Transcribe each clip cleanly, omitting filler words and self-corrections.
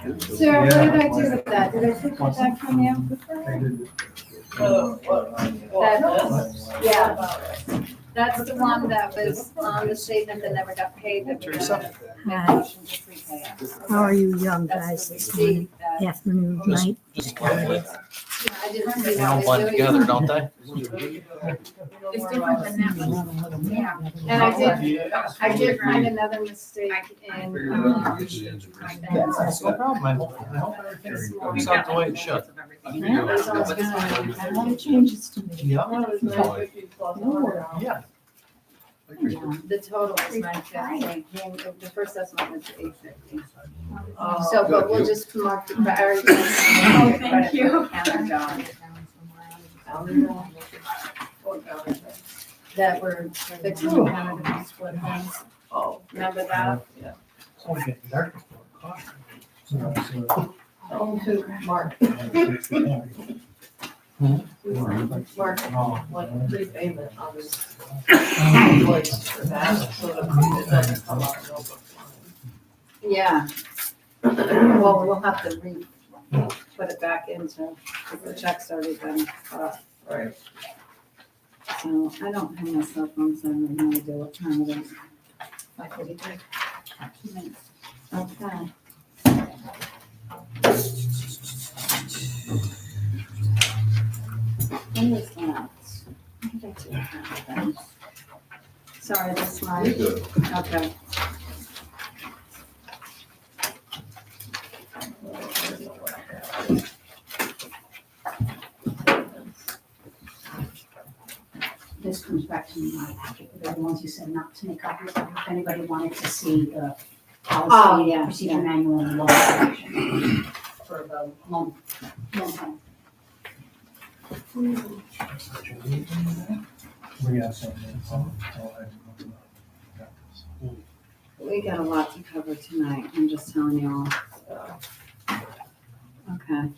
Sarah, what did I do with that? Did I take that back from you? Yeah, that's the one that was on the statement that never got paid. That was Teresa? Hi. How are you young guys this morning, afternoon, night? Just kind of, I didn't see they what all I was blend doing. together, don't they? It's different than that one. Yeah. And I did find another mistake in, That's no problem. I hope everything works out the way it should. A lot of changes to me. Yeah. Yeah. the total was 950. The first estimate was 850. So, but we'll just mark the priority. Oh, thank you. That were fixing kind of the split ones. Oh. Remember that? Mark. Mark, what prepayment on this invoice for that, so that it doesn't come out of notebook. Yeah. Well, we'll have to put it back into, because the check's already been cut. Right. So I don't have my cell phone, so I have no idea what time it is. 5:43. 2 minutes. Okay. When was that? When did I do that? Sorry, that's my, okay. This comes back to my packet, the ones you said not to make copies of, if anybody wanted to see the Oh, policy, yeah, procedure yeah. manual and law section for the long time. We got a lot to cover tonight, I'm just telling you all. Okay.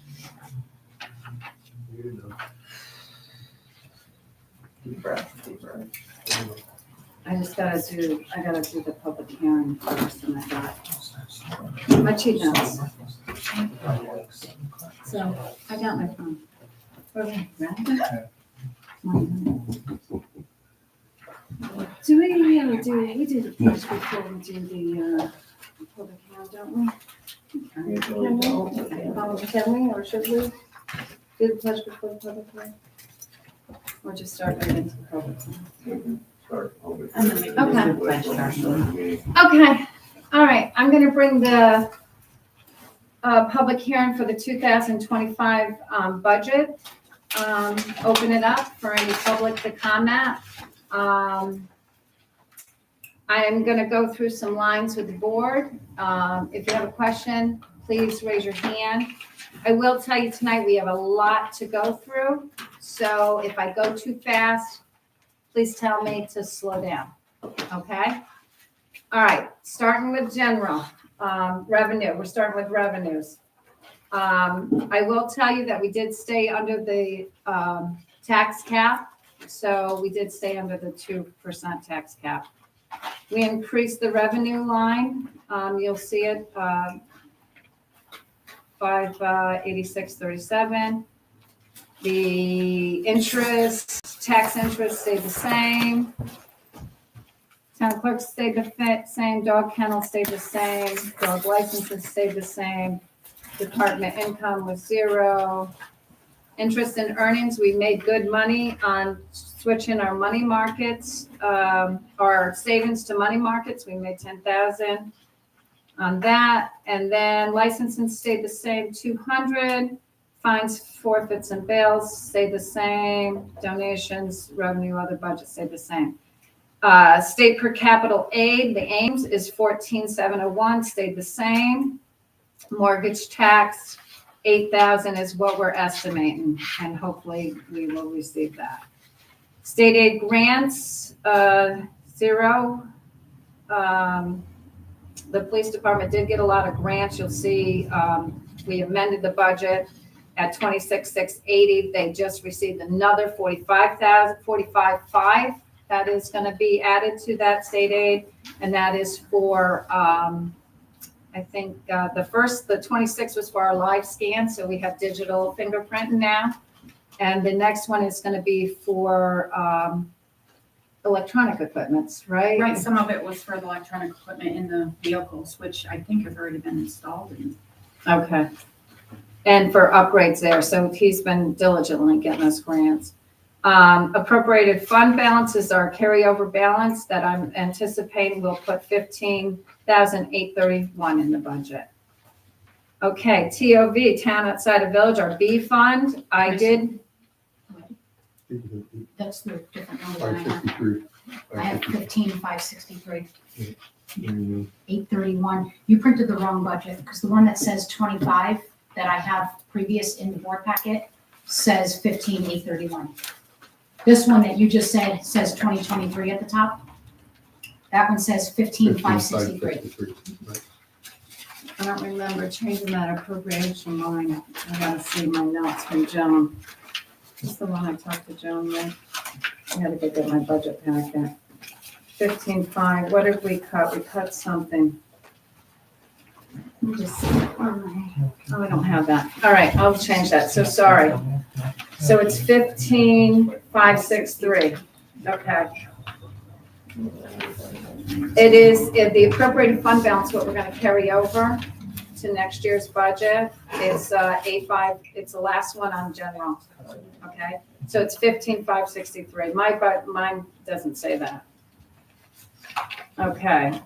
Deep breath, deep breath. I gotta do the public hearing first, and I got my cheat notes. So, I got my phone. Okay, ready? Do we do the first before we do the, public hearing, don't we? Can we, or should we do the pledge before the public hearing? Or just start right into the public hearing? Okay, all right, I'm gonna bring the public hearing for the 2025 budget. Open it up for any public to comment. I am gonna go through some lines with the board. If you have a question, please raise your hand. I will tell you tonight, we have a lot to go through, so if I go too fast, please tell me to slow down, okay? All right, starting with general, revenue, we're starting with revenues. I will tell you that we did stay under the, tax cap, so we did stay under the 2% tax cap. We increased the revenue line, you'll see it, 586.37. The interest, tax interest stayed the same. Town clerk stayed the same, dog kennel stayed the same, dog licenses stayed the same. Department income was 0. Interest and earnings, we made good money on switching our money markets, our savings to money markets, we made 10,000 on that. And then licensing stayed the same, 200. Fines, forfeits, and bails stayed the same. Donations, revenue, other budgets stayed the same. State per capita aid, the Ames is 14,701, stayed the same. Mortgage tax, 8,000 is what we're estimating, and hopefully we will receive that. State aid grants, 0. The police department did get a lot of grants. You'll see we amended the budget at 26,680. They just received another 45,500 that is going to be added to that state aid, and that is for I think the 26 was for our live scan, so we have digital fingerprinting now. And the next one is going to be for electronic equipments, right? Right, some of it was for the electronic equipment in the vehicles, which I think have already been installed. And Okay. And for upgrades there, so he's been diligently getting us grants. Appropriated fund balance is our carryover balance that I'm anticipating we'll put 15,831 in the budget. Okay, TOV, town outside of village, our B fund, I did, That's the different number than I have. 553. I have 15,563, Mm, 831. You printed the wrong budget, because the one that says 25 that I have previous in the board packet says 15,831. This one that you just said says 2023 at the top. That one says 15,563. 15,563. Right. I don't remember changing that appropriation line. I gotta see my notes from Joan. This is the one I talked to Joan with. I had to go get my budget packet. 15.5, what did we cut? We cut something. Let me just see. Oh, I don't have that. All right, I'll change that. So sorry. So it's 15,563. Okay. It is, the appropriated fund balance, what we're gonna carry over to next year's budget is 85, it's the last one on general. Okay, so it's 15,563. Mine doesn't say that. Okay,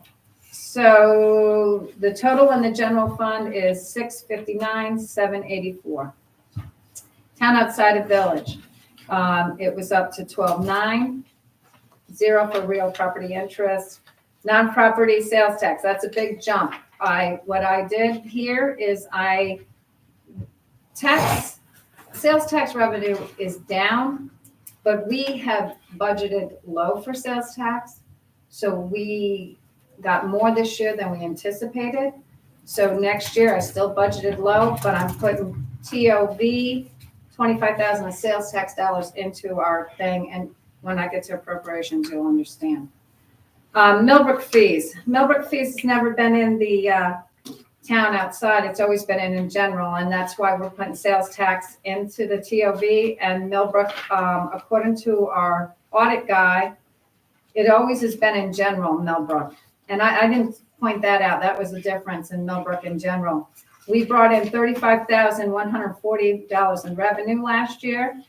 so the total in the general fund is 659,784. Town outside of village, it was up to 12,900. 0 for real property interest. Non-property sales tax, that's a big jump. What I did here is sales tax revenue is down, but we have budgeted low for sales tax. So we got more this year than we anticipated. So next year I still budgeted low, but I'm putting TOV, 25,000 of sales tax dollars into our thing. And when I get to appropriations, you'll understand. Millbrook fees. Millbrook fees has never been in the town outside. It's always been in general, and that's why we're putting sales tax into the TOV. And Millbrook, according to our audit guy, it always has been in general, Millbrook. And I didn't point that out. That was the difference in Millbrook in general. We brought in $35,140 in revenue last year.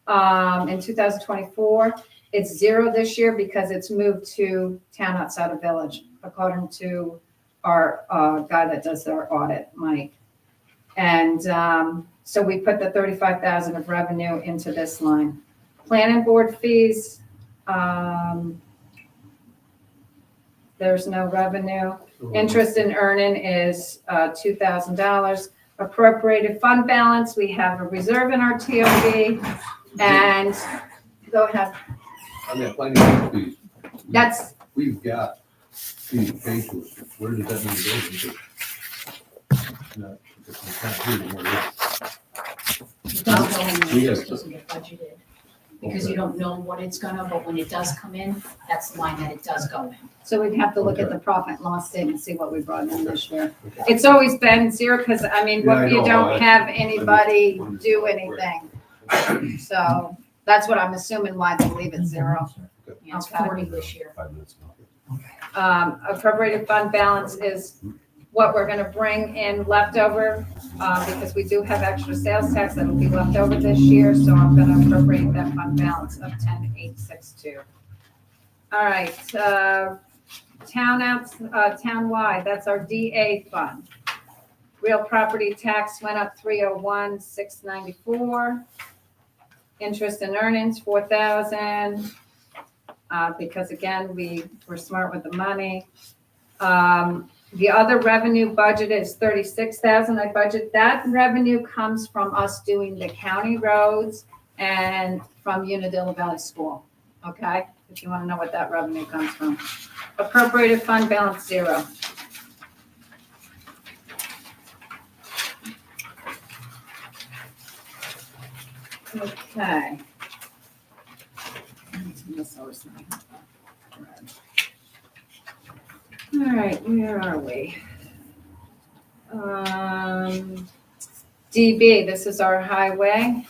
In 2024, it's 0 this year because it's moved to town outside of village, according to our guy that does our audit, Mike. And so we put the 35,000 of revenue into this line. Planning board fees, there's no revenue. Interest and earning is $2,000. Appropriated fund balance, we have a reserve in our TOV. And go ahead. I mean, planning board fees. That's, We've got fees paid to us. Where does that money go to? No, it's not here anymore. It does go in there, We it have just doesn't get budgeted. Because you don't know what it's gonna, but when it does come in, that's the line that it does go in. so we'd have to look at the profit and loss statement and see what we brought in this year. It's always been 0 because, I mean, Yeah, I you know. don't have anybody I just- do anything. So that's what I'm assuming why they leave it 0. Yeah, it's Okay. 40 this year. 5 minutes. Appropriated fund balance is what we're gonna bring in leftover, because we do have extra sales tax that'll be left over this year, so I'm gonna appropriate that fund balance of 10,862. All right, townwide, that's our DA fund. Real property tax went up 301,694. Interest and earnings, 4,000. Because again, we were smart with the money. The other revenue budget is 36,000. I budget that revenue comes from us doing the county roads and from Unadilla Valley School. Okay, if you want to know what that revenue comes from. Appropriated fund balance 0. Okay. All right, where are we? DB, this is our highway,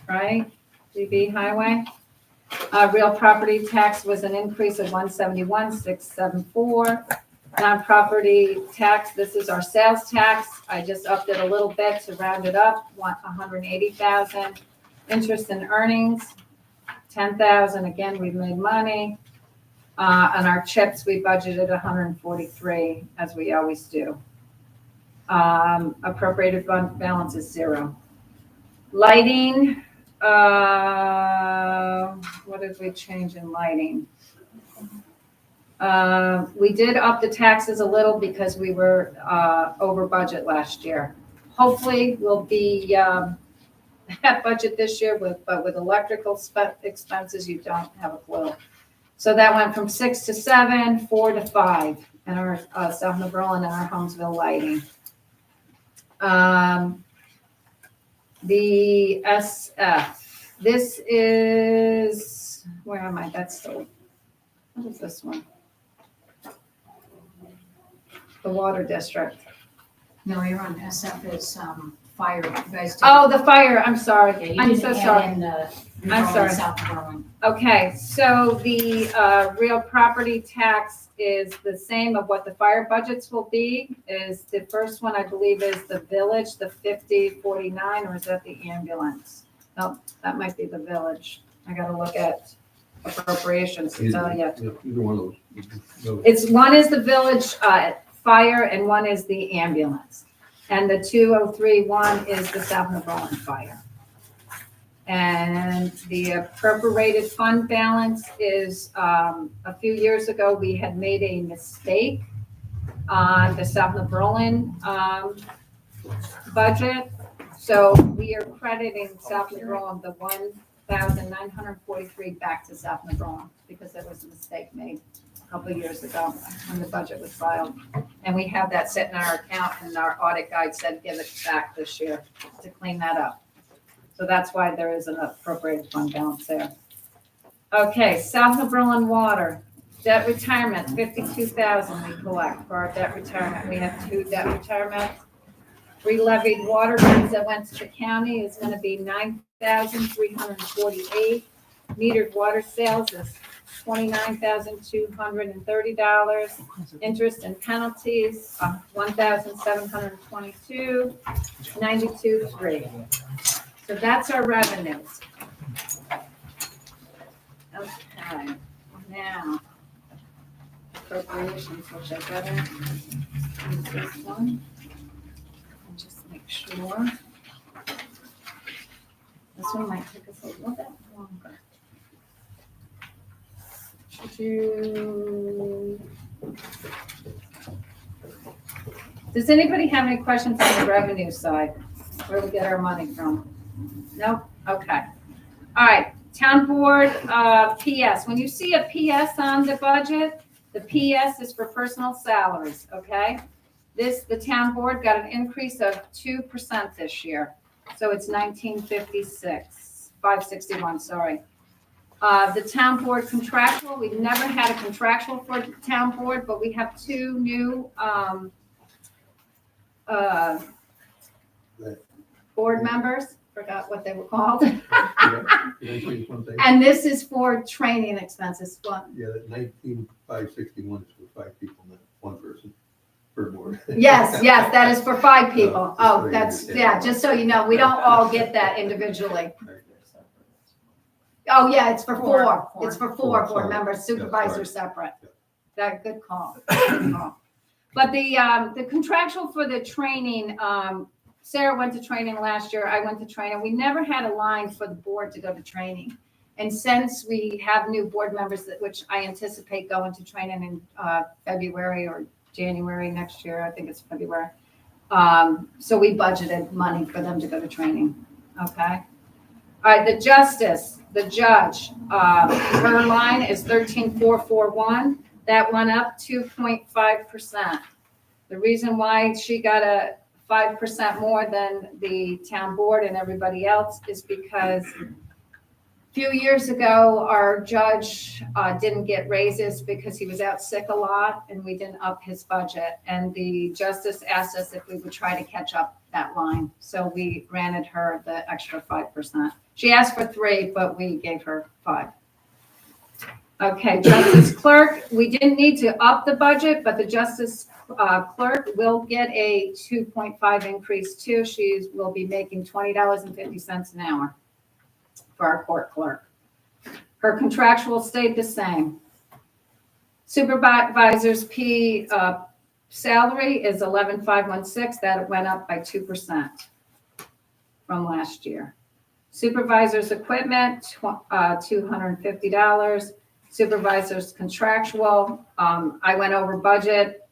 right? DB highway. Real property tax was an increase of 171,674. Non-property tax, this is our sales tax. I just upped it a little bit to round it up, 180,000. Interest and earnings, 10,000. Again, we've made money. On our chips, we budgeted 143, as we always do. Appropriated fund balance is 0. Lighting, what did we change in lighting? We did up the taxes a little because we were over budget last year. Hopefully, we'll be at budget this year, but with electrical expenses, you don't have a clue. So that went from 6 to 7, 4 to 5 in our South New Berlin and our Holmesville lighting. The SF, this is, where am I? That's still, what is this one? The water district. No, you're on SF is, fire, you guys did. Oh, the fire, I'm sorry. Yeah, you I'm didn't so add sorry. in the New I'm Berlin, sorry. South Berlin. Okay, so the real property tax is the same of what the fire budgets will be. Is the first one, I believe, is the village, the 5049, or is that the ambulance? No, that might be the village. I gotta look at appropriations to tell you. Yeah, either one of those. It's, one is the village fire and one is the ambulance. And the 2031 is the South New Berlin fire. And the appropriated fund balance is, a few years ago, we had made a mistake on the South New Berlin budget. So we are crediting South New Berlin the 1,943 back to South New Berlin because there was a mistake made a couple of years ago when the budget was filed. And we have that set in our account, and our audit guide said give it back this year to clean that up. So that's why there is an appropriated fund balance there. Okay, South New Berlin Water, debt retirement, 52,000 we collect for our debt retirement. We have 2 debt retirements. Re-levied water fees that went to the county is gonna be 9,348. Metered water sales is $29,230. Interest and penalties, 1,722, 92.3. So that's our revenues. Okay, now appropriations, which I better use this one. And just make sure. This one might take us a little bit longer. Should you? Does anybody have any questions on the revenue side? Where we get our money from? Nope, okay. All right, town board, PS. When you see a PS on the budget, the PS is for personal salaries, okay? The town board got an increase of 2% this year. So it's 561, sorry. The town board contractual, we've never had a contractual for the town board, but we have 2 new, board members, forgot what they were called. Can I say one thing? And this is for training expenses. Well, Yeah, that 19,561 is for 5 people, not 1 person per board. yes, that is for 5 people. Just so Oh, you that's, understand. yeah, just so you know, we don't all get that individually. Oh, yeah, it's for 4. It's for 4 Four, board sorry. members, supervisor sorry. separate. That, good call. Good call. But the contractual for the training, Sarah went to training last year, I went to training. We never had a line for the board to go to training. And since we have new board members, which I anticipate going to training in February or January next year, I think it's February. So we budgeted money for them to go to training, okay? All right, the judge, her line is 13,441. That went up 2.5%. The reason why she got a 5% more than the town board and everybody else is because Few years ago, our judge didn't get raises because he was out sick a lot and we didn't up his budget. And the justice asked us if we would try to catch up that line. So we granted her the extra 5%. She asked for 3, but we gave her 5. Okay, justice clerk, we didn't need to up the budget, but the justice clerk will get a 2.5 increase too. She will be making $20.50 an hour for our court clerk. Her contractual stayed the same. Supervisor's P salary is 11,516. That went up by 2% from last year. Supervisor's equipment, $250. Supervisor's contractual, I went over budget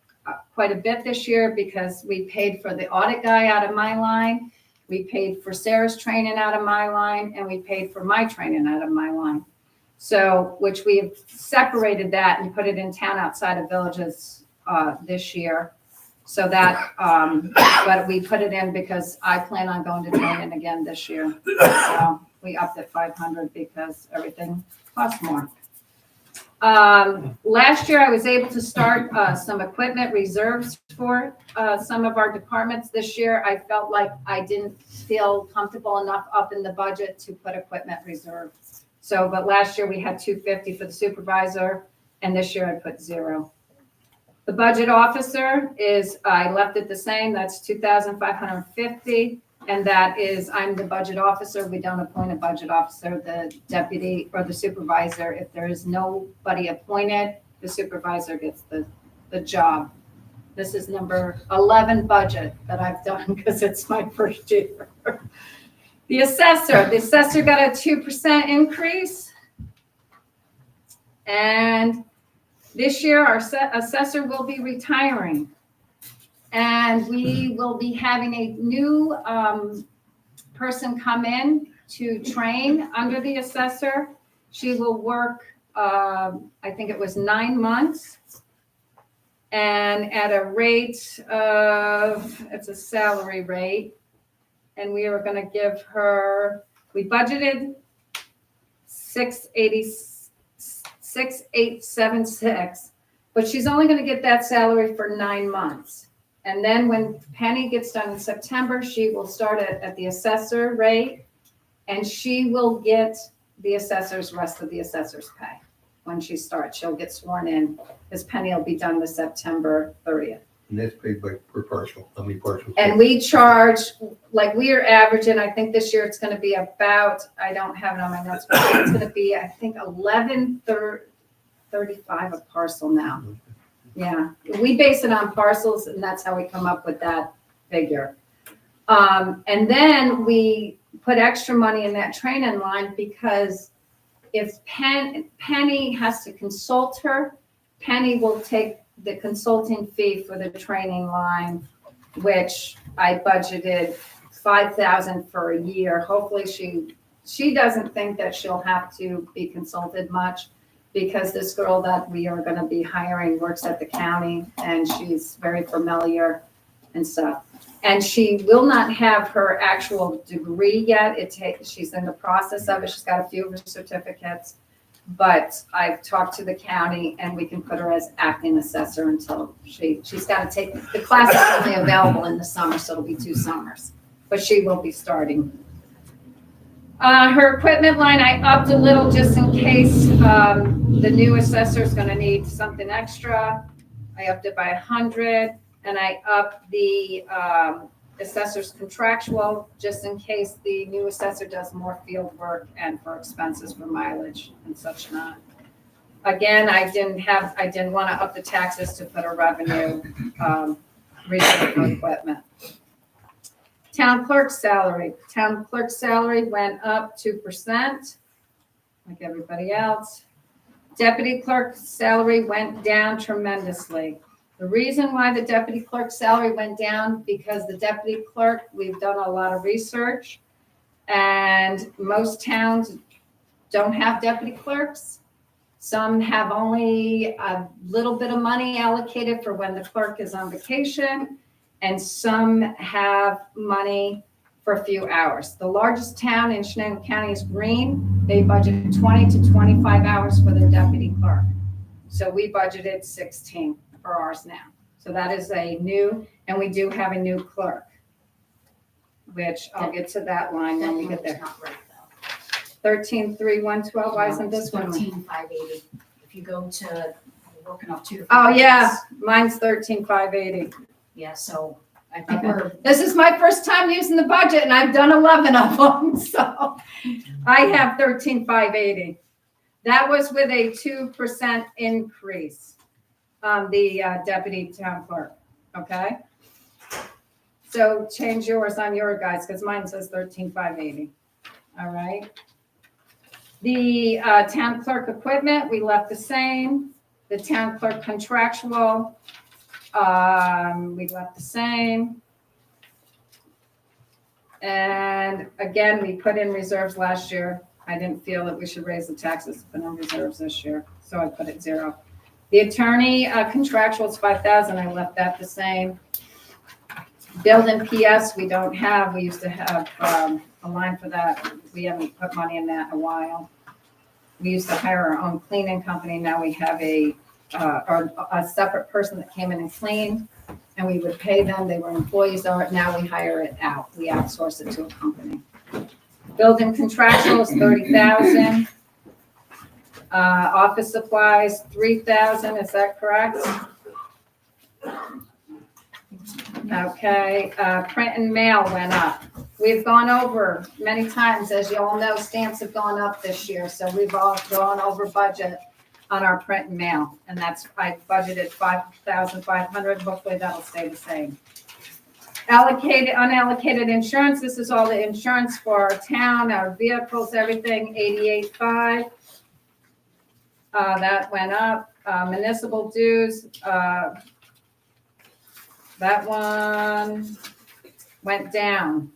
quite a bit this year because we paid for the audit guy out of my line. We paid for Sarah's training out of my line, and we paid for my training out of my line. So, which we have separated that and put it in town outside of villages this year. So that, but we put it in because I plan on going to training again this year. So we upped it 500 because everything costs more. Last year I was able to start some equipment reserves for some of our departments. This year I felt like I didn't feel comfortable enough up in the budget to put equipment reserves. So, but last year we had 250 for the supervisor, and this year I put 0. The budget officer is, I left it the same, that's 2,550. And that is, I'm the budget officer. We don't appoint a budget officer, the deputy or the supervisor. If there is nobody appointed, the supervisor gets the job. This is number 11 budget that I've done because it's my first year. The assessor got a 2% increase. And this year our assessor will be retiring. And we will be having a new person come in to train under the assessor. She will work, I think it was 9 months. And at a rate of, it's a salary rate. And we are going to give her, we budgeted 6,876, but she's only going to get that salary for 9 months. And then when Penny gets done in September, she will start at the assessor rate, and she will get the assessor's rest of the assessor's pay. When she starts, she'll get sworn in, because Penny will be done the September 30th. And that's paid by per parcel, how many parcels? And we charge, like we are averaging, I think this year it's going to be about, I don't have it on my notes, but it's going to be, I think, $11.35 a parcel now. Yeah, we base it on parcels, and that's how we come up with that figure. And then we put extra money in that training line because if Penny has to consult her, Penny will take the consulting fee for the training line, which I budgeted $5,000 for a year. Hopefully she doesn't think that she'll have to be consulted much, because this girl that we are going to be hiring works at the county and she's very familiar and stuff. And she will not have her actual degree yet. She's in the process of it. She's got a few of her certificates, but I've talked to the county and we can put her as acting assessor until she's got to take, the class is only available in the summer, so it'll be 2 summers, but she will be starting. Her equipment line, I upped a little just in case the new assessor is going to need something extra. I upped it by 100, and I upped the assessor's contractual just in case the new assessor does more field work and for expenses for mileage and such not. Again, I didn't want to up the taxes to put a revenue reserve for equipment. Town clerk's salary. Town clerk's salary went up 2%, like everybody else. Deputy clerk's salary went down tremendously. The reason why the deputy clerk's salary went down, because the deputy clerk, we've done a lot of research, and most towns don't have deputy clerks. Some have only a little bit of money allocated for when the clerk is on vacation. And some have money for a few hours. The largest town in Shenango County is Greene. They budgeted 20 to 25 hours for their deputy clerk. So we budgeted 16 for ours now. So that is a new, and we do have a new clerk, which I'll get to that line That when we get number's there. not right, though. 13,312, why isn't this one? 13,580. If you go to, we're working off 2. Oh, yeah, mine's 13,580. Yeah, so I think we're, This is my first time using the budget and I've done 11 of them, so I have 13,580. That was with a 2% increase on the deputy town clerk, okay? So change yours on your guys, because mine says 13,580, all right? The town clerk equipment, we left the same. The town clerk contractual, we left the same. And again, we put in reserves last year. I didn't feel that we should raise the taxes, put in reserves this year, so I put it 0. The attorney contractual is 5,000, I left that the same. Building PS, we don't have, we used to have a line for that. We haven't put money in that in a while. We used to hire our own cleaning company, now we have a separate person that came in and cleaned, and we would pay them, they were employees, now we hire it out, we outsource it to a company. Building contractual is 30,000. Office supplies, 3,000, is that correct? Okay, print and mail went up. We've gone over many times, as you all know, stamps have gone up this year, so we've all gone over budget on our print and mail, and that's, I budgeted 5,500, hopefully that'll stay the same. Allocated, unallocated insurance, this is all the insurance for our town, our vehicles, everything, 88.5. That went up. Municipal dues, that one went down.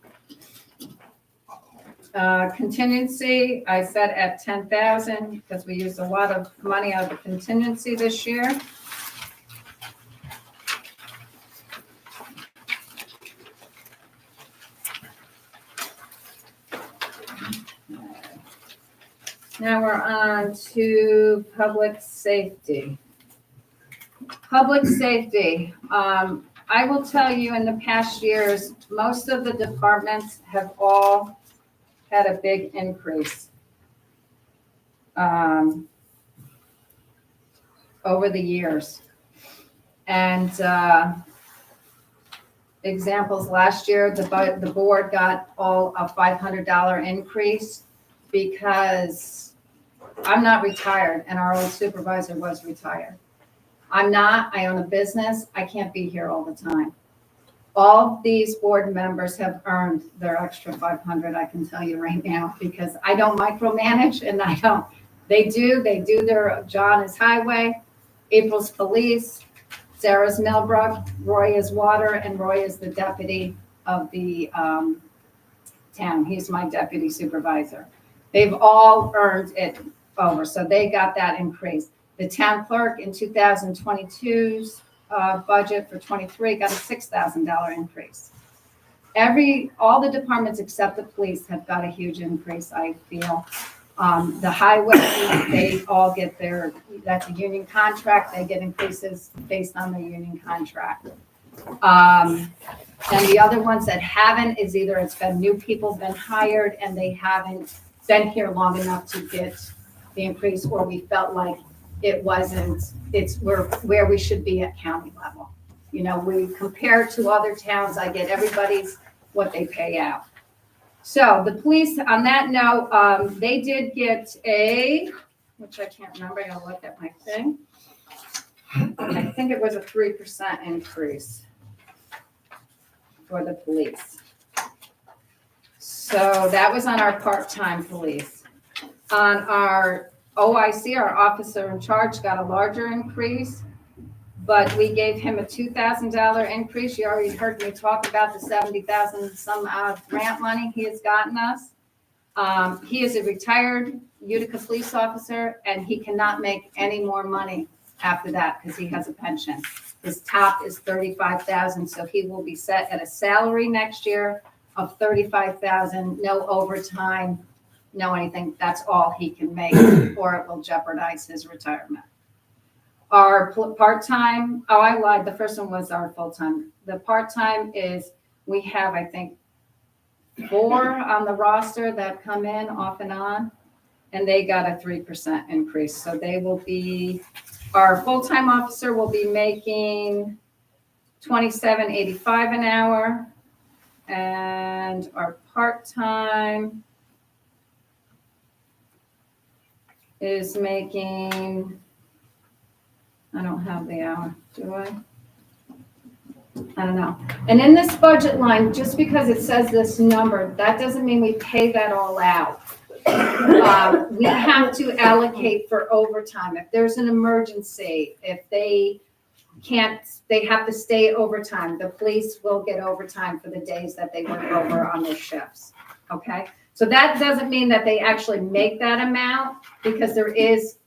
Contingency, I set at 10,000 because we used a lot of money out of the contingency this year. Now we're on to public safety. Public safety, I will tell you in the past years, most of the departments have all had a big increase over the years. And examples, last year, the board got all a $500 increase because I'm not retired and our old supervisor was retired. I'm not, I own a business, I can't be here all the time. All these board members have earned their extra 500, I can tell you right now, because I don't micromanage and I don't. They do their, John is highway, April's police, Sarah's Millbrook, Roy is water, and Roy is the deputy of the town. He's my deputy supervisor. They've all earned it over, so they got that increase. The town clerk in 2022's budget for 23 got a $6,000 increase. All the departments except the police have got a huge increase, I feel. The highway, they all get that's a union contract, they get increases based on the union contract. And the other ones that haven't is either it's been new people been hired and they haven't been here long enough to get the increase, or we felt like we're where we should be at county level. You know, we compare to other towns, I get everybody's what they pay out. So the police, on that note, they did get which I can't remember, I gotta look at my thing. I think it was a 3% increase for the police. So that was on our part-time police. On our OIC, our officer in charge, got a larger increase, but we gave him a $2,000 increase. You already heard me talk about the $70,000 some grant money he has gotten us. He is a retired Utica police officer, and he cannot make any more money after that because he has a pension. His top is $35,000, so he will be set at a salary next year of 35,000, no overtime, no anything. That's all he can make, or it will jeopardize his retirement. Our part-time, oh, I lied. The first one was our full-time. The part-time is, we have, I think, 4 on the roster that come in off and on, and they got a 3% increase. So they will be, our full-time officer will be making $27.85 an hour, and our part-time is making, I don't have the hour, do I? I don't know. And in this budget line, just because it says this number, that doesn't mean we pay that all out. We have to allocate for overtime. If there's an emergency, if they can't, they have to stay overtime. The police will get overtime for the days that they work over on their shifts. Okay? So that doesn't mean that they actually make that amount, because there's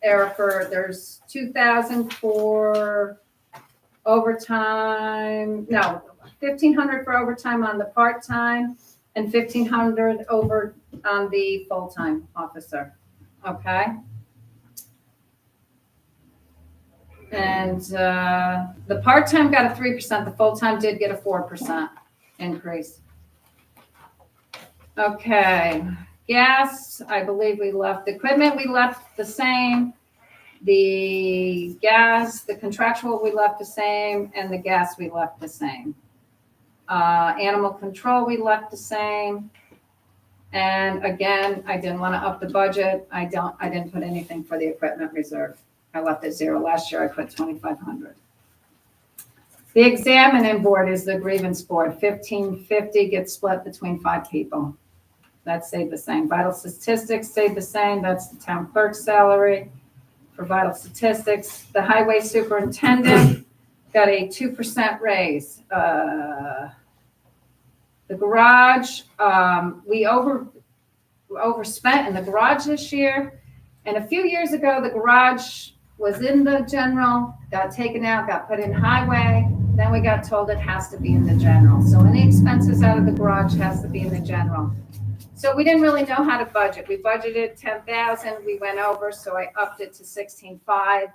2,000 for overtime, no, 1,500 for overtime on the part-time and 1,500 over on the full-time officer. Okay? And the part-time got a 3%, the full-time did get a 4% increase. Okay, gas, I believe we left, equipment we left the same. The gas, the contractual we left the same, and the gas we left the same. Animal control we left the same. And again, I didn't want to up the budget. I didn't put anything for the equipment reserve. I left it 0. Last year I put 2,500. The examining board is the grievance board. 1,550 gets split between 5 people. That stayed the same. Vital statistics stayed the same. That's the town clerk's salary. For vital statistics, the highway superintendent got a 2% raise. The garage, we overspent in the garage this year. And a few years ago, the garage was in the general, got taken out, got put in highway. Then we got told it has to be in the general. So any expenses out of the garage has to be in the general. So we didn't really know how to budget. We budgeted 10,000, we went over, so I upped it to 16,500.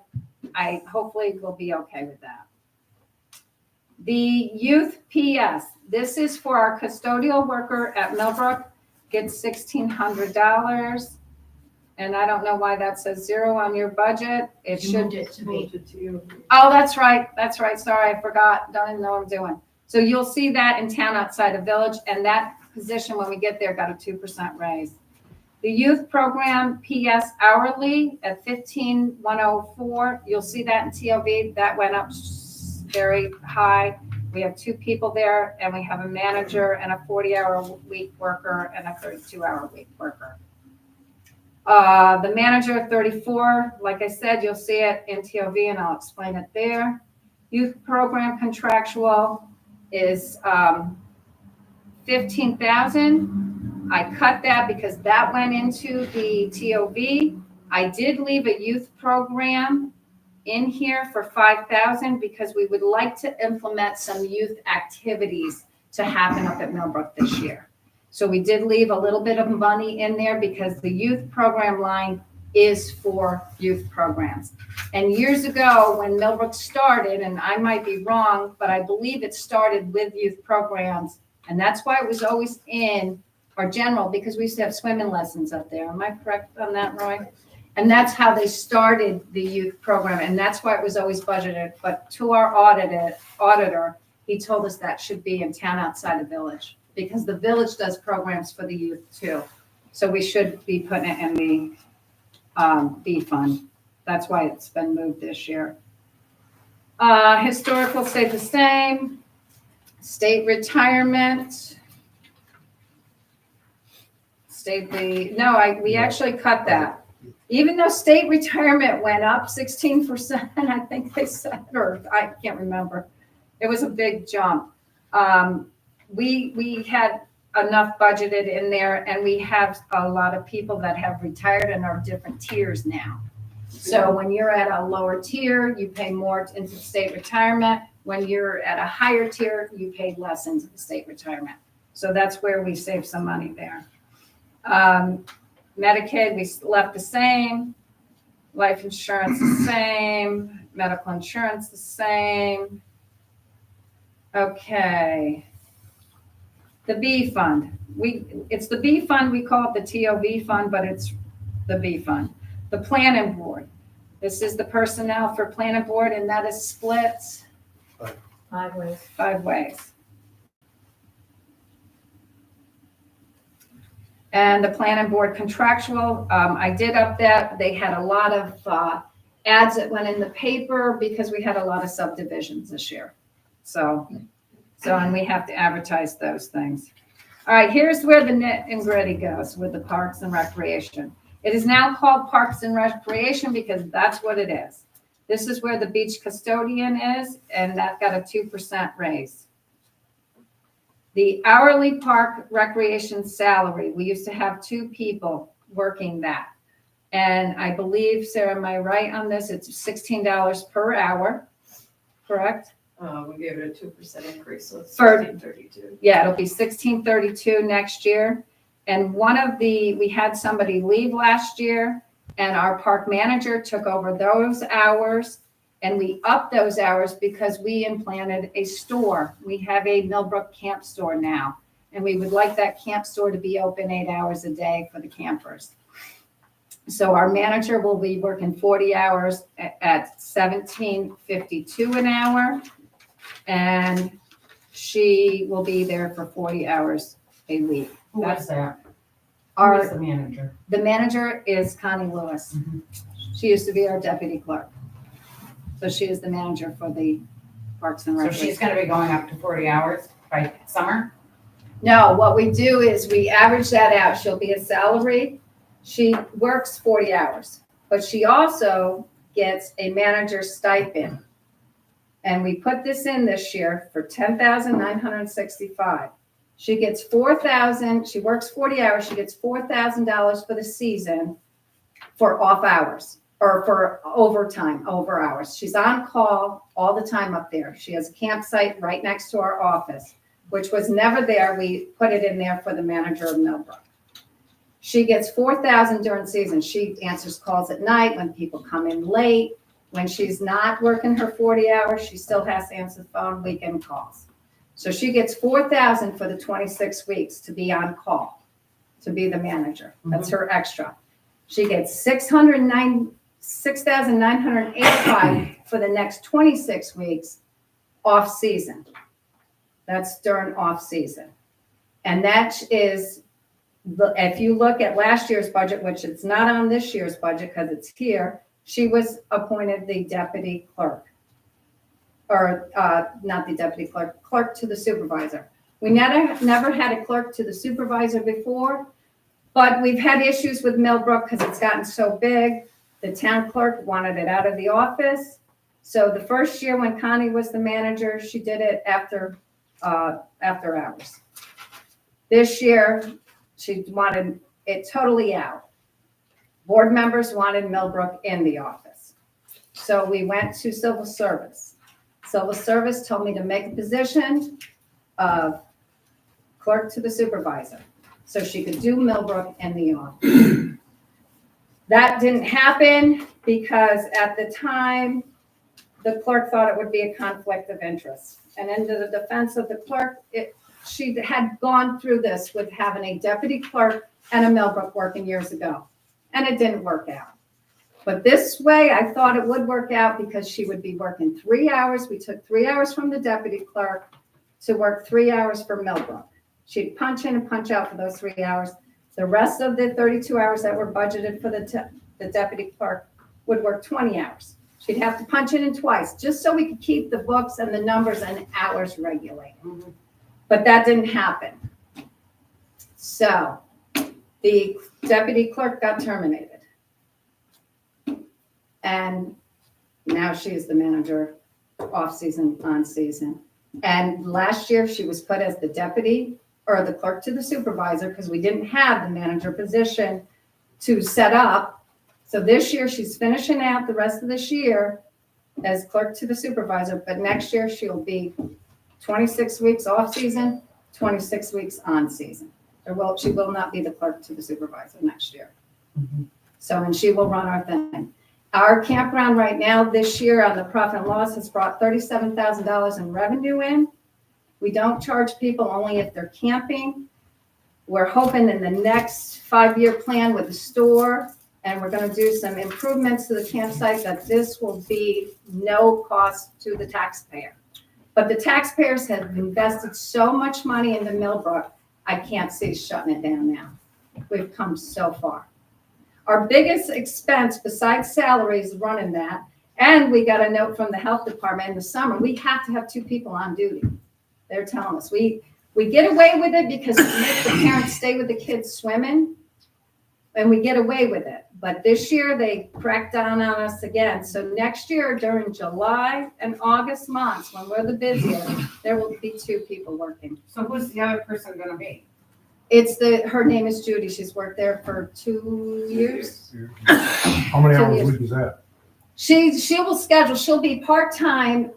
I hopefully will be okay with that. The youth PS, this is for our custodial worker at Millbrook, gets $1,600. And I don't know why that says 0 on your budget. It You should. moved it to me. Oh, that's right. Sorry, I forgot. Don't even know what I'm doing. So you'll see that in town outside of village, and that position when we get there got a 2% raise. The youth program PS hourly at $15,104. You'll see that in TOV. That went up very high. We have 2 people there, and we have a manager and a 40-hour week worker and a 32-hour week worker. The manager 34, like I said, you'll see it in TOV, and I'll explain it there. Youth program contractual is 15,000. I cut that because that went into the TOV. I did leave a youth program in here for 5,000 because we would like to implement some youth activities to happen up at Millbrook this year. So we did leave a little bit of money in there because the youth program line is for youth programs. And years ago when Millbrook started, and I might be wrong, but I believe it started with youth programs. And that's why it was always in our general, because we used to have swimming lessons up there. Am I correct on that, Roy? And that's how they started the youth program. And that's why it was always budgeted. But to our auditor, he told us that should be in town outside the village, because the village does programs for the youth too. So we should be putting it in the B fund. That's why it's been moved this year. Historical stayed the same. State retirement stayed we actually cut that. Even though state retirement went up 16%, I think they said, or I can't remember. It was a big jump. We had enough budgeted in there, and we have a lot of people that have retired and are different tiers now. So when you're at a lower tier, you pay more into the state retirement. When you're at a higher tier, you pay less into the state retirement. So that's where we saved some money there. Medicaid, we left the same. Life insurance the same. Medical insurance the same. Okay. The B fund. It's the B fund, we call it the TOV fund, but it's the B fund. The planning board. This is the personnel for planning board, and that is split 5 ways. 5 ways. And the planning board contractual, I did up that. They had a lot of ads that went in the paper because we had a lot of subdivisions this year. So, and we have to advertise those things. All right, here's where the nit and gritty goes with the Parks and Recreation. It is now called Parks and Recreation because that's what it is. This is where the beach custodian is, and that got a 2% raise. The hourly park recreation salary, we used to have 2 people working that. And I believe, Sarah, am I right on this? It's $16 per hour, correct? We gave it a 2% increase, so it's For- 1632. Yeah, it'll be $16.32 next year. And we had somebody leave last year, and our park manager took over those hours, and we upped those hours because we implanted a store. We have a Millbrook camp store now, and we would like that camp store to be open 8 hours a day for the campers. So our manager will be working 40 hours at $17.52 an hour, and she will be there for 40 hours a week. Who is that? Who Our is the manager? The manager is Connie Lewis. Mhm. She used to be our deputy clerk. So she is the manager for the Parks and So Recreation. she's gonna be going up to 40 hours by summer? No, what we do is we average that out. She'll be a salary. She works 40 hours, but she also gets a manager stipend. And we put this in this year for $10,965. She gets $4,000, she works 40 hours, she gets $4,000 for the season for off hours or for overtime, over hours. She's on call all the time up there. She has a campsite right next to our office, which was never there. We put it in there for the manager of Millbrook. She gets $4,000 during season. She answers calls at night when people come in late. When she's not working her 40 hours, she still has to answer the phone, weekend calls. So she gets $4,000 for the 26 weeks to be on call, to be the manager. That's her extra. She gets $6,985 for the next 26 weeks off season. That's during off season. And that is, if you look at last year's budget, which it's not on this year's budget because it's here, she was appointed the deputy clerk. Or not the deputy clerk, clerk to the supervisor. We never had a clerk to the supervisor before, but we've had issues with Millbrook because it's gotten so big. The town clerk wanted it out of the office. So the first year when Connie was the manager, she did it after hours. This year, she wanted it totally out. Board members wanted Millbrook in the office. So we went to civil service. Civil service told me to make a position of clerk to the supervisor, so she could do Millbrook in the office. That didn't happen because at the time, the clerk thought it would be a conflict of interest. And into the defense of the clerk, she had gone through this with having a deputy clerk and a Millbrook working years ago, and it didn't work out. But this way, I thought it would work out because she would be working 3 hours. We took 3 hours from the deputy clerk to work 3 hours for Millbrook. She'd punch in and punch out for those 3 hours. The rest of the 32 hours that were budgeted for the deputy clerk would work 20 hours. She'd have to punch in twice, just so we could keep the books and the numbers and hours regulated. But that didn't happen. So the deputy clerk got terminated. And now she is the manager, off season, on season. And last year she was put as the deputy or the clerk to the supervisor because we didn't have the manager position to set up. So this year she's finishing out the rest of this year as clerk to the supervisor, but next year she'll be 26 weeks off season, 26 weeks on season. She will not be the clerk to the supervisor next year. So, and she will run our thing. Our campground right now, this year on the profit and loss has brought $37,000 in revenue in. We don't charge people only if they're camping. We're hoping in the next 5-year plan with the store, and we're gonna do some improvements to the campsite, that this will be no cost to the taxpayer. But the taxpayers have invested so much money into Millbrook, I can't see shutting it down now. We've come so far. Our biggest expense besides salaries running that, and we got a note from the health department in the summer, we have to have 2 people on duty. They're telling us, we get away with it because we make the parents stay with the kids swimming, and we get away with it. But this year, they cracked down on us again. So next year, during July and August months, when we're the busiest, there will be 2 people working. So who's the other person gonna be? Her name is Judy. She's worked there for 2 years. How many 2 hours a years. week is that? She will schedule, she'll be part-time,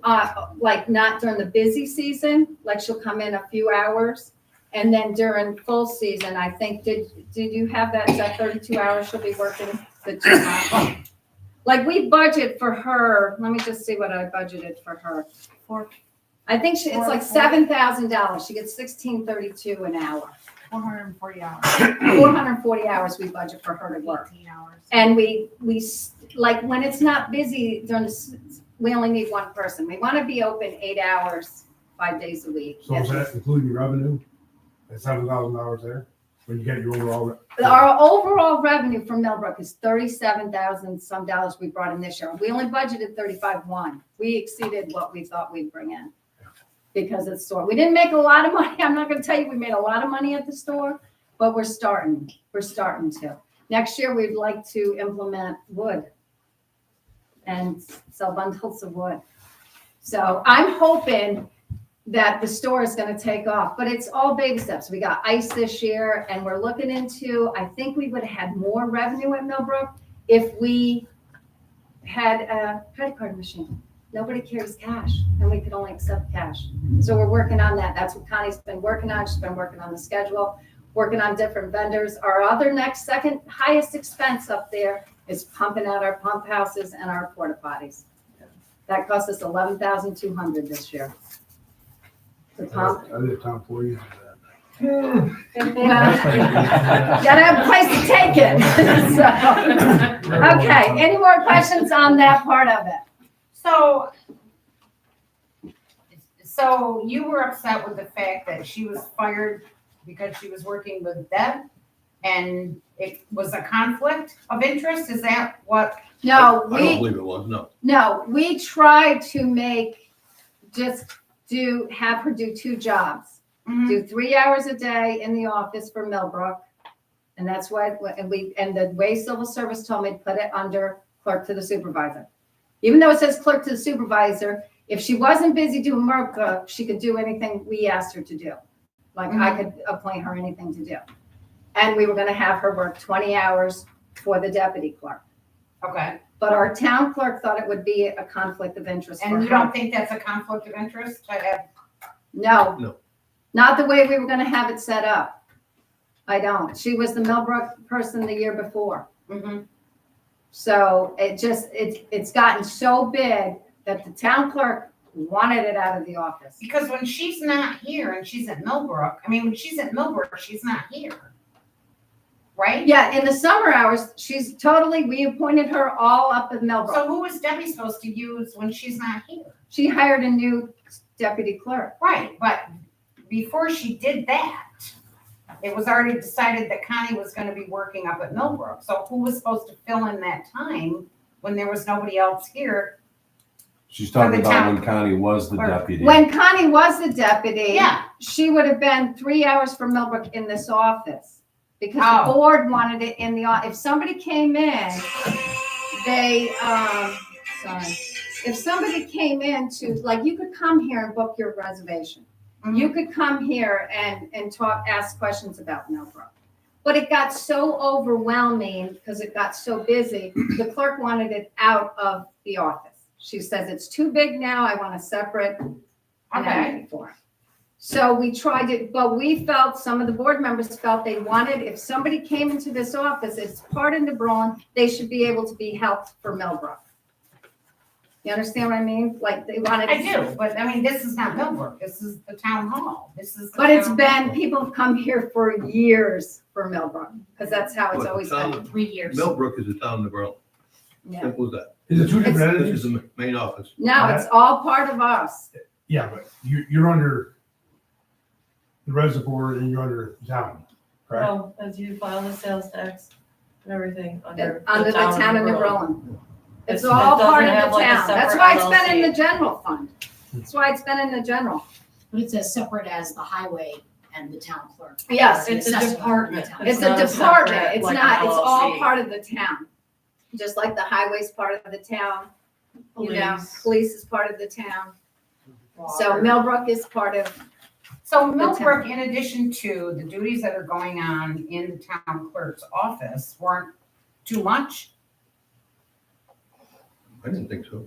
like not during the busy season, like she'll come in a few hours. And then during full season, I think, did you have that, is that 32 hours she'll be working the 2 months? Like we budget for her, let me just see what I budgeted for her. I think it's like $7,000. She gets $16.32 an hour. 440 hours. 440 hours we budget for her to work. 18 hours. And we like when it's not busy during we only need 1 person. We want to be open 8 hours, 5 days a week. So is that including revenue? That's $7,000 there? When you get your overall? Our overall revenue from Millbrook is $37,000 some dollars we brought in this year. We only budgeted 35.1. We exceeded what we thought we'd bring in because it's store. We didn't make a lot of money. I'm not going to tell you we made a lot of money at the store, but we're starting. We're starting to. Next year, we'd like to implement wood and sell bundles of wood. So I'm hoping that the store is going to take off, but it's all baby steps. We got ice this year, and we're looking into, I think we would have had more revenue at Millbrook if we had a credit card machine. Nobody carries cash, and we could only accept cash. So we're working on that. That's what Connie's been working on. She's been working on the schedule, working on different vendors. Our other second highest expense up there is pumping out our pump houses and our porta potties. That cost us $11,200 this year. The pump. I did a town employee. Well, gotta have a place to take it. So, okay, any more questions on that part of it? So you were upset with the fact that she was fired because she was working with Deb, and it was a conflict of interest? Is that what? No, I don't believe it was, no. No, we tried to have her do 2 jobs. Mhm. Do 3 hours a day in the office for Millbrook. And that's why, and the way civil service told me to put it under clerk to the supervisor. Even though it says clerk to the supervisor, if she wasn't busy doing Millbrook, she could do anything we asked her to do. Like I could appoint her anything to do. And we were gonna have her work 20 hours for the deputy clerk. Okay. But our town clerk thought it would be a conflict of interest for And you her. don't think that's a conflict of interest to have? No. No. Not the way we were gonna have it set up. I don't. She was the Millbrook person the year before. Mm-hmm. So it's gotten so big that the town clerk wanted it out of the office. Because when she's not here and she's at Millbrook, when she's at Millbrook, she's not here. Right? Yeah, in the summer hours, we appointed her all up at Millbrook. So who is Debbie supposed to use when she's not here? She hired a new deputy clerk. Right, but before she did that, it was already decided that Connie was gonna be working up at Millbrook. So who was supposed to fill in that time when there was nobody else here? She's talking the about town. when Connie was the Or- deputy. When Connie was the deputy, Yeah, she would have been 3 hours from Millbrook in this office. Because Oh. the board wanted it in the, if somebody came in, if somebody came in to, like, you could come here and book your reservation. You could come here and talk, ask questions about Millbrook. But it got so overwhelming because it got so busy, the clerk wanted it out of the office. She says, it's too big now, I want a separate Okay. entity for it. So we tried it, but we felt, some of the board members felt they wanted, if somebody came into this office, it's part of New Berlin, they should be able to be helped for Millbrook. You understand what I mean? Like, they wanted. I do, but I mean, this is not Millbrook, this is the town hall, this is. the But it's town been, hall. people have come here for years for Millbrook, because that's how it's But always town- been. 3 years. Millbrook is a town of Berlin. Yeah. Simple as that. Is it two different It's- This entities? is the main office. No, it's all part of us. Yeah, but you're under the reservoir and you're under the town, correct? Well, as you file the sales tax and everything under. Under the town of New Berlin. Berlin. It's It all doesn't part of have the like a town. That's separate why it's been in LLC. the general fund. That's why it's been in the general. But it's as separate as the highway and the town clerk. Yes, It's a The assessor and the department. town. It's not a a department. separate, It's like not, an it's all LLC. part of the town. Just like the highway's part of the town, you know, Police, police is part of the town. So water. Millbrook is part of, So Millbrook, in addition to the duties that are going on in the town clerk's office, weren't too much? I didn't think so.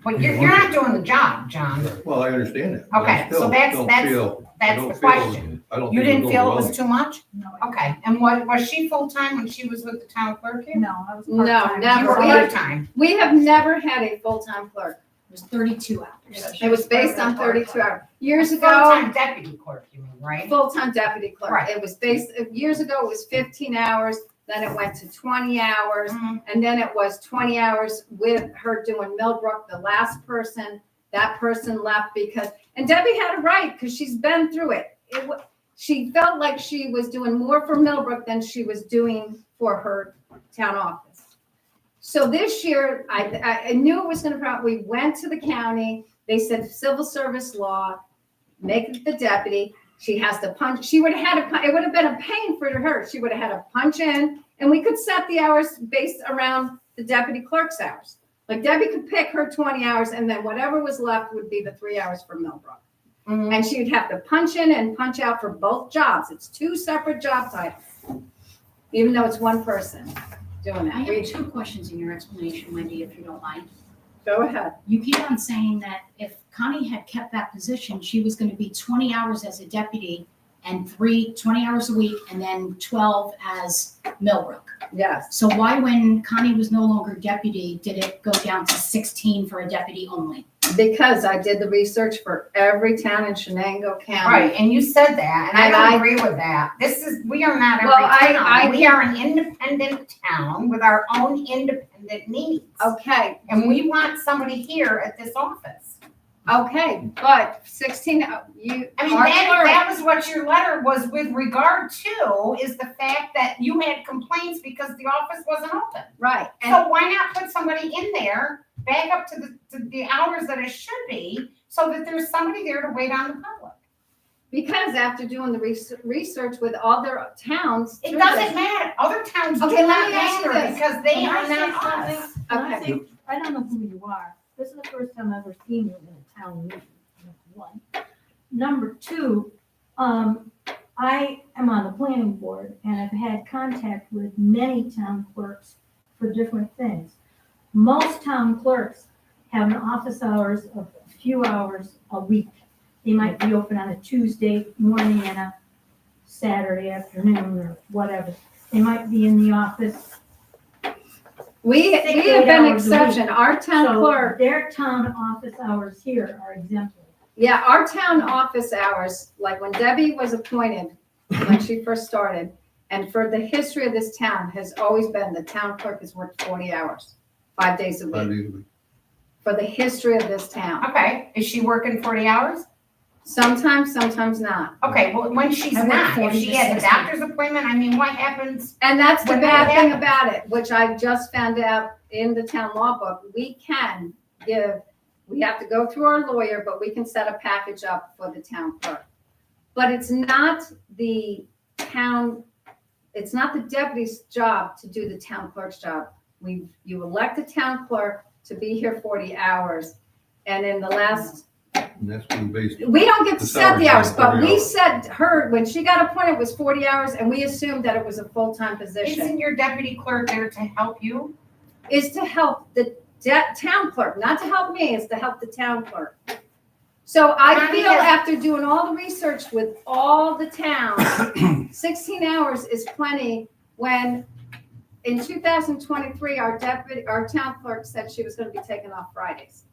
But you're not doing the job, John. Well, I understand that. but I Okay, so still that's- don't that's- feel- I That's don't the feel- question. I don't You think didn't feel it was overwhelming. too much? No, Okay, and was she full-time when she was with the town clerk here? no, I was no, part-time. You were never. part-time. We have never had a full-time clerk. It was 32 hours. Yeah, she It was based on part-time. 32 hours. Years ago, Full-time deputy clerk, you mean, right? full-time deputy clerk. Right. It was based, years ago, it was 15 hours, then it went to 20 hours, Mhm. and then it was 20 hours with her doing Millbrook, the last person. That person left because, and Debbie had it right, because she's been through it. She felt like she was doing more for Millbrook than she was doing for her town office. So this year, I knew it was gonna, we went to the county, they said civil service law, make it the deputy. She has to punch, she would have had it would have been a pain for her. She would have had to punch in, and we could set the hours based around the deputy clerk's hours. Like Debbie could pick her 20 hours, and then whatever was left would be the 3 hours for Millbrook. Mhm. And she would have to punch in and punch out for both jobs. It's 2 separate job titles, even though it's one person doing I that. have 2 questions in your explanation, Wendy, if you don't mind. Go ahead. You keep on saying that if Connie had kept that position, she was going to be 20 hours as a deputy and 20 hours a week, and then 12 as Millbrook. Yes. So why, when Connie was no longer deputy, did it go down to 16 for a deputy only? Because I did the research for every town in Shenango County. Right, and you said that, and I And don't I- agree with that. We are not every Well, I- town. We are an independent town with our own independent needs. Okay, And we want somebody here at this office. okay, but 16, you. I mean, our that clerk- was what your letter was with regard to, is the fact that you had complaints because the office wasn't open. Right, and So why not put somebody in there, back up to the hours that it should be, so that there's somebody there to wait on the public? because after doing the research with other towns. It through doesn't this- matter. Other towns do Okay, let not me ask you matter this. because they Can I are say not something? us. Can I Okay. say- I don't know who you are. This is the first time I've ever seen you in a town meeting, number one. Number two, I am on the planning board and have had contact with many town clerks for different things. Most town clerks have an office hours of a few hours a week. They might be open on a Tuesday morning and a Saturday afternoon or whatever. They might be in the office. We have 6 been hours a week. exception. Our town So clerk, their town office hours here are exemplary. yeah, our town office hours, like when Debbie was appointed, when she first started, and for the history of this town, has always been the town clerk has worked 40 hours, 5 days a 5 week, days a week. for the history of this town. Okay, is she working 40 hours? Sometimes, sometimes not. Okay, well, when she's I work not, if 40 she to has a 60. doctor's appointment, I mean, what happens? And that's the When bad they thing have- about it, which I just found out in the town law book. We can give, we have to go through our lawyer, but we can set a package up for the town clerk. But it's not the town, it's not the deputy's job to do the town clerk's job. You elect a town clerk to be here 40 hours. And in the last, And that's been based. we don't get to The set the salary's hours, on but 40 we hours. set her, when she got appointed, it was 40 hours, and we assumed that it was a full-time position. Isn't your deputy clerk there to help you? Is to help the town clerk, not to help me, is to help the town clerk. So I Connie feel has- after doing all the research with all the towns, 16 hours is plenty when in 2023, our town clerk said she was gonna be taking off Fridays.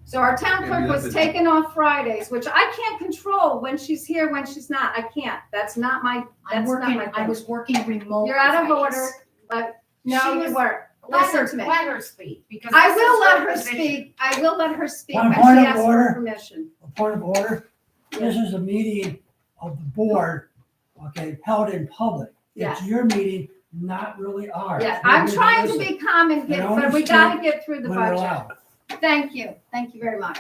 So our town Yeah, clerk we have was to- taking off Fridays, which I can't control when she's here, when she's not. I can't. That's not my, I'm that's not working, my I thing. was working remote. You're out of Fridays. order, but no, She you was- weren't. Let her, Listen to me. let her speak, because. I this will is let her her position. speak. I will let her speak On when point she of asks for order. permission. A point of order, this is a meeting of the board, okay, held in public. It's your meeting, not really ours. Yeah, We're I'm here trying to listen be calm and get, And but we only gotta speak get through the when you're budget. allowed. Thank you very much.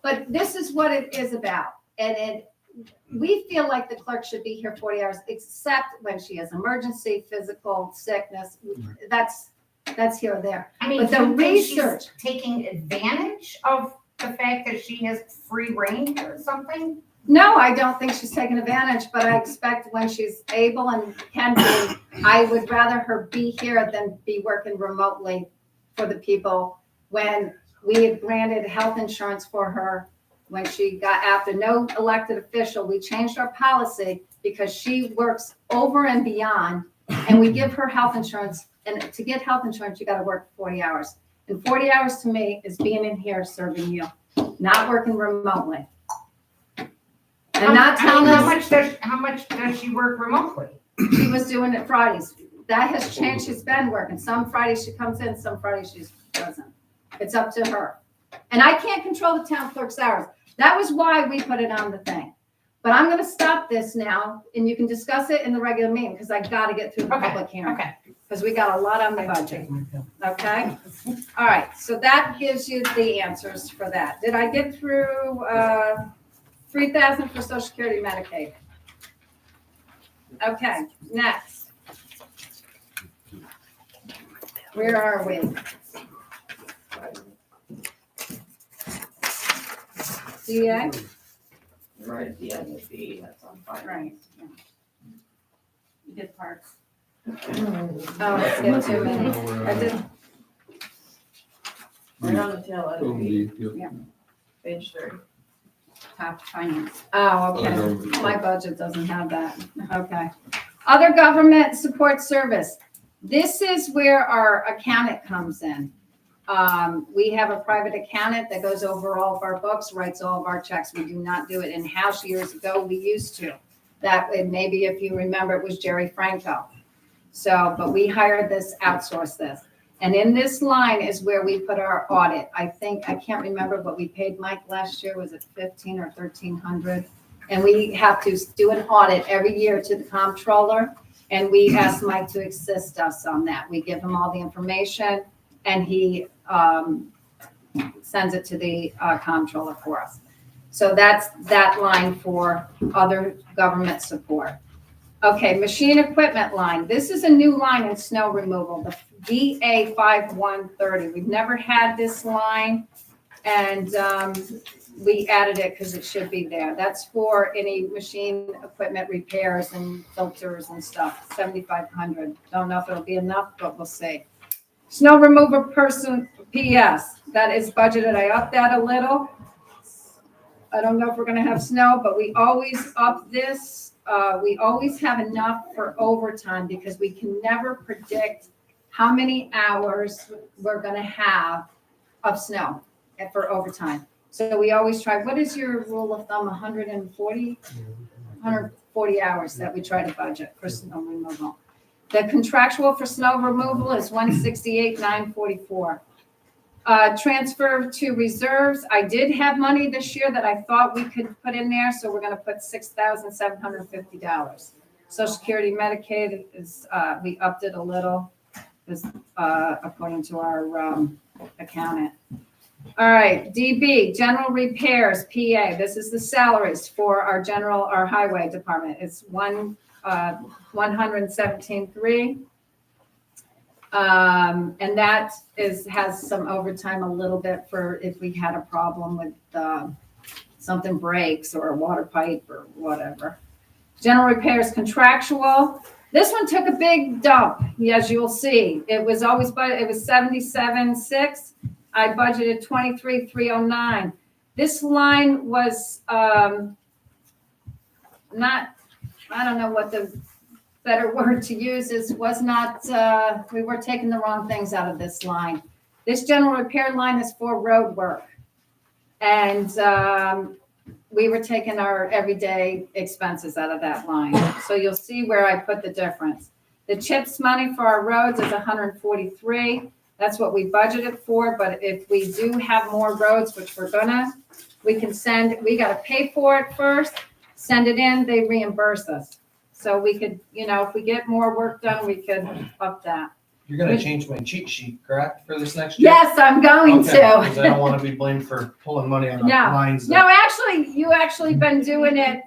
But this is what it is about, and we feel like the clerk should be here 40 hours, except when she has emergency, physical, sickness, that's here or there. I mean, But the do you think she's research- taking advantage of the fact that she has free reign or something? No, I don't think she's taking advantage, but I expect when she's able and can be, I would rather her be here than be working remotely for the people. When we had granted health insurance for her, when she got, after no elected official, we changed our policy because she works over and beyond, and we give her health insurance. And to get health insurance, you gotta work 40 hours. And 40 hours to me is being in here serving you, not working remotely. And not telling How us much does she work remotely? she was doing it Fridays. That has changed. She's been working. Some Fridays she comes in, some Fridays she doesn't. It's up to her. And I can't control the town clerk's hours. That was why we put it on the thing. But I'm gonna stop this now, and you can discuss it in the regular meeting, because I gotta get through the Okay, public hearing. Okay. Because we got a lot on the budget, okay? All right, so that gives you the answers for that. Did I get through, 3,000 for Social Security Medicaid? Okay, next. Where are we? DA? Right at the end of the, that's on fire. Right. yeah. You did parks. Mm. Oh, let's get to it. I did, Right on the tail end of the Yeah. page 30. top finance. Oh, okay. Okay. My budget doesn't have that. Okay. Other government support service. This is where our accountant comes in. We have a private accountant that goes over all of our books, writes all of our checks. We do not do it in-house. Years ago, we used to. That, and maybe if you remember, it was Jerry Franco. So, but we hired this, outsourced this. And in this line is where we put our audit. I think, I can't remember what we paid Mike last year. Was it 1,500 or 1,300? And we have to do an audit every year to the comptroller. And we ask Mike to assist us on that. We give him all the information and he sends it to the comptroller for us. So that's that line for other government support. Okay, machine equipment line. This is a new line in snow removal, the DA 5130. We've never had this line, and we added it because it should be there. That's for any machine equipment repairs and filters and stuff, 7,500. Don't know if it'll be enough, but we'll see. Snow removal person, PS, that is budgeted. I upped that a little. I don't know if we're gonna have snow, but we always up this. We always have enough for overtime because we can never predict how many hours we're gonna have of snow for overtime. So we always try, what is your rule of thumb, 140 hours that we try to budget for snow removal. The contractual for snow removal is 168,944. Transfer to reserves, I did have money this year that I thought we could put in there, so we're gonna put $6,750. Social Security Medicaid is, we upped it a little, is, according to our, accountant. All right, DB, general repairs, PA, this is the salaries for our highway department, it's 117,300. And that has some overtime a little bit for if we had a problem with, something breaks or a water pipe or whatever. General repairs contractual. This one took a big dump, as you'll see. It was always, it was 77,600. I budgeted 23,309. This line was, not, I don't know what the better word to use is, was not, we were taking the wrong things out of this line. This general repair line is for road work. And, we were taking our everyday expenses out of that line. So you'll see where I put the difference. The CHIPS money for our roads is 143. That's what we budgeted for, but if we do have more roads, which we're gonna, we can send, we gotta pay for it first, send it in, they reimburse us. So we could, if we get more work done, we could up that. You're gonna change my cheat sheet, correct, for this next year? Yes, I'm going Okay, 'cause I to. don't wanna be blamed for pulling money on No. lines. No, actually, you actually been doing it,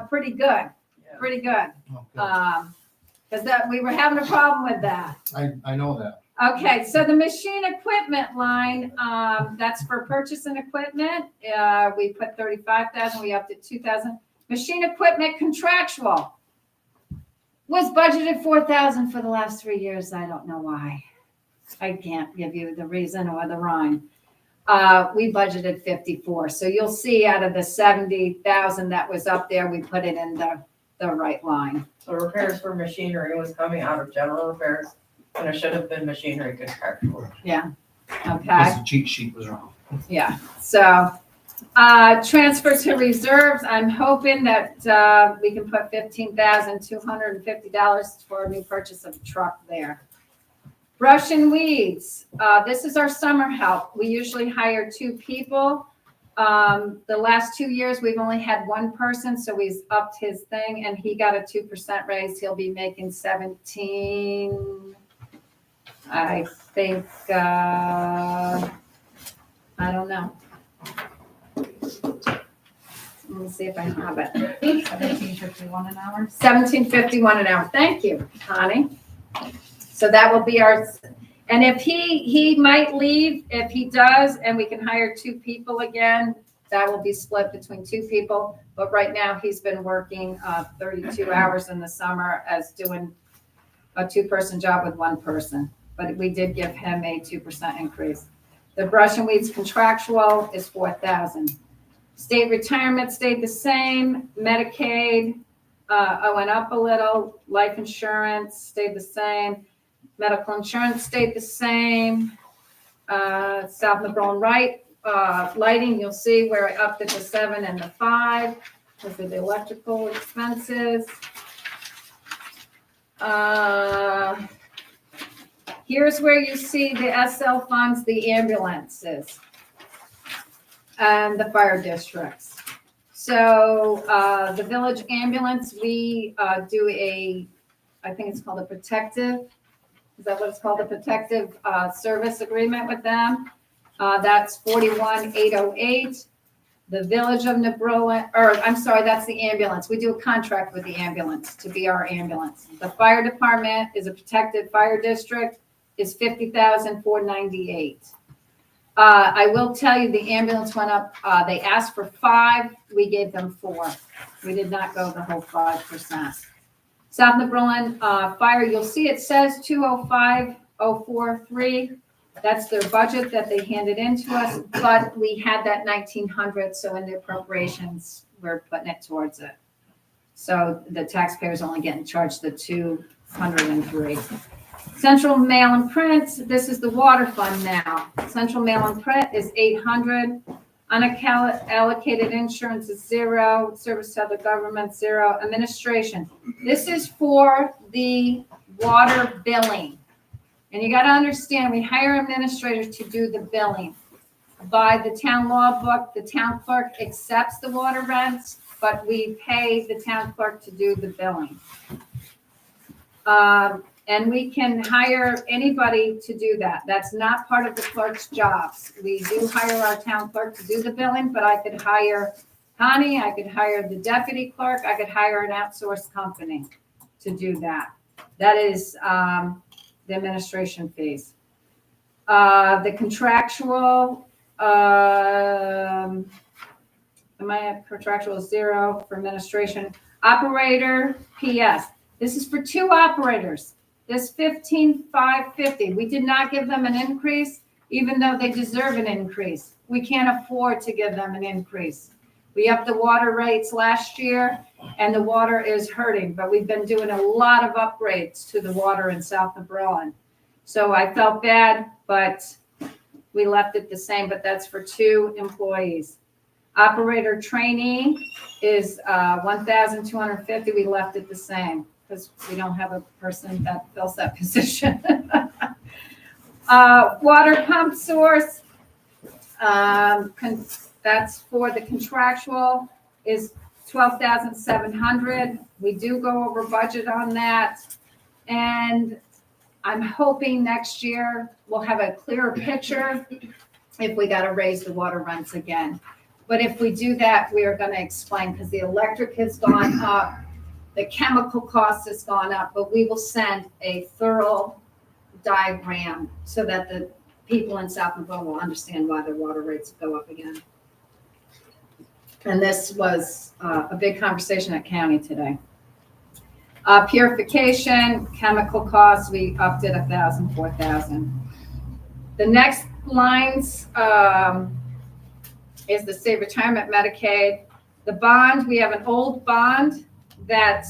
pretty good, pretty good. Cause that, we were having a problem with that. I know that. Okay, so the machine equipment line, that's for purchasing equipment. We put 35,000, we upped it 2,000. Machine equipment contractual was budgeted 4,000 for the last 3 years. I don't know why. I can't give you the reason or the rhyme. We budgeted 54. So you'll see out of the 70,000 that was up there, we put it in the right line. So repairs for machinery was coming out of general repairs, and it should have been machinery contractual. Okay. Because the cheat sheet was wrong. Yeah, so, transfer to reserves, I'm hoping that, we can put $15,250 for a new purchase of a truck there. Brush and weeds, this is our summer help. We usually hire 2 people. The last 2 years, we've only had 1 person, so he's upped his thing and he got a 2% raise. He'll be making 17, I think, I don't know. Let me see if I have it. 1751 an hour. $17.51 an hour. Thank you, Connie. So that will be our, and if he might leave, if he does, and we can hire 2 people again, that will be split between 2 people. But right now, he's been working 32 hours in the summer as doing a 2-person job with 1 person. But we did give him a 2% increase. The brush and weeds contractual is 4,000. State retirement stayed the same. Medicaid went up a little. Life insurance stayed the same. Medical insurance stayed the same. South Napoleon lighting, you'll see where I upped it to 7 and the 5. Those are the electrical expenses. Here's where you see the SL funds, the ambulances, and the fire districts. So the village ambulance, we do I think it's called a protective, is that what it's called? A protective service agreement with them. That's 41,808. The village of Nabrolin, or I'm sorry, that's the ambulance. We do a contract with the ambulance to be our ambulance. The fire department is a protected fire district, is 50,498. I will tell you the ambulance went up, they asked for 5, we gave them 4. We did not go the whole 5%. South Nabrolin fire, you'll see it says 205,043. That's their budget that they handed in to us, but we had that 1,900, so in the appropriations, we're putting it towards it. So the taxpayers only getting charged the 203. Central mail and print, this is the water fund now. Central mail and print is 800. Unallocated insurance is 0. Service to other government, 0. Administration. This is for the water billing. And you got to understand, we hire administrators to do the billing. By the town law book, the town clerk accepts the water rents, but we pay the town clerk to do the billing. And we can hire anybody to do that. That's not part of the clerk's jobs. We do hire our town clerk to do the billing, but I could hire Connie, I could hire the deputy clerk, I could hire an outsourced company to do that. That is the administration fees. The contractual, contractual is 0 for administration. Operator, PS. This is for 2 operators. This 15,550, we did not give them an increase. even though they deserve an increase. We can't afford to give them an increase. We upped the water rates last year, and the water is hurting, but we've been doing a lot of upgrades to the water in South of Berlin. So I felt bad, but we left it the same, but that's for 2 employees. Operator trainee is 1,250. We left it the same because we don't have a person that fills that position. Water pump source, that's for the contractual, is 12,700. We do go over budget on that. And I'm hoping next year we'll have a clearer picture if we got to raise the water rents again. But if we do that, we are going to explain, because the electric has gone up, the chemical cost has gone up, but we will send a thorough diagram so that the people in South Monroe will understand why their water rates go up again. And this was a big conversation at county today. Purification, chemical costs, we upped it 1,000, 4,000. The next lines is the state retirement Medicaid. The bond, we have an old bond that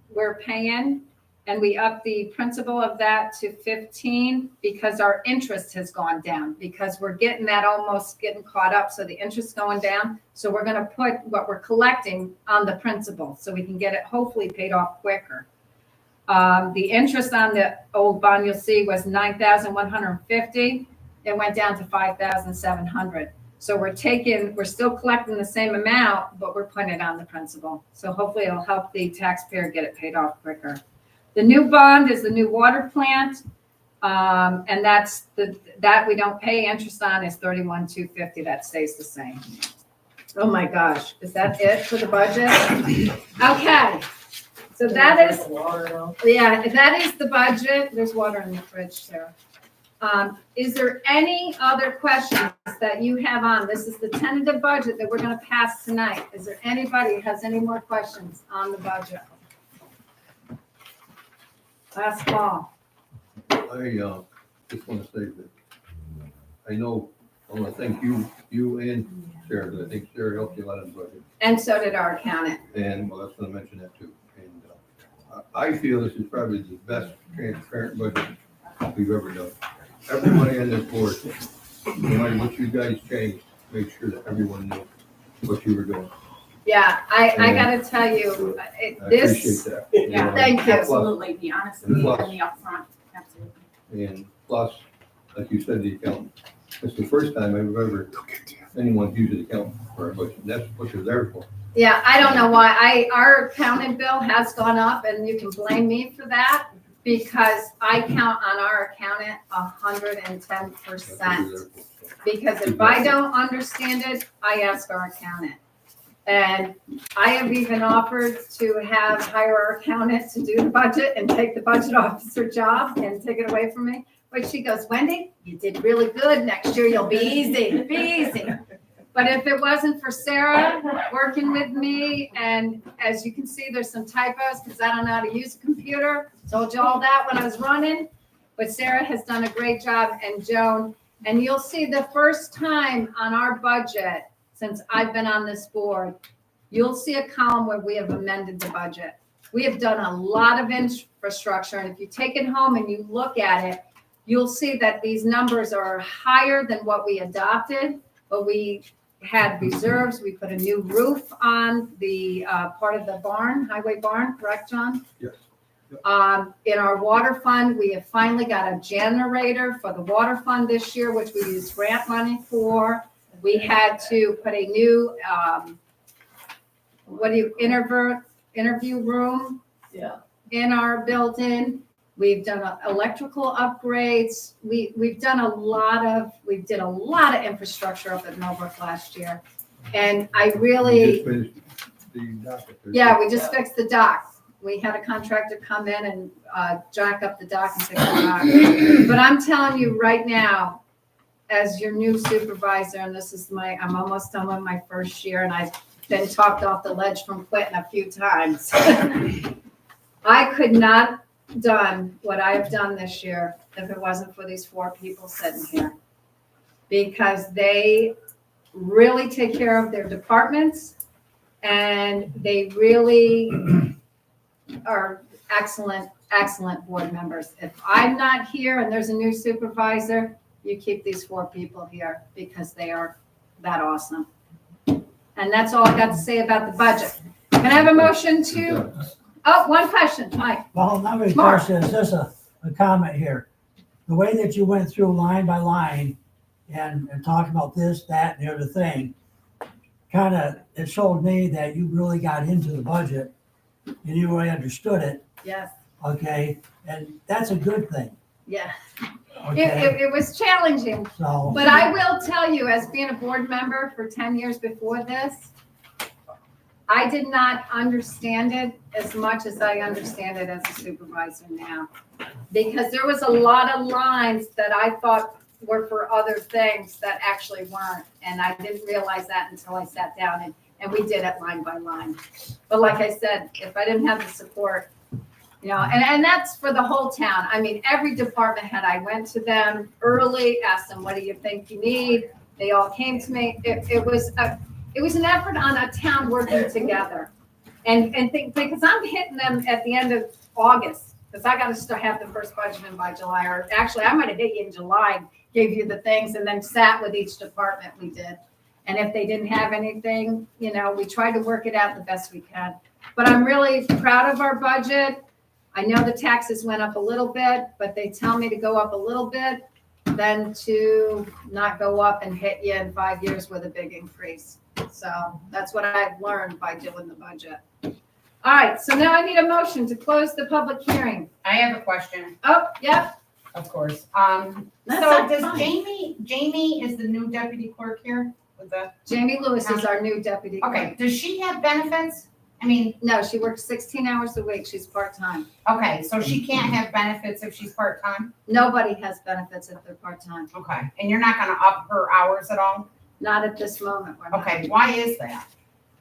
we're paying, and we upped the principal of that to 15 because our interest has gone down, because we're getting that, almost getting caught up. So the interest going down. So we're going to put what we're collecting on the principal so we can get it hopefully paid off quicker. The interest on the old bond, you'll see, was 9,150. It went down to 5,700. So we're still collecting the same amount, but we're putting it on the principal. So hopefully it'll help the taxpayer get it paid off quicker. The new bond is the new water plant. And that's that we don't pay interest on is 31,250. That stays the same. Oh my gosh. Is that it for the budget? Okay. So that is, yeah, that is the budget. There's water in the fridge, Sarah. Is there any other questions that you have on? This is the tentative budget that we're going to pass tonight. Is there anybody who has any more questions on the budget? Last call. I just want to say that I want to thank you and Sarah, because I think Sarah helped you a lot on the budget. And so did our accountant. And well, I was going to mention that too. And I feel this is probably the best transparent budget we've ever done. Everybody on this board, no matter what you guys changed, make sure that everyone knew what you were doing. Yeah, I got to tell you, I appreciate this, that. yeah, thank you. Absolutely, the honesty and the upfront, absolutely. And plus, like you said, the accountant. It's the first time I've ever, anyone's used an accountant for a budget. That's what you're there for. Yeah, I don't know why. Our accountant bill has gone up, and you can blame me for that, because I count on our accountant 110%. Because if I don't understand it, I ask our accountant. And I have even offered to hire our accountant to do the budget and take the budget officer job and take it away from me. But she goes, Wendy, you did really good. Next year you'll be easy, But if it wasn't for Sarah working with me, and as you can see, there's some typos because I don't know how to use a computer. Told you all that when I was running. But Sarah has done a great job, and Joan. And you'll see the first time on our budget since I've been on this board, you'll see a column where we have amended the budget. We have done a lot of infrastructure, and if you take it home and you look at it, you'll see that these numbers are higher than what we adopted, but we had reserves. We put a new roof on the part of the barn, highway barn, correct, John? Yes. In our water fund, we have finally got a generator for the water fund this year, which we used grant money for. We had to put a new, interview room in our building. We've done electrical upgrades. We did a lot of infrastructure up at Millbrook last year. And I really, We just finished the dock. we just fixed the dock. We had a contractor come in and jack up the dock and fix the dock. But I'm telling you right now, as your new supervisor, and this is I'm almost done with my first year, and I've been talked off the ledge from quitting a few times. I could not done what I have done this year if it wasn't for these 4 people sitting here. Because they really take care of their departments and they really are excellent, excellent board members. If I'm not here and there's a new supervisor, you keep these 4 people here because they are that awesome. And that's all I got to say about the budget. Can I have a motion to, one question, Mike. Well, not really a Mark. question, it's just a comment here. The way that you went through line by line and talked about this, that, and the other thing, it showed me that you really got into the budget and you really understood it, Yes, okay? And that's a good thing, yeah. okay? It was challenging, So, but I will tell you, as being a board member for 10 years before this, I did not understand it as much as I understand it as a supervisor now. Because there was a lot of lines that I thought were for other things that actually weren't. And I didn't realize that until I sat down and we did it line by line. But like I said, if I didn't have the support, and that's for the whole town. I mean, every department head, I went to them early, asked them, what do you think you need? They all came to me. It was an effort on a town working together. Because I'm hitting them at the end of August, because I got to have the first budget in by July, or actually I might have hit you in July, gave you the things and then sat with each department we did. And if they didn't have anything, we tried to work it out the best we can. But I'm really proud of our budget. I know the taxes went up a little bit, but they tell me to go up a little bit than to not go up and hit you in 5 years with a big increase. So that's what I've learned by doing the budget. All right, so now I need a motion to close the public hearing. I have a question, Oh, yep. of course. That's So does fine. Jamie is the new deputy clerk here with the, Jamie Lewis is our new deputy. clerk. okay, does she have benefits? I mean, No, she works 16 hours a week. She's part-time. okay, so she can't have benefits if she's part-time? Nobody has benefits if they're part-time. Okay, and you're not gonna up her hours at all? Not at this moment. We're not. Okay, why is that?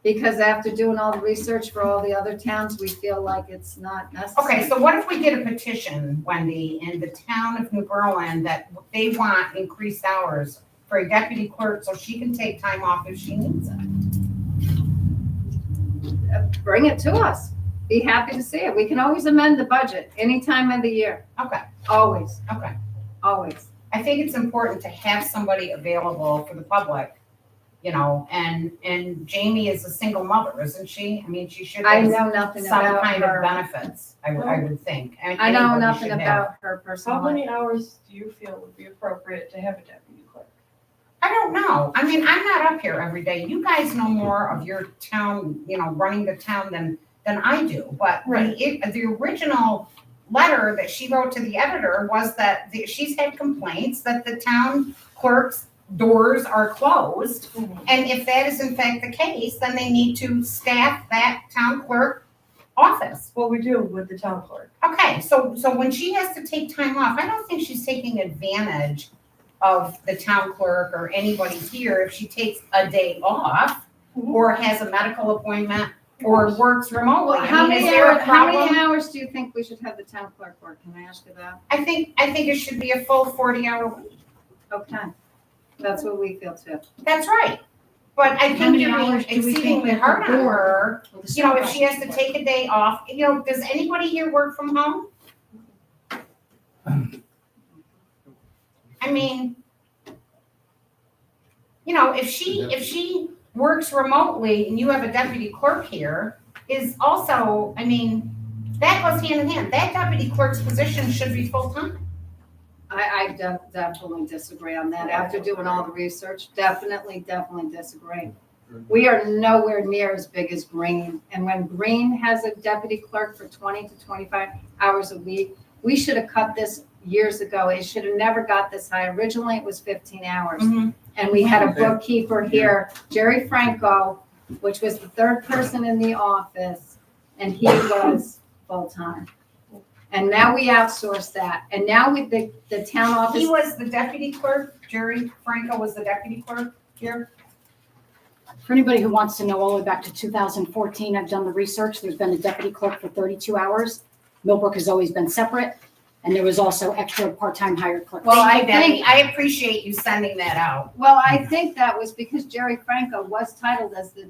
Because after doing all the research for all the other towns, we feel like it's not necessary. Okay, so what if we get a petition, Wendy, in the town of New Berlin that they want increased hours for a deputy clerk so she can take time off if she needs it? Bring it to us. Be happy to see it. We can always amend the budget any time of the year. Okay, Always, okay. always. I think it's important to have somebody available for the public, and Jamie is a single mother, isn't she? I mean, she should I have know nothing some about kind of her. benefits, I would think. I know Anybody nothing should have. about her How personally. many hours do you feel would be appropriate to have a deputy clerk? I don't know. I mean, I'm not up here every day. You guys know more of your town, running the town than I do. But the original letter that she wrote to the editor was that she's had complaints that the town clerk's doors are closed. And if that is in fact the case, then they need to staff that town clerk office. Well, we do with the town clerk. Okay, so when she has to take time off, I don't think she's taking advantage of the town clerk or anybody here if she takes a day off or has a medical appointment or works remotely. Well, I how mean, is many there a hours, how many problem? hours do you think we should have the town clerk work? Can I ask you that? I think it should be a full 40-hour week. Okay. That's what we feel too. That's right. But I How think many you're being hours do we think exceedingly that the hard on board her. Well, the If she has to take a day off, does anybody here work from home? I mean, if she works remotely and you have a deputy clerk here, is also, I mean, that goes hand in hand. That deputy clerk's position should be full-time. I definitely disagree on that. After doing all the research, definitely disagree. We are nowhere near as big as Green. And when Green has a deputy clerk for 20 to 25 hours a week, we should have cut this years ago. It should have never got this high. Originally, it was 15 hours. And we had a bookkeeper here, Jerry Franco, which was the third person in the office, and he was full-time. And now we outsource that. And now with the town office. He was the deputy clerk, Jerry Franco was the deputy clerk here. For anybody who wants to know, all the way back to 2014, I've done the research. There's been a deputy clerk for 32 hours. Millbrook has always been separate, and there was also extra part-time hired clerks. Well, I Thank you, Debbie. think, I appreciate you sending that out. Well, I think that was because Jerry Franco was titled as the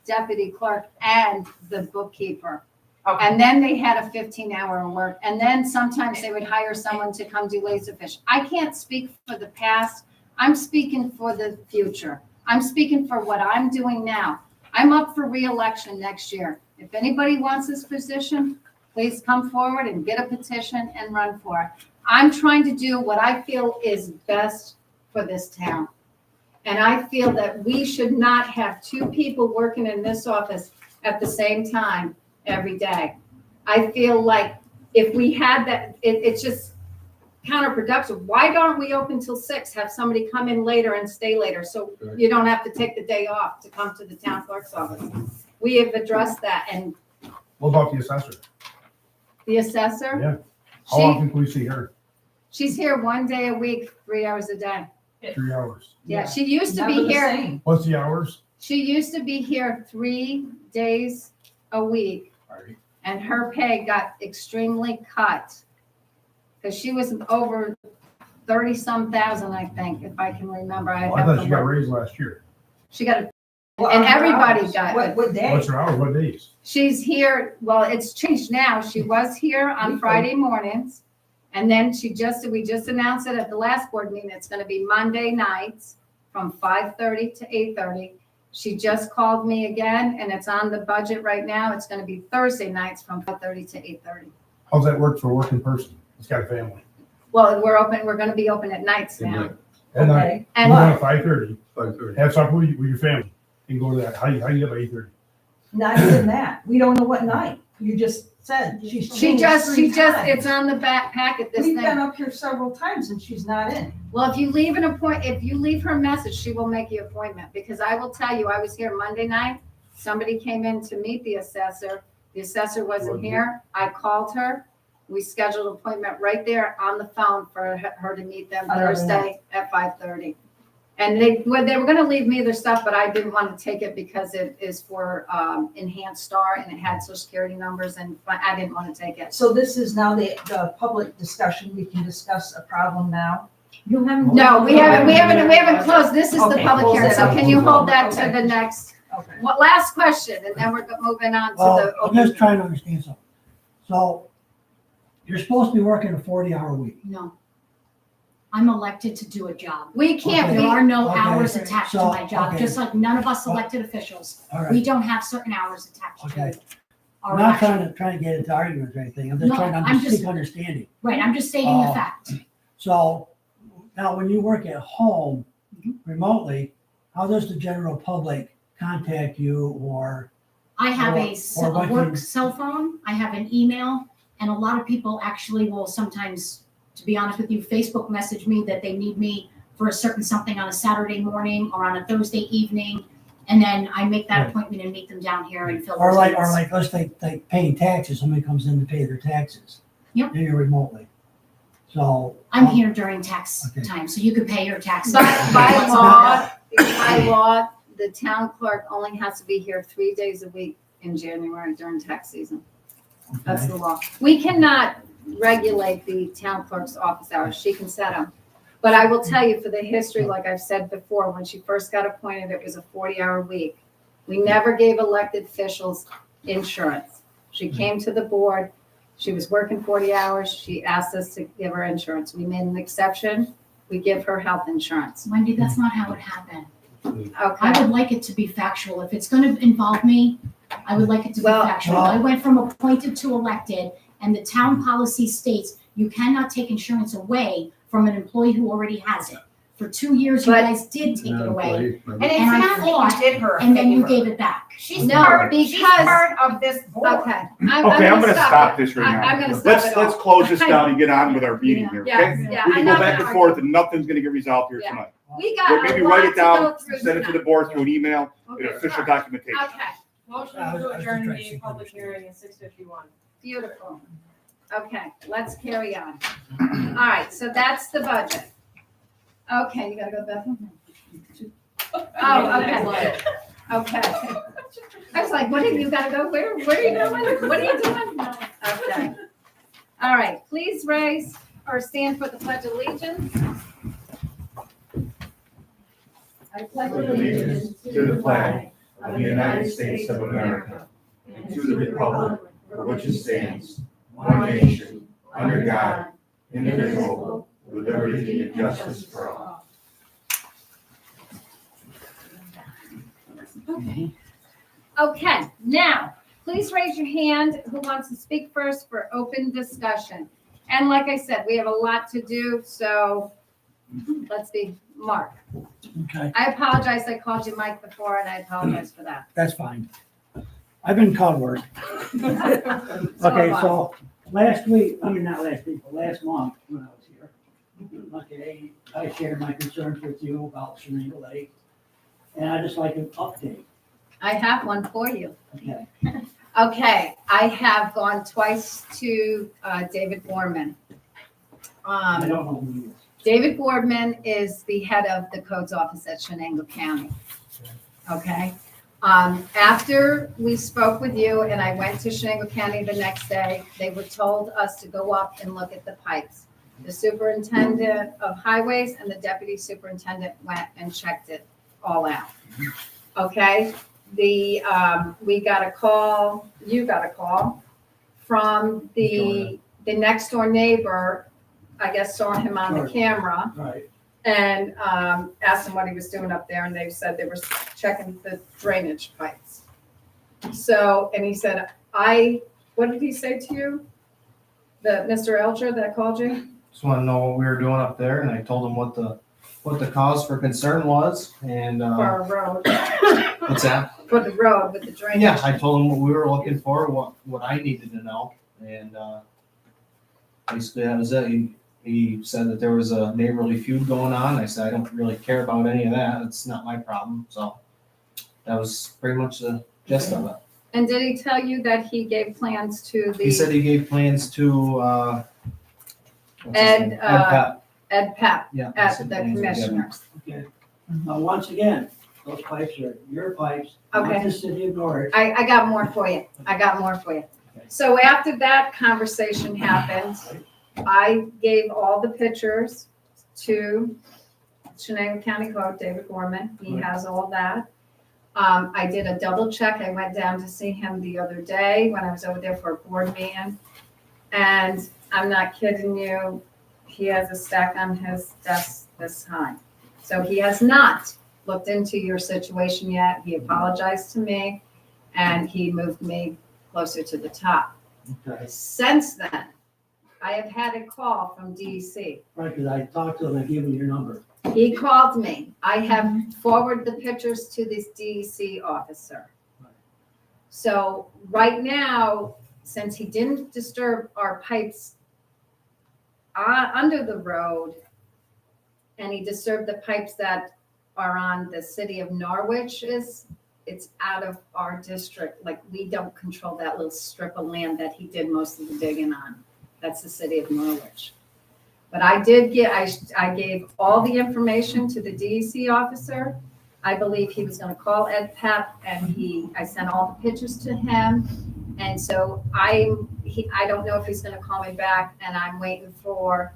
deputy clerk and the bookkeeper. Okay. And then they had a 15-hour work, and then sometimes they would hire someone to come do Laserfish. I can't speak for the past, I'm speaking for the future. I'm speaking for what I'm doing now. I'm up for reelection next year. If anybody wants this position, please come forward and get a petition and run for it. I'm trying to do what I feel is best for this town. And I feel that we should not have two people working in this office at the same time every day. I feel like if we had that, it's just counterproductive. Why don't we open till 6, have somebody come in later and stay later, so you don't have to take the day off to come to the town clerk's office? We have addressed that, and What about the assessor? the assessor, Yeah. How she, often can we see her? she's here 1 day a week, 3 hours a day. 3 hours. Yeah, she used to Never be the here, same. What's the hours? she used to be here 3 days a week, and her pay got extremely cut. Because she was over 30-some thousand, I think, if I can remember. Well, I thought she got raised last year. She got a, What and are her everybody hours? got it. What day? What's her hours? What days? she's here, well, it's changed now. She was here on Friday mornings. And then we just announced it at the last board meeting. It's gonna be Monday nights from 5:30 to 8:30. She just called me again, and it's on the budget right now. It's gonna be Thursday nights from 5:30 to 8:30. How's that work for a working person? It's got a family. Well, we're gonna be open at nights now. At night. Okay. You And go at 5:30, 5:30. have supper with your family, and go to that. How you get by 8:30? Not even that. We don't know what night. You just said she's she changed just, three times. it's on the back packet, this We've been thing. up here several times and she's not in. Well, if you leave her a message, she will make you an appointment, because I will tell you, I was here Monday night. Somebody came in to meet the assessor. The assessor wasn't here. I called her. We scheduled an appointment right there on the phone for her to meet them I don't know. Thursday at 5:30. And they were gonna leave me their stuff, but I didn't want to take it because it is for Enhanced Star, and it had social security numbers, and I didn't want to take it. So this is now the public discussion. We can discuss a problem now. You haven't. No, we haven't closed. This is the Okay, public close hearing, it so up. can you hold that to Okay. the next? Okay. Last question, and then we're moving on to Well, the. I'm just trying to understand something. So you're supposed to be working a 40-hour week. No. I'm elected to do a job. We can't Okay. There are no Okay. hours attached to So, my job, okay. just like none of us elected officials. All We right. don't have certain hours attached Okay. to our I'm not election. trying to get into arguments or anything. I'm just No, trying to I'm just- seek understanding. Right, I'm just stating the Oh. fact. So now when you work at home Mm-hmm. remotely, how does the general public contact you or? I have Or what a work can- cell phone, I have an email, and a lot of people actually will sometimes, to be honest with you, Facebook message me that they need me for a certain something on a Saturday morning or on a Thursday evening. And then I make that Right. appointment and meet them down here and fill Or those like, dates. let's take paying taxes, somebody comes in to pay their taxes. Yep. Then you're remotely. So. I'm here during tax Okay. time, so you could pay your taxes. By law, the town clerk only has to be here 3 days a week in January during tax season. That's Okay. the law. We cannot regulate the town clerk's office hours. She can set them. But I will tell you, for the history, like I've said before, when she first got appointed, it was a 40-hour week. We never gave elected officials insurance. She came to the board, she was working 40 hours, she asked us to give her insurance. We made an exception, we give her health insurance. Wendy, that's not how it happened. Okay. I would like it to be factual. If it's gonna involve me, I would like it to be Well- factual. I went from appointed to elected, and the town policy states you cannot take insurance away from an employee who already has it. For 2 years, you But- guys did take it away, And it's And I not fought, that you did her a and then you favor. gave it back. She's No, part, she's because- part of this board. Okay. Okay, I'm gonna stop this right now. I'm gonna stop Let's, it all. let's close this down and get on with our meeting here, okay? Yes, yeah. We I'm can go not back gonna and forth and nothing's gonna get resolved here Yeah. tonight. We got But a maybe lot write to it down, go through send it to the tonight. board through an email, an Okay. official documentation. Okay, Motion I was to just adjourn trying to the see public understand. hearing at 6:51. beautiful. Okay, let's carry on. All right, so that's the budget. Okay, you gotta go, Bethany? Oh, okay. Okay. I was like, what have you gotta go? Where are you going? What are you doing? Okay. All right, please raise or stand for the Pledge of Allegiance. I pledge allegiance to the flag of the United States of America and to the republic for which it stands, one nation, under God, indivisible, with liberty and justice for all. Okay, now, please raise your hand who wants to speak first for open discussion. And like I said, we have a lot to do, so let's be Mark. Okay, I apologize, I called you Mike before, and I apologize for that. that's fine. I've been called worse. Okay, so last week, I mean, not last week, but last month when I was here, okay, I shared my concerns with you about Shenango Lake. And I just like an update, I have one for you. okay? Okay, I have gone twice to David Borman. I don't know who he is. David Boardman is the head of the codes office at Shenango County. Okay? After we spoke with you and I went to Shenango County the next day, they were told us to go up and look at the pipes. The superintendent of highways and the deputy superintendent went and checked it all out. Okay? We got a call, you got a call from the next door neighbor. I guess saw him on the camera Right, and asked him what he was doing up there, and they said they were checking the drainage pipes. So, and he said, what did he say to you? The Mr. Elger that called you? Just want to know what we were doing up there, and I told him what the cause for concern was, and For our road, what's that? for the road with the drainage. Yeah, I told him what we were looking for, what I needed to know, and basically that was it. He said that there was a neighborly feud going on. I said I don't really care about any of that. It's not my problem. So that was pretty much the gist of it. And did he tell you that he gave plans to He said the he gave plans to what's his Ed, name? Pep. Ed Pep Yeah, he at said the plans were given. commissioners? okay. Once again, those pipes are your pipes, Okay. not the city of Norwich. I got more for you. So after that conversation happened, I gave all the pictures to Shenango County Code, David Gorman. He has all that. I did a double check. I went down to see him the other day when I was over there for a board meeting. And I'm not kidding you, he has a stack on his desk this high. So he has not looked into your situation yet. He apologized to me and he moved me closer to the top. Okay, Since then, I have had a call from DEC. right, because I talked to him, I gave him your number. He called me. I have forwarded the pictures to this DEC officer. So right now, since he didn't disturb our pipes under the road, and he disturbed the pipes that are on the city of Norwich, it's out of our district. Like, we don't control that little strip of land that he did most of the digging on. That's the city of Norwich. But I gave all the information to the DEC officer. I believe he was gonna call Ed Pep, and I sent all the pictures to him. And so I don't know if he's gonna call me back, and I'm waiting for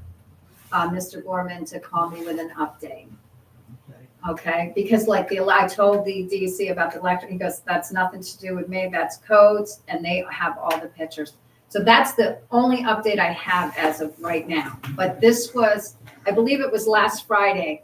Mr. Gorman to call me with an update. Okay, because like I told the DEC about the electric, he goes, that's nothing to do with me, that's codes, and they have all the pictures. So that's the only update I have as of right now. But this was, I believe it was last Friday,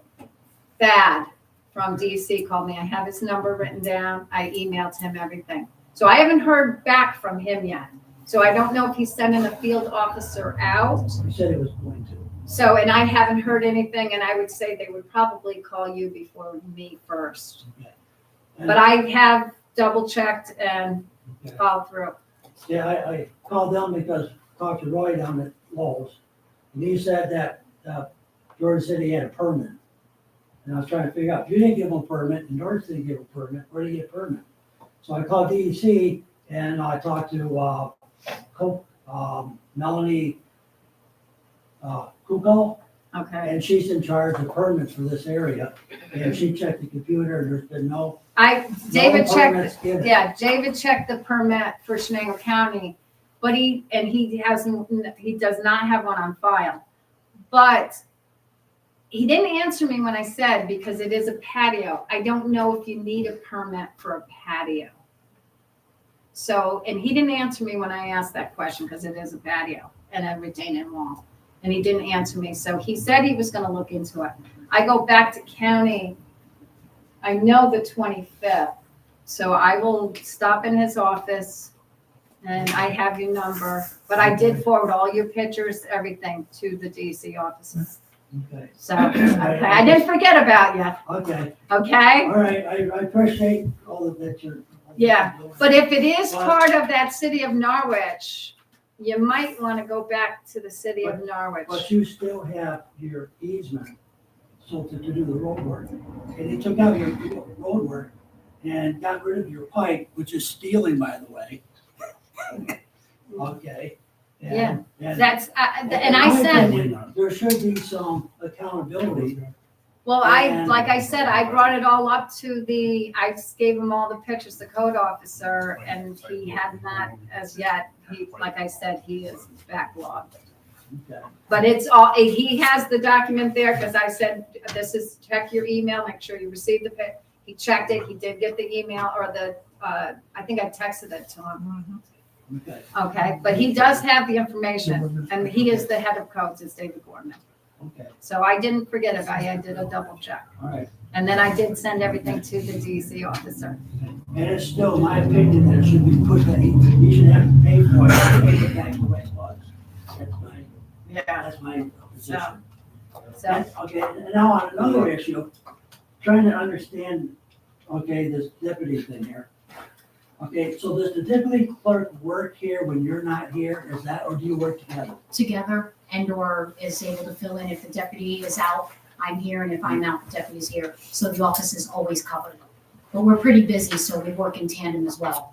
Thad from DEC called me. I have his number written down. I emailed him everything. So I haven't heard back from him yet. So I don't know if he's sending a field officer out. He said he was going to. So, and I haven't heard anything, and I would say they would probably call you before me first. But I have double checked and followed through. Yeah, I called them because I talked to Roy down at Lowe's, and he said that Jordan City had a permit. And I was trying to figure out, if you didn't give them a permit, and Jordan City gave a permit, where did you get a permit? So I called DEC, and I talked to Melanie Kuko, Okay. and she's in charge of permits for this area. And she checked the computer, and there's been no David checked, permits given. yeah, David checked the permit for Shenango County, but he does not have one on file. But he didn't answer me when I said, because it is a patio, I don't know if you need a permit for a patio. So, and he didn't answer me when I asked that question, because it is a patio and a retaining wall. And he didn't answer me, so he said he was gonna look into it. I go back to county, I know the 25th, so I will stop in his office, and I have your number, but I did forward all your pictures, everything to the DC offices. Okay, So, okay, I didn't forget about you, okay, okay? all right, I appreciate all of that you're. Yeah, But if it is part of that city of Norwich, you might want to go back to the city of Norwich. But you still have your easement, so to do the road work. And they took out your road work and got rid of your pipe, which is stealing, by the way. Okay. And- and- That's, and I my said, opinion, there should be some accountability. well, like I said, I brought it all up to I just gave him all the pictures, the code officer, and he had not as yet, like I said, he is backlogged. Okay. But it's all, he has the document there, because I said, check your email, make sure you received the pic. He checked it, he did get the email, or I think I texted it to him. Okay, Okay, but he does have the information, and he is the head of codes, it's David Gorman. okay, So I didn't forget about it, I did a double check. all right. And then I did send everything to the DC officer. And it's still my opinion that it should be put, that he should have to pay for it, and put it back the way it was. That's my position. So, Okay, and now on another issue, trying to understand, okay, this deputy thing here. Okay, so does the deputy clerk work here when you're not here, is that, or do you work together? Together and/or is able to fill in if the deputy is out, I'm here, and if I'm out, the deputy's here. So the office is always covered. But we're pretty busy, so we work in tandem as well.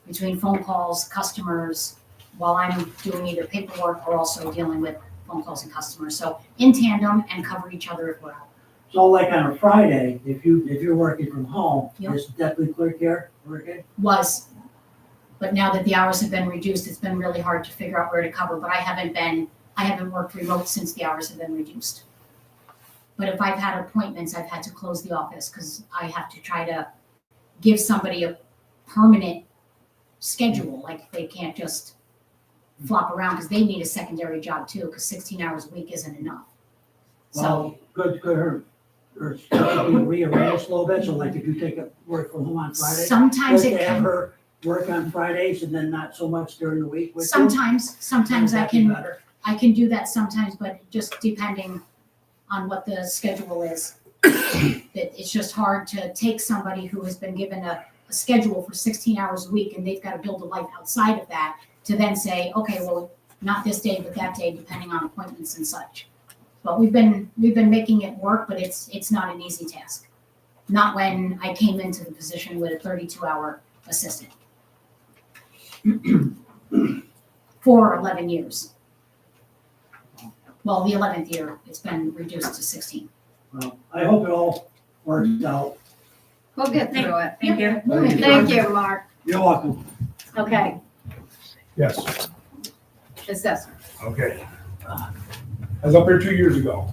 Between phone calls, customers, while I'm doing either paperwork or also dealing with phone calls and customers. So in tandem and cover each other if we're out. So like on a Friday, if you're working from home, Yep. is the deputy clerk here working? Was, but now that the hours have been reduced, it's been really hard to figure out where to cover, but I haven't worked remote since the hours have been reduced. But if I've had appointments, I've had to close the office because I have to try to give somebody a permanent schedule, like they can't just flop around because they need a secondary job too, because 16 hours a week isn't enough. So, Well, could her schedule be rearranged a little bit, so like if you take up work from home on Friday? sometimes Just it to have can, her work on Fridays and then not so much during the week with you? sometimes I Would that be can, better? I can do that sometimes, but just depending on what the schedule is. That it's just hard to take somebody who has been given a schedule for 16 hours a week and they've got to build a life outside of that to then say, okay, well, not this day, but that day, depending on appointments and such. But we've been making it work, but it's not an easy task. Not when I came into the position with a 32-hour assistant. For 11 years. Well, the 11th year, it's been reduced to 16. Well, I hope it all works out. we'll get through it. Thank you. We'll make it Thank work. you, Mark. You're welcome. Okay, Yes, assessor. okay. I was up here 2 years ago.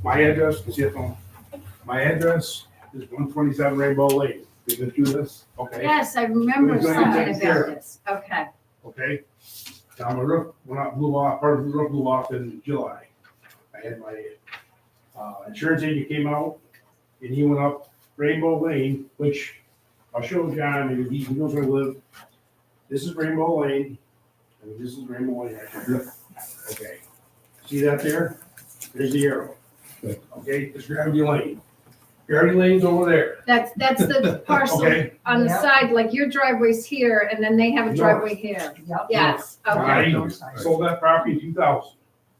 My address, can you see it phone? My address is 127 Rainbow Lane. Did you do this? Okay, Yes, I remember We're going to something take care about this. Okay, okay. Now my roof went out, blew off, part of the roof blew off in July. I had my insurance agent came out and he went up Rainbow Lane, which I'll show John, and he knows where I live. This is Rainbow Lane, and this is Rainbow Lane. Okay, see that there? There's the arrow. Okay, it's Gravity Lane. Gravity Lane's over there. that's the parcel Okay. on the Yep. side, like your driveway's here, and then they have a driveway here. Yep. Yes, okay. I sold that property in 2000.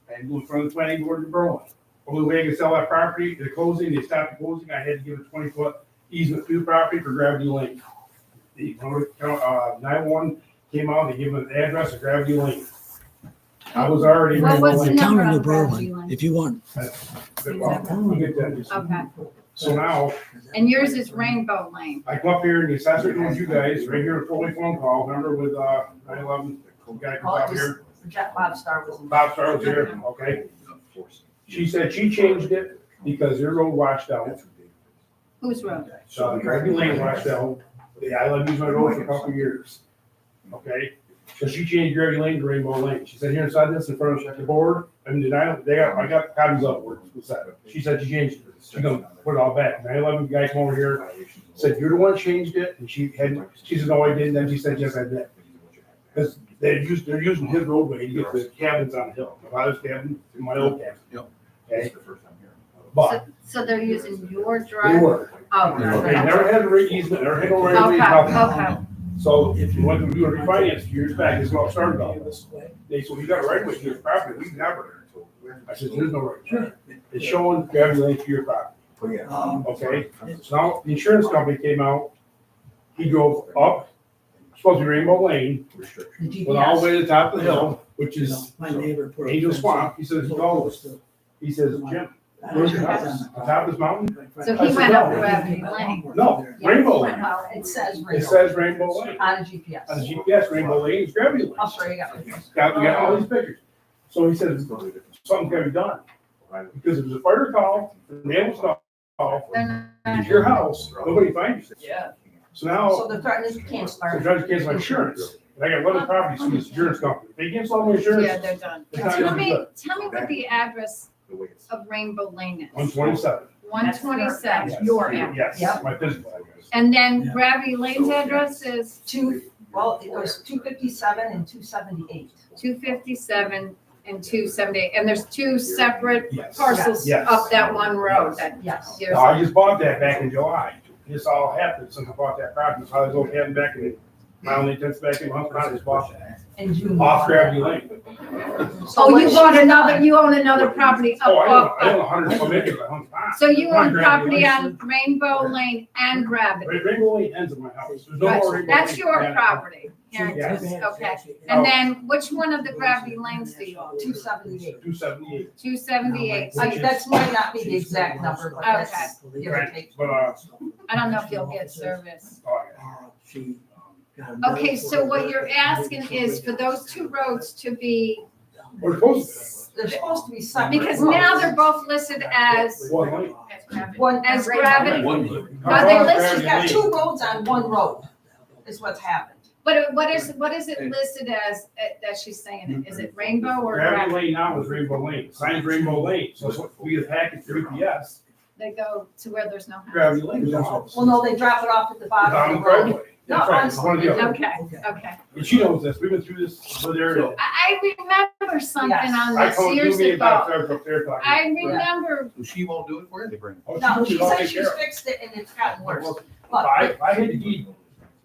I had to go in front of the planning board in Berlin. Only way I could sell that property, the closing, they stopped the closing, I had to give a 20-foot easement through the property for Gravity Lane. The 911 came out, they gave them the address of Gravity Lane. I was already. What was the Rainbow Lane. number County on of Gravity Berlin, Lane? if you want. Well, we'll get that. Okay. So now, And yours is Rainbow Lane. I come up here and the assessor knows you guys, right here, a four-way phone call, remember with, 9/11, guy comes out here, Bob Star was. Bob Star was here, okay? She said she changed it because their road washed out, Whose road? so Gravy Lane washed out. I let use my road for a couple of years, okay? So she changed Gravy Lane to Rainbow Lane. She said, here inside this in front of the board, I got copies of it, what's that? She said she changed it. She gonna put it all back. 9/11 guy come over here, said, you're the one who changed it, and she said, no, I didn't, then she said, yes, I did. Because they're using his roadway to get the cabins on the hill, my father's cabin and my old cabin. Yep. Okay? But, So they're using your they drive? were, Oh, they okay. never had a rate easement, never had no right of way. Okay, nothing. okay. So if you went to do a refinance a few years back, this is what started all this. They said, you got a right of way to your property, we never. I said, there's no right. It's showing Gravy Lane to your property. Okay, so now the insurance company came out, he drove up, supposed to be Rainbow Lane, went all the way to the top of the hill, which is My neighbor. put a Angel fence Swamp. up. He says, "Go." He says, Jim, where's your house? On top of this mountain? So he went up Gravity Lane. No, Rainbow Lane. Well, it says It Rainbow says Rainbow Lane. on the GPS. On the GPS, Rainbow Lane is Gravity Lane. I'll show you. We got all these pictures. So he says, something's gotta be done. Because it was a fire call, the man was called, They're it's not- your house, nobody finds you. Yeah. So now, So the threatening to cancel the our. judge cancels my insurance. And I got 11 properties from this insurance company. If they cancel all my insurance, Yeah, they're done. It's not Tell gonna be me, good. tell me what the address of Rainbow Lane is. 127. 127, Your address. Yes, Yep. my physical address. And then Gravity Lane's address is Well, it was 257 and 278. 257 and 278. And there's two separate Yes. parcels Yes. up that one road that Yes. you're. No, I just bought that back in July. This all happened since I bought that property. So I was okay having back in my only tenth back in my house. I just bought that. In June. Off Gravity Lane. Oh, you bought another, you own another property up, Oh, I up. own 100 some acres. I own five. So you On own Gravity property Lane. on Rainbow Lane and Gravity. Rainbow Lane ends at my house. There's no Right, more Rainbow that's Lane. your Yeah. property. Here, Yes. okay. And then which one of the Gravity Lanes do you own? 278. 278. 278. I mean, that might not be the exact number, but that's give or take. But, I don't know if you'll get service. oh, She got a Okay, bill so for what it. you're asking is for those two roads to be, we're supposed They're supposed to be separate. because now roads. they're both listed as, to. One lane. One as Rainbow Gravity. Lane. Are they listed? She's got two roads on one road, is what's happened. But what is it listed as, that she's saying? Is it Rainbow or Gravity Gravity? Lane now is Rainbow Lane. Sign's Rainbow Lane. So it's what we get a package through UPS. They go to where there's no house. Gravity Lane is my house. Well, no, they drop it off at the It's bottom on of the the road. driveway. No, That's right. It's one or the other. Okay, okay. And she knows this. We've been through this with her. I remember something Yes. on I this told years you about ago. up there talking. I remember, She won't do it for you? Oh, No, knows she it all said take she's care of. fixed it and it's gotten worse. But I had to deed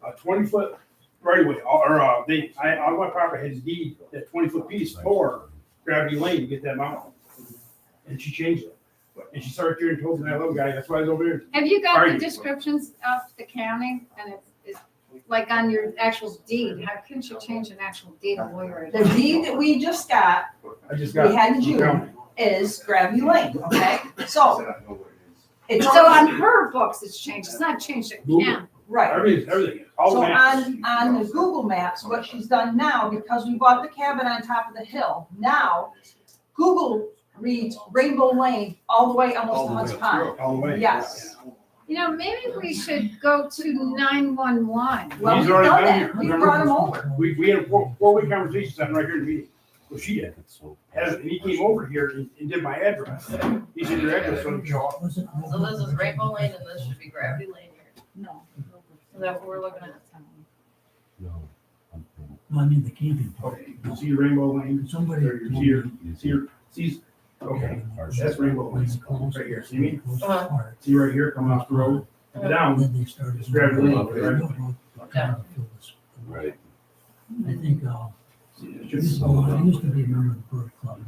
a 20-foot right away, on my property, I had to deed that 20-foot piece for Gravity Lane to get that mountain. And she changed it. And she started here and told me, I love guy, that's why I was over here. have you got the Pardon? descriptions of the county? And it's like on your actual deed, how couldn't you change an actual deed of lawyer? The deed that we just got, I just got. we had in June, is Gravity Lane, okay? So, it's So on, on her books, it's changed, it's not changed at county. right. Everything, all So the maps. on the Google Maps, what she's done now, because we bought the cabin on top of the hill, now Google reads Rainbow Lane all the way almost to Hunts Pond. All the way. Yes. You know, maybe we should go to 911. Well, He's we've already done been that, here. we brought him over. We had a four-way conversation sitting right here in the meeting. Well, she did. And he came over here and did my address. He said, your address doesn't show up. Was it- So this is Rainbow Lane and this should be Gravity Lane here. No. Is that what we're looking at? No, I mean the camping part. Okay, you see Rainbow Lane? Somebody. There, you see your, see, okay, that's Rainbow Lane, right here, see me? See right here, coming off the road, and down, Then they started. Just grab the link, right? Right. I think, See, it I should- used to be a member of the bird club.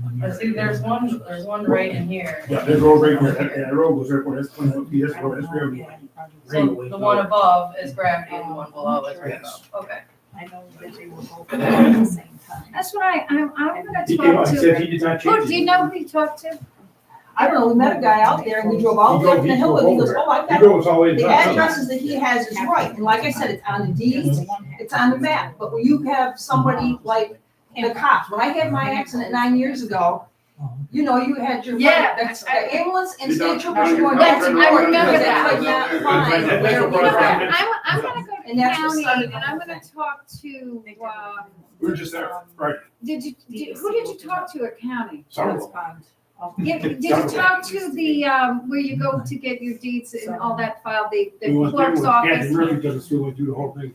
there's one right in here. Yeah, there's a road right here, that road goes right where, that's 20 feet, that's where, that's Gravity Lane. Rainbow Lane. above is Gravity and the one below is Yes. Okay. I know that they were both at the same time. That's what I'm gonna He came out, talk he said to. he did not Who, change do you it. know who you talked to? I don't know, we met a guy out there and we drove all the way up the hill and he goes, oh, I You got go, it's always. the addresses that he has is right. And like I said, it's on the deeds, it's on the map. But when you have somebody like the cops, when I had my accident 9 years ago, you know, you had your, Yeah, the ambulance and You state don't- troopers you going don't- back to I remember because that. they could not find That's where what we brought were it at. up. I'm gonna go to And that's what county started and I'm gonna talk to, We were just there, right, who did you talk to at county? several. Did you talk to the, where you go to get your deeds and all that file, the We went there clerk's with Kathy office? Murphy, because we went through the whole thing.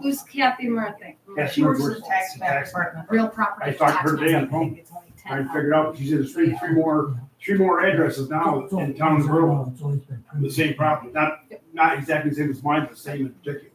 Who's Kathy Murphy? Kathy She works Murphy in the tax map department. Real property. I talked to her today on the phone, I figured out, she said there's three more addresses now in town and rural, the same property, not exactly the same as mine, but the same in particular.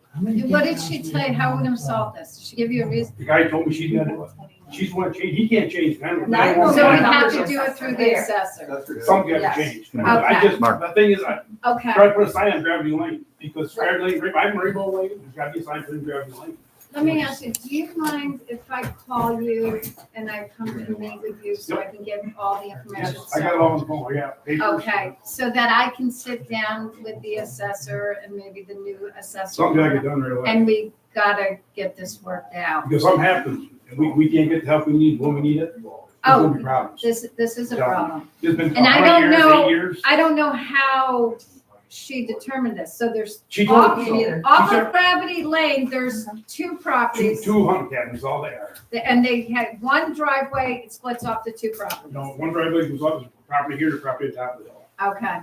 What did she tell you? How we're gonna solve this? Did she give you a reason? The guy told me she's want to change, he can't change. Nine So we Yeah. have to do it through the assessor. Something got Yes. to change. Okay. I just, the thing is, I Okay, try to put a sign on Gravity Lane, because Gravity Lane, I'm Rainbow Lane, there's gotta be a sign for Gravity Lane. let me ask you, do you mind if I call you and I come and meet with you so I can get all the information? I got it all on the phone, I got papers. Okay, so that I can sit down with the assessor and maybe the new assessor. Something gotta get done right away, And we gotta get this worked out. because something happens, and we can't get the help we need when we need it, there's gonna be problems. This is a problem. It's been And I 20 don't years, know- 8 years. I don't know how she determined this. So there's She told off, me Me neither. off She of Gravity Lane, there's two properties. two hunting cabins, all there. And they had one driveway, it splits off to two properties. You know, one driveway goes up, there's property here, the property on top of the hill. Okay,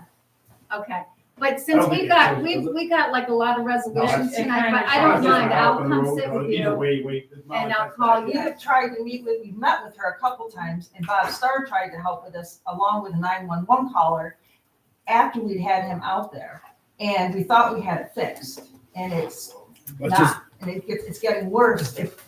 okay. But I since don't we think got, it shows, we got like a lot of resolutions it tonight, kinda but I don't shows. mind. I'll Up on the come road, sit with either you. way, it's not and like I'll that's call bad. We have tried to meet with, we met with her a couple times, and Bob Starr tried to help with us, along with a 911 caller, after we'd had him out there. And we thought we had it fixed, and it's Let's just, not, and it's getting worse if.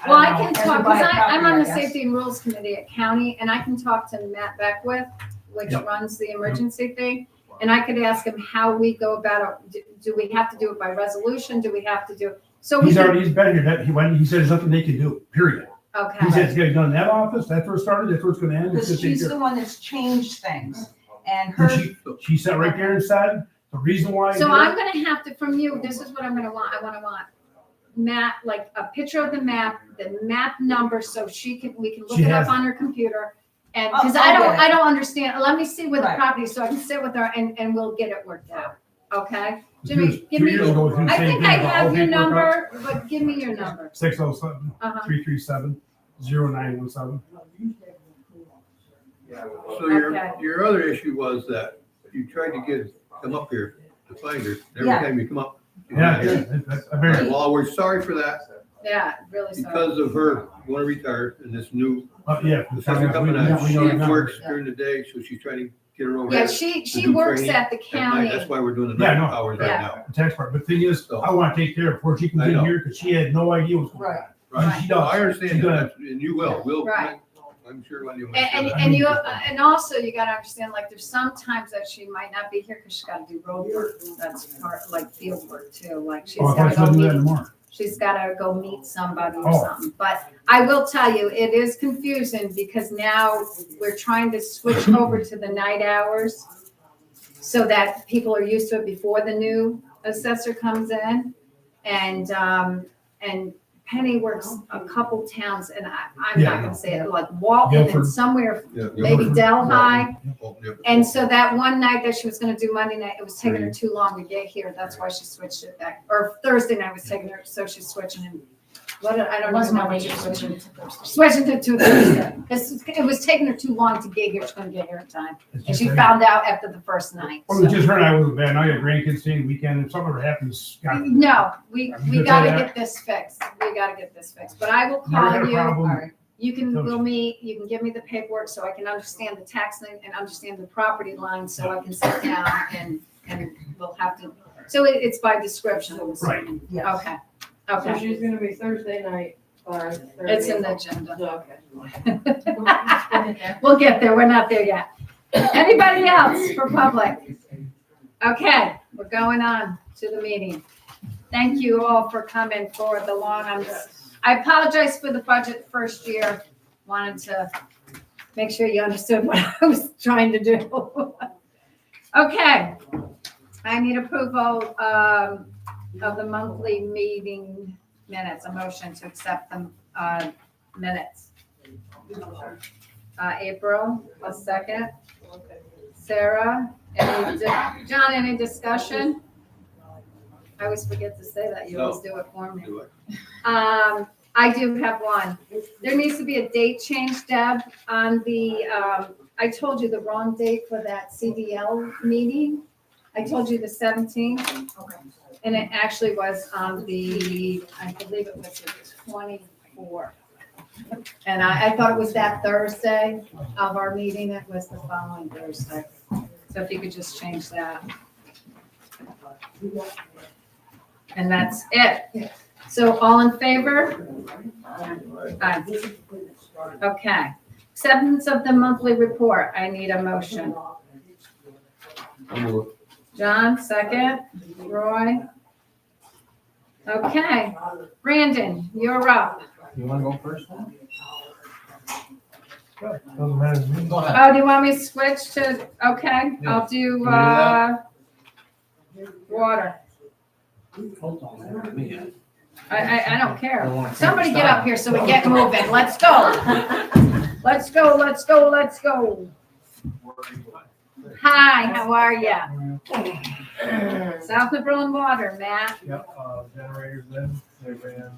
Well, I don't know, can as talk, we buy because a I'm on property, the I guess. Safety and Rules Committee at county, and I can talk to Matt Beckwith, which Yep. runs the emergency thing. And I could ask him how we go about it. Do we have to do it by resolution? Do we have to do? So we, he's can- already, he's been here, he went, he said there's nothing they can do, period. He okay, said it's getting done in that office, that's where it started, that's where it's gonna end. It's Because just take she's care- the one that's changed things, and And her, she sat right there and said, the reason why. I so did it- I'm gonna have to, from you, this is what I'm gonna want. I want Matt, like a picture of the map number, so we can look She it up has on her computer. And, I'll- because I'll get it. I don't understand. Let me see where the Right. property is so I can sit with her and we'll get it worked out. Okay? Two Jimmy, give me, years ago, we did the I same think thing I about all have your paperwork number, but give me your number. 607 Uh-huh. 337 0917. So your, Okay. your other issue was that you tried to come up here to find her, every Yeah. time you come up. you're Yeah, not yeah, here. I very, Well, we're sorry for that, Yeah, really sorry. because of her going to retire and this new, yeah. this is coming out. we know She now. works during the day, so she's trying to get her over. Yeah, at she do works training at the night. county. That's why we're doing the Yeah, night no. hours right Yeah. now. The tax part, but the thing is, So- I want to take care of her before she can I get in know. here, because she had no idea what's going on. Right. Right. And she No, does. I understand She's gonna- that, and you will, Right. I'm sure when you. And you, and also you gotta understand, like, there's some times that she might not be here because she's gotta do road work. That's part, like, field work too, like, she's Oh, I thought gotta she was go doing that meet, tomorrow. she's gotta go meet somebody or Oh. something. But I will tell you, it is confusing because now we're trying to switch over to the night hours so that people are used to it before the new assessor comes in. And Penny works a couple towns, and I'm Yeah, I not know. gonna say it, like Walton and Guilford. somewhere, Yeah, maybe Delhi. Oh, yeah. And so that one night that she was gonna do Monday night, it was taking her too long to get here. That's why she switched it back. Or Thursday night was taking her, so she's switching it. I It don't wasn't know my way what to she's switch switching. it to Thursday. Switching it to Thursday. Because it was taking her too long to get here. She's gonna get here in time. It's And just she that- found out after the first night. Well, it was so. just her and I wasn't bad. Now you have grandkids staying the weekend. If something ever happens, God, No, we You gotta can tell that? get this fixed. We gotta get this fixed. But I will never had call a you. problem. You can, Don't we'll you? meet, you can give me the paperwork so I can understand the tax thing and understand the property line, so I can sit down and we'll have to, so it's by description, I'm assuming. Yes. Okay, So okay, she's gonna be Thursday night or Thursday. it's in the agenda. Okay. We'll get there, we're not there yet. Anybody else for public? Okay, we're going on to the meeting. Thank you all for coming for the long, I apologize for the budget first year, wanted to make sure you understood what I was trying to do. Okay, I need approval, of the monthly meeting minutes, a motion to accept the, minutes. April, a second. Sarah, John, any discussion? I always forget to say that, you always do it for me. Do it. I do have one. There needs to be a date change, Deb, on the, I told you the wrong date for that CDL meeting. I told you the 17th. Okay. And it actually was on the, I believe it was the 24th. And I thought it was that Thursday of our meeting. It was the following Thursday. So if you could just change that. And that's it. So all in favor? Aye. Okay. Acceptance of the monthly report. I need a motion. John, second. Roy? Okay. Brandon, you're up. You wanna go first? Doesn't matter to me. Go ahead. Oh, do you want me to switch to, okay, I'll do, water. Hold on. Me. I don't care. don't wanna Somebody take get your up here so we get moving. Let's go. Let's go, let's go, let's go. Hi, how are ya? South of Berlin Water, Matt. Yep, generators in, they ran,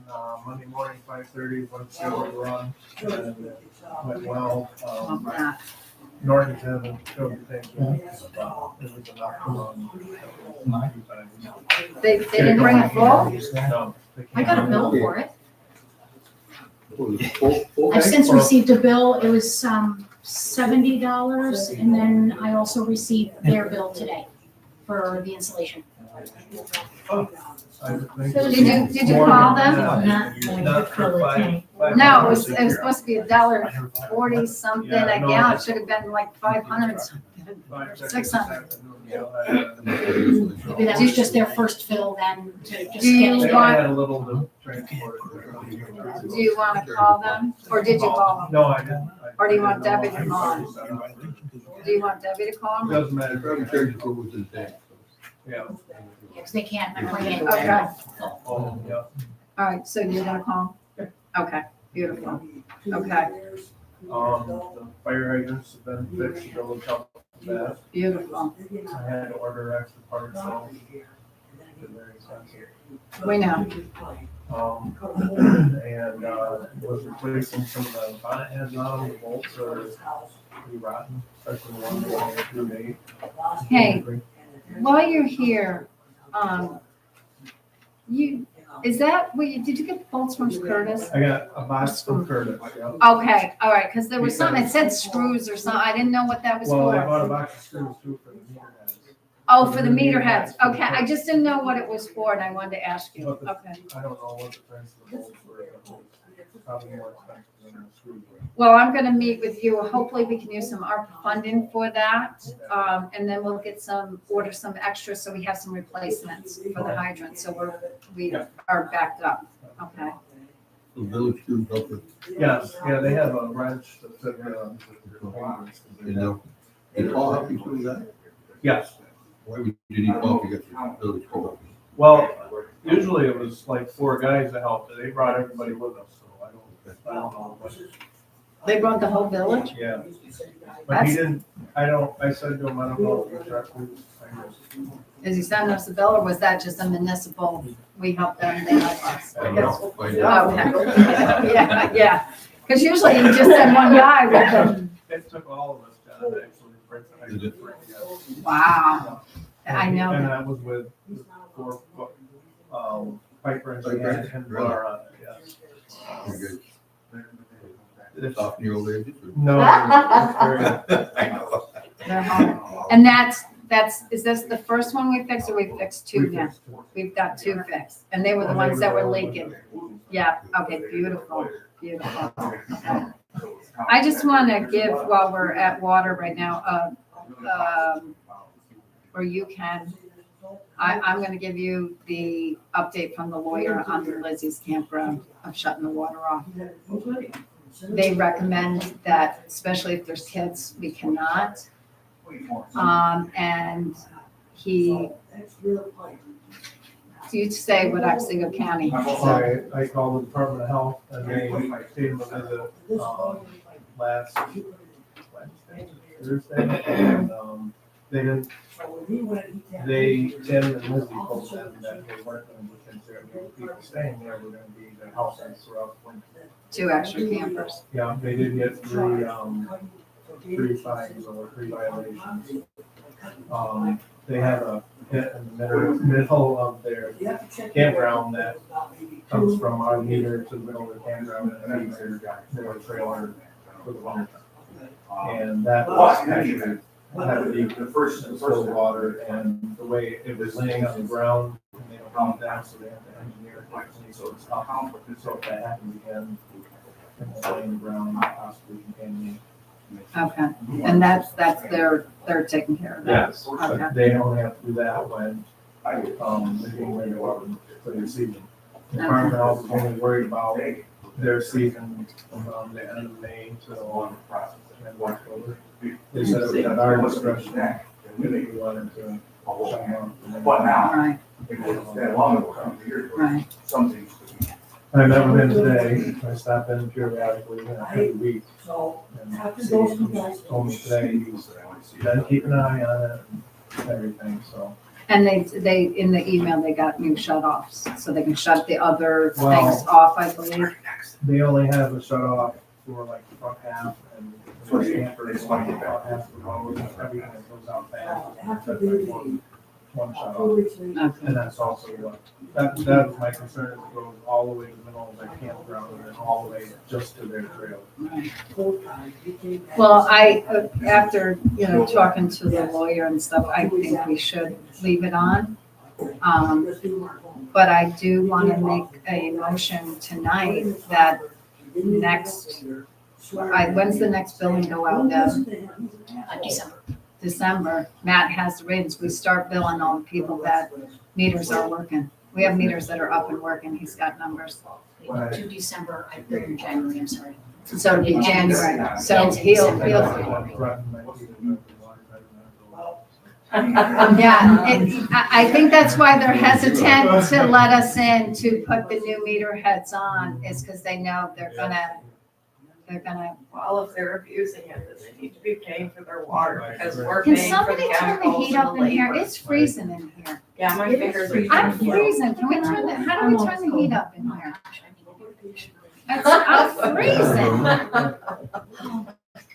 Monday morning, 5:30, one scheduled run, and it went well. Love that. Norrington and showed the tank. It was enough to run. They didn't bring it full? No, they I got a can't. bill for it. Full I've tank since or- received a bill. It was $70, and then I also received their bill today for the installation. Did you call them? Not for five. No, it was supposed to be $1.40 something a gallon. It should have been like 500 something. 600. Maybe that was just their first fill then to just Do you get They it. want- had a little to transport. Do you want to call them? Or did you call them? No, I didn't. Or do you want Debbie to call them? Do you want Debbie to call them? Doesn't They matter. probably charge you for what's in the tank. Yeah. Because they can't bring it. Okay. Oh, yeah. All right, so you're gonna call? Okay, beautiful. Okay, The fire hydrants have been fixed, a little tough with that. beautiful. I had to order extra parts, so they're very expensive. We know. And, was replacing some of the bonnet heads on them, the bolts are pretty rotten, especially the ones going through the. Hey, while you're here, is that, did you get the bolts from Curtis? I got a box from Curtis, yeah. Okay, all right, because there was something, it said screws or something. I didn't know what that was Well, I bought a for. box of screws too for the meter heads. Oh, for the meter heads. Okay, I just didn't know what it was for and I wanted to ask you. Okay. I don't know what the price of the bolts were, but it's probably more expensive than the screws were. Well, I'm gonna meet with you. Hopefully we can use some ARPA funding for that. And then we'll order some extras so we have some replacements for the hydrants. So we are backed up. Okay. The village too, help it. Yes, yeah, they have a wrench that said, You know, did Paul help you with that? yes. Why would you need Paul if you got your village co-op? Well, usually it was like 4 guys that helped, they brought everybody with us, so I don't know. But, They brought the whole village? yeah. But he didn't, I said to him, I don't know if the truck was, Is he sending us a bill or was that just a municipal, we help them, they help us? I don't know. Find out. Okay. Yeah. Because usually you just send one guy with them. it took all of us down to actually print the Did it? hydrant. Wow. I know. And that was with 4 pipe wrenches and bar on it, yes. You It's- guys soften your old ages or? No, it's very, I know. They're home. And is this the first one we fixed or we fixed 2 we now? fixed it. We've got 2 fixed. And they were the ones that were leaking. Yeah, okay, beautiful, beautiful. Okay. I just want to give, while we're at water right now, or you can, I'm going to give you the update from the lawyer on Lizzie's campground of shutting the water off. they recommend that, especially if there's kids, we cannot. And he, you say what Otsego County. I called the Department of Health and they came to visit, last Wednesday, Thursday, and, they didn't, Tim and Lizzie told them that they weren't gonna be considered, people staying there were gonna be the houses throughout the winter. 2 extra campers. Yeah, they did get three fines or 3 violations. They have a pit in the middle of their campground that comes from our meter to the middle of the campground and feeds their trailer for the winter. And that was actually had to be the first water, and the way it was laying on the ground, and they don't need that, so they have to engineer it differently, so it's not complicated, so if that happens again, it's laying on the ground, possibly contaminated. Okay, and that's they're taking care of that. Yes, Okay. but they only have to do that when, they're getting ready to go out for their season. The Department of Health is only worried about their season from the end of May till end of October. They said it was at our discretion if we wanted to shut them off. But now, Right, it was that long ago, right. some things could be. I met with him today, I stopped in periodically, every week. And he told me today, he's been keeping an eye on it and everything, so. And they, in the email, they got new shut-offs, so they can shut the other Well- things off, I believe. They only have a shut off for like the front half and the camper is like about half the road, everything that goes out fast. That's like one shut off. Okay. And that's also what, that was my concern, is it goes all the way to the middle of their campground and then all the way just to their trail. Well, after, talking to the lawyer and stuff, I think we should leave it on. But I do want to make a motion tonight that when's the next billing go out, Deb? December. December. Matt has the ratings. We start billing all the people that meters are working. We have meters that are up and working. He's got numbers. To December, in January, I'm sorry. So it'll be January. So he'll, yeah, I think that's why they're hesitant to let us in to put the new meter heads on, is because they know they're gonna, Well, if they're abusing it, then they need to be paying for their water, because we're can paying for somebody the turn the chemicals heat and up the in here? labor. It's freezing in here. Yeah, my fingers are. I'm freezing. Can we turn how do we turn the heat up in here? I'm freezing.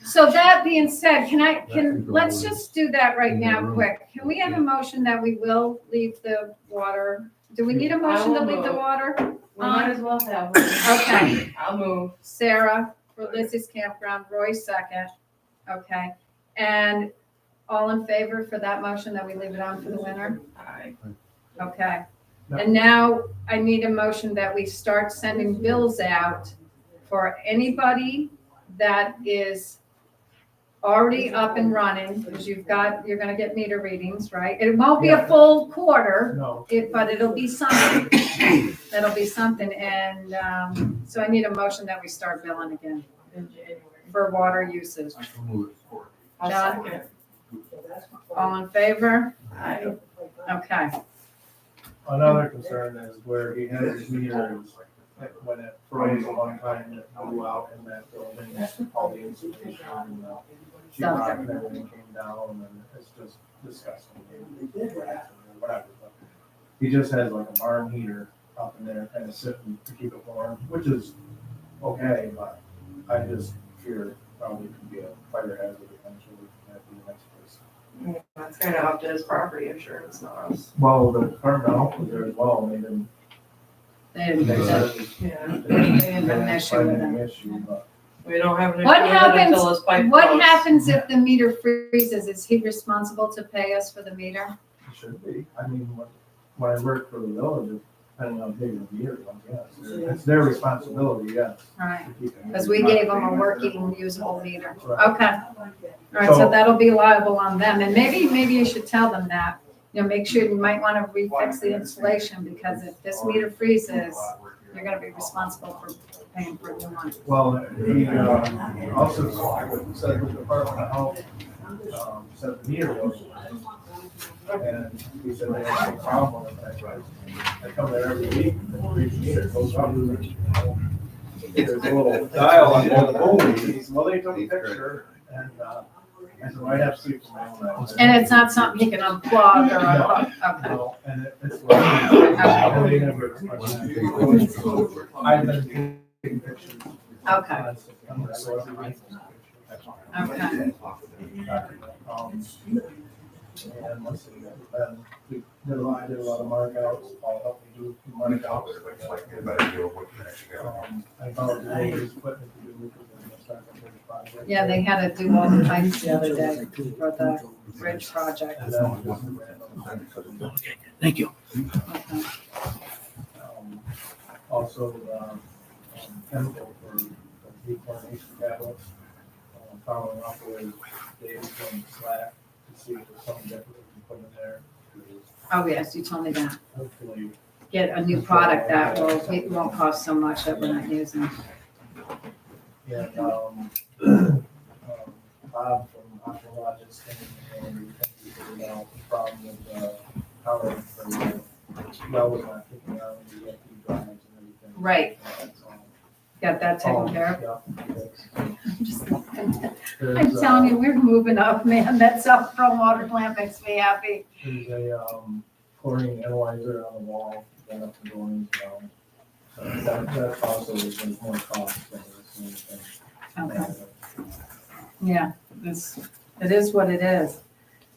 So that being said, let's just do that right now, quick. Can we have a motion that we will leave the water? Do we need a motion to leave the water? We might as well have one. Okay. I'll move. Sarah for Lizzie's Campground, Roy second. Okay. And all in favor for that motion that we leave it on for the winter? Aye. Okay. And now I need a motion that we start sending bills out for anybody that is already up and running, because you're gonna get meter readings, right? It won't be a full quarter, No, but it'll be something. That'll be something, and, so I need a motion that we start billing again In January. for water usage. I'll John? second. All in favor? Aye. Okay. another concern is where he has his meters, when it froze a long time, it blew out in that building, all the insulation and the sheet rock and everything came down, and it's just disgusting. Whatever, but he just has like a barn heater up in there, kind of sitting to keep it warm, which is okay, but I just fear probably could be a fire hazard eventually at the next place. That's kind of up to his property insurance, not us. Well, the Department of Health was there as well, and they didn't. They- They said it was- Yeah. They have an issue with an it. issue, but We don't have an issue What with it happens- until his pipe What goes. happens if the meter freezes? Is he responsible to pay us for the meter? it should be. I mean, when I worked for the village, depending on how big the meter was, yes. It's their responsibility, yes. Right, to keep it. because we gave them a working, usable meter. Right. Okay. All right, so So- that'll be liable on them. And maybe you should tell them that. Make sure you might want to refix the installation, because if this meter freezes, You're gonna be responsible for paying for a new one. Well, he, also said the Department of Health, said the meter was. And he said they had no problem with that. I come there every week, and the meter goes up. There's a little dial on the phone. Well, they took a picture, and, I said, well, I have to see it from my own eyes. And it's not something you can unplug or unplug, okay. No, and it's. They never. I've been taking pictures. Okay. Okay. And let's see, we did a lot of mark outs, Paul helped me do mark outs. I found the ways equipment to do. Yeah, they had to do all the pipes the other day for the bridge project. And then, Thank you. Okay. Also, chemical for dechlorination tablets, following up with Dave from Slack to see if there's something that we can put in there. Oh, yes, you told me that. Hopefully, Get a new product that it won't cost so much that we're not using. and, Bob from Aqualogist and we figured out the problem with, power for the well was not kicking on, and we had to drives and everything. Right. That's all. Got that taken care of? Yeah. I'm just looking. There's, I'm telling you, we're moving up, man. That self-pro water plant makes me happy. There's a, chlorine analyzer on the wall, that up the doors, that also is more cost than this Okay. anything. Yeah, it is what it is.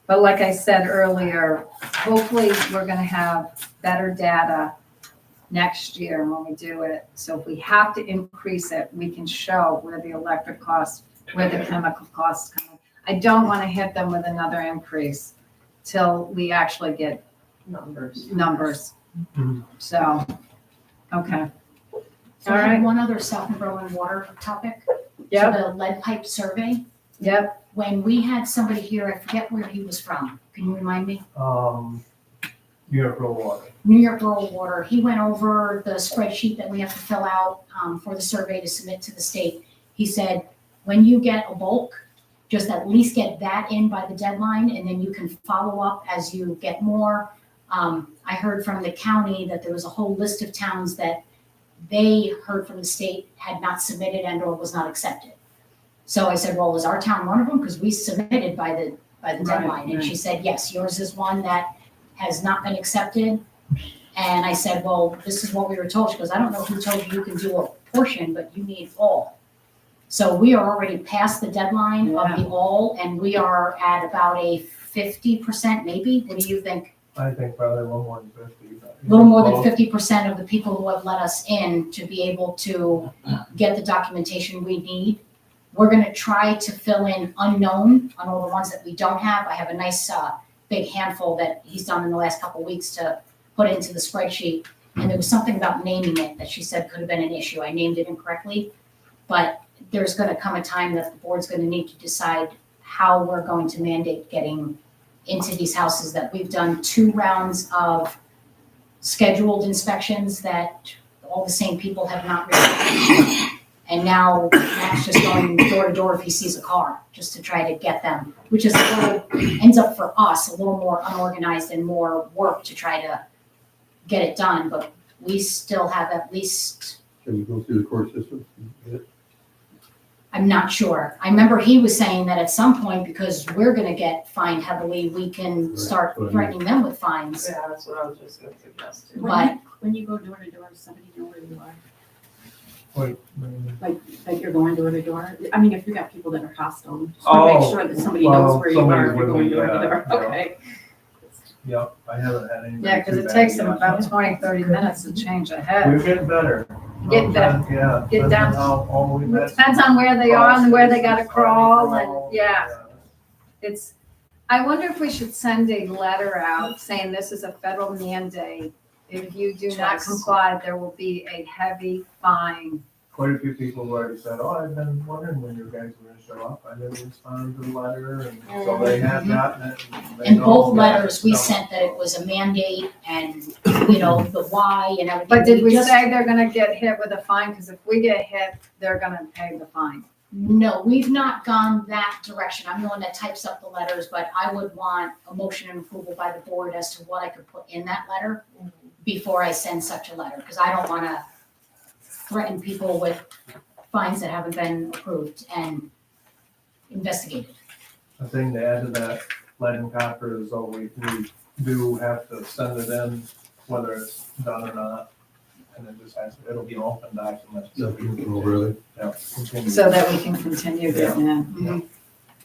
But like I said earlier, hopefully we're gonna have better data next year when we do it. So if we have to increase it, we can show where the electric costs, where the chemical costs come. I don't wanna hit them with another increase till we actually get numbers. Mhm. So, okay. So All I right. have one other South and Berlin water topic. Yep. So the lead pipe survey, Yep, when we had somebody here, I forget where he was from. Can you remind me? New York Rural Water. New York Rural Water. He went over the spreadsheet that we have to fill out for the survey to submit to the state. He said, when you get a bulk, just at least get that in by the deadline, and then you can follow up as you get more. I heard from the county that there was a whole list of towns that they heard from the state had not submitted and or was not accepted. So I said, well, was our town one of them? Because we submitted by the deadline. And she said, yes, yours is one that has not been accepted. And I said, well, this is what we were told. She goes, I don't know who told you you can do a portion, but you need all. So we are already past the deadline of the all, and we are at about a 50% maybe. What do you think? I think probably a little more than 50. A little more than 50% of the people who have let us in to be able to get the documentation we need. We're gonna try to fill in unknown on all the ones that we don't have. I have a nice big handful that he's done in the last couple of weeks to put into the spreadsheet. And there was something about naming it that she said could have been an issue. I named it incorrectly. But there's gonna come a time that the board's gonna need to decide how we're going to mandate getting into these houses. That we've done 2 rounds of scheduled inspections that all the same people have not really. And now Matt's just going door to door if he sees a car, just to try to get them, which is ends up for us a little more unorganized and more work to try to get it done, but we still have at least, Can we go through the court system? I'm not sure. I remember he was saying that at some point, because we're gonna get fined heavily, we can start threatening them with fines. Yeah, that's what I was just gonna suggest. too. But When you go door to door, does somebody know where you are? Wait, Like you're going door to door? I mean, if you got people that are hostile, just want to make sure that somebody knows where you are if you're going door to door. Okay. Yep, I haven't had any. yeah, because it takes them about 20, 30 minutes to change a head. We're getting better. Get better. Yeah. Get down. All we've had. Depends on where they are and where they gotta crawl and, yeah. It's, I wonder if we should send a letter out saying this is a federal mandate. If you do not Twice. comply, there will be a heavy fine quite a few people have already said, oh, I've been wondering when you guys were gonna show up. I didn't respond to the letter, and so they have gotten it. They In know both that- letters, we no. sent that it was a mandate and, you know, the why and everything. But did we just- say they're gonna get hit with a fine? Because if we get hit, they're gonna pay the fine. No, we've not gone that direction. I'm the one that types up the letters, but I would want a motion and approval by the board as to what I could put in that letter before I send such a letter, because I don't wanna threaten people with fines that haven't been approved and investigated. The thing to add to that, lead and copper is always, we do have to send it in, whether it's done or not. And it just has, it'll be open document. Oh, really? Yeah. continue. So that we can continue getting it. Mhm.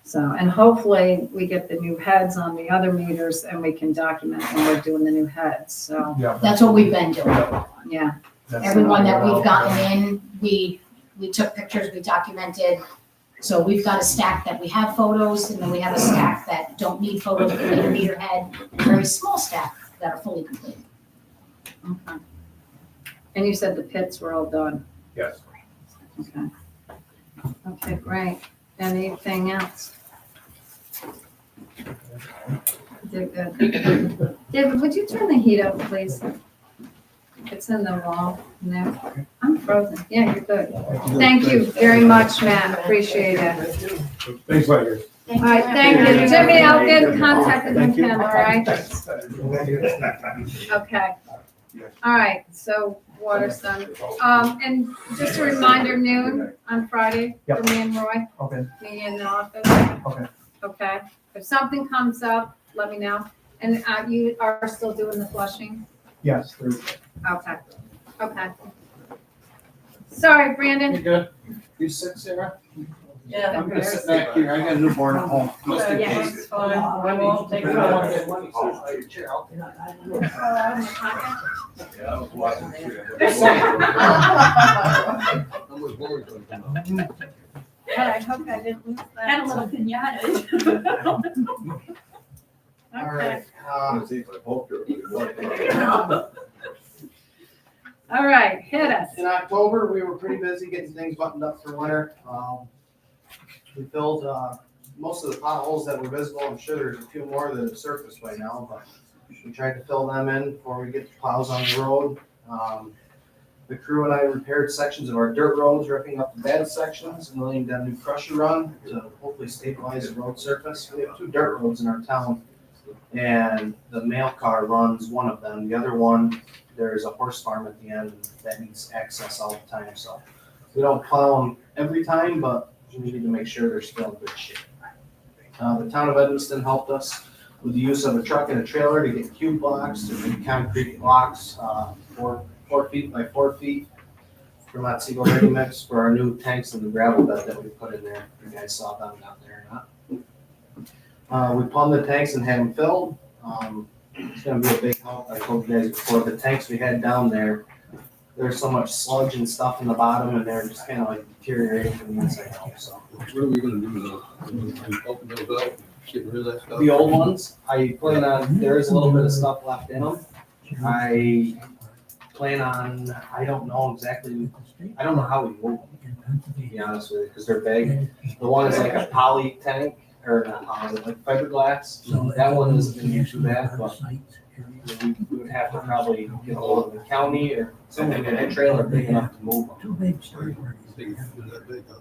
So, and hopefully we get the new heads on the other meters and we can document when we're doing the new heads, so, Yeah. That's what we've been doing. yeah. That's Everyone that how we've gotten in, we took pictures, we documented. So we've got a stack that we have photos, and then we have a stack that don't need photos, but need a meter head, and a very small stack that are fully complete. Okay. And you said the pits were all done. Yes. Okay. Okay, great. Anything else? Did good. David, would you turn the heat up, please? It's in the wall. No, I'm frozen. Yeah, you're good. Thank you very much, man. Appreciate it. Thanks, Larry. All right, thank you. Jimmy, I'll get in contact with you, Ken, all right? Okay. All right, so water's done. And just a reminder, noon on Friday for me and Roy, Okay, me in the office. okay. Okay, if something comes up, let me know. And you are still doing the flushing? Yes, Thursday. Okay, okay. Sorry, Brandon. You good? You sick, Sarah? Yeah. I'm gonna sit back here. I got a newborn at home. Just in Yeah, case. it's fine. I won't take it I off. wanna get one chair out. Yeah, I was watching. How much more is gonna come out? But I hope I didn't lose that. Had a little pinata. All Okay. right, Let's see if I poked her. All right, hit us. in October, we were pretty busy getting things buttoned up for winter. We filled, most of the potholes that were visible. I'm sure there's a few more that have surfaced by now, but we tried to fill them in before we get the plows on the road. The crew and I repaired sections of our dirt roads, ripping up the bad sections and laying down new crusher run to hopefully stabilize the road surface. We have 2 dirt roads in our town, and the mail car runs one of them. The other one, there's a horse farm at the end that needs access all the time, so we don't plow them every time, but we need to make sure they're still in good shape. The town of Evanston helped us with the use of a truck and a trailer to get cube blocks, to make concrete blocks, 4 feet by 4 feet from Otsego Ready Mix for our new tanks and the gravel bed that we put in there. You guys saw them down there or not? We plumbed the tanks and had them filled. It's gonna be a big help. I told you guys before, the tanks we had down there, there's so much sludge and stuff in the bottom and they're just kind of like deteriorating from the inside out, so. What are we gonna do with those? We open those up, get rid of that stuff? The old ones, I plan on, there is a little bit of stuff left in them. I plan on, I don't know exactly, I don't know how we move them, to be honest with you, because they're big. The one is like a poly tank, or not poly, is it like fiberglass? That one isn't gonna be too bad, but we would have to probably get a hold of the county or something in a trailer big enough to move them. Things that big, huh?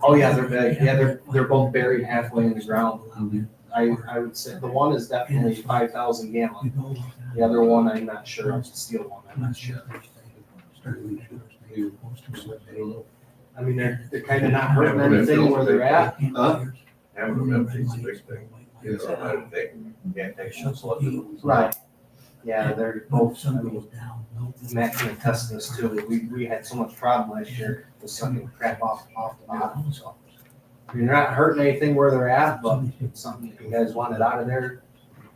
Oh, yeah, they're big. Yeah, they're both buried halfway in the ground. I would say the one is definitely 5,000 gallon. The other one, I'm not sure. It's the steel one. I'm not sure. I don't know. I mean, they're kind of not hurting anything where they're at. Huh? Having them empty is a big thing. It's a bad thing. Can't take some sludge. Right. Yeah, they're both, I mean, Matt can attest to this too. We had so much problem last year with sucking crap off the bottom, so. I mean, they're not hurting anything where they're at, but it's something if you guys want it out of there.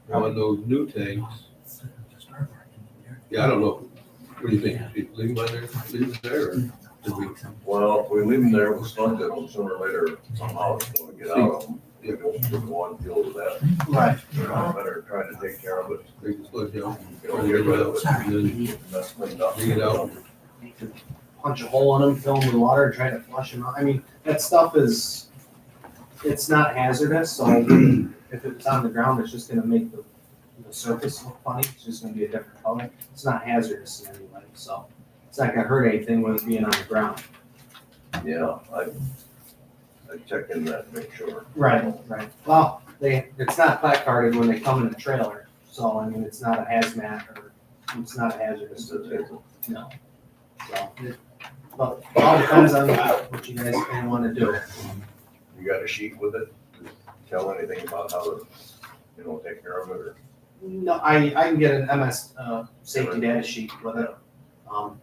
Now, on those new tanks, yeah, I don't know. What do you think? Should we leave them there, or should we? Well, if we leave them there, we'll sludge it sooner or later, somehow it's gonna get out of them. We don't want to deal with that. Right. Better try to take care of it. Take the sludge out, Get rid of it, and then that's cleaned up. dig it out. punch a hole in them, fill them with water, and try to flush them out. I mean, that stuff it's not hazardous, so if it's on the ground, it's just gonna make the surface look funny. It's just gonna be a different color. It's not hazardous in any way, so it's not gonna hurt anything with it being on the ground. Yeah, I check in that, to make sure. Right. Well, it's not placarded when they come in a trailer, so I mean, it's not a hazmat or it's not a hazardous, no. So, but it all depends on what you guys kind of wanna do. You got a sheet with it? Tell anything about how to, take care of it, or? No, I can get an MS, safety data sheet with it.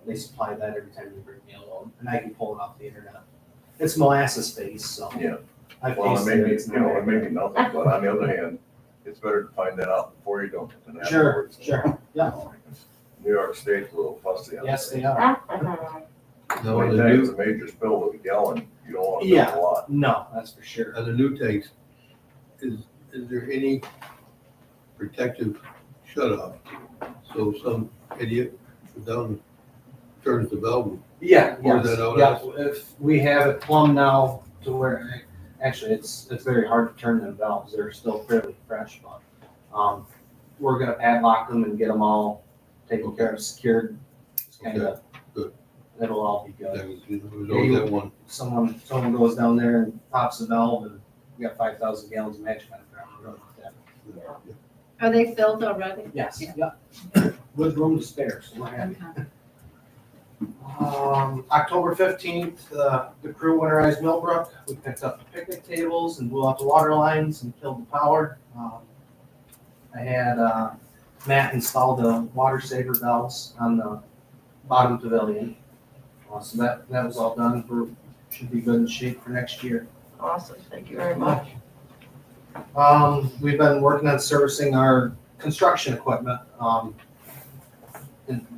They supply that every time you bring me a load, and I can pull it off the internet. It's molasses based, so. Yeah. I've Well, tasted it. it may be nothing, but on the other hand, it's better to find that out before you dump it than Sure, afterwards. sure, yeah. New York State's a little fussy on that. Yes, they are. No, the it's a major spill with a gallon, you don't want to Yeah. dump a lot. No, that's for sure. On the new tanks, is there any protective shut off? So some idiot down turns the valve. Yeah, Pour yes, that out yeah, as- if we have it plumbed now to where, actually, it's very hard to turn them valves, they're still fairly fresh, but, we're gonna padlock them and get them all taken care of, secured. It's kinda, Good. it'll all be There good. was always that one. Someone goes down there and pops the valve and we got 5,000 gallons of magic on the ground. We're gonna do that. Are they filled already? Yes, yeah, with room to spare, so we're happy. Okay. October 15th, the crew winterized Millbrook. We picked up the picnic tables and blew out the water lines and killed the power. I had Matt install the water saver valves on the bottom pavilion. So that was all done. Should be good in shape for next year. Awesome, thank you very much. We've been working on servicing our construction equipment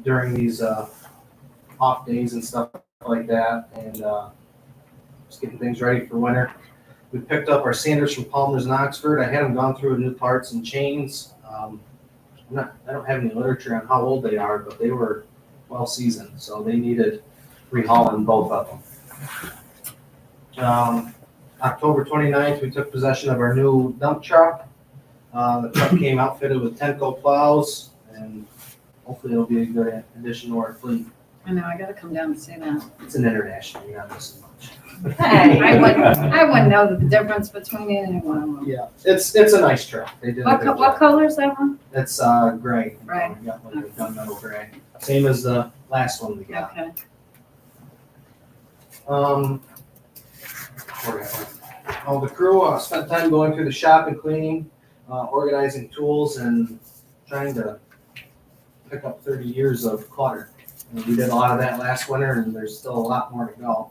during these off days and stuff like that, and just getting things ready for winter. We picked up our sanders from Palmer's in Oxford. I had them gone through new parts and chains. I don't have any literature on how old they are, but they were well seasoned, so they needed rehauling, both of them. October 29th, we took possession of our new dump truck. The truck came outfitted with Tenco plows, and hopefully it'll be a good addition to our fleet. I know, I gotta come down and see that. It's an international, you're not missing much. Hey, I wouldn't know the difference between any one of them. Yeah, it's a nice truck. They did a What, good what job. color is that one? It's gray. Gray. We got like a gunmetal gray. Same as the last one we got. Okay. The crew spent time going through the shop and cleaning, organizing tools, and trying to pick up 30 years of clutter. And we did a lot of that last winter, and there's still a lot more to go.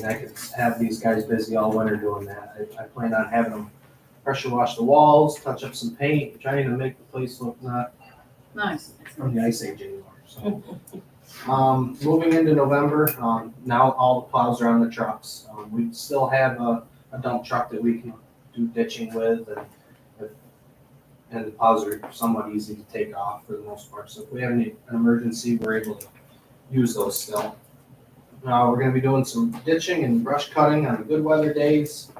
I could have these guys busy all winter doing that. I plan on having them pressure wash the walls, touch up some paint, trying to make the place look not Nice. from the ice age anymore. So, moving into November, now all the plows are on the trucks. We still have a dump truck that we can do ditching with, and the plows are somewhat easy to take off for the most part. So if we have an emergency, we're able to use those still. We're gonna be doing some ditching and brush cutting on the good weather days.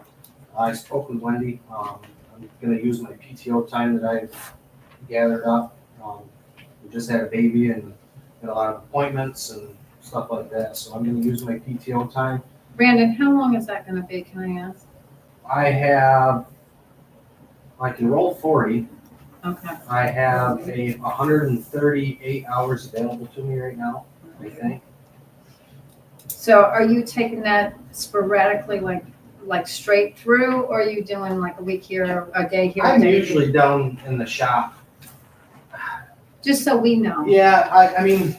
I spoke with Wendy. I'm gonna use my PTO time that I've gathered up. We just had a baby and got a lot of appointments and stuff like that, so I'm gonna use my PTO time. Brandon, how long is that gonna be, can I ask? I can roll 40. Okay. I have 138 hours available to me right now, I think. So are you taking that sporadically, like straight through, or are you doing like a week here, a day here? a I'm day here? usually down in the shop. Just so we know. Yeah, I mean,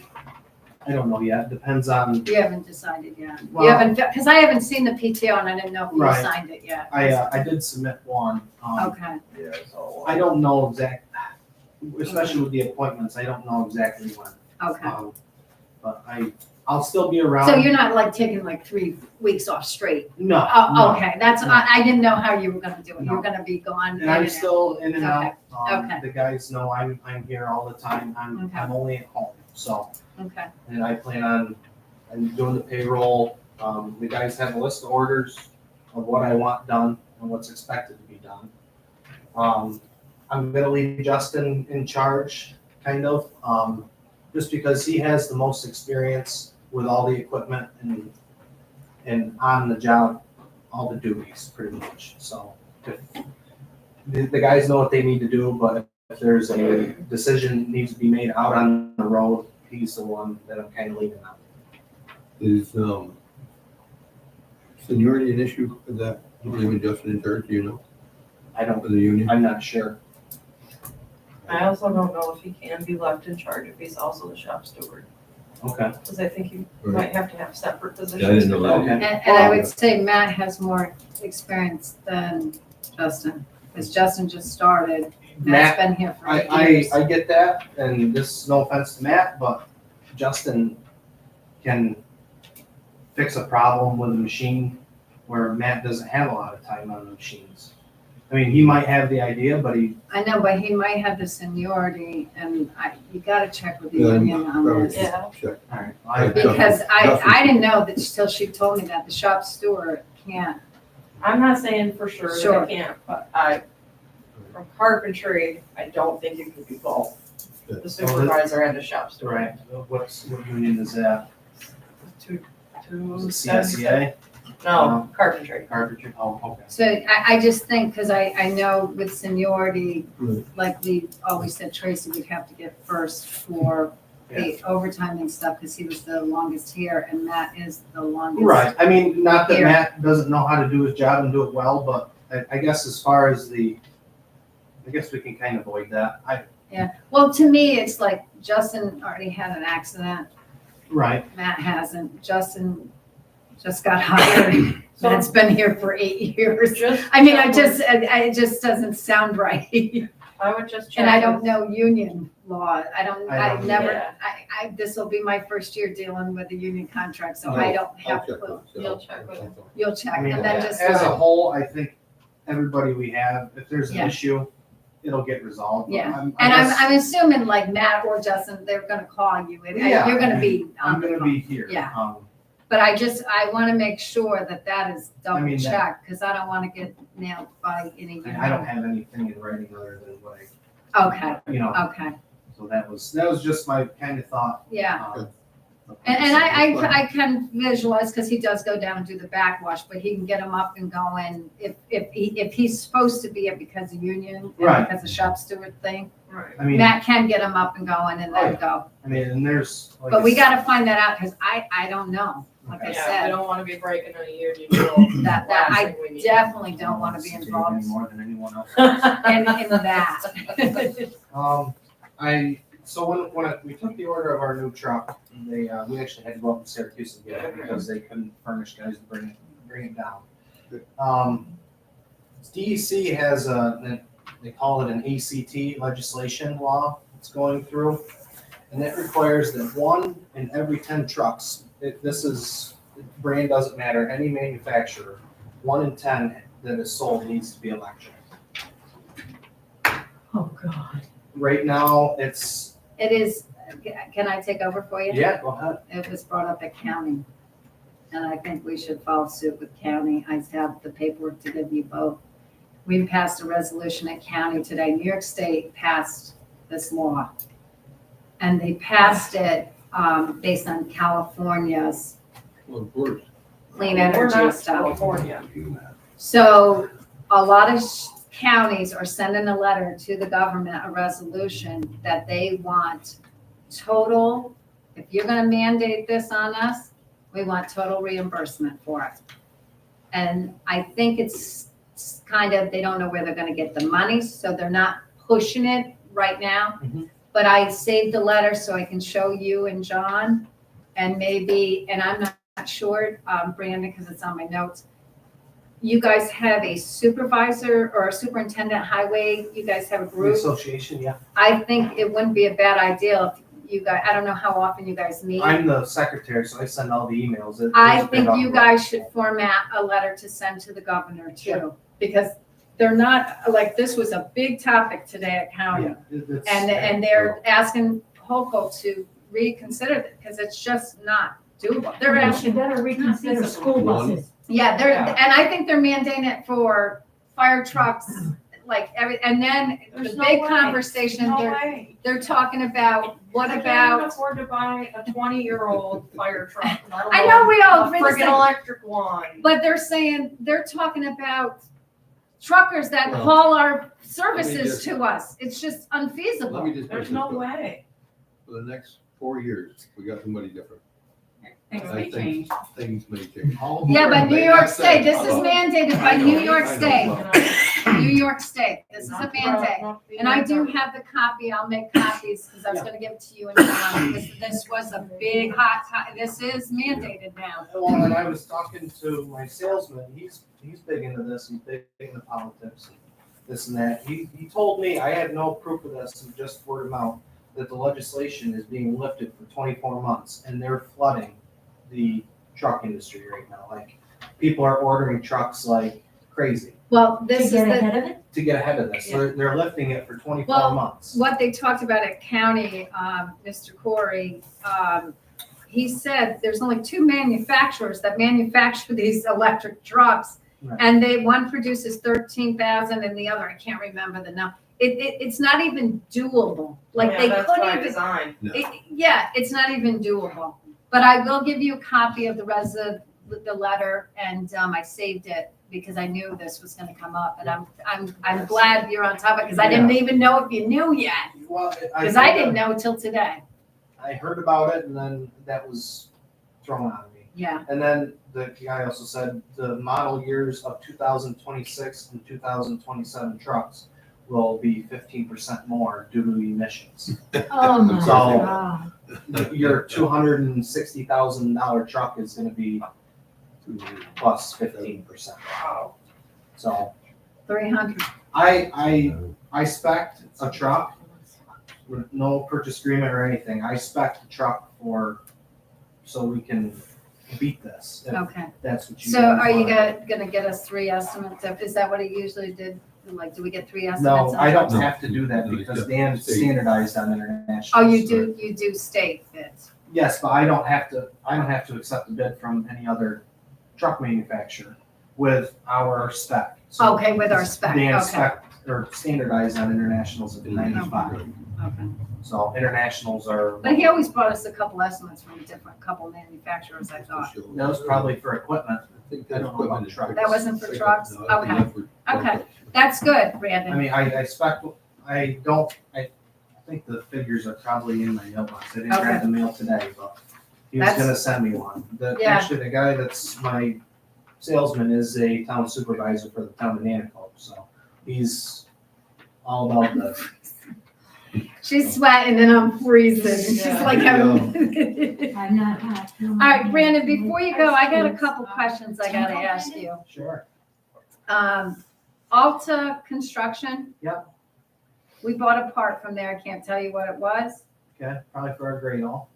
I don't know yet, depends on, You haven't decided yet. You Well- haven't, because I haven't seen the PTO and I didn't know if you Right. signed it yet. I did submit one. Okay. Yeah, it's all. I don't know especially with the appointments, I don't know exactly when. Okay. But I'll still be around. So you're not like taking like 3 weeks off straight? No. Oh, no. okay, that's, No. I didn't know how you were gonna do it. No. You're gonna be gone. And I'm in out. still in and out. Okay. The guys know I'm here all the time. I'm Okay. only at home. so. Okay. And I plan on, I'm doing the payroll. The guys have a list of orders of what I want done and what's expected to be done. I'm gonna leave Justin in charge, kind of, just because he has the most experience with all the equipment and on the job, all the duties, pretty much, so. The guys know what they need to do, but if there's a decision needs to be made out on the road, he's the one that I'm kind of leaning on. Is, seniority an issue for that, leaving Justin in charge, do you know, I don't, for the union? I'm not sure. I also don't know if he can be left in charge if he's also the shop steward, Okay. because I think you Right. might have to have separate positions. Yeah, I didn't know that. Okay. And I would say Matt has more experience than Justin, because Justin just started. Matt's been here for 8 years. I get that, and this is no offense to Matt, but Justin can fix a problem with a machine where Matt doesn't have a lot of time on the machines. I mean, he might have the idea, but I know, but he might have the seniority, and you gotta check with the Yeah, union on probably. this. Yeah. Check. alright, Because I Justin. didn't know that till she told me that the shop steward can't. I'm not saying for sure Sure. that I can't, but from carpentry, I don't think you can do both. Yeah. The supervisor and the shop steward. right, what union is that? Two, Is it 277. CSEA? No, carpentry. Carpentry, oh, okay. So I just think, because I know with seniority, Right. like we always said, Tracy would have to get first for the overtime and stuff, because he was the longest here, and Matt is the longest. Right, I mean, not that Here. Matt doesn't know how to do his job and do it well, but I guess as far as I guess we can kind of avoid that. Well, to me, it's like Justin already had an accident, Right, Matt hasn't. Justin just got hired. So- Matt's been here for 8 years. Just I mean, check it just doesn't sound right. I would just check. And I don't with- know union law. I I've don't never, either. this will be my first year dealing with a union contract, so I don't I'll have check a clue. with You'll check with him. You'll check, I mean, and then just. as a whole, I think everybody we have, if there's an Yeah. issue, it'll get resolved. Yeah. I'm- And I guess I'm assuming like Matt or Justin, they're gonna call you, and Yeah, you're gonna I be I'm on the gonna phone. be here. Yeah. Um, But I wanna make sure that is double mean, that- checked, because I don't wanna get nailed by any. and I don't have anything in writing other than what Okay, okay, so that was just my kind of thought. yeah. um, And I can visualize, because he does go down and do the backwash, but he can get him up and going if he's supposed to be it because of union, and Right. because of shop steward thing. Right. I mean, Matt can get him up and going and Oh, then yeah. go. I mean, and there's. like But we I gotta find that out, because I don't know, like I Yeah, we said, don't want to be breaking a union rule. that Last I thing we need. definitely don't wanna be said involved any more than anyone else. in that. So when we took the order of our new truck, we actually had to go up to Syracuse and get it because they couldn't furnish guys to bring it down. DEC has they call it an ACT legislation law that's going through. And that requires that 1 in every 10 trucks, brand doesn't matter, any manufacturer, 1 in 10 that is sold needs to be electric. Oh, God. Right now, It is, can I take over for you? yeah, go ahead. It was brought up at county, and I think we should follow suit with county. I have the paperwork to give you both. We passed a resolution at county today. New York State passed this law. And they passed it based on California's Well, of course. clean We're energy not stuff. California. So a lot of counties are sending a letter to the government, a resolution that they want total, if you're gonna mandate this on us, we want total reimbursement for it. And I think it's kind of, they don't know where they're gonna get the money, so they're not pushing it right now. Mhm. But I saved the letter so I can show you and John, and maybe, and I'm not sure, Brandon, because it's on my notes. You guys have a supervisor or a superintendent highway, you guys have a The group. association, yeah. I think it wouldn't be a bad idea if you guys, I don't know how often you guys meet. I'm the secretary, so I send all the emails. I think you guys should format a letter to send to the governor too, because they're not, like, this was a big topic today at county. Yeah, it's- And they're asking Hochul to reconsider it, because it's just not doable. They're They're actually better reconsider school buses. yeah, they're, and I think they're mandating it for fire trucks, like and then the There's no big way. conversation, No they're, way. they're talking about, what I can't about, afford to buy a 20-year-old fire truck. let I know we all alone a friggin' electric one. but they're talking about truckers that Well, haul our just- services to us. It's just Let unfeasible. me just. There's put no this way. way. For the next 4 years, we got somebody different. Things I may think change. Things may change. Yeah, but New York State, this is mandated by I know, New York I know. State. New York State, this is a mandate. And I do have the copy, I'll make copies, because I was gonna give it to you and John, because this was a big this is mandated now. Well, and I was talking to my salesman, he's big into this, he's big into politics, and this and that. He told me, I had no proof of this, and just word of mouth, that the legislation is being lifted for 24 months, and they're flooding the truck industry right now. Like, people are ordering trucks like crazy Well, this is Get the, ahead of it? to get ahead of this. They're lifting it for 24 Well, months. what they talked about at county, Mr. Corey, he said there's only 2 manufacturers that manufacture these electric trucks. Right. And one produces 13,000 and the other, I can't remember the number. It's not even doable. Like, Yeah, they that's couldn't by even, design. yeah, it's not even doable. But I will give you a copy of the letter, and I saved it because I knew this was gonna come up, and I'm glad you're on top of it, because I didn't even know if you knew yet, Well, because I didn't know till today. I heard about it, and then that was thrown on me. Yeah, And then the guy also said the model years of 2026 and 2027 trucks will be 15% more due to emissions. Oh, my So- God. Your $260,000 truck is gonna be plus 15%. Wow. So 300. I spec'd a truck with no purchase agreement or anything. I spec'd the truck so we can beat this. if Okay. That's what you. So guys are you want. gonna get us 3 estimates? Is that what he usually did? Like, do we get 3 estimates? No, on I don't trucks? have to do that No, because it's Dan state. standardized on international. Oh, you do state bids. Yes, but I don't have to accept a bid from any other truck manufacturer with our spec. So Okay, with our spec, Dan okay. spec or standardized on internationals at 95. Okay. So internationals are. But he always brought us a couple estimates from a couple manufacturers, I thought. That was probably for equipment. I think I that's don't know about equipment. trucks. That wasn't for trucks? No, I think Okay. that's for Okay. trucks. That's good, I Brandon. mean, I think the figures are probably in my mailbox. I didn't Okay. grab the mail today, but he was That's- gonna send me one. Yeah. Actually, the guy that's my salesman is a town supervisor for the town of Nanaco, so he's all about the. She's sweating and I'm freezing. She's Yeah. like, Yeah. I'm not hot. all right, Brandon, before you go, I got a couple questions I gotta ask you. Sure. Alta Construction. Yep. We bought a part from there. I can't tell you what it was. Okay, probably for a grade all.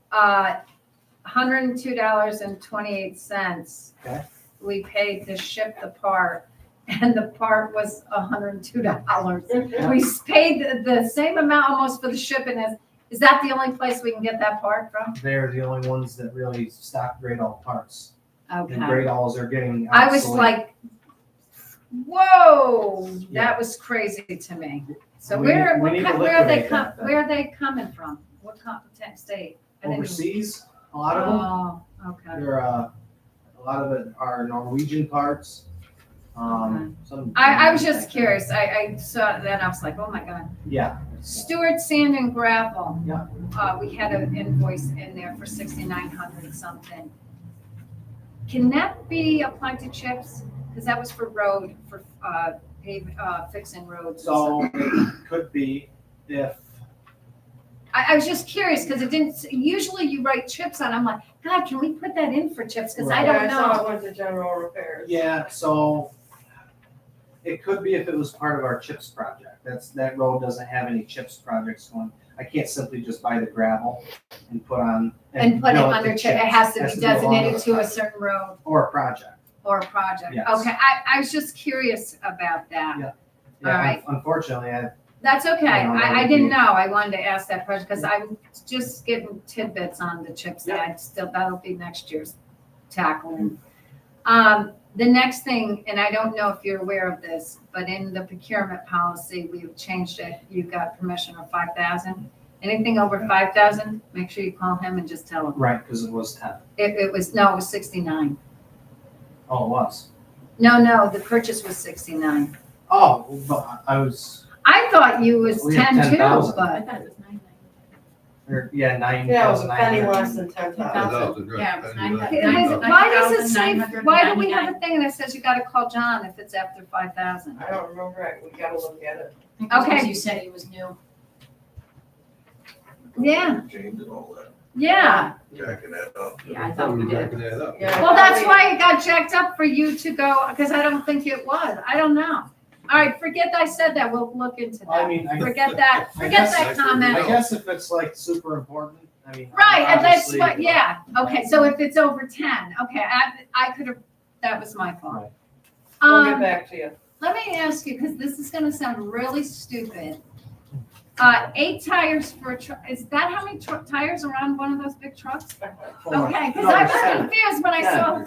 $102.28. Okay. We paid to ship the part, and the part was $102. We paid the same amount almost for the shipping as, is that the only place we can get that part from? They're the only ones that really stock grade all parts. And Okay. grade alls are getting I was obsolete. like, whoa, Yeah. that was crazy to me. So We where need to are they liquidate that then. where are they coming from? What state? I didn't even- Overseas, a lot of them. Oh, okay. They're, a lot of it are Norwegian parts. Some. I was just curious. I saw that. I was like, oh my God. Yeah. Stewart Sand and Gravel. Yeah. We had an invoice in there for 6,900 something. Can that be applied to chips? Because that was for fixing roads. So it could be if, I was just curious because it didn't, usually you write chips on. I'm like, God, can we put that in for chips? Because I Right. don't I saw know. it went to general repairs. yeah, so it could be if it was part of our CHIPS project. That road doesn't have any CHIPS projects going. I can't simply just buy the gravel and put on. And put it bill under to chip. It CHIPS. has to Has be be along designated with to a project. certain road Or a project. or a project. Yes. Okay, I was just curious about that. Yeah. All right. Unfortunately, That's okay. Yeah, that I would didn't be- know. I wanted to ask that question because I'm just getting tidbits on the CHIPS Act. Still, that'll be next year's tackling. The next thing, and I don't know if you're aware of this, but in the procurement policy, we've changed it. You've got permission of 5,000. Anything over 5,000, make sure you call him and just tell him. Right, because it was 10. It was 69. Oh, it was. No, the purchase was 69. Oh, but I was, I thought you was We have 10 too, 10,000. I but, thought it was 9,900. or, yeah, 9,000. Yeah, it was a penny less than 10,000, right. Yeah, it was Penny less. why does it say, 9,999. why do we have a thing that says you gotta call John if it's after 5,000? I don't remember it, we gotta look at it. Okay. Because you said he was new. Yeah, James and all that, yeah. jacking that up. Yeah, I thought we did. Backing that up. Yeah. Well, that's why it got jacked up for you to go, because I don't think it was. I don't know. All right, forget I said that. We'll look into I that. mean, Forget that. I Forget guess- that I comment. guess if it's like super important, I mean. Right, and that's obviously- what, yeah. Okay, so if it's over 10, okay, I could have, that was my fault. Right. We'll get Um, back to you. let me ask you, because this is gonna sound really stupid. 8 tires for a truck, is that how many tires are on one of those big trucks? Okay, because No, I there's was 10. confused when I saw,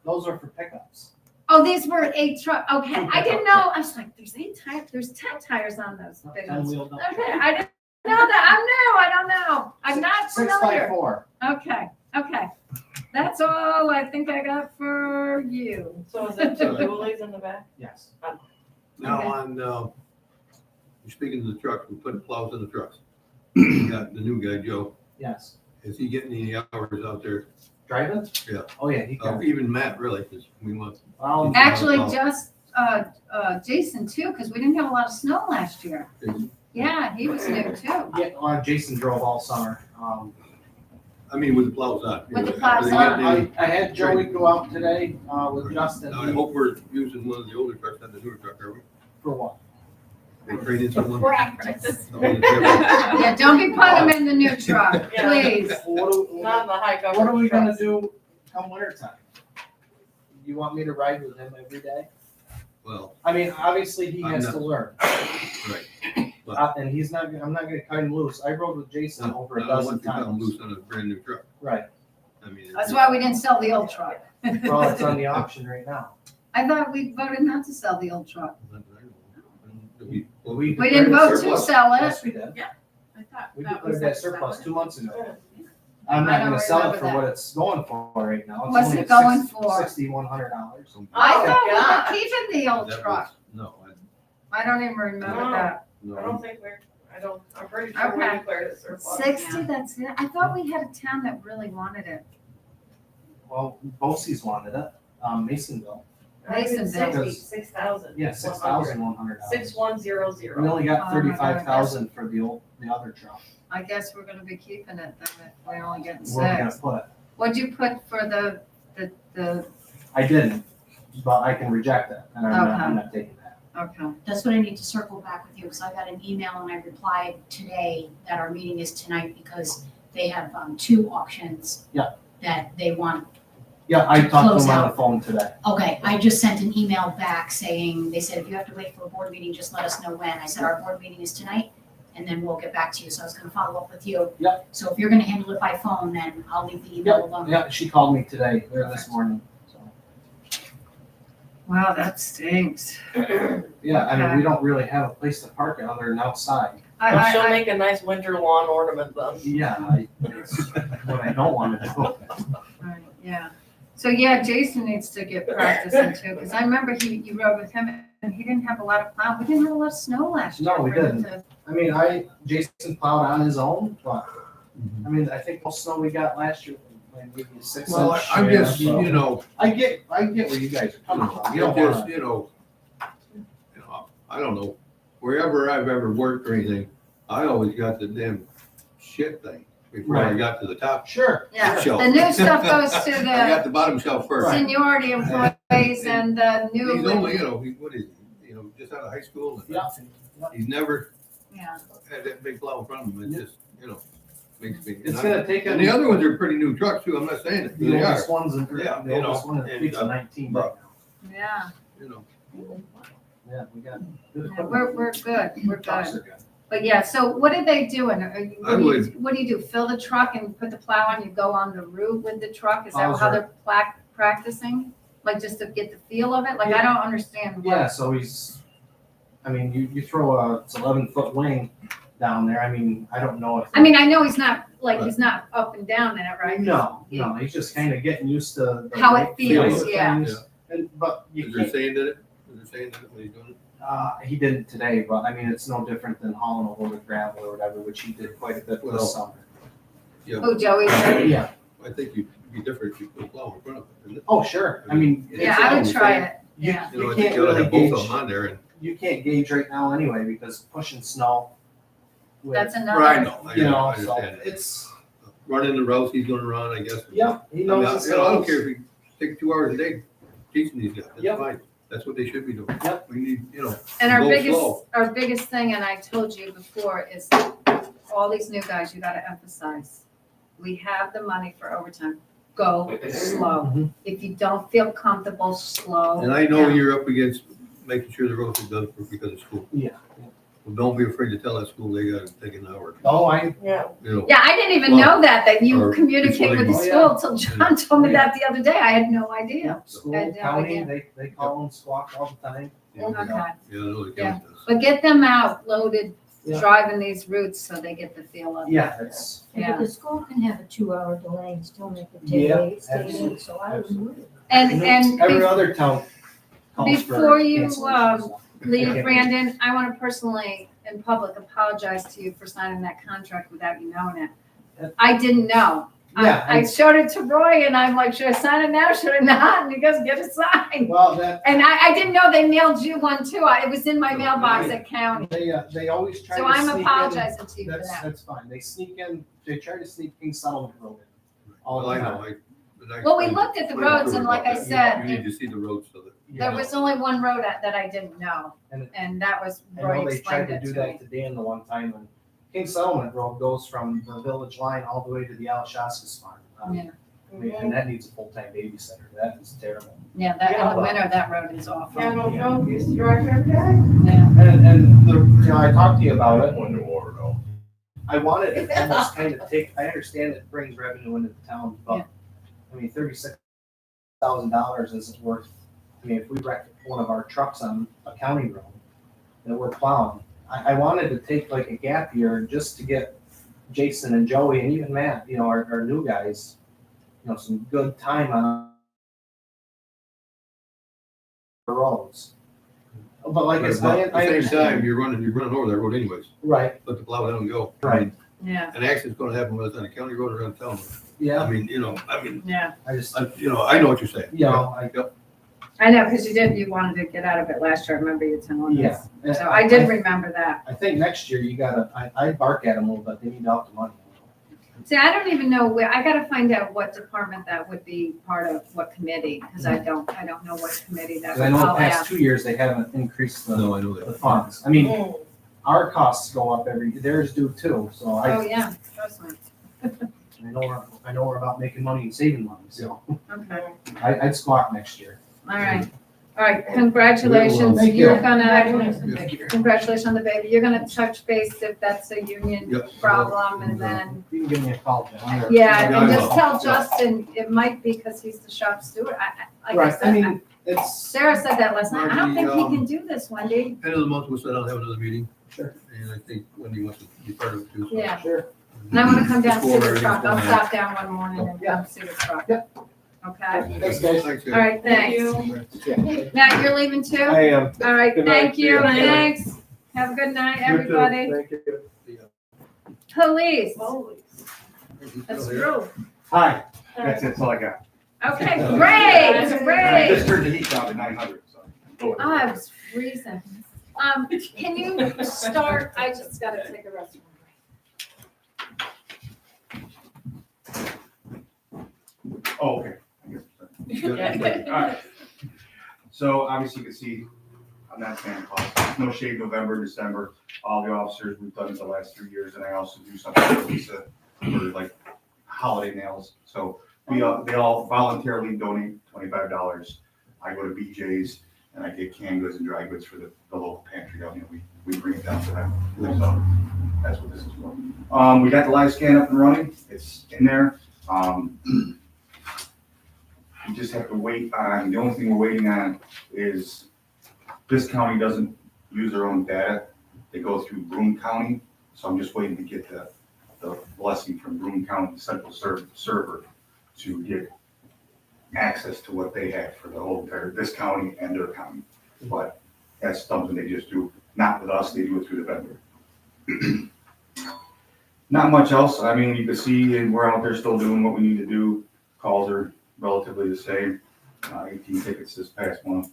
Those are for pickups. oh, these were 8 truck, okay, I didn't know, I was like, there's 8 tires, there's 10 tires on those big ones. 10-wheel dump. Okay, I didn't know that, I'm new, I don't know, I'm not 6x4. familiar. Okay, that's all I think I got for you. So is it two dualies in the back? Yes. Now, Okay. on, you're speaking of the trucks, we put plows in the trucks. We got the new guy, Joe, Yes. is he getting any hours out there? Driving? Yeah. Oh, yeah, he can. Even Matt, really, because we want, Well, Actually, just, Jason too, because we didn't have a lot of snow last year. Yeah, he was new too. yeah, Jason drove all summer. I mean, with the plows on. With the Are plows they on. getting any- I had Joey go out today, with Justin. Now, I hope we're using one of the older trucks, not the newer truck, are we? For what? They traded someone? Practice. No, they never- Yeah, don't be putting him in the new truck, Yeah. please. Not the high cover. What are we gonna trucks. do come winter time? You want me to ride with him every day? Well, I mean, obviously he I'm has not- to learn. right. And I'm not gonna cut him loose. I rode with Jason over a I don't dozen want you to come times. loose on a brand new truck. Right. I mean. That's why we didn't sell the old truck. Well, it's on the auction right now. I thought we voted not to sell the old truck. We We didn't vote to sell it. Yes, we did. I thought We that was declared that surplus 2 months ago. I I'm not don't gonna sell it remember for that. what it's going for right now. It's What's only it going for? $6,100. I Oh, thought God. we were keeping the old That truck. was- No, I don't even remember No. that. I don't think I'm pretty sure we Okay. declared it surplus. 60, that's it? I thought we had a town that really wanted it. Well, Bosse's wanted it, Masonville. Masonville. 6,000. Yeah, $6,100. 6100. We only got Oh, my God, 35,000 for the other truck. I guess we're gonna be keeping it then if we're only getting Where are we gonna 6. put it? What'd you put for the, I didn't, but I can reject it, and I'm not taking that. okay. That's what I need to circle back with you, because I got an email and I replied today that our meeting is tonight because they have 2 auctions. Yeah. That they want. Yeah, I talked to Close him on the out. phone today. Okay, I just sent an email back saying, they said, if you have to wait for a board meeting, just let us know when. I said, our board meeting is tonight, and then we'll get back to you. So I was gonna follow up with you. Yep. So if you're gonna handle it by phone, then I'll leave the email alone. Yeah, she called me today, or this morning, so. Wow, that stinks. Yeah, I mean, we don't really have a place to park it other than outside. She'll make a nice winter lawn ornament then. Yeah, it's what I don't want to do. Right, yeah. So yeah, Jason needs to get practicing too, because I remember you rode with him and he didn't have a lot of plow. We didn't have a lot of snow last year. No, we for him didn't. to- I mean, Jason plowed on his own, but, I mean, I think most snow we got last year, maybe 6 inch. Well, I'm just, so- you know, I get where you guys are coming from. You I'm don't just, wanna, you know, I don't know, wherever I've ever worked or anything, I always got the damn shit thing before I Right. got to the top sure. Yeah, shelf. the new stuff goes to I got the the bottom shelf first. seniority employees and the new. He's only, what is he, just out of high school. And Yeah. He's never Yeah, had that big plow in front of him. It just, makes me. It's gonna take And him, the other ones are pretty new trucks too. I'm not saying that. the They are, oldest one's, Yeah, the oldest one in the fleet's a 19 right now. yeah. you know. Yeah, we got. Yeah, we're good, we're Trucks good. are good. But yeah, so what are they doing? I would- What do you do? Fill the truck and put the plow on, you go on the route with the truck? Is that Plows how are- they're practicing? Like just to get the feel of it? Like, I Yeah. don't understand Yeah, what. so I mean, you throw it's 11-foot wing down there. I mean, I don't know if. I mean, I know he's not, like, he's not up and down in it, right? No, he's just kind of getting used to. the How it weight feel feels, of yeah. things. But you Is there can't, saying that it? Is there saying that when he's doing it? he didn't today, but I mean, it's no different than hauling a load of gravel or whatever, which he did quite a bit Well, this summer. Yeah, Oh, Joey said, Yeah, I think you'd be different if you put a plow in front of it, isn't it? oh, sure. I mean. yeah, I would try it, You, yeah. You know, you I think can't you ought to really have both of gauge, them on there and. you can't gauge right now anyway, because pushing snow. with- That's I another, know, I You know, I so understand. it's, Running the routes he's gonna run, I guess. yeah, he I mean, knows his I don't roads. care if you take 2 hours a day teaching these guys, Yep. that's fine. That's what they should be doing. Yep. We need, you know, and our go slow. biggest thing, and I told you before, is all these new guys, you gotta emphasize. We have the money for overtime. Go slow. Mhm. If you don't feel comfortable, slow. And I know down. you're up against making sure the roads are done because of school. Yeah. Well, don't be afraid to tell that school they gotta take an hour, Oh, I, Yeah. you know. Yeah, I didn't even Well, know that you or communicate with the before they- school till John told me that the other day. I had no idea. yeah, school, I had no county, idea. they call them squawk all the time. Yeah, Okay, I know the Yeah. county does. but get them out loaded, Yeah. driving these routes so they get the feel of it. Yeah, it's, Yeah. But the school can have a 2-hour delay and still make it Yeah, take 8 absolutely, so I was worried. And every other town calls for before you, cancellation, so. leave, Brandon, I want to personally, in public, apologize to you for signing that contract without you knowing it. I didn't know. Yeah, I showed it to Roy and I'm like, should I sign it now? Should I not? And he goes, get it signed. Well, that, And I didn't know they mailed you one too. It was in my mailbox at county. they always try to So sneak I'm in. apologizing to you for that. That's fine. They sneak in, they try to sneak King Settlement Road in. All Well, the I time. know, Well, we looked at the roads and like I said, You need to see the roads so that. there was only one road that I didn't know. And- And that was, I Roy know they tried explained to it do to that me. to Dan the one time, and King Settlement Road goes from the village line all the way to the Alashaska farm. Yeah. I mean, and that needs a full-time babysitter. That is terrible. Yeah, that, in Yeah, the but- winter, that road is awful. Campbell Jones used to drive every day. Yeah. And I talked to you about it. Underwater though. I wanted to almost kind of take, I understand it brings revenue into the town, but, I mean, $36,000 isn't worth, I mean, if we wreck one of our trucks on a county road that we're plowing, I wanted to take like a gap year just to get Jason and Joey and even Matt, our new guys, some good time on the roads. But like I But said, at the same time, you're running over that road anyways, Right, let the plow down and go. right, Yeah, An accident's gonna happen whether it's on a county road or on a town road. yeah, I mean, yeah. I just, I know what you're saying. I know, because you wanted to get out of it last year. I remember you telling yeah. us. So I did remember that. I think next year you gotta, I bark at them a little bit, they need to up the money. See, I don't even know where, I gotta find out what department that would be part of, what committee, because I don't know what committee that Because would. I know the I'll past ask. 2 years, they haven't increased the No, I know the that. funds. I mean, our costs go up theirs do too, so Oh, I yeah, trust me. know we're about making money and saving money, so Okay, I'd squawk next year. all right. All right, congratulations. Thank you. You're gonna, Thank you. congratulations on the baby. You're gonna touch base if that's a union Yep. problem and then, You can give me a call, John. or- yeah, and I just will. tell Justin, it might be because he's the shop steward. Like I Right, I said, mean, it's, Sarah said that last night. I don't think he Margie, can do this, Wendy. End of the month, we'll sit down and have another meeting, sure, and I think Wendy wants to be part of it too. so. Yeah. sure. And I wanna come down and Just see go over the truck. I'll everything. stop down one morning and come see the truck. Yep. Okay, Thanks, guys. Thanks, all guys. right, thanks. Matt, you're leaving too? I am. All right, Good night. thank you, See ya. thanks. Have a good night, everybody. Thank you. Police, That's true. Hi, that's all I got. Okay, I great, great. just turned the heat down to 900, so. Oh, I was freezing. Can you start, I just gotta take a restroom Oh, okay. break. Alright. So obviously you can see, I'm not Santa Claus, no shave November, December, all the officers, we've done it the last 3 years, and I also do something for Lisa for like holiday nails. So they all voluntarily donate $25. I go to BJ's, and I get canned goods and dry goods for the local pantry down here. We bring it down to them. So that's what this is for. We got the live scan up and running. It's in there. We just have to wait on, the only thing we're waiting on is this county doesn't use their own data. They go through Broome County. So I'm just waiting to get the blessing from Broome County Central Server to get access to what they have for the whole entire, this county and their county. But that's something they just do, not with us, they do it through the vendor. Not much else. I mean, you can see, and we're out there still doing what we need to do. Calls are relatively the same. 18 tickets this past month.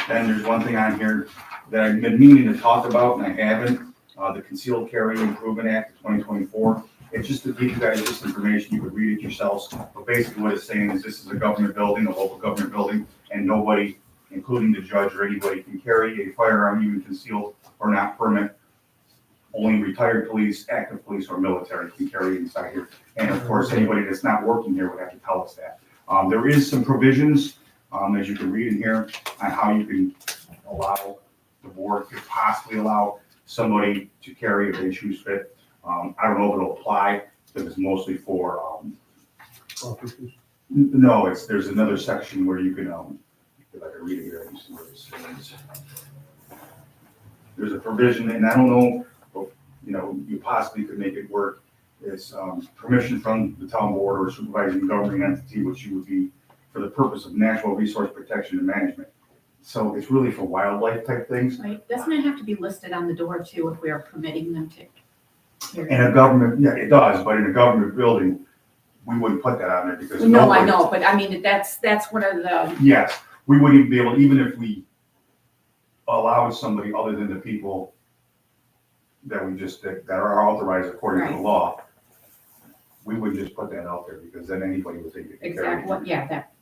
Then there's one thing on here that I've been meaning to talk about and I haven't. The Concealed Carry Improvement Act of 2024. It's just to give you guys this information. You could read it yourselves. But basically what it's saying is this is a government building, a local government building, and nobody, including the judge or anybody, can carry a firearm, even concealed or not permit. Only retired police, active police, or military can carry it inside here. And of course, anybody that's not working here would have to tell us that. There is some provisions, as you can read in here, on how you can allow, the board could possibly allow somebody to carry if they choose fit. I don't know if it'll apply, because it's mostly for, no, there's another section where you can, if I can read it here, let me see where it says. There's a provision, and I don't know, you know, you possibly could make it work. It's permission from the town board or supervising governing entity, which you would be for the purpose of natural resource protection and management. So it's really for wildlife type things. Right, doesn't it have to be listed on the door too if we are permitting them to carry? In a government, yeah, it does, but in a government building, we wouldn't put that on there because. No, I know, but I mean, that's one of the. Yes, we wouldn't even be able, even if we allowed somebody other than the people that we just, that are authorized according to the law, we would just put that out there because then anybody would think it can carry it. Exactly, yeah, that.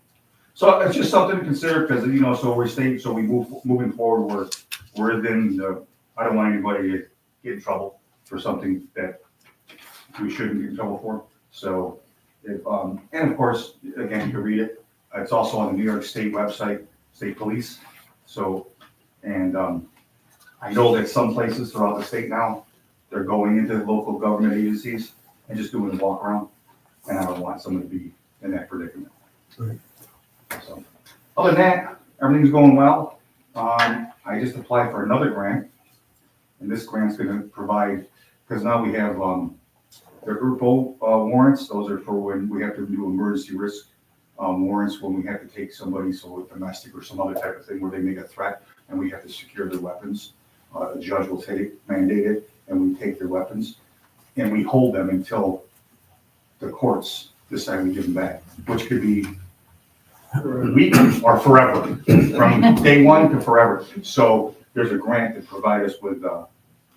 So it's just something to consider because, you know, so we moving forward, we're within the, I don't want anybody to get in trouble for something that we shouldn't get in trouble for. So if, and of course, again, you can read it. It's also on the New York State website, State Police. So, and I know that some places throughout the state now, they're going into local government agencies and just doing a walk around. And I don't want someone to be in that predicament. Right. So, other than that, everything's going well. I just applied for another grant, and this grant's going to provide, because now we have the Group O warrants. Those are for when we have to do emergency risk warrants, when we have to take somebody, so a domestic or some other type of thing where they make a threat, and we have to secure their weapons. A judge will mandate it, and we take their weapons, and we hold them until the courts decide we give them back, which could be a week or forever, from day one to forever. So there's a grant to provide us with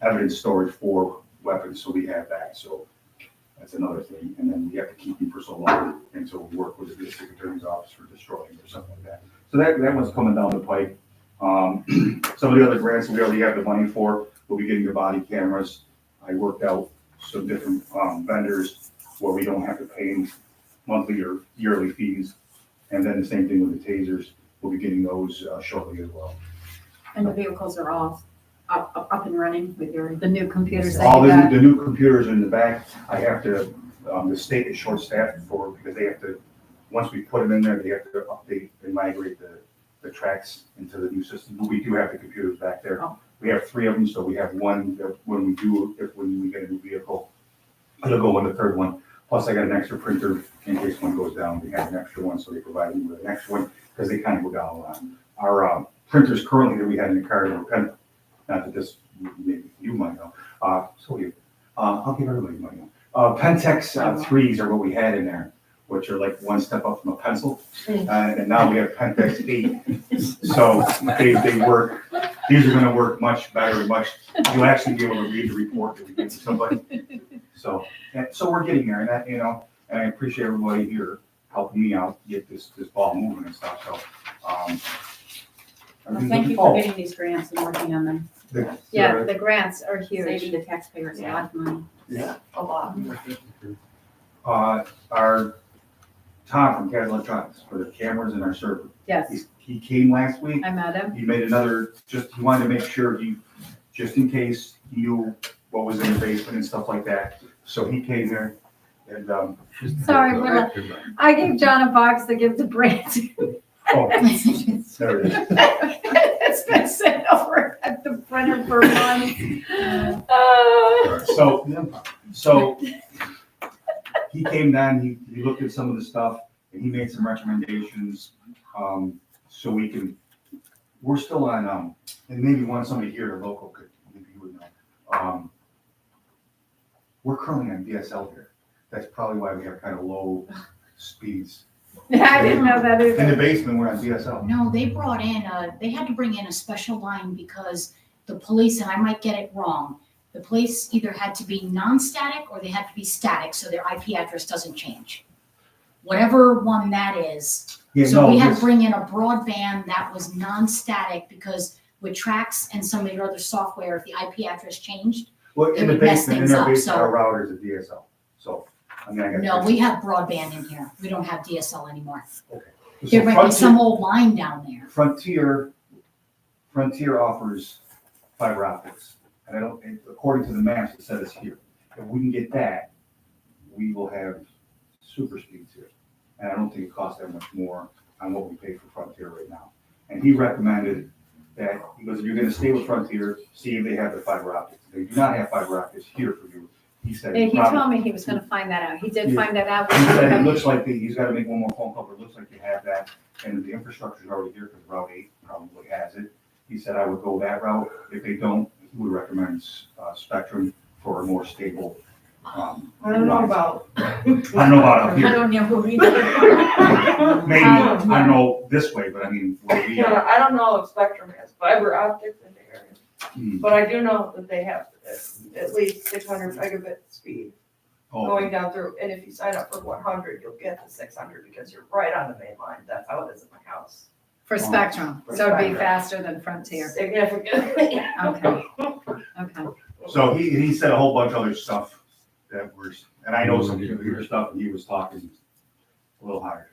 evidence storage for weapons, so we have that. So that's another thing. And then we have to keep them for so long until we work with the district attorney's office for destroying or something like that. So that one's coming down the pipe. Some of the other grants we already have the money for, we'll be getting the body cameras. I worked out some different vendors where we don't have to pay monthly or yearly fees. And then the same thing with the tasers. We'll be getting those shortly as well. And the vehicles are all up and running with The new computers that All you got. the new computers in the back, I have to, the state is short-staffed for, because they have to, once we put them in there, they have to update and migrate the tracks into the new system. But we do have the computers back there. Oh. We have 3 of them, so we have one that when we get a new vehicle, it'll go in the third one. Plus I got an extra printer in case one goes down. We have an extra one, so they provide me with an extra one because they kind of go down a lot. Our printers currently that we had in the car were not that this, maybe you might know, I'll give everybody might know. Pentex 3s are what we had in there, which are like one step up from a pencil. And now we have Pentex 8. So they work, these are gonna work much better, you'll actually be able to read the report that we give to somebody. So we're getting there, and that, you know, and I appreciate everybody here helping me out get this ball moving and stuff, so. Well, thank you for getting these grants and working on them, Yeah, the grants are huge. saving the taxpayers a lot of money. Yeah. A lot. Our Tom from Cat Electronics for the cameras in our server. Yes, He came last week. I met him. He made another, he wanted to make sure just in case he knew what was in the basement and stuff like that. So he came there and, Sorry, I gave John a box to give to Brandy. oh, there it is. It's been sitting over at the printer for months. So he came down, he looked at some of the stuff and he made some recommendations. So we're still on, and maybe somebody here at local could, maybe you would know. We're currently on DSL here. That's probably why we have kind of low speeds. I didn't know that In the either. basement, we're on DSL. No, they brought in, they had to bring in a special line because the police, and I might get it wrong, the police either had to be non-static or they had to be static, so their IP address doesn't change. Whatever one that is. Yeah, So no, we had to this- bring in a broadband that was non-static because with Trax and some of your other software, if the IP address changed. Well, in it the would mess basement, in things our up, basement, so- our router's a DSL. So, I mean, I got. No, we have broadband in here. We don't have DSL anymore. So There might be Frontier- some old line down there. Frontier offers fiber optics, and according to the maps, it says here. If we can get that, we will have super speeds here. And I don't think it costs that much more on what we pay for Frontier right now. And he recommended that, because if you're gonna stay with Frontier, see if they have the fiber optics. They do not have fiber optics here for you. He said. He probably- told me he was gonna find that out. He did Yeah. find that out. He said it looks like he's gotta make one more phone call, but it looks like they have that, and the infrastructure's already here, because Route 8 probably has it. He said I would go that route. If they don't, he would recommend Spectrum for a more stable. I don't know about. I don't know about up I here. don't know who either. Maybe, I don't know this way, but I mean, where we are. I don't know if Spectrum has fiber optics in the area, Hmm. but I do know that they have at least 600 megabit speed Oh, going down through, and if you sign up for 100, you'll get the 600 because you're right on the main line. That's how it is in my house. For Spectrum, For so it'd be Spectrum. faster than Frontier. Significantly. Okay, okay. So he said a whole bunch of other stuff that was, and I know some computer stuff, and he was talking a little higher.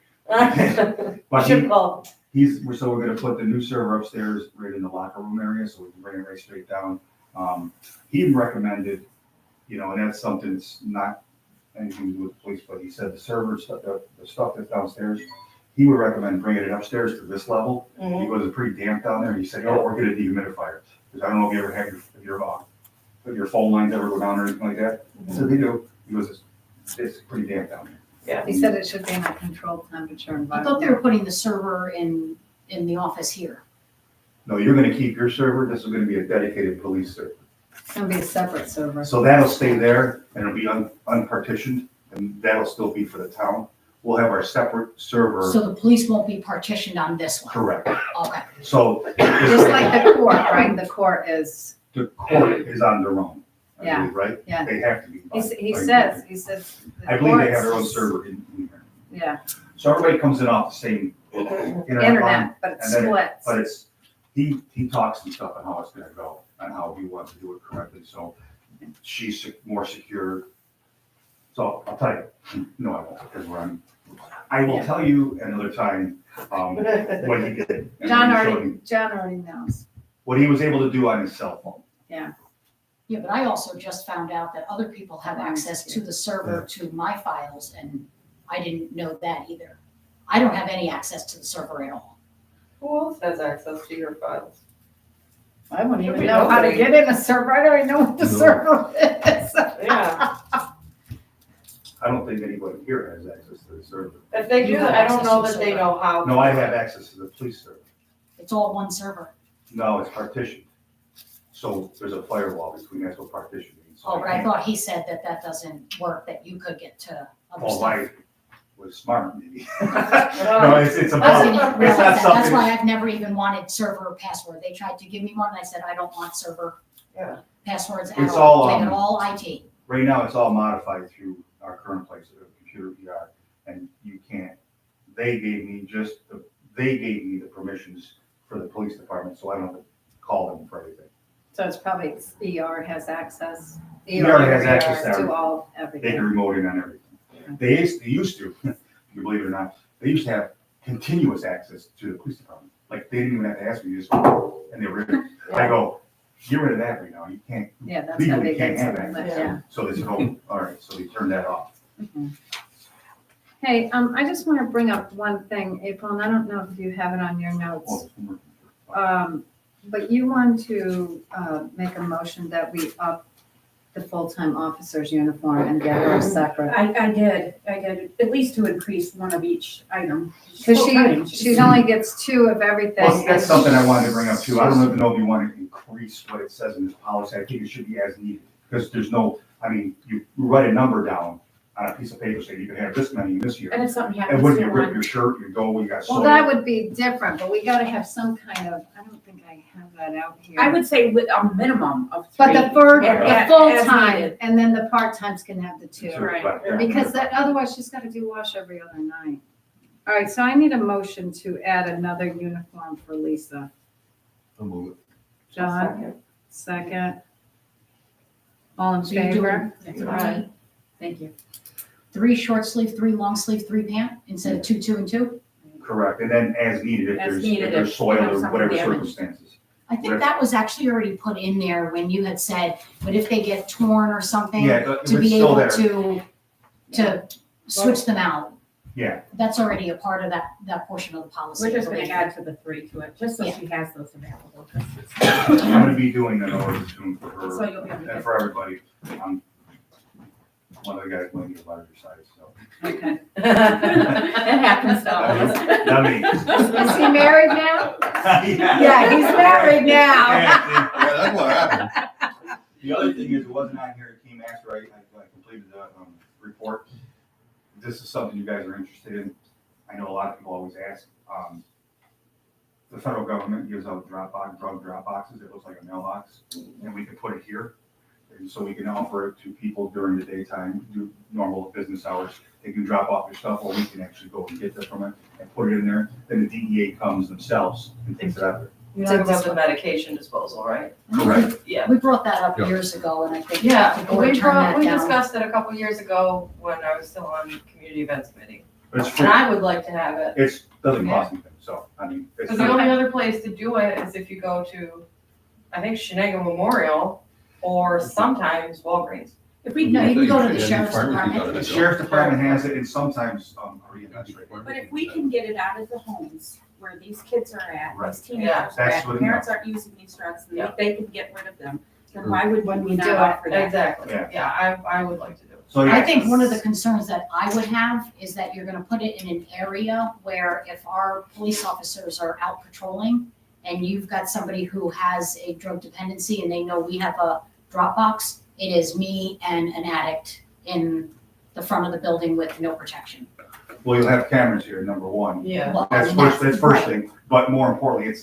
But Should call. so we're gonna put the new server upstairs right in the locker room area, so we can bring it right straight down. He recommended, and that's something that's not anything to do with the police, but he said the server stuff, the stuff that's downstairs, he would recommend bringing it upstairs to this level, because it's pretty damp down there. He said, or get a dehumidifier, because I don't know if you ever had your phone lines ever go down or anything like that. He said they do, because it's pretty damp down there. Yeah. He said it should be in a controlled temperature I environment. thought they were putting the server in the office here. No, you're gonna keep your server, this is gonna be a dedicated police server. It's gonna be a separate server. So that'll stay there, and it'll be unpartitioned, and that'll still be for the town. We'll have our separate server, So the police won't be partitioned on this one. correct. Okay. So Just like the court, right? The court is, the court is on their own, I Yeah. believe, right? Yeah. They have to be. he by- says. the I believe they have their own courts- server in here. Yeah, So everybody comes in off the same internet line, internet, but it and then splits. but it's, he talks and stuff on how it's gonna go, and how he wants to do it correctly, so she's more secure. So I'll tell you, no, I won't, because I will tell you another time, what he did. and John when he showed me John already knows. what he was able to do on his cell phone. Yeah, but I also just found out that other people have access to the server, to my files, and I didn't know that either. I don't have any access to the server at all. Who else has access to your files? I wouldn't Should even be know how to nobody. get in a server. I don't even know what the No. server is. Yeah, I don't think anybody here has access to the server. if they You do, have I don't access know to the that they server. know how. No, I have access to the police server. It's all one server. No, it's partitioned. So there's a firewall between, that's what partition means. So Oh, but I can't- thought he said that that doesn't work, that you could get to other Oh, stuff. I was smart, maybe. No, it's I about, didn't it's even realize not that. That's something, why I've never even wanted server password. They tried to give me one, and I said, I don't want server Yeah. passwords at It's all. all, Make it all IT. right now, it's all modified through our current place, the computer VR, and you can't, they gave me the permissions for the police department, so I don't have to call them for everything. So it's probably ER has access. ER has access to to all, They everything. can remote in on everything. They used to, you believe it or not, they used to have continuous access to the police department. Like, they didn't even have to ask me, you just go, and they were, I go, get rid of that right now, you can't, Yeah, that's how legally they can't get have something that. like that. So they said, oh, all right, so they turned that off. Hey, I just want to bring up one thing, April, and I don't know if you have it on your notes. But you want to, make a motion that we up the full-time officer's uniform and get her separate. I did, at least to increase one of each item. Cause she only gets 2 of everything. Well, that's something I wanted to bring up too. I don't even know if you want to increase what it says in this policy. I think it should be as needed. Because there's no, I mean, you write a number down on a piece of paper, saying you can have this many this year. And if something And happens when to you rip one, your shirt, you go, you got Well, soil. that would be different, but we gotta have some kind of, I don't think I have that out here. I would say with a minimum of 3. But the As full-time, needed. and then the part-times can have the 2. Right. Because that, otherwise she's gotta do wash every other night. All right, so I need a motion to add another uniform for Lisa. I'll move it. John, second. All in So you do favor? it. Thank you. 3 short sleeve, 3 long sleeve, 3 pant, instead of 2, 2, and 2? Correct. And then as needed, if As there's, needed, if there's if soil you have or something whatever damaged. circumstances. I think that was actually already put in there when you had said, but if they get torn or something, Yeah, to it's be still able there. to switch them out. Yeah, That's already a part of that portion of the policy. we're just I gonna believe. add to the 3 to it, just so Yeah. she has those available. I'm gonna be doing an order soon for So her you'll be able to and get. for everybody. One of the guys might get a larger size, so. Okay. It happens to all of us. Not me. Is he married now? Yeah, he's married now. Yeah, Yeah, that's what happened. The other thing is, it wasn't on here, it came after I completed the report. This is something you guys are interested in. I know a lot of people always ask. The federal government gives out drug drop boxes. It looks like a mailbox, and we can put it here. And so we can offer it to people during the daytime, do normal business hours. They can drop off your stuff, or we can actually go and get this from it and put it in there. Then the DEA comes themselves and takes it out of there. You know, about the medication disposal, right? Correct. Yeah. We brought that up Yeah. years ago, and I think Yeah, the board turned that we down. discussed it a couple years ago when I was still on the community events committee. But it's And free. I would like to have it, It doesn't cost anything, so, I mean, it's because the free. only other place to do it is if you go to, I think, Shenango Memorial or sometimes Walgreens. If we, no, you can go to the Yeah, sheriff's pharmacies out of department. The it. sheriff's department has it, and sometimes, But if we can get it out of the homes where these kids are at, Right. these teenagers are That's at, what- parents aren't using these drugs, and Yeah. if they can get rid of them, then why would we do not it. offer that? Exactly, Yeah. yeah, I would like to do it. So, I yeah, think one of the concerns that I would have is that you're gonna put it in an area where if our police officers are out patrolling and you've got somebody who has a drug dependency and they know we have a drop box, it is me and an addict in the front of the building with no protection. well, you'll have cameras here, number one. Yeah. Well, I That's mean, first right. thing, but more importantly,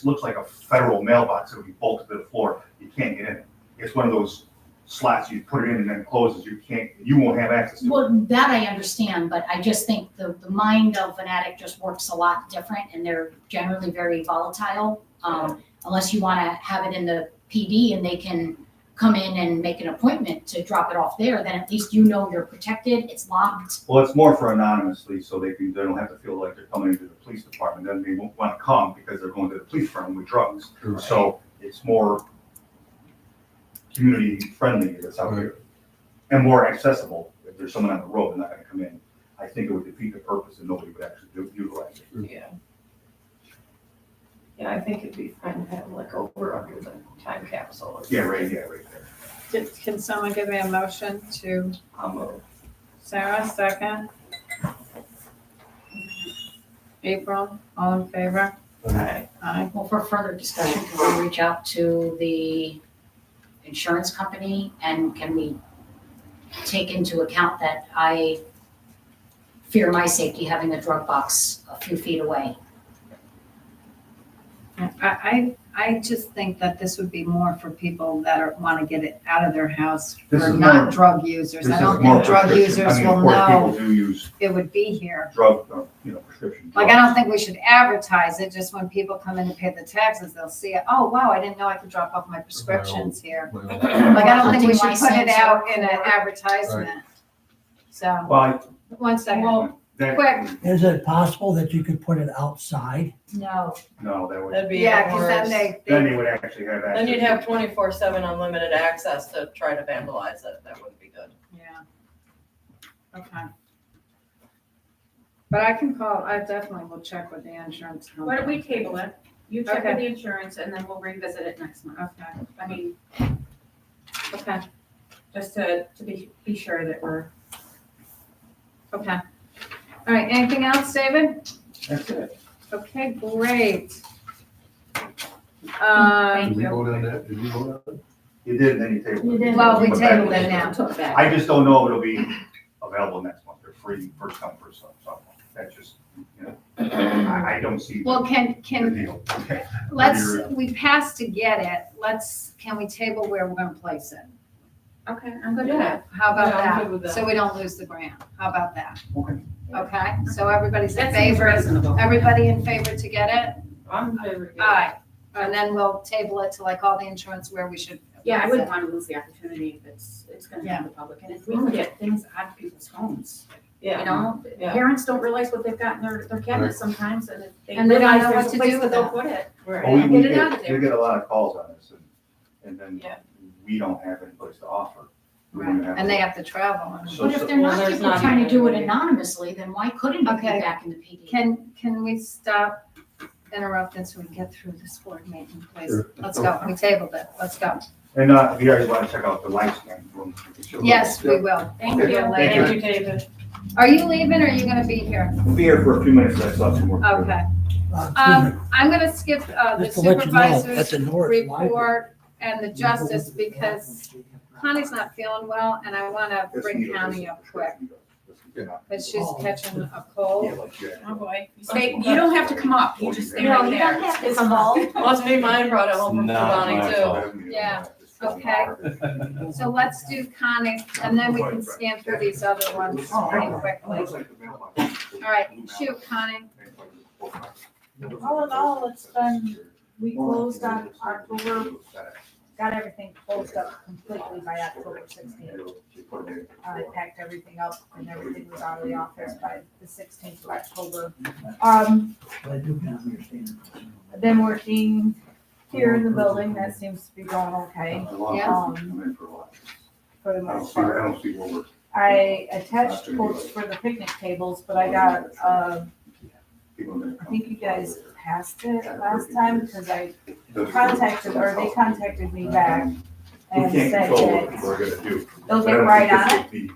looks like a federal mailbox, it'll be bolted to the floor, you can't get in it. It's one of those slots, you put it in and then it closes, you won't have access to it. Well, that I understand, but I just think the mind of an addict just works a lot different and they're generally very volatile. Unless you wanna have it in the PD and they can come in and make an appointment to drop it off there, then at least you know you're protected, it's locked. Well, it's more for anonymously, so they don't have to feel like they're coming into the police department, then they won't wanna come because they're going to the police department with drugs. So it's more community friendly that's out there. And more accessible. If there's someone on the road, they're not gonna come in. I think it would defeat the purpose and nobody would actually utilize it. Yeah. Yeah, I think it'd be fun to have like over under the time capsule. or Yeah, something. right there. Can someone give me a motion to, I'll move. Sarah, second? April, all in favor? Alright. Aye. Well, for further discussion, can we reach out to the insurance company and can we take into account that I fear my safety having a drug box a few feet away? I just think that this would be more for people that want to get it out of their house This for is not more- drug users. This I is don't more think drug prescription. users I mean, will of course, know people do use it would be here. drug, prescription drugs. Like, I don't think we should advertise it, just when people come in to pay the taxes, they'll see it, oh, wow, I didn't know I could drop off my prescriptions here. Like, I don't think we should put it out in an advertisement. So, Well, one second. Well, Quick. Is it possible that you could put it outside? No. No, that would, That'd be Yeah, because then hours. then they, they would actually have access. Then you'd have 24/7 unlimited access to try to vandalize it. That wouldn't be good. yeah. Okay. But I can call, I definitely will check with the insurance company. Why don't we table it? You check with Okay. the insurance and then we'll revisit it next month. Okay, I mean, okay, just to be sure that we're. okay. All right, anything else, David? That's it. Okay, great. Did we vote on that? Did we vote on it? You did, and then you tabled it. You did. Well, we But tabled that- it now. Took it back. I just don't know if it'll be available next month. They're free, first come, first served, so that's just, you know, I don't see Well, the can, deal. Okay. we passed to get it, can we table where we're gonna place it? Okay, I'm good with that. How about Yeah, I'm good with that? that. So we don't lose the grant. How about that? Okay. Okay, so everybody's in That seems favor? reasonable. Everybody in favor to get it? I'm in favor. All right, and then we'll table it to like all the insurance where we should. Yeah, I place wouldn't it. want to lose the opportunity if it's gonna Yeah. help the public. And if we can get things out of people's homes, you Yeah. know? Yeah. Parents don't realize what they've got in their cabinets sometimes, and if they And they don't realize know there's what a to place do that with they'll that. put it. Well, Right. we Get it out of we there. get a lot of calls on this, and then Yeah. we don't have any place to offer. We don't have- And they have to travel. and- So- But if they're Well, not there's people not trying to even do it any- anonymously, then why couldn't it be Okay. back in the PD? Can we stop interrupting so we can get through this board meeting, please? Sure. Let's go. We tabled it. Let's go. And, if you guys wanna check out the light scan room, we can show you. Yes, we will. Thank We'll you. do it Thank later. Thank you, David. Are you leaving or are you gonna be here? We'll be here for a few minutes, I still have some work. to do. Okay. Excuse me, I'm gonna skip the just to let you know, that's supervisor's a North Library. report and the justice because Connie's not feeling well and I wanna bring Connie up quick. But she's catching a cold. Oh, boy. You don't have to come up, you just stay No, right you there. don't have to come up. Must be mine brought it home from Bonnie too. Yeah, okay. So let's do Connie and then we can scan through these other ones pretty quickly. All right, shoot, Connie. All in all, it's been, we closed on October, got everything closed up completely by October 16th. I packed everything up and everything was out of the office by the 16th of October. I do kind of understand. I've been working here in the building, that seems to be going okay, Yeah. for the I don't most see, I part. don't see what we're. I attached quotes for the picnic tables, but I got, I think you guys passed it last time, because I contacted, or they contacted me back We and can't said control what that people are gonna do. they'll But I get don't right think on this it. would be-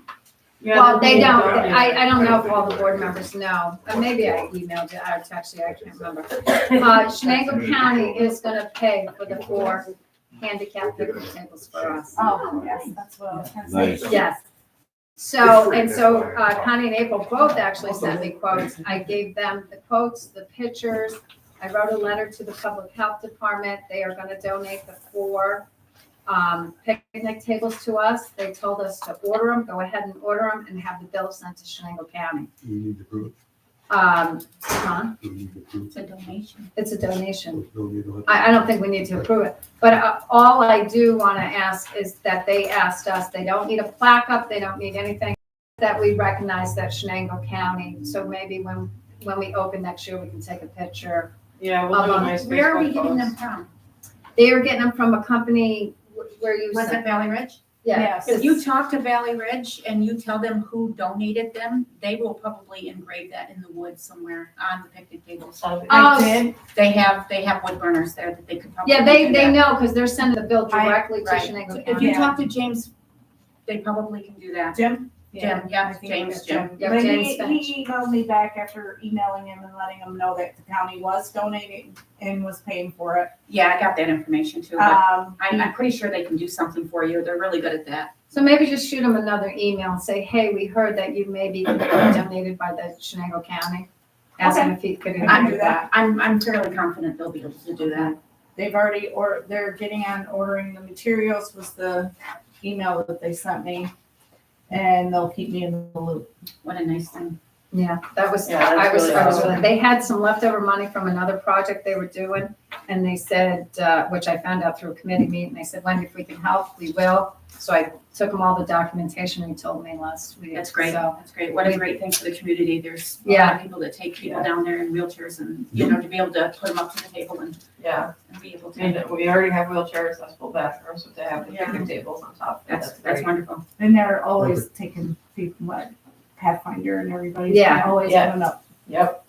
Well, they don't, Yeah. I don't know if all the board members know, maybe I emailed it, or texted you, I can't remember. Shenango County is gonna pay for the 4 handicap picnic tables for us. Oh, yes, that's what I was gonna say. Nice. Yes. So, and so Connie and April both actually sent me quotes. I gave them the quotes, the pictures. I wrote a letter to the public health department. They are gonna donate the 4 picnic tables to us. They told us to order them, go ahead and order them and have the bill sent to Shenango County. We need to prove Huh? it. We need to prove It's a donation. It's a donation. it. No need to- I don't think we need to approve it. But all I do want to ask is that they asked us, they don't need a plaque up, they don't need anything, that we recognize that Shenango County. So maybe when we open next year, we can take a picture. Yeah, we'll do a nice Where are we Facebook getting them post. from? They are getting them from a company where you. Was it Valley Ridge? Yeah. Yes. If you talk to Valley Ridge and you tell them who donated them, they will probably engrave that in the wood somewhere on the picnic tables. Oh, I did. They have wood burners there that they could probably. Yeah, they do that. know because they're sending the bill directly to Right. Shenango If County. you talk to James, they probably can do that. Jim? Jim, yeah, I think James, it's Jim. Yeah, But James he Finch. emailed me back after emailing him and letting him know that the county was donating and was paying for it. Yeah, I got that information too, but Um, I'm pretty sure they can do something for you. They're really good at that. So maybe just shoot them another email and say, hey, we heard that you may be donated by the Shenango County. Ask them if he could. I can do that. I'm fairly confident they'll be able to do that. They've already, or they're getting on ordering the materials was the email that they sent me. And they'll keep me in the loop. What a nice thing. Yeah, that was, Yeah, that's I was, really I was, awesome. they had some leftover money from another project they were doing. And they said, which I found out through a committee meeting, they said, Wendy, if we can help, we will. So I took them all the documentation he told me last week. That's great, So, that's great. What a great thing for the community. There's a lot Yeah. of people that take people down there in wheelchairs and, you know, to be able to put them up to the table and Yeah, be able and to. we already have wheelchairs, that's full bathrooms, but they have the Yeah. picnic tables on top. That's great. wonderful. And they're always taking people, what, Pathfinder and everybody's Yeah, always yeah. coming up. Yep.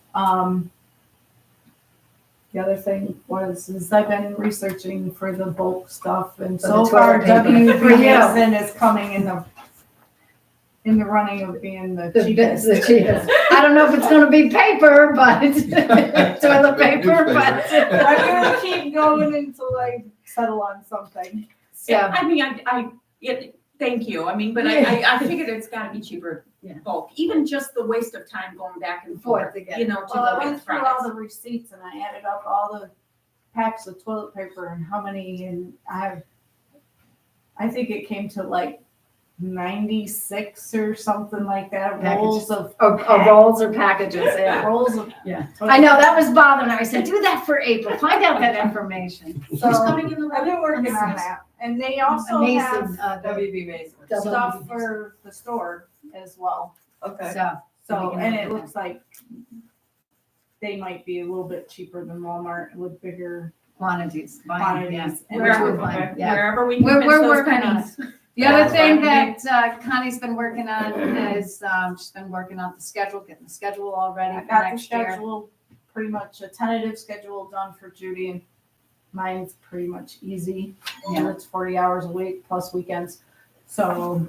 The other thing is I've been researching for the bulk stuff and For so the far toilet paper. WB For you. Mason is coming in the running of being the cheapest. the cheapest. I don't know if it's gonna be paper, but toilet paper, but. I'm gonna keep going until I settle on something. Yeah. I mean, thank you. I mean, but I figured it's gotta be cheaper Yeah. bulk, even just the waste of time going back and Forth forth, again. you know, to Well, I go went get through all products. the receipts and I added up all the packs of toilet paper and how many, and I think it came to like 96 or something like that, rolls of. Rolls or packages, yeah. Rolls of. Yeah. toilet I know, that was bothering her. I said, do that for April, find out that information. So Who's coming in the I've been working on Mason? that. And they also Mason, have WB Mason. stuff for the store as well. Okay. So, So, and it looks like they might be a little bit cheaper than Walmart with bigger quantities, buying, yeah. quantities. And Which we're Wherever, fine, yeah. wherever we can We're pinch those working on pennies. The other Yeah, thing fine. that Connie's been working on is, she's been working on the schedule, getting the schedule all ready I for got the next year. schedule, pretty much a tentative schedule done for Judy, and mine's pretty much easy. Yeah. It's 40 hours a week plus weekends. So,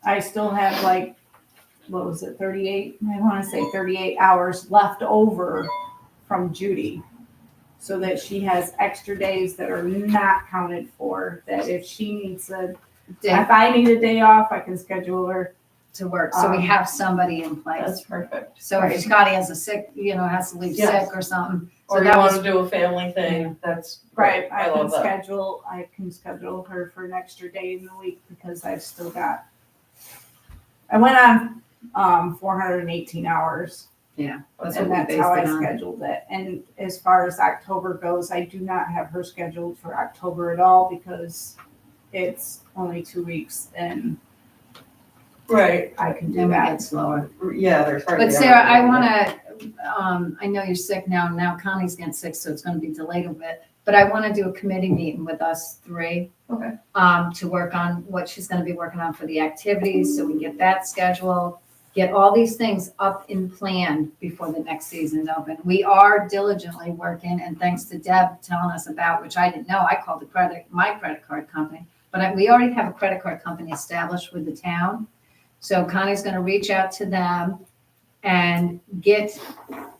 I still have like, what was it, 38? I want to say 38 hours left over from Judy. So that she has extra days that are not counted for, that if she needs if I need a day off, I can schedule her. To work, so we Um, have somebody in place. That's perfect. So if Scotty has a sick, has to leave Yes. sick or something. Or So you that wanna was, do a family thing, that's Right, great. I love that. I can schedule her for an extra day in the week because I've still got. I went on 418 hours. yeah, that's And what we that's based how I it on. scheduled it. And as far as October goes, I do not have her scheduled for October at all because it's only 2 weeks and Right, I can do Then we that. get slower. yeah, there's hardly. But ever Sarah, I anything. wanna, I know you're sick now Connie's getting sick, so it's gonna be delayed a bit. But I wanna do a committee meeting with us three. Okay. To work on what she's gonna be working on for the activities, so we get that scheduled. Get all these things up in plan before the next season's open. We are diligently working, and thanks to Deb telling us about, which I didn't know, I called my credit card company. But we already have a credit card company established with the town. So Connie's gonna reach out to them and get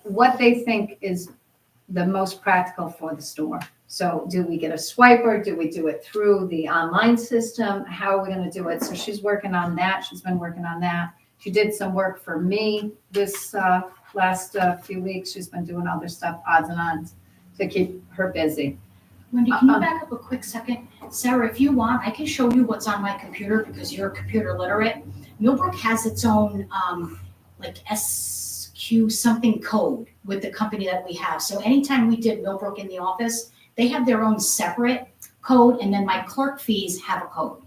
what they think is the most practical for the store. So do we get a swiper? Do we do it through the online system? How are we gonna do it? So she's working on that. She's been working on that. She did some work for me this last few weeks. She's been doing other stuff, odds and ends, to keep her busy. Wendy, can you back up a quick second? Sarah, if you want, I can show you what's on my computer because you're computer literate. Millbrook has its own, like SQ something code with the company that we have. So anytime we did Millbrook in the office, they have their own separate code, and then my clerk fees have a code.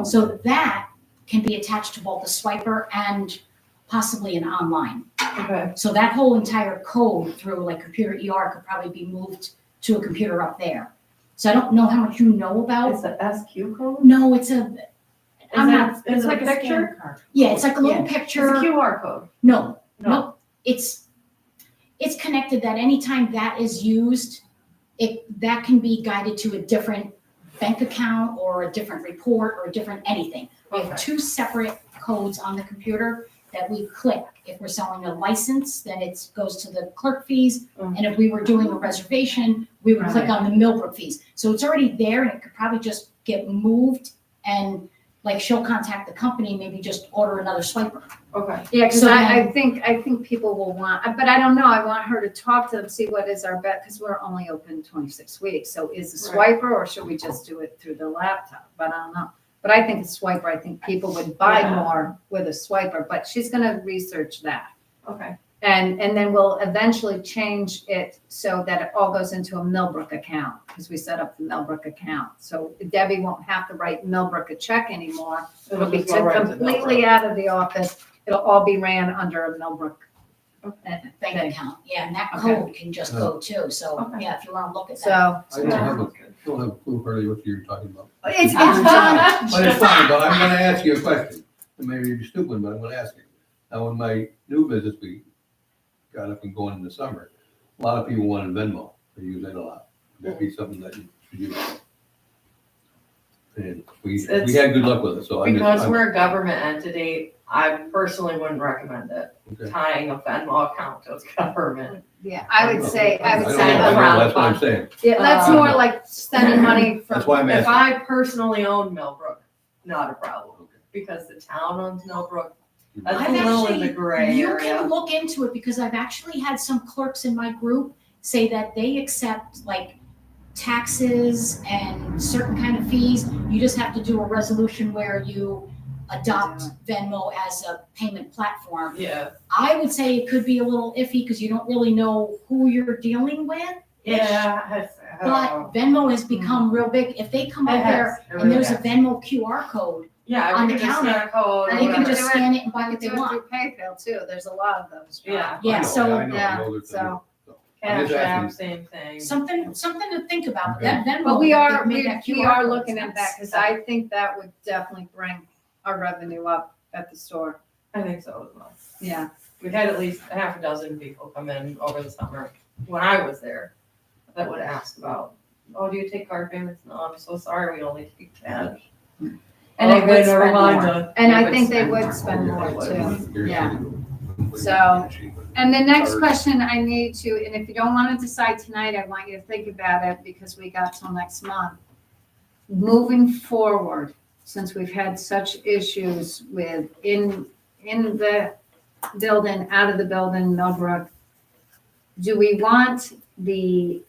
So that can be attached to both the swiper and possibly an online. Okay. So that whole entire code through like computer ER could probably be moved to a computer up there. So I don't know how much you know about. It's the SQ code? No, it's a, I'm not, It's like a picture? scan card. yeah, it's like a little Yeah. picture. It's a QR code. No, No. no, it's connected that anytime that is used, that can be guided to a different bank account or a different report or a different anything. We have Okay. two separate codes on the computer that we click. If we're selling a license, then it goes to the clerk fees. Mhm. And if we were doing a reservation, we would click Right. on the Millbrook fees. So it's already there and it could probably just get moved and like she'll contact the company, maybe just order another swiper. Okay. Yeah, because So I then- think people will want, but I don't know, I want her to talk to them, see what is our bet, because we're only open 26 weeks. So is a Right. swiper, or should we just do it through the laptop? But I don't know. But I think a swiper, I think people would buy Yeah. more with a swiper, but she's gonna research that. Okay. And then we'll eventually change it so that it all goes into a Millbrook account, because we set up the Millbrook account. So Debbie won't have to write Millbrook a check anymore. It'll be just go right to completely Millbrook. out of the office. It'll all be ran under a Millbrook. Bank account, yeah, and that Okay. code can just go too, so, Okay. yeah, if you wanna look at that. So I don't have a clue hardly what you're talking about. it's But fun. it's fine, but I'm gonna ask you a question. It may be stupid, but I'm gonna ask you. Now, when my new business, we got up and going in the summer, a lot of people wanted Venmo. They use that a lot. That'd be something that you should use. And we had good luck with it, so I Because just, we're a government entity, I personally wouldn't recommend it, okay. tying a Venmo account to its government. Yeah, I would say, I don't know, say, that's what I'm saying. yeah, that's more like sending money That's from, why I'm If asking. I personally own Millbrook, not a problem, because the town owns Millbrook, that's I've a little in the actually- gray You area. can look into it, because I've actually had some clerks in my group say that they accept like taxes and certain kind of fees. You just have to do a resolution where you adopt Venmo as a payment platform. Yeah, I would say it could be a little iffy, because you don't really know who you're dealing with. yeah. But Venmo has become real big. If they come It out there has, it and really there's a has. Venmo QR code, Yeah, on we the can just counter, scan a code or they can whatever. just scan it and buy what they do it want. through PayPal too. There's a lot of those. Yeah. Yeah, I know, so, I know, yeah, I know there's- so- I'm just Cash App, asking. same thing. Something to think about, Okay. that Venmo. But we that are, they've made we that we QR are code, looking at that, that's- because I think that would definitely bring our revenue up at the store. I think so as well. Yeah, We had at least a half a dozen people come in over the summer when I was there that would ask about, oh, do you take card payments? No, I'm so sorry, we only take cash. and they Okay, would never spend mind, more. And I would think they spend would more. spend more too. Yeah. Here's- So- And the next Cards. question I need to, and if you don't want to decide tonight, I want you to think about it, because we got till next month. Moving forward, since we've had such issues with in the building, out of the building, Millbrook, do we want the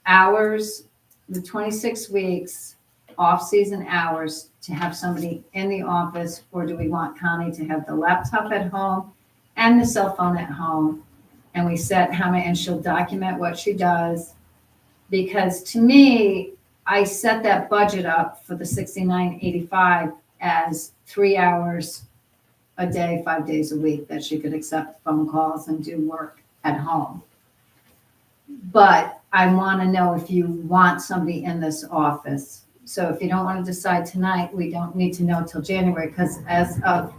hours, the 26 weeks, off-season hours, to have somebody in the office, or do we want Connie to have the laptop at home and the cell phone at home? And we set how many, and she'll document what she does. Because to me, I set that budget up for the 69.85 as 3 hours a day, 5 days a week, that she could accept phone calls and do work at home. But I want to know if you want somebody in this office. So if you don't want to decide tonight, we don't need to know till January, because as of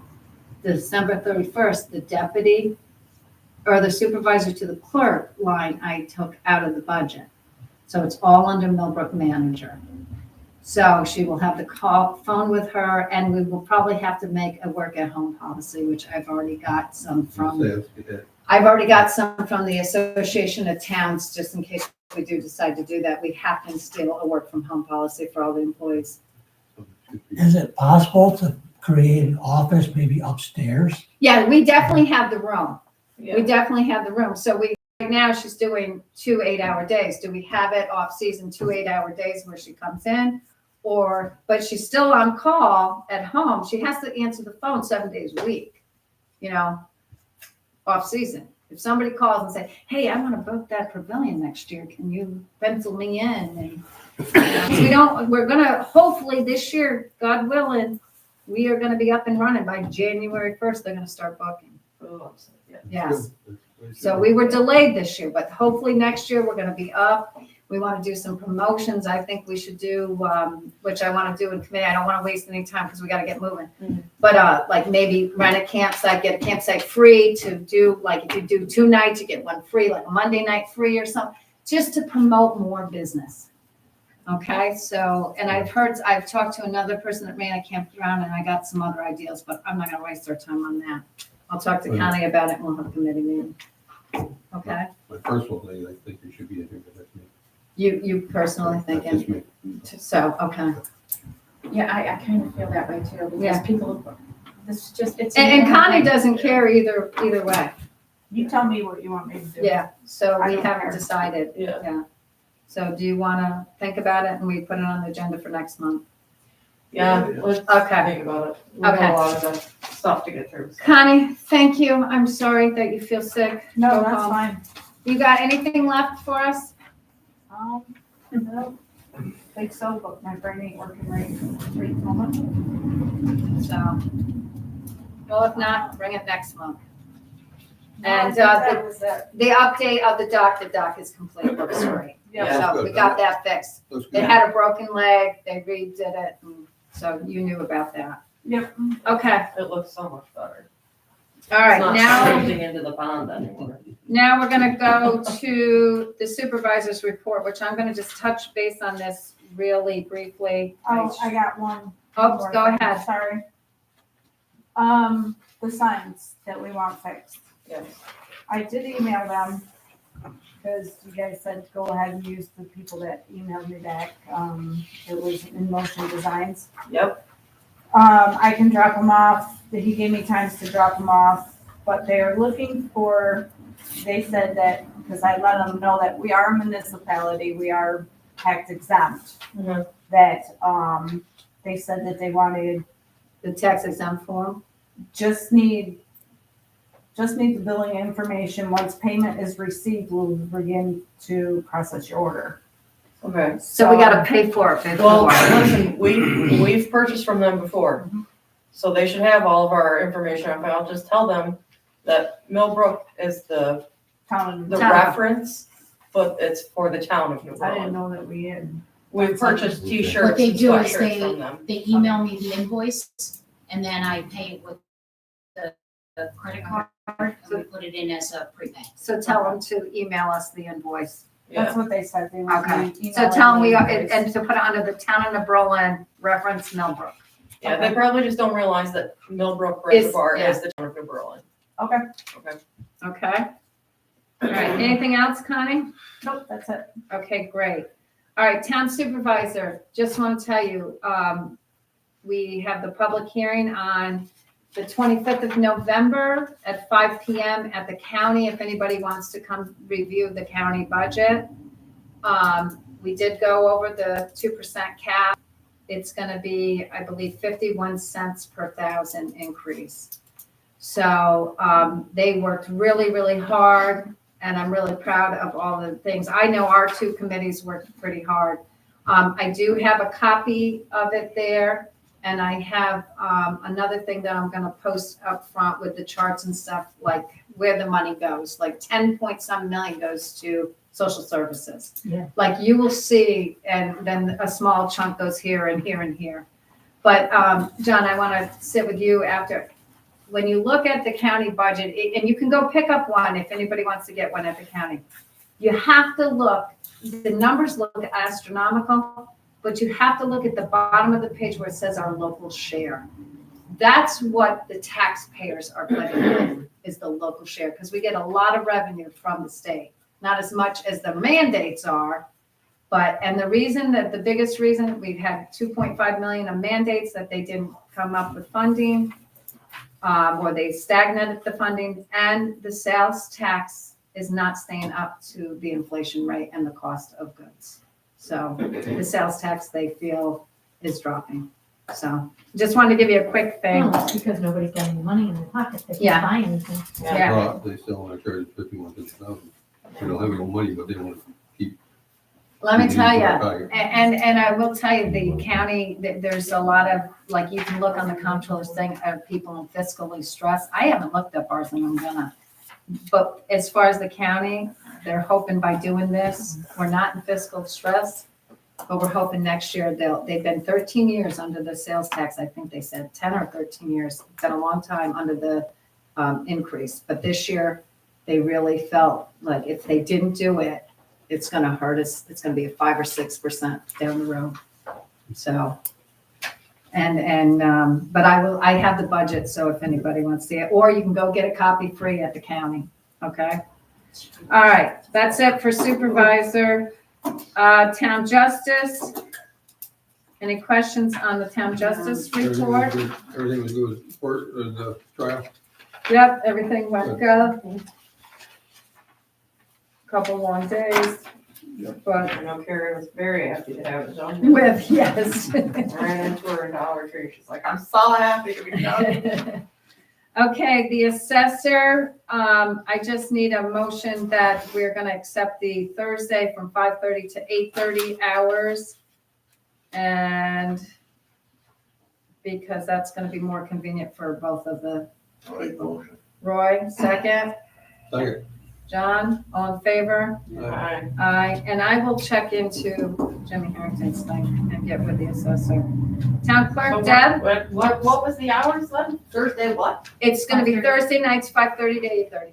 December 31st, the deputy or the supervisor to the clerk line I took out of the budget. So it's all under Millbrook manager. So she will have the phone with her, and we will probably have to make a work at home policy, which I've already got some from. Let's get that. I've already got some from the Association of Towns, just in case we do decide to do that. We have to instill a work from home policy for all the employees. Is it possible to create an office maybe upstairs? Yeah, we definitely have the room. Yeah. We definitely have the room. So right now she's doing 2 8-hour days. Do we have it off season, 2 8-hour days where she comes in? But she's still on call at home. She has to answer the phone 7 days a week, off season. If somebody calls and say, hey, I want to book that pavilion next year, can you pencil me in? And we're gonna, hopefully this year, God willing, we are gonna be up and running by January 1st. They're gonna start booking. Oh, yeah. Yes. So we were delayed this year, but hopefully next year we're gonna be up. We want to do some promotions. I think we should do, which I want to do in committee. I don't want to waste any time because we got to get moving. But like maybe rent a campsite, get a campsite free to do, like if you do 2 nights, you get 1 free, like a Monday night free or something, just to promote more business. Okay, so, and I've talked to another person that ran a campground, and I got some other ideas, but I'm not gonna waste our time on that. I'll talk to Connie about it and we'll have a committee meeting. Okay, My personal thing, I think you should be in here, but that's me. you personally That's just thinking, me. so, okay. Yeah, I kind of feel that way too, because Yeah. people, this is just, it's. And Connie doesn't care either way. You tell me what you want me to do. Yeah, so I we don't haven't care. decided. Yeah. So do you wanna think about it and we put it on the agenda for next month? Yeah, let's Okay. think about it. We've got Okay. a lot of stuff to get through. so. Connie, thank you. I'm sorry that you feel sick. No, Go that's home. fine. You got anything left for us? No, think so, but my brain ain't working right at the moment. So, well, if not, bring it next month. No, I And, think that was it. The update of the doc is complete, looks great. Yeah. So we got that fixed. Looks They good. had a broken leg, they redid it, and so you knew about that. Yep. Okay, It looks so much better. all right, It's not now, drifting into the pond anymore. now we're gonna go to the supervisor's report, which I'm gonna just touch base on this really briefly. Oh, I got one. Oops, go ahead. Sorry. The signs that we want fixed. Yes. I did email them, because you guys said go ahead and use the people that emailed me back. It was In Motion Designs. Yep. I can drop them off, he gave me times to drop them off, but they're looking for, they said that, because I let them know that we are a municipality, we are tax exempt. Mhm. That, they said that they wanted, The tax exempt form? just need the billing information. Once payment is received, we'll begin to process your order. Okay. So we gotta pay for it Well, before. listen, we've purchased from them before, so they should have all of our information. I'll just tell them that Millbrook is the Town, the Town. reference, but it's for the town of New I didn't Berlin. know that we had. We've purchased T-shirts What they and do is sweatshirts from them. They email me the invoice, and then I pay it with the credit card, and we put it in as a prepay. So tell them to email us the invoice. That's what they said. They would Okay, be so tell them we, emailing are the invoice. and to put it under the town of New Berlin, reference Millbrook. Yeah, they probably just don't realize that Millbrook Is- Reservoir yeah. is the town of New Berlin. Okay, Okay? All right, anything else, Connie? nope, that's it. Okay, great. All right, town supervisor, just want to tell you, we have the public hearing on the 25th of November at 5 PM at the county, if anybody wants to come review the county budget. We did go over the 2% cap. It's going to be, I believe, 51 cents per thousand increase. So they worked really, really hard, and I'm really proud of all the things. I know our two committees worked pretty hard. I do have a copy of it there, and I have another thing that I'm going to post up front with the charts and stuff, like where the money goes. Like 10 point some million goes to social services. Yeah. Like you will see, and then a small chunk goes here and here and here. But John, I want to sit with you after. When you look at the county budget, and you can go pick up one if anybody wants to get one at the county, you have to look, the numbers look astronomical, but you have to look at the bottom of the page where it says our local share. That's what the taxpayers are putting in, is the local share, because we get a lot of revenue from the state. Not as much as the mandates are, but, and the reason that, the biggest reason, we've had 2.5 million of mandates that they didn't come up with funding, or they stagnated the funding, and the sales tax is not staying up to the inflation rate and the cost of goods. So the sales tax, they feel, is dropping. So just wanted to give you a quick thing. Well, it's because nobody's got any money in their pocket, they Yeah. can't buy anything. Yeah. Well, they still want to charge 51,000. They don't have no money, but they want to keep. Let me tell you, you. and I will tell you, the county, there's a lot of, like, you can look on the comptroller's thing, of people fiscally stressed. I haven't looked up ours, and I'm gonna. But as far as the county, they're hoping by doing this, we're not in fiscal stress, but we're hoping next year they've been 13 years under the sales tax, I think they said 10 or 13 years. It's been a long time under the increase, but this year, they really felt like if they didn't do it, it's gonna hurt us. It's gonna be a 5 or 6% down the road. So, but I have the budget, so if anybody wants to see it, or you can go get a copy free at the county, okay? All right, that's it for supervisor. Town justice. Any questions on the town justice report? Everything was good with court, the trial. Yep, everything went good. Couple long days. But I know Carrie was very happy to have it done. with, yes. I ran into her in Dollar Tree, she's like, I'm so happy to be done. Okay, the assessor, I just need a motion that we're gonna accept the Thursday from 5:30 to 8:30 hours. And because that's gonna be more convenient for both of the people. Roy, second. Second. John, all in favor? Aye. Aye, and I will check into Jimmy Harrington's thing and get with the assessor. Town So clerk, Deb? What was the hours then? Thursday what? It's gonna be 5:30. Thursday nights, 5:30 to 8:30.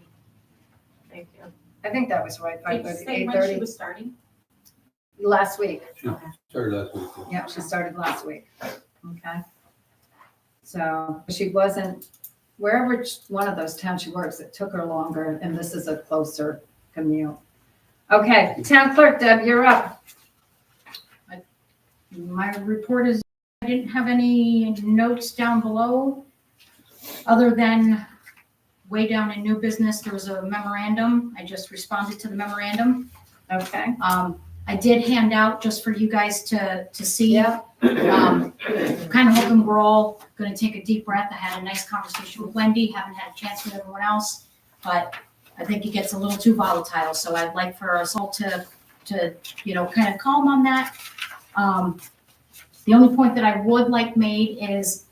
Thank you. I think that was right, Did you 5:30, say when she 8:30, was starting? last week. Started last week. Yeah, she started last week. Okay. So she wasn't, wherever one of those towns she works, it took her longer, and this is a closer commute. Okay, town clerk, Deb, you're up. My report is, I didn't have any notes down below, other than way down in new business, there was a memorandum. I just responded to the memorandum. Okay. I did hand out just for you guys to see. Yeah. Kind of hoping we're all gonna take a deep breath. I had a nice conversation with Wendy, haven't had a chance with everyone else, but I think it gets a little too volatile, so I'd like for us all to, kind of calm on that. The only point that I would like made is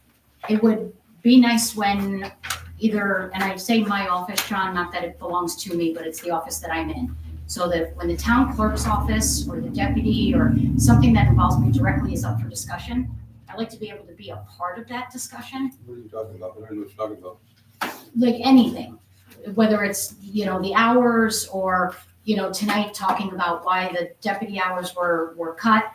it would be nice when either, and I say my office, John, not that it belongs to me, but it's the office that I'm in. So that when the town clerk's office or the deputy or something that involves me directly is up for discussion, I'd like to be able to be a part of that discussion, What are you talking about? I don't know what you're talking about. like anything. Whether it's, the hours or, tonight talking about why the deputy hours were cut.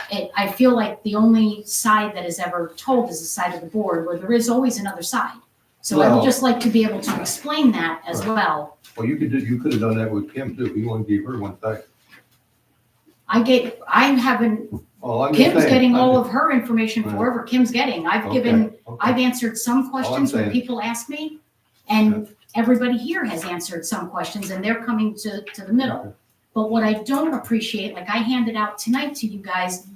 I feel like the only side that is ever told is the side of the board, where there is always another side. So I would Well- just like to be able to explain that as well. Well, you could have done that with Kim too. You only gave her one side. I'm having, Well, I'm just Kim's saying, getting I'm all just- of her information Right. wherever Kim's getting. I've Okay, given, okay. I've answered some questions when saying- people ask me, and everybody here has answered some questions, and they're coming to the middle. But what I don't appreciate, like I handed out tonight to you guys,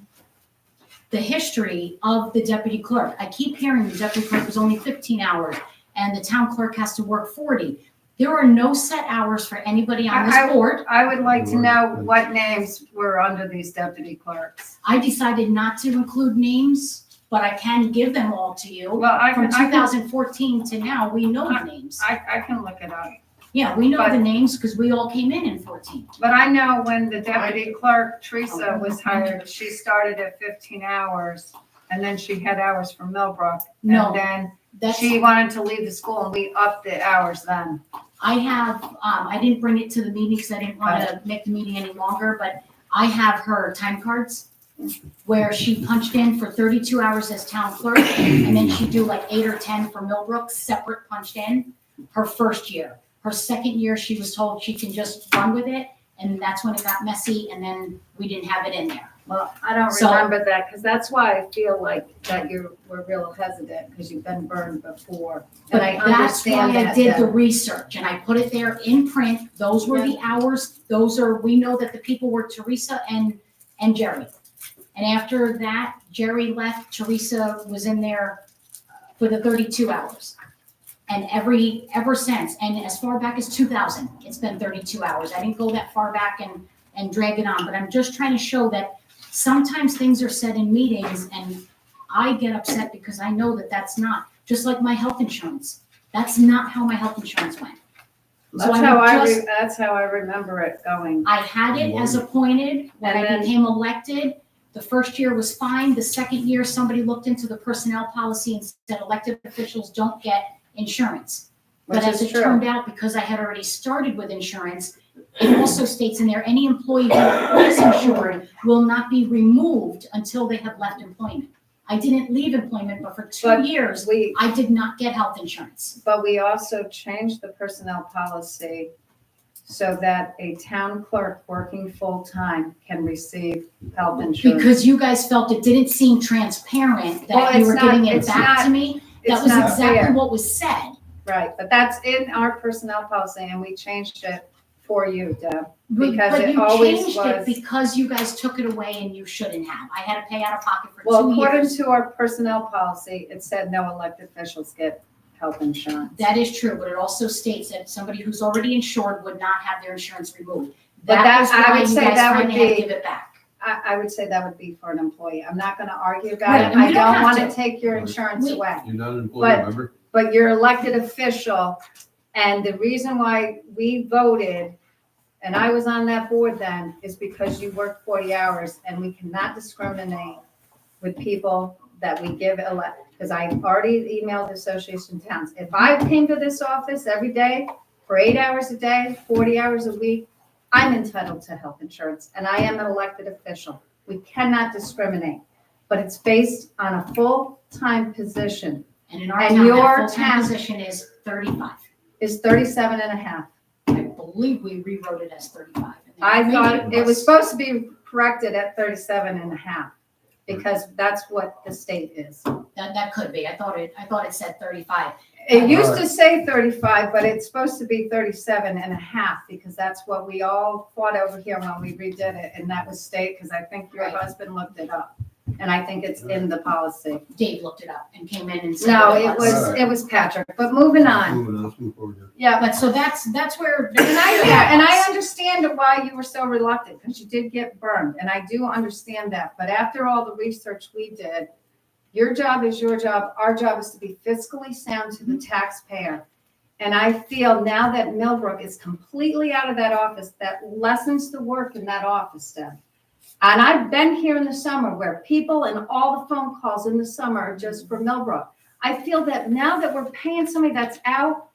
the history of the deputy clerk. I keep hearing the deputy clerk was only 15 hours, and the town clerk has to work 40. There are no set hours for anybody on this board. I would like to know what names were under these deputy clerks. I decided not to include names, but I can give them all to you. Well, From 2014 to now, we know the names. I can look it up. Yeah, we know but- the names because we all came in 14. But I know when the deputy clerk, Teresa, was hired, she started at 15 hours, and then she had hours from Millbrook. No, And then That's, she wanted to leave the school, and we upped the hours then. I have, I didn't bring it to the meeting because I didn't want to make the meeting any longer, but I have her time cards where she punched in for 32 hours as town clerk, and then she'd do like 8 or 10 for Millbrook, separate punched in, her first year. Her second year, she was told she can just run with it, and that's when it got messy, and then we didn't have it in there. Well, I don't So- remember that, because that's why I feel like that we're real hesitant, because you've been burned before. But And I that's why understand I that, did the Deb. research, and I put it there in print. Those were the hours. We know that the people were Teresa and Jerry. And after that, Jerry left, Teresa was in there for the 32 hours. And ever since, and as far back as 2000, it's been 32 hours. I didn't go that far back and drag it on, but I'm just trying to show that sometimes things are said in meetings and I get upset because I know that that's not, just like my health insurance. That's not how my health insurance went. So That's how I remember it going. I had it as appointed when And I then- became elected. The first year was fine. The second year, somebody looked into the personnel policy and said elected officials don't get insurance. But Which as is it true. turned out, because I had already started with insurance, it also states in there, any employee who is insured will not be removed until they have left employment. I didn't leave employment, but for 2 But years, We, I did not get health insurance. but we also changed the personnel policy so that a town clerk working full-time can receive health insurance. Because you guys felt it didn't seem transparent Well, that you it's were not- giving it it's back not- to me. That It's was not exactly fair. what was said. Right, but that's in our personnel policy, and we changed it for you, Deb. But Because it you always changed was- it because you guys took it away and you shouldn't have. I had to pay out of pocket for Well, 2 according years. to our personnel policy, it said no elected officials get health insurance. That is true, but it also states that somebody who's already insured would not have their insurance removed. But That that- was I why would you say guys that would finally had to be- give it back. I would say that would be for an employee. I'm not gonna argue about Right, it. and I we don't don't have wanna to. take your insurance We- away. You're not an employee, But- remember? But you're elected official, and the reason why we voted, and I was on that board then, is because you worked 40 hours, and we cannot discriminate with people that we give because I already emailed the Association of Towns. If I came to this office every day for 8 hours a day, 40 hours a week, I'm entitled to health insurance, and I am an elected official. We cannot discriminate, but it's based on a full-time position. And in our And town, your that full-time town- position is 35. Is 37 and a half. I believe we rewrote it as 35. and then I maybe thought it was supposed to be corrected at 37 and a half, because that's what the state is. That could be. I thought it said 35. It used to say 35, but it's supposed to be 37 and a half, because that's what we all fought over here when we redid it, and that was state, because I think your Right. husband looked it up. And I think it's in the policy. Dave looked it up and came in and said. No, what it was Patrick, but moving on. Moving on, let's move forward here. Yeah, But so that's where. and I understand why you were so reluctant, because you did get burned, and I do understand that. But after all the research we did, your job is your job. Our job is to be fiscally sound to the taxpayer. And I feel now that Millbrook is completely out of that office, that lessens the work in that office, Deb. And I've been here in the summer where people and all the phone calls in the summer are just for Millbrook. I feel that now that we're paying somebody that's out,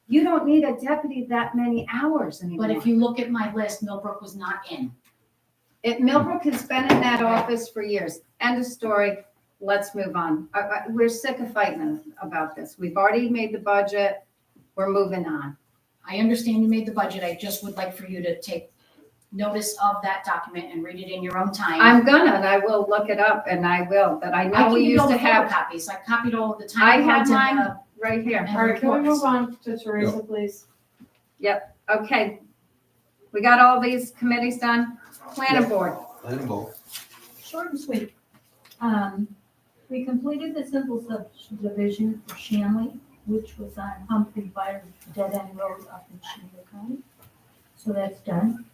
you don't need a deputy that many hours anymore. But if you look at my list, Millbrook was not in. Millbrook has been in that office for years. End of story. Let's move on. We're sick of fighting about this. We've already made the budget. We're moving on. I understand you made the budget. I just would like for you to take notice of that document and read it in your own time. I'm gonna, and I will look it up, and I will, but I I know can we give you used all to the have, copies. I copied all of the I time. have cards and mine the- right here. and All right, can we reports. move on to Teresa, please? Okay. We got all these committees done? Planning board. Planning board. Short and sweet. We completed the simple subdivision for Shanley, which was on Humphrey by Dead End Road up in Shanley County. So that's done.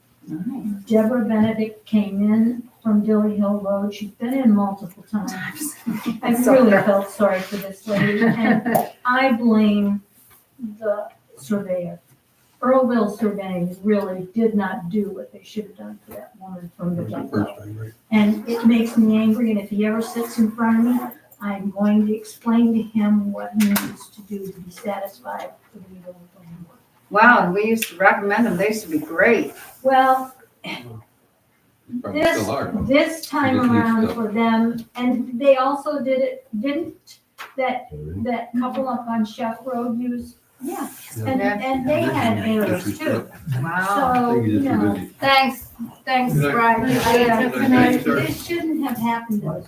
Deborah Benedict came in from Dilly Hill Road. She's been in multiple times. I really felt sorry for this lady, and I blame the surveyor. Earlville Surveying really did not do what they should have done for that woman from the That was the get-go. first thing, right? And it makes me angry, and if he ever sits in front of me, I'm going to explain to him what he needs to do to be satisfied with the legal plan. Wow, and we used to recommend them. They used to be great. Well, Probably this, still are. this time Just needs around to- for them, and they also didn't that couple up on Chef Road use? Yeah. And they had errors too. Wow. So, Thank you, you just too know, busy. Thanks, Good night. Brian. Thanks, sir. it shouldn't have happened to us.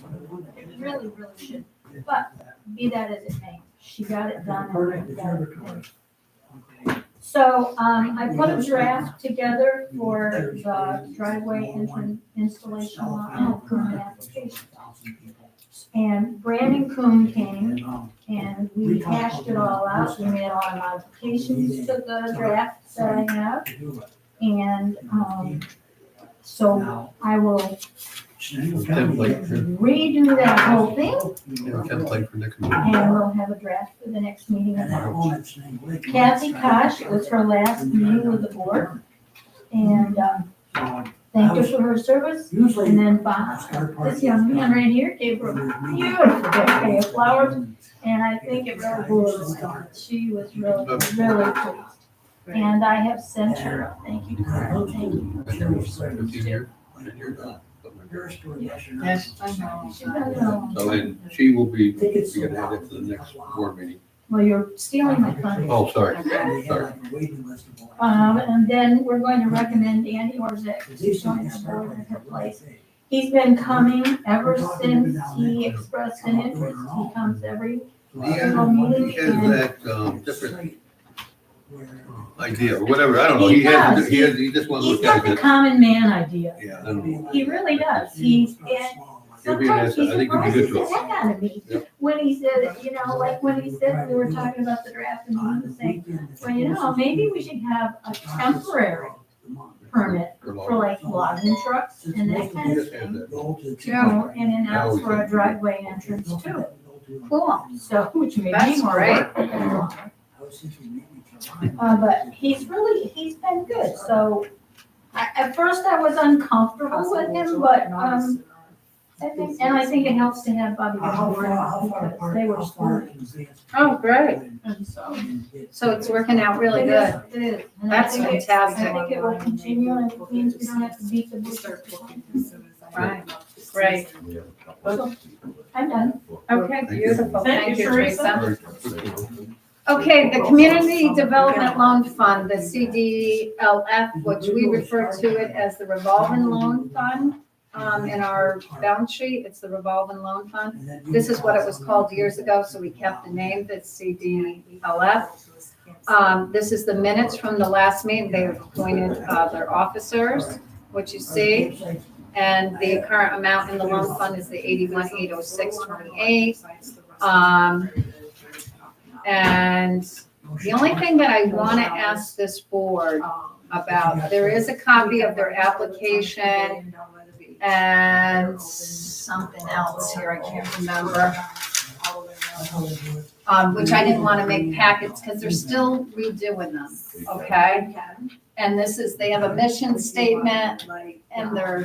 It really, really shouldn't. But be that as it may, she got it done. and we got it finished. So, I put a draft together for the driveway entrance installation and permit application. And Brandon Coon came and we hashed it all out. We made all the modifications to the draft that I have. And, so I will Template for, redo that whole thing template for next meeting. and we'll have a draft for the next meeting in March. Kathy Kosh, it was her last meeting with the board. And, thanked her for her service. And then Bob, this young man right here, gave her a beautiful bouquet of flowers. And I think it really blew. She was really, really pleased. And I have sent her a thank you card. Thank you. 15 years, and you're done. Yes, I know. She doesn't know. So, and she will be, you're gonna add it to the next board meeting. Well, you're stealing my thunder. Oh, sorry, Okay. sorry. And then we're going to recommend Andy Orzek to join the board in her place. He's been coming ever since he expressed an interest. He comes every single meeting. He has And that, different idea, or whatever, I don't know, He he does. he just one of He's those guys got the that, common man idea. yeah, I don't know. He really does. He's, and He'll be sometimes nice. he I think he'll be good surprises to the us. heck out of me. Yep. When he said, you know, like when he said, we were talking about the draft and he was saying, well, you know, maybe we should have a temporary permit for like logging trucks and that kind of thing. You know, and then ask for a driveway entrance too. Cool. So, which may be That's more great. work. But he's been good, so at first I was uncomfortable with him, but, I think it helps to have Bobby How go far because apart, they were how far smart. is it? Oh, great. And so. So it's working out really good. It is. And I That's think it- fantastic. I think it will continue and it means we don't have to beat the bushes. Right, great. I'm done. Okay, beautiful. Thank you, Teresa. Okay, the Community Development Loan Fund, the CDLF, which we refer to it as the revolving loan fund. In our balance sheet, it's the revolving loan fund. This is what it was called years ago, so we kept the name, that's CDLF. This is the minutes from the last meeting. They appointed their officers, which you see. And the current amount in the loan fund is the 81,806.28. And the only thing that I want to ask this board about, there is a copy of their application and something else here, I can't remember. Which I didn't want to make packets because they're still redoing them, okay? And this is, they have a mission statement and their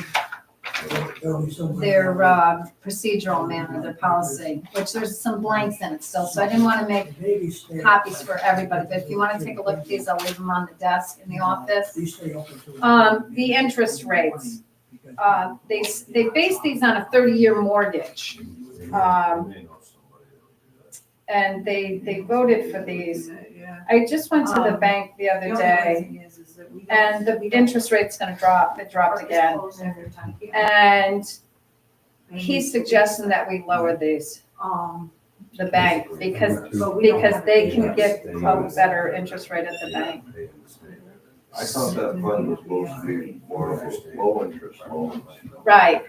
procedural manner, their policy, which there's some blanks in it still, so I didn't want to make copies for everybody, but if you want to take a look at these, I'll leave them on the desk in the office. The interest rates, they base these on a 30-year mortgage. And they voted for these. I just went to the bank the other day, and the interest rate's gonna drop, it dropped again. And he's suggesting that we lower these, the bank, because they can get a better interest rate at the bank. I thought that fund was supposed to be more of a low interest loan. Right,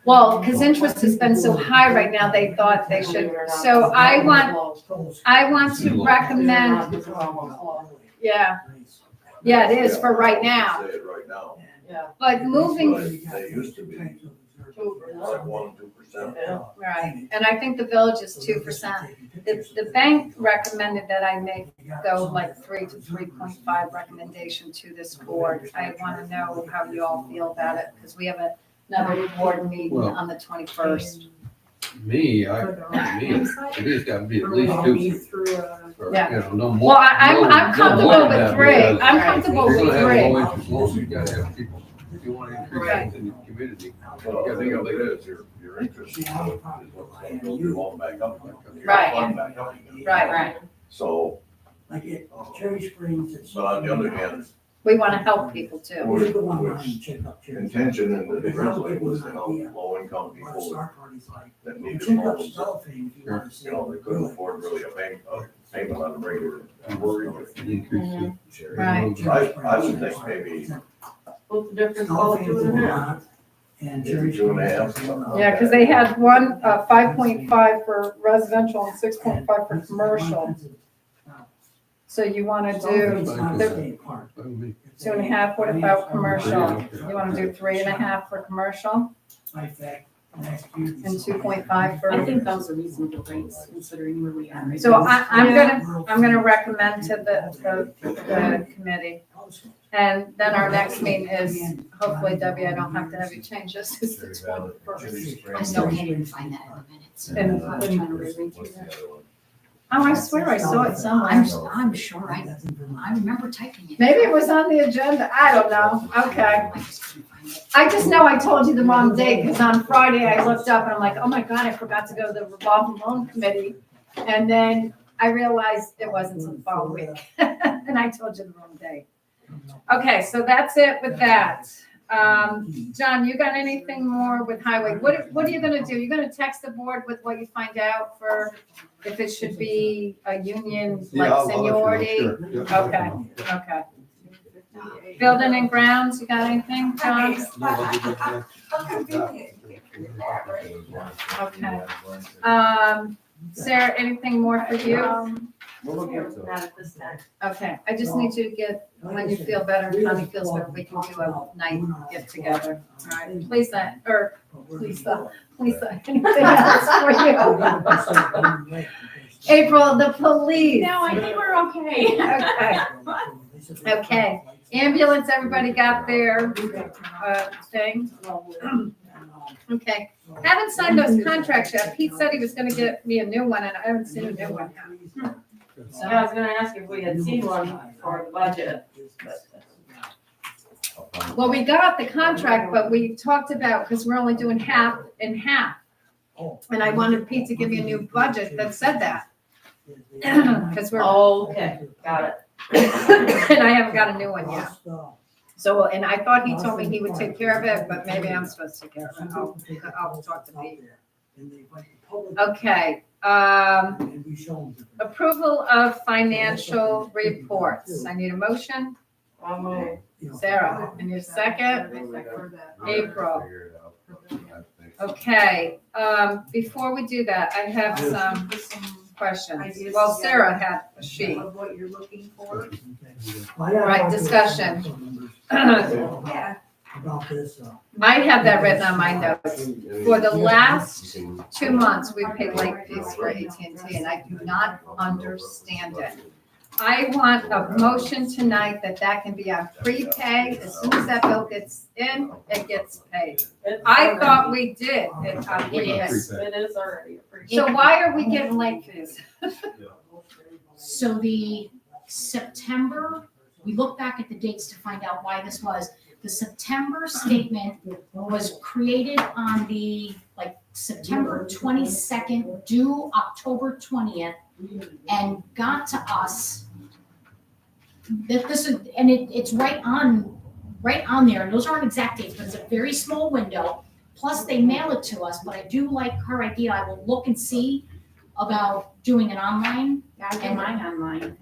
well, because interest has been so high right now, they thought they should, so I want to recommend, yeah, it is for right now. Say it right now. But moving, They used to be like 1-2%. right, and I think the village is 2%. The bank recommended that I make go like 3 to 3.5 recommendation to this board. I want to know how you all feel about it, because we have another board meeting on the 21st. It's gotta be at least 2. Or, Yeah. you know, no more. Well, I'm no comfortable more than with that, 3. because I'm comfortable If you're with gonna have 3. a low interest loan, you gotta have people, if you wanna increase it in the community. Well, the thing of it is, your interest is what's gonna build your loan back up. your Right. fund back up. Right. So, Like at Cherry Springs, it's. but on the other hand, We want to help people too. We go online and check up Cherry. intention in the originally was to help low-income Our people Star Party's like, that well, needed check up loans. cellophane if you want to see. You know, they couldn't afford really a payment on a regular. Right. I would think maybe What's the difference? Oh, 2.5. And maybe Cherry 2.5. Springs. Yeah, because they had one, 5.5 for residential and 6.5 for commercial. So you want to do the 2.5, what about commercial? You want to do 3.5 for commercial and 2.5 for? I think those are reasonable rates considering where we are. right So now. I'm gonna recommend to the committee. And then our next meeting is, hopefully Debbie, I don't have to have you change this, is the 21st. I still can't even find that in the minutes. And- I'm trying to reread through that. Oh, I swear I saw it somewhere. I'm sure I remember typing it. Maybe it was on the agenda, I don't know, okay. I just couldn't find it. I just know I told you the wrong date, because on Friday I looked up and I'm like, oh my God, I forgot to go to the revolving loan committee. And then I realized it wasn't until the following week, and I told you the wrong date. Okay, so that's it with that. John, you got anything more with highway? What are you gonna do? You're gonna text the board with what you find out for if it should be a union, Yeah, like I'll let you know, seniority? sure. Yeah. Okay, okay. Building and grounds, you got anything, John? No, I'll do that, Okay. Sarah, anything more for you? We'll look into it. Not at this time. Okay, I just need you to get, when you feel better, Connie feels better, we can do a night get together. All right, please, anything else for you? April, the police. No, I think we're okay. Okay, okay. Ambulance, everybody got their, thing? Okay, haven't signed those contracts yet. Pete said he was gonna get me a new one, and I haven't seen a new one yet. So I was gonna ask if we had seen one for the budget, but Well, we got the contract, but we talked about, because we're only doing half and half. And I wanted Pete to give me a new budget that said that. Because we're, okay, got it. and I haven't got a new one yet. So, and I thought he told me he would take care of it, but maybe I'm supposed to take care of it. I'll talk to Pete. Okay, approval of financial reports. I need a motion. Sarah, and your second? April. Okay, before we do that, I have some questions. Well, Sarah had a sheet. Of what you're looking for. Right, discussion. I have that written on my notes. For the last 2 months, we paid late fees for AT&T, and I do not understand it. I want a motion tonight that can be on prepay. As soon as that bill gets in, it gets paid. I thought we did it on prepay. It is already a free. So why are we getting late fees? So the September, we look back at the dates to find out why this was. The September statement was created on the, September 22nd, due October 20th, and got to us. That this is, and it's right on there, and those aren't exact dates, but it's a very small window. Plus, they mail it to us, but I do like her idea. I will look and see about doing it online. I do mine online.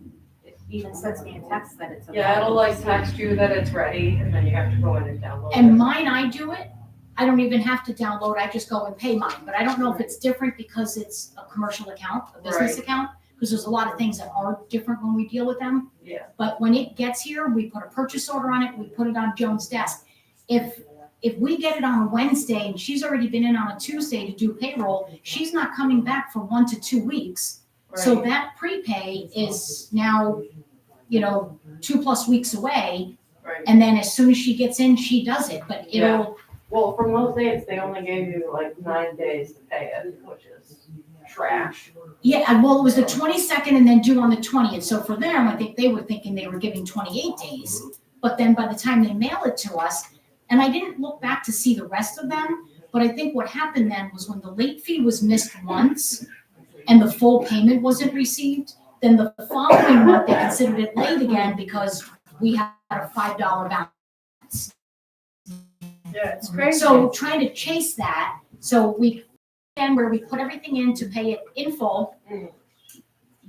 It even sends me a text that it's. Yeah, it'll text you that it's ready, and then you have to go in and download it. And mine, I do it. I don't even have to download. I just go and pay mine. But I don't know if it's different because it's a commercial account, a business account, because there's a lot of things that are different when we deal with them. Yeah. But when it gets here, we put a purchase order on it. We put it on Joan's desk. If we get it on a Wednesday and she's already been in on a Tuesday to do payroll, she's not coming back for 1 to 2 weeks. So that prepay is now, 2+ weeks away. Right. And then as soon as she gets in, she does it. But it'll. Well, from those dates, they only gave you 9 days to pay it, which is trash. Yeah, well, it was the 22nd and then due on the 20th. So for them, I think they were thinking they were giving 28 days. But then by the time they mail it to us, and I didn't look back to see the rest of them, but I think what happened then was when the late fee was missed once and the full payment wasn't received, then the following month they considered it late again because we had a $5 balance. Yeah, it's crazy. So trying to chase that, so where we put everything in to pay it in full.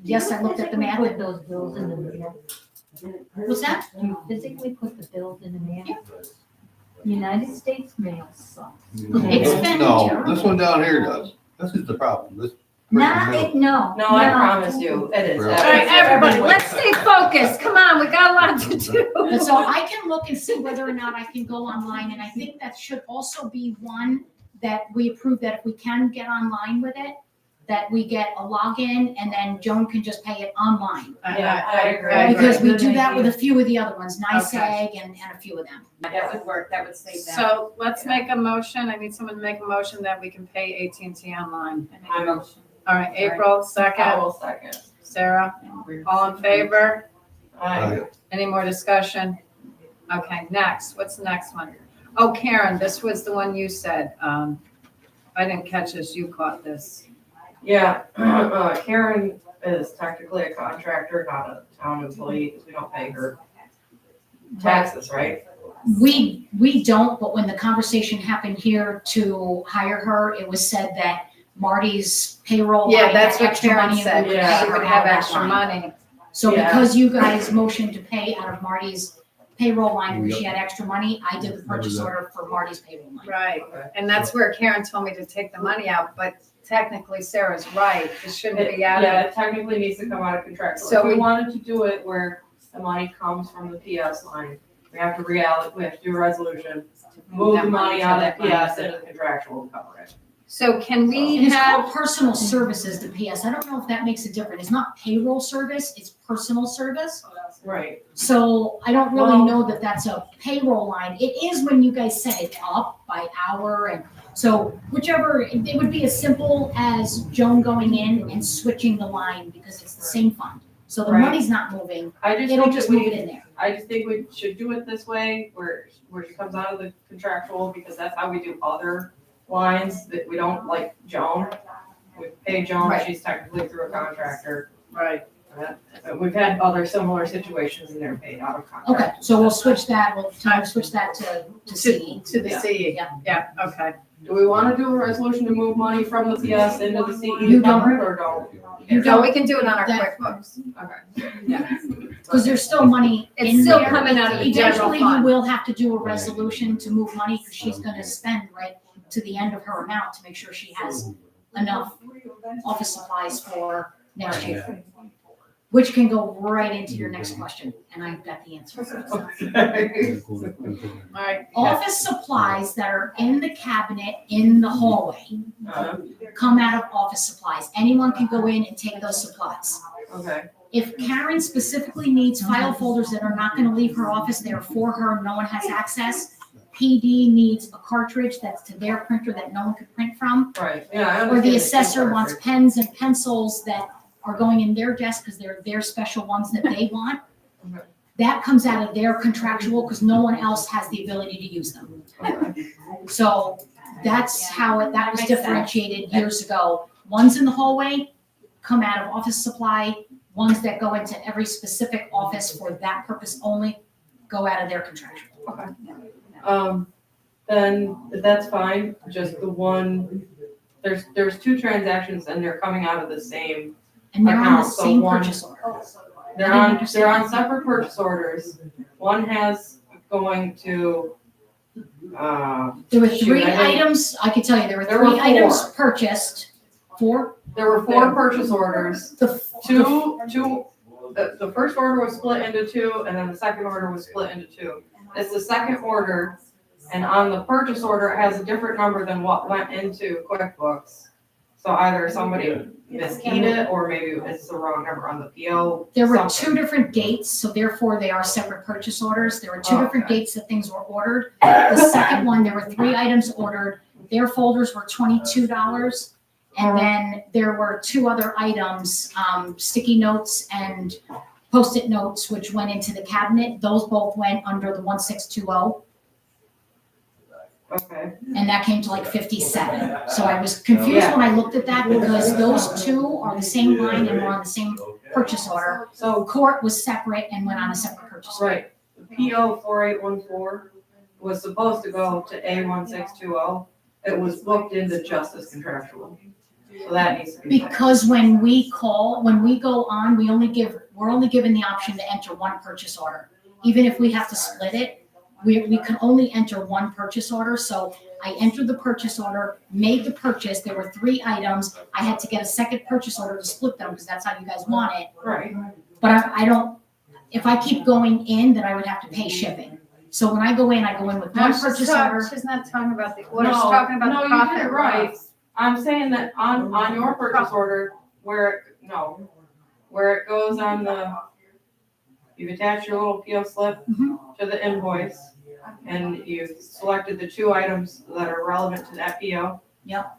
Yes, I looked at the math. Put those bills in the mail. What's that? You physically put the bills in the mail? United States mail sucks. It's been No, terrible. this one down here does. This is the problem. This. No, I promise you, it is. All right, everybody, let's stay focused. Come on, we got a lot to do. And so I can look and see whether or not I can go online, and I think that should also be one that we approve, that if we can get online with it, that we get a login and then Joan can just pay it online. Yeah, I agree. Because we do that with a few of the other ones, NICEAG and a few of them. That would work, that would save that. So let's make a motion. I need someone to make a motion that we can pay AT&T online. All right, April, I second. will second. Sarah, all in favor? Aye. Any more discussion? Okay, next, what's the next one? Oh, Karen, this was the one you said. I didn't catch this, you caught this. Yeah, Karen is technically a contractor, not a town employee, because we don't pay her taxes, right? We don't, but when the conversation happened here to hire her, it was said that Marty's payroll. Yeah, line that's had what extra Karen money and said, we would Yeah. pay she her would out have of that extra line. money. So Yeah. because you guys motioned to pay out of Marty's payroll line, because she had extra money, I did the purchase order for Marty's payroll line. Right, and that's where Karen told me to take the money out, but technically Sarah's right, it shouldn't be out Yeah, of. it technically needs to come out of contractual. So If we we- wanted to do it where the money comes from the PS line, we have to we have to do a resolution, move that the money to out that of the line. PS into the contractual to cover it. So can we And it's have, called personal services, the PS. I don't know if that makes a difference. It's not payroll service, it's personal service. Right. So I don't really Well- know that that's a payroll line. It is when you guys set it up by hour and so whichever, it would be as simple as Joan going in and switching the line because it's the same fund. So the Right. money's not moving. I just It'll think just that move we, it in there. I just think we should do it this way, where it comes out of the contractual, because that's how we do other lines, that we don't like Joan. We pay Joan, Right. she's technically through a contractor. right, We've had other similar situations and they're paid out of contract. Okay, so we'll switch that, we'll switch that to C. to the Yeah. CE, Yeah. yeah, okay. Do we wanna do a resolution to move money from the PS into the CE You don't. covered, or don't? You So don't, we can do it on our That- QuickBooks. Okay. because there's still money in there. It's still coming out of the general Eventually, you fund. will have to do a resolution to move money because she's gonna spend right to the end of her amount to make sure she has enough office supplies for next year. Which can go right into your next question, and I've got the answer. Alright, Office supplies that are in the cabinet in the hallway come out of office supplies. Anyone can go in and take those supplies. Okay, If Karen specifically needs file folders that are not gonna leave her office, they're for her, no one has access. PD needs a cartridge that's to their printer that no one could print from. right, yeah, I Or understand. the it's assessor cheaper. wants pens and pencils that are going in their desk because they're their special ones that they want. Okay. That comes out of their contractual because no one else has the ability to use them. Okay. So that's how that was Makes sense. differentiated years ago. Ones in the hallway come out of office supply, ones that go into every specific office for that purpose only go out of their contractual. Then that's fine, just the one, there's two transactions and they're coming out of the same, And they're on the Account, so same one- purchase order. they're on separate purchase orders. One has going to, There were Shoot, three I think- items, I could tell you, there were There were three items four. purchased. Four? there were four purchase orders. The The first order was split into two, and then the second order was split into two. It's the second order, and on the purchase order, it has a different number than what went into QuickBooks. So either somebody miskeyed it, or maybe it's the wrong number on the PO. There were something. two different dates, so therefore they are separate purchase orders. There were two Oh, different okay. dates that things were ordered. The second one, there were three items ordered. Their folders were $22. And then there were two other items, sticky notes and Post-it notes, which went into the cabinet. Those both went under the 1620. Okay, And that came to like 57. So I was confused when I looked at that because those two are the same line and were on the same purchase order. so, Court was separate and went on a separate purchase order. right, the PO 4814 was supposed to go to A1620. It was booked into just as contractual. So that needs to be. fixed. Because when we go on, we're only given the option to enter one purchase order. Even if we have to split it, we can only enter one purchase order. So I entered the purchase order, made the purchase. There were three items. I had to get a second purchase order to split them because that's how you guys want it. Right, But I don't, if I keep going in, then I would have to pay shipping. So when I go in with one purchase order. She's not talking about the order, she's No, talking about no, the you did profit it right. loss. I'm saying that on your purchase order, where it goes on you've attached your little PO slip Mhm. to the invoice, and you've selected the two items that are relevant to that PO. Yep.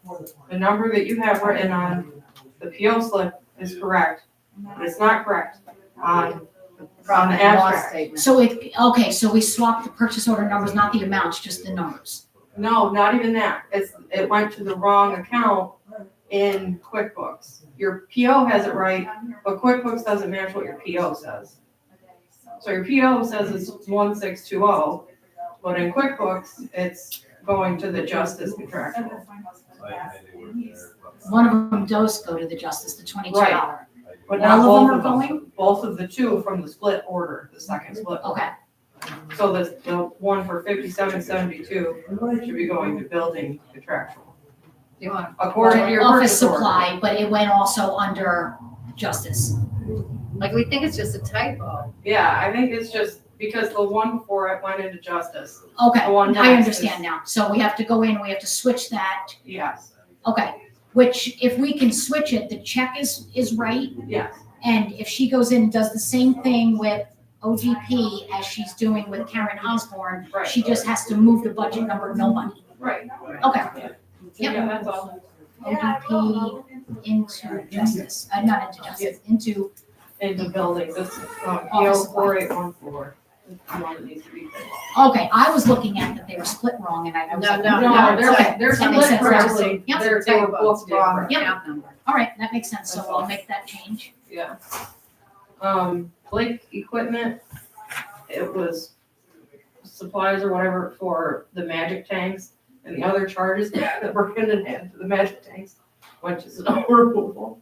The number that you have written on the PO slip is correct, but it's not correct on the Profit and loss abstract. statement. So so we swapped the purchase order numbers, not the amounts, just the numbers. No, not even that. It went to the wrong account in QuickBooks. Your PO has it right, but QuickBooks doesn't match what your PO says. So your PO says it's 1620, but in QuickBooks, it's going to the just as contractual. So One of them does go to the justice, the $22. But All not of them both are of them, going? both of the two from the split order, the second split. order. Okay, So the one for 5772 should be going to building contractual, Do you want? according to your office purchase order. supply, but it went also under justice. Like, we think it's just a typo. Yeah, I think it's just because the one before it went into justice. Okay, The one I next understand is- now. So we have to go in, we have to switch that. Yes, Okay, which if we can switch it, the check is right. yes, And if she goes in and does the same thing with OGP as she's doing with Karen Osborne, right, she just has to move the budget number, no money. right. Okay, Yeah, that's all. OGP into justice, not into justice, into, Into building, this, PO Office supply. 4814. It's the one that needs to be fixed. okay, I was looking at that they were split wrong and I was like. No, No, they're, okay, they're that makes split sense. correctly, Yep. they were both wrong. Yep. Account number. All right, that makes sense, so I'll make that change. Yeah. Blake equipment, it was supplies or whatever for the magic tanks, and the other charges that Brandon had to the magic tanks, which is snow removal.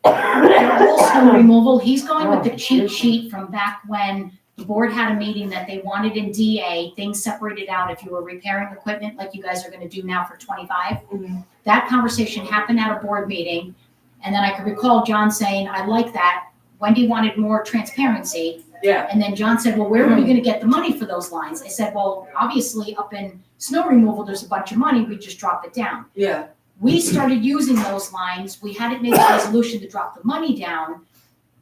Snow removal, he's going with the cheat sheet from back when the board had a meeting that they wanted in DA, things separated out if you were repairing equipment like you guys are gonna do now for 25. Mhm. That conversation happened at a board meeting, and then I could recall John saying, I like that. Wendy wanted more transparency, Yeah, and then John said, well, where are we gonna get the money for those lines? I said, well, obviously up in snow removal, there's a bunch of money, we just drop it down. yeah, We started using those lines, we hadn't made a resolution to drop the money down.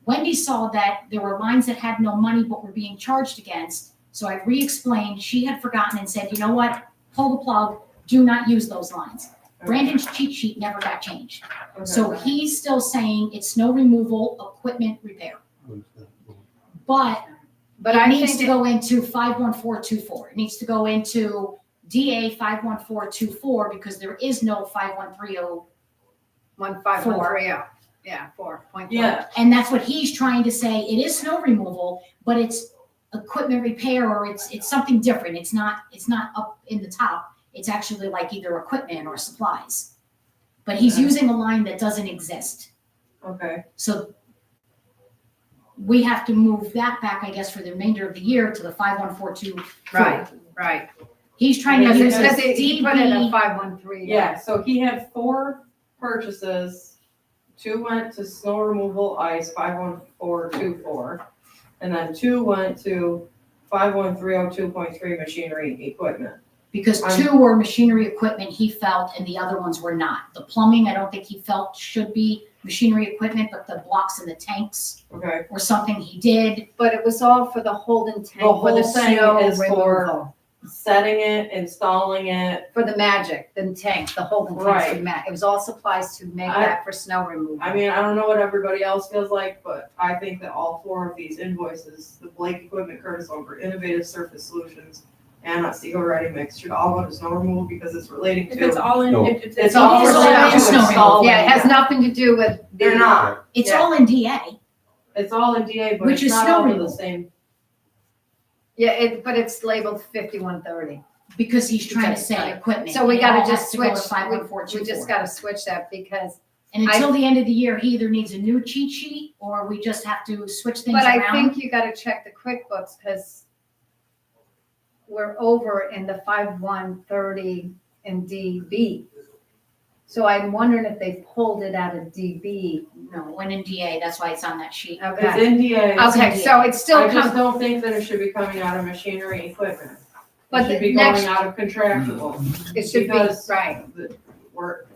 Wendy saw that there were lines that had no money but were being charged against, so I re-explained, she had forgotten and said, you know what, pull the plug, do not use those lines. Brandon's cheat sheet never got changed, so he's still saying it's snow removal, equipment repair. But But it I needs think to go into 51424, it needs to go into DA 51424 because there is no 5130. 15130. Yeah, 4.4. yeah, And that's what he's trying to say. It is snow removal, but it's equipment repair or it's something different. It's not up in the top. It's actually like either equipment or supplies. But he's Okay. using a line that doesn't exist. okay, So we have to move that back, I guess, for the remainder of the year to the 5142. Right. He's trying to Because use Because this he put it at DB. 513. yeah, so he had 4 purchases. 2 went to snow removal ice, 51424, and then 2 went to 51302.3 machinery equipment. Because 2 were machinery equipment, he felt, and the other ones were not. The plumbing, I don't think he felt should be machinery equipment, but the blocks and the tanks Okay, or something he did. But it was all for the Holden tank, The for the whole thing snow is for- removal. setting it, installing it. For the magic, the tank, the Holden tanks Right. for it was all supplies to make I- that for snow removal. I mean, I don't know what everybody else feels like, but I think that all 4 of these invoices, the Blake Equipment, Curtis Over, Innovative Surface Solutions, and Otsego Ready Mix should all go to snow removal because it's relating If it's to. all in, No. if It's all It's related all to snow removal. installing. Yeah, it has nothing to do with. They're the- not. It's Yeah. all in DA. It's all in DA, but Which it's is not snow all in the removal. same. Yeah, but it's labeled 5130. Because he's trying to Because, say right. equipment. So we and it all gotta has just to go to switch, we 51424. just gotta switch that because, And until the end of the year, he either needs a new cheat sheet or we just have to switch things but around. I think you gotta check the QuickBooks because we're over in the 5130 in DB. So I'm wondering if they pulled it out of DB. No, it went in DA, that's why it's on that sheet. It's Okay, in DA. okay, so it's still I just comes, don't think that it should be coming out of machinery equipment. But It should the be next- going out of contractual. it should be, because right.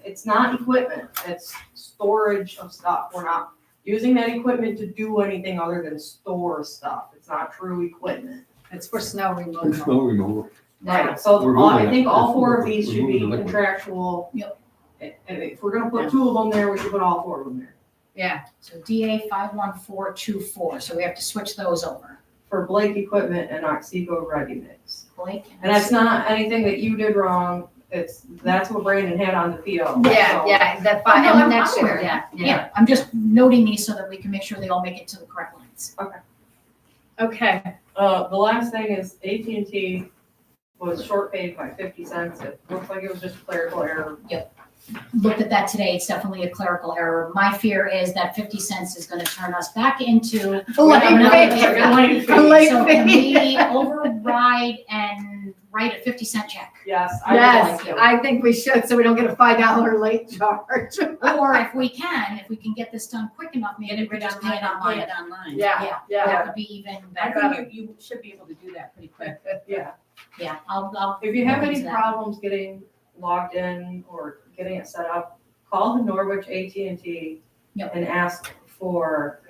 It's not equipment, it's storage of stuff. We're not using that equipment to do anything other than store stuff. It's not true equipment. It's for snow removal. Snow removal. Right, so We're I moving think it. all 4 of We're these should moving be the liquid. contractual. Yep. And if we're gonna put 2 of them there, we should put all 4 of them there. Yeah, So DA 51424, so we have to switch those over. For Blake Equipment and Otsego Ready Mix. Blake. And that's not anything that you did wrong, that's what Brandon had on the PO. yeah, So- yeah, the Oh, no, I'm next aware year, of yeah, that. Yeah, I'm just noting these so that we can make sure they all make it to the correct lines. Okay, The last thing is AT&T was short paid by 50 cents. It looks like it was just a clerical error. Looked at that today, it's definitely a clerical error. My fear is that 50 cents is gonna turn us back into Late another fee. payment. Late fee. A late So can fee. we override and write a 50-cent check? Yes, I would Yes, like to. I think we should, so we don't get a $5 late charge. Or if we can get this done quick enough, maybe we could just pay it online. online. Yeah, That would be even I better. think you should be able to do that pretty quick. Yeah. Yeah, I'll. If you have look any into that. problems getting logged in or getting it set up, call the Norwich AT&T Yep. and ask for,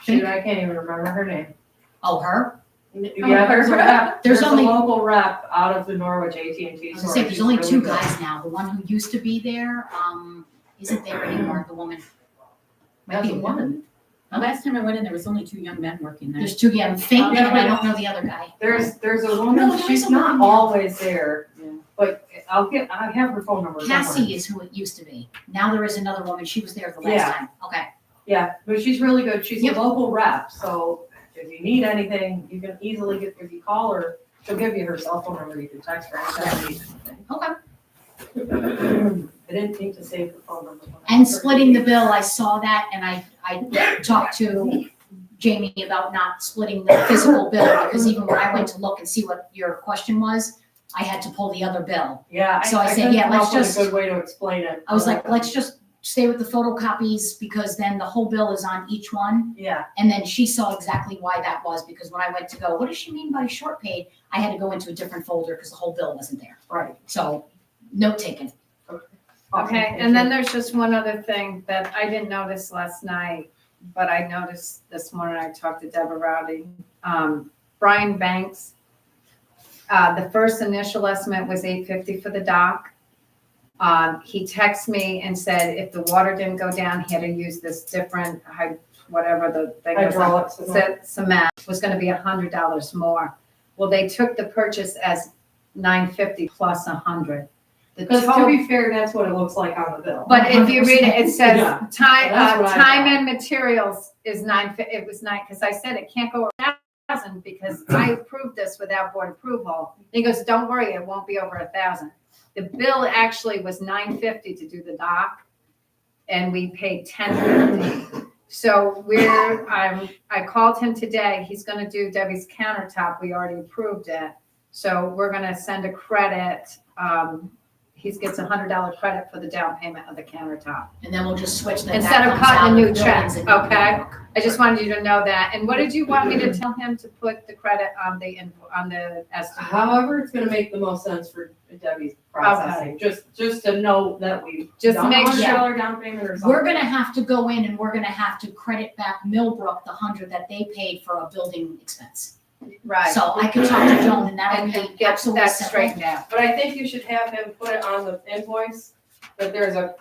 shoot, I can't even remember her name. Oh, her? Yeah, there's a rep, There's there's a only- local rep out of the Norwich AT&T I was store. gonna say, there's She's only really two good. guys now. The one who used to be there, isn't there anymore, the woman. Might That's be a a woman. Last time I went in, there was only 2 young men working there. There's two, yeah, I'm thinking, Yeah, I don't know the other guy. There's a No, woman, there she's is a not woman. always there, Yeah. but I have her phone number. somewhere. Cassie is who it used to be. Now there is another woman. She was there the last Yeah. time. Okay. Yeah, but she's really good. She's Yep. a local rep, so if you need anything, you can easily get, if you call her, she'll give you her cell phone number, you can text her anytime you need Okay. anything. I didn't think to save the phone number. And splitting the bill, I saw that and I talked to Jamie about not splitting the physical bill because even when I went to look and see what your question was, I had to pull the other bill. Yeah, So I said, couldn't yeah, come let's up with just- a good way to explain it. I was like, let's just stay with the photocopies because then the whole bill is on each one. Yeah, And then she saw exactly why that was because when I went to go, what does she mean by short paid? I had to go into a different folder because the whole bill wasn't there. right. So note taken. Okay, and then there's just one other thing that I didn't notice last night, but I noticed this morning, I talked to Deborah Rowdy. Brian Banks, the first initial estimate was $850 for the dock. He texted me and said if the water didn't go down, he had to use this different, whatever the thing is. Hydraulic cement. Cement was gonna be $100 more. Well, they took the purchase as $950 plus $100. The Because to total- be fair, that's what it looks like on the bill. But if you read it, it says Yeah, time, that's what I time thought. and materials is it was nine, because I said it can't go over 1,000 because I approved this without board approval. He goes, don't worry, it won't be over 1,000. The bill actually was $950 to do the dock, and we paid $1050. So I called him today, he's gonna do Debbie's countertop, we already approved it. So we're gonna send a credit, he gets $100 credit for the down payment of the countertop. And then we'll just switch that. Instead that of comes cutting a out new of check, billions and okay? new- I just wanted you to know that. And what did you want me to tell him to put the credit on the estimate? However, it's gonna make the most sense for Debbie's processing, just to know that we Just done make $100 down payment or something. We're gonna have to go in and we're gonna have to credit back Millbrook the 100 that they paid for a building expense. Right. So I could talk to Joan and that'll And be get absolutely that simple. straightened out. But I think you should have him put it on the invoice, that there's a,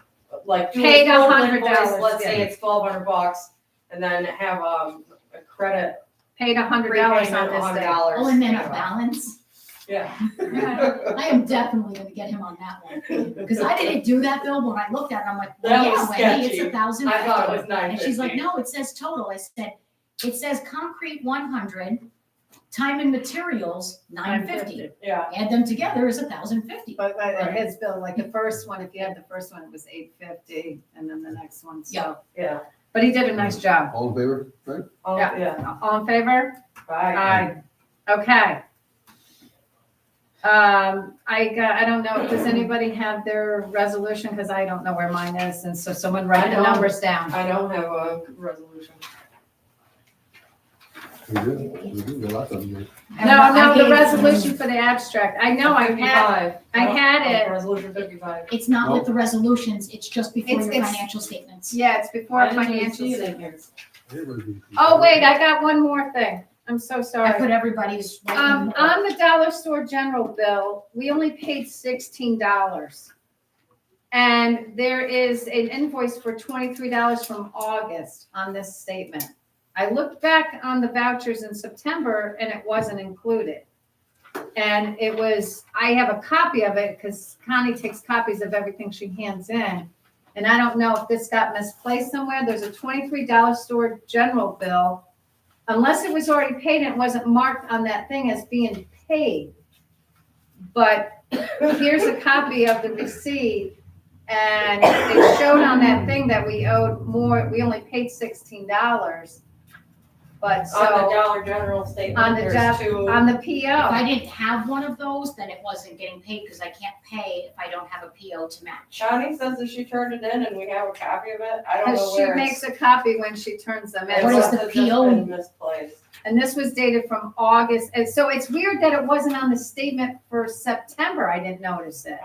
like, do Paid a full $100, invoice, let's say yeah. it's $1,200, and then have, a credit Paid $100 on prepayment this of day. $100. Oh, and then Yeah. a balance. Yeah. I am definitely gonna get him on that one. Because I didn't do that bill, but when I looked at it, I'm like, well, That yeah, was Wendy, it's sketchy. 1,000. I thought it was And she's like, $950. no, it says total. I said, it says concrete 100, time and materials 950. Yeah, Add them together is 1,050. But Right. his bill, like the first one, if you had the first one, it was $850, and then the next one, Yeah. so. yeah. But he did a nice job. All in favor, right? Oh, Yeah. yeah. All in favor? Bye. Aye. Okay. I don't know, does anybody have their resolution? Because I don't know where mine is, and so someone write I the don't. numbers down. I don't have a resolution. We do, a lot of them. No, I the gave- resolution for the abstract. I know, I had, 55. I had it. Resolution 55. It's not with the resolutions, it's just before your It's- financial statements. yeah, it's before I didn't even financial see it in statements. here. Oh, wait, I got one more thing. I'm so I sorry. put everybody's. On the dollar store general bill, we only paid $16. And there is an invoice for $23 from August on this statement. I looked back on the vouchers in September and it wasn't included. And it was, I have a copy of it because Connie takes copies of everything she hands in. And I don't know if this got misplaced somewhere. There's a $23 store general bill. Unless it was already paid and it wasn't marked on that thing as being paid. But here's a copy of the receipt, and it showed on that thing that we owed more, we only paid $16. But On the so, Dollar General statement, on the there's job, two. on the If I PO, didn't have one of those, then it wasn't getting paid because I can't pay if I don't have a PO to match. Shawnee says that she turned it in and we have a copy of it. I don't know because she where makes it's. a copy when she turns them in. What is So- the It's just PO? been misplaced. And this was dated from August, and so it's weird that it wasn't on the statement for September, I didn't notice it.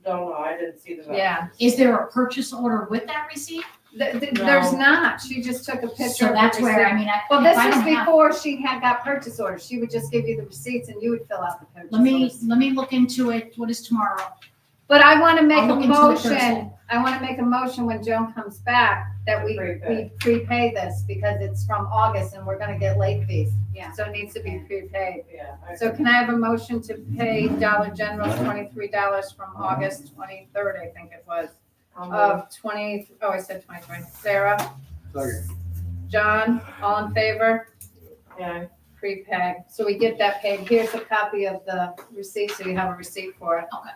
Don't know, I didn't see the. Yeah, Is there a purchase order with that receipt? there's not, she just took a picture So of the that's where, I receipt. mean, Well, if this I was don't have, before she had got purchase orders, she would just give you the receipts and you would fill out the purchase let me orders. look into it. What is tomorrow? But I wanna make I'll a look into it motion, Thursday. I wanna make a motion when Joan comes back, that we prepay this, because it's from August and we're gonna get late fees. Yeah. So it needs to be prepaid. Yeah. So can I have a motion to pay Dollar General $23 from August 23rd, I think it was, of 20, oh, I said 23. Sarah, Second. John, all in favor? Yeah. Prepay. So we get that paid. Here's a copy of the receipt, so you have a receipt for it. Okay.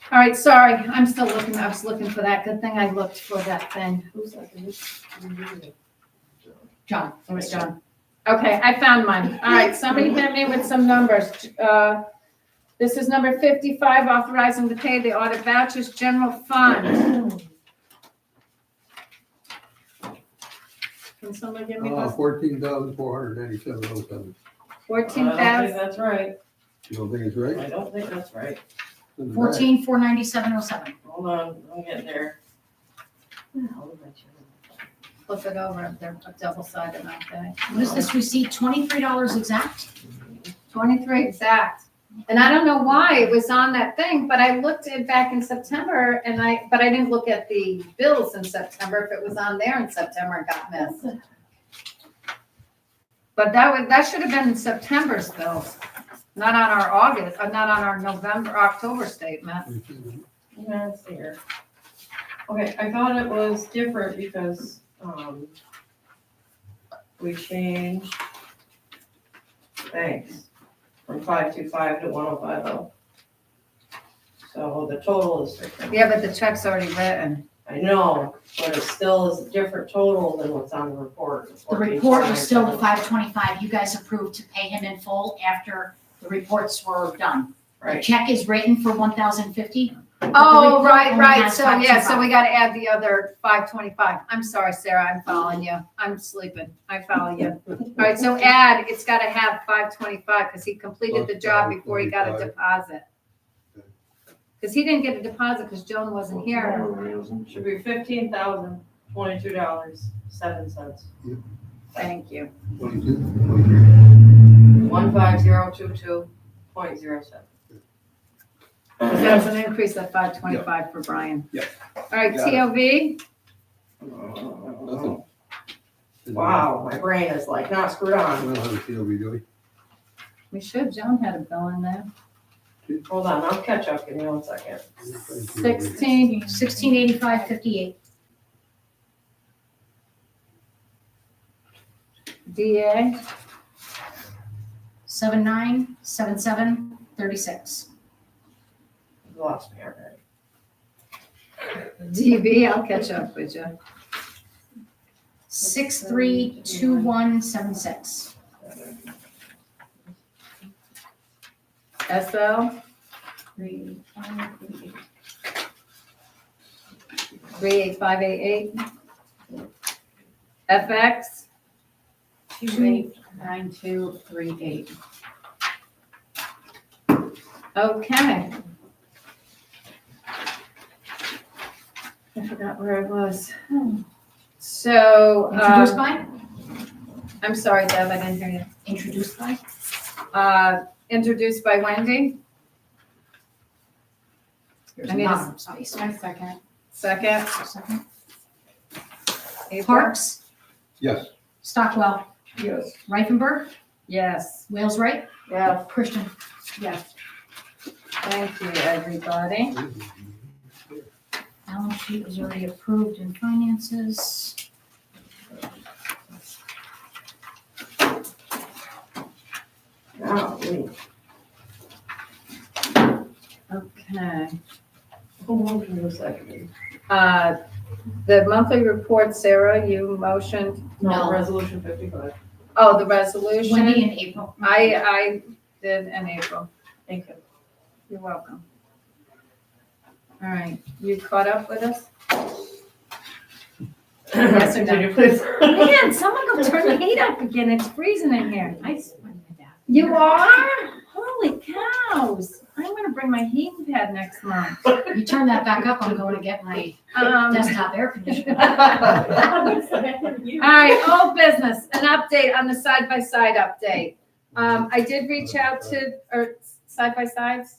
All right, sorry, I'm still looking, I was looking for that. Good thing I looked for that thing. Who's that? John. It was John. Okay, I found mine. All right, somebody hit me with some numbers. This is number 55, authorizing to pay the audit vouchers, general fund. Can somebody give me this? 14,497.07. I don't think 14,000, that's right. You don't think it's right? I don't think that's right. 14,497.07. Hold on, I'm getting there. flip it over, they're double-sided, aren't they? What is this receipt? $23 exact? 23 exact. And I don't know why it was on that thing, but I looked it back in September but I didn't look at the bills in September. If it was on there in September, it got missed. But that should have been in September's bills, not on our August, not on our November, October statement. Yeah, let's see here. Okay, I thought it was different because, we changed thanks from 525 to 1050. So the total is different. Yeah, but the check's already written. I know, but it still is a different total than what's on the report. The report was still the 525. You guys approved to pay him in full after the reports were done. The Right. check is written for 1,050. Oh, right, only right. has So, yeah, so 525. we gotta add the other 525. I'm sorry, Sarah, I'm following you. I'm sleeping. I follow you. All right, so it's gotta have 525 because he completed the job before he got a deposit. Because he didn't get a deposit because Joan wasn't here. Should be $15,022.07. Thank you. 15022.07. That's an increase of 525 for Brian. Yep. All right, Got it. TOV, Nothing. Wow, my brain is like not screwed I on. don't know how to feel, we do. we should, Joan had a bill in there. Hold on, I'll catch up. Give me 1 second. 16, 1685.58. DA, 797736. You lost me already. DB, I'll catch up with you. 632176. SL, 38588. FX, 289238. okay. I forgot where it was. So, Introduced by? I'm sorry, Deb, I didn't hear you. Introduced by? Introduced by Wendy, There's I a need a bottom space. My second. second. Second. April? Parks, Yes. Stockwell, Yes. Reifenberg, Yes. Wales Wright, Yeah, Christian. Yes. thank you, everybody. Balance sheet was already approved in finances. Now, wait. Okay. Who moved in the second? The monthly report, Sarah, you motioned, No. Resolution 55. oh, the resolution. Wendy in April. I did in April. Thank you. You're welcome. All right, you caught up with us? Yes or no? Continue, please. Man, someone go turn the heat up again, it's freezing in here. I spent my dad. You are? Holy cows, I'm gonna bring my heating pad next month. You turn that back up, I'm going to get my All desktop air conditioner. right, old business, an update on the side-by-side update. I did reach out to, or side-by-sides,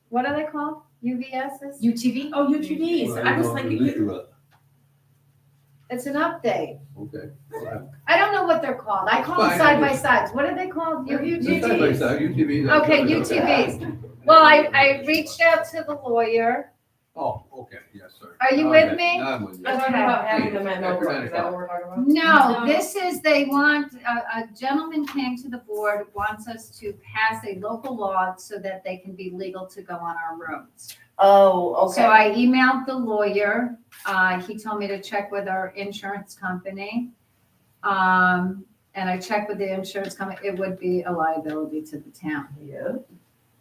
what are they called? UVSs? UTV? Oh, UTVs, I was thinking, It's an update. Okay. I don't know what they're called. I call them Fine. side-by-sides. What are they called? UTVs. UTVs. Okay, UTVs. Well, I reached out to the lawyer. Oh, okay, yes, sir. Are you with me? Now I'm with you. I'm talking about having them at Millbrook, is that what we're talking about? No, this is, they want, a gentleman came to the board, wants us to pass a local law so that they can be legal to go on our roads. Oh, So I emailed the lawyer, he told me to check with our insurance company. And I checked with the insurance company, it would be a liability to the town. Yeah.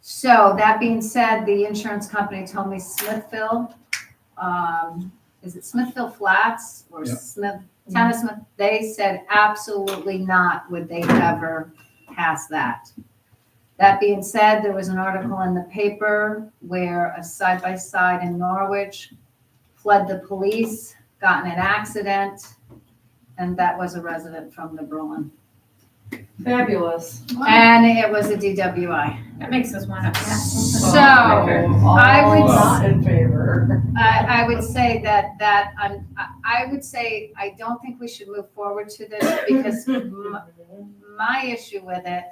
So that being said, the insurance company told me Smithville, is it Smithville Flats or Yeah. Smith, Town of Smith? They said absolutely not would they ever pass that. That being said, there was an article in the paper where a side-by-side in Norwich fled the police, got in an accident, and that was a resident from the Berlin. Fabulous. And it was a DWI. That makes us want to. So, I would, Not in favor. I would say I would say, I don't think we should move forward to this because my issue with it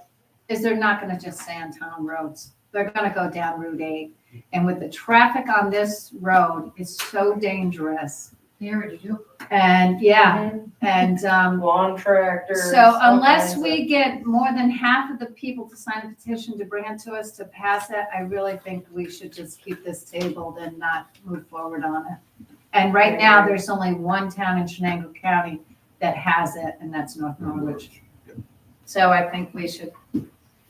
is they're not gonna just stay on town roads. They're gonna go down Route 8. And with the traffic on this road, it's so dangerous. They already do. And, yeah, and, Lawn tractors. so all unless kinds we get more than half of the people to sign a petition to bring it to us to pass it, I really think we should just keep this tabled and not move forward on it. And right now, there's only one town in Shenango County that has it, and that's North Norwich. So I think we should,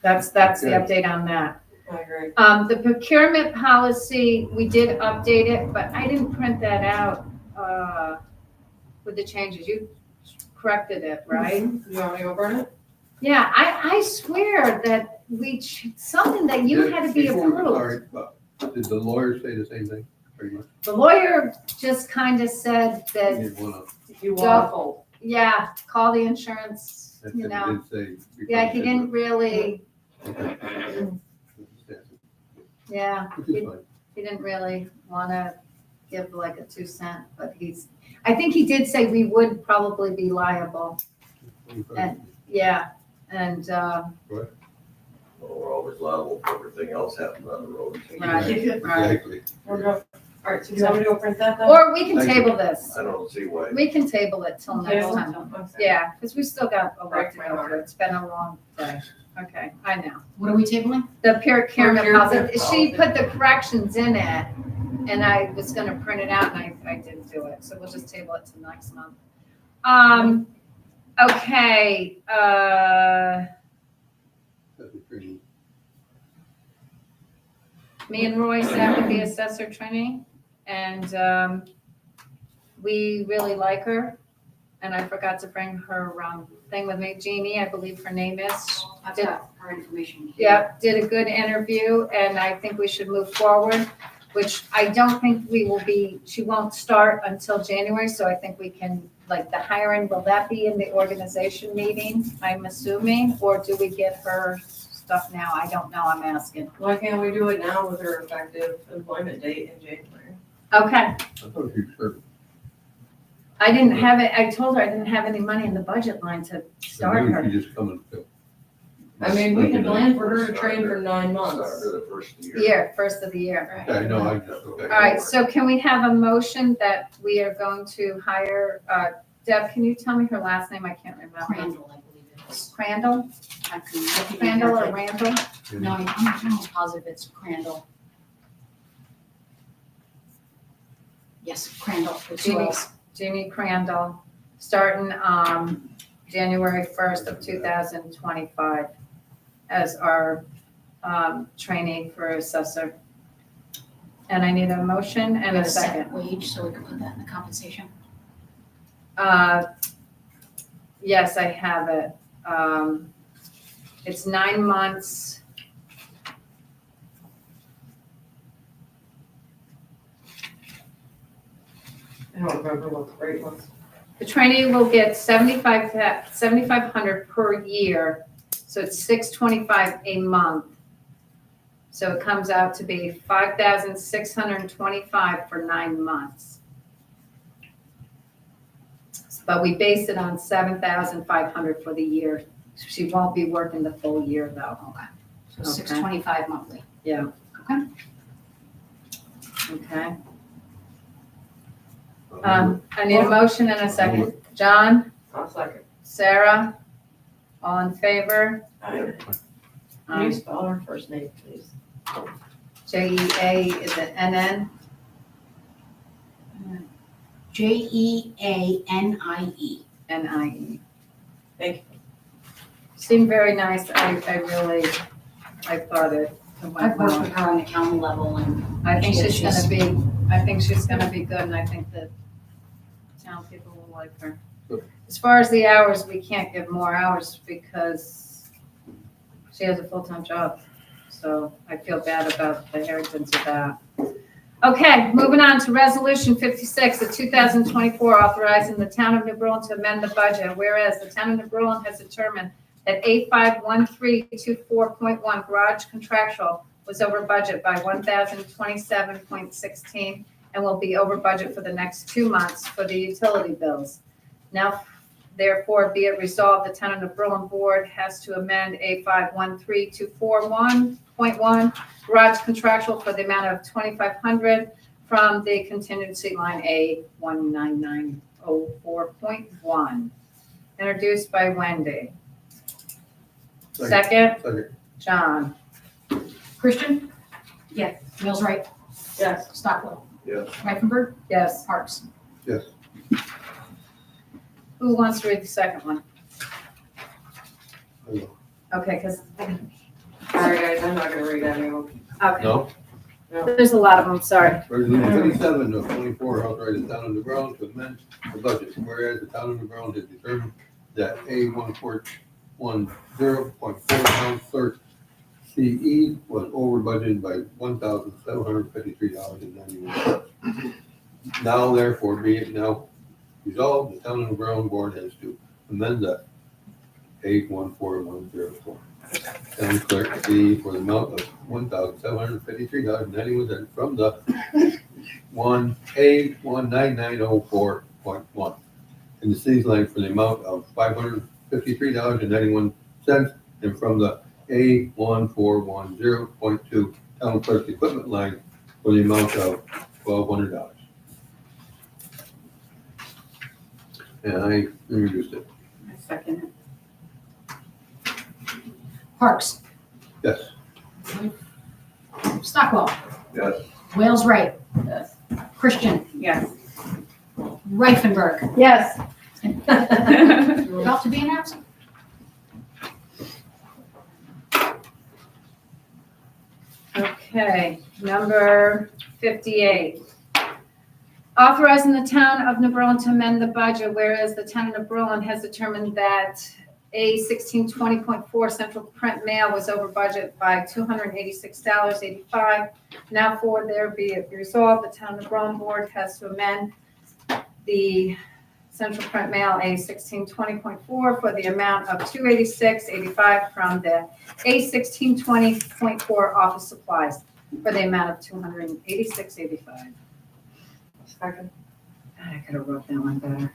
that's the update on that. I agree. The procurement policy, we did update it, but I didn't print that out, with the changes. You corrected it, right? You want me to go burn it? Yeah, I swear that something that you had to be Before we approved. start, but did the lawyer say the same thing, pretty much? The lawyer just kind of said He that, didn't wanna- You want yeah, call the insurance, that you he know. did say. Yeah, he didn't really, Okay. yeah, Which is fine. he didn't really want to give like a 2 cent, but I think he did say we would probably be liable. And, yeah, and, Well, we're always liable for everything else happening on the road. right, right. Exactly. We're go. All right, so do you want me to go print that then? Or we can Thank you. table this. I don't see why. We can table it till next Table? time. Okay. Yeah, because we still got a lot Right, to go through. It's been a long day. Okay, I know. What are we tabling? The procurement policy, Procurement she put the corrections in it, and I was gonna print it out, and I didn't do it, so we'll just table it till next month. Okay, That's pretty- me and Roy sat with the assessor Trini, and, we really like her. And I forgot to bring her, thing with me, Jeannie, I believe her name is. I've got her information. Yep, did a good interview, and I think we should move forward, which I don't think she won't start until January, so I think we can, like, the hiring, will that be in the organization meeting, I'm assuming, or do we get her stuff now? I don't know, I'm asking. Why can't we do it now with her effective employment date in January? Okay, I thought she was I didn't have it, I told her I didn't have any money in the budget line to start Maybe her. she just coming to. I mean, we can plan for her to train for 9 months. Started the first year. Year, first of the year. Okay, no, I just, okay. All right, so can we have a motion that we are going to hire, Deb, can you tell me her last name? I can't remember. Crandall, I believe it is. Crandall? I can- Crandall or Randall? No, I'm positive it's Crandall. Yes, Crandall, the two Jeannie, L's. Jeannie Crandall, starting, January 1st of 2025 as our, trainee for assessor. And I need a motion and a second. Wage, so we can put that in the compensation. Yes, I have it. It's 9 months. I don't remember what the rate was. The trainee will get 7,500 per year, so it's 625 a month. So it comes out to be 5,625 for 9 months. But we base it on 7,500 for the year. She won't be working the full year though. Okay. So Okay. 625 monthly. Yeah. Okay. Okay. I need a motion and a second. John, I'll second. Sarah, all in favor? Can you spell her first name, please? JEA, is it NN? JEANIE. NIE. Thank you. Seemed very nice. I really, I thought it went I've worked well. with her on the county level and I think She's- she's gonna be, I think she's gonna be good, and I think that town people will like her. Good. As far as the hours, we can't give more hours because she has a full-time job. So I feel bad about the inheritance of that. Okay, moving on to Resolution 56 of 2024, authorizing the town of New Berlin to amend the budget. Whereas the town of New Berlin has determined that 851324.1 garage contractual was over budget by 1,027.16 and will be over budget for the next 2 months for the utility bills. Now, therefore, be it resolved, the town of New Berlin Board has to amend 851324.1 garage contractual for the amount of 2,500 from the contingency line A19904.1. Introduced by Wendy. Second, Second. John. Christian? Yes. Mills Wright? Yes. Stockwell? Yes. Reifenberg? Yes. Parks? Yes. Who wants to read the second one? I will. Okay, because, Sorry, guys, I'm not gonna read any of them. okay, No? there's a lot of them, sorry. Resolution 37 of 24 authorizes the town of New Berlin to amend the budget. Whereas the town of New Berlin has determined that A1410.4 town clerk CE was over budgeted by $1,753.91. Now therefore be it now resolved, the town of New Berlin board has to amend the A14104 town clerk CE for the amount of $1,753.91 from the A19904.1 in the city's line for the amount of $553.91 and from the A1410.2 town clerk equipment line for the amount of $1,200. And I introduced it. I second it. Parks? Yes. Stockwell? Yes. Wales Wright? Yes. Christian? Yes. Reifenberg? Yes. About to be announced? Okay, number 58. Authorizing the town of New Berlin to amend the budget, whereas the town of New Berlin has determined that A1620.4 central print mail was over budget by $286.85. Now for there be it resolved, the town of New Berlin board has to amend the central print mail A1620.4 for the amount of $286.85 from the A1620.4 office supplies for the amount of $286.85. Second. God, I could have wrote that one better.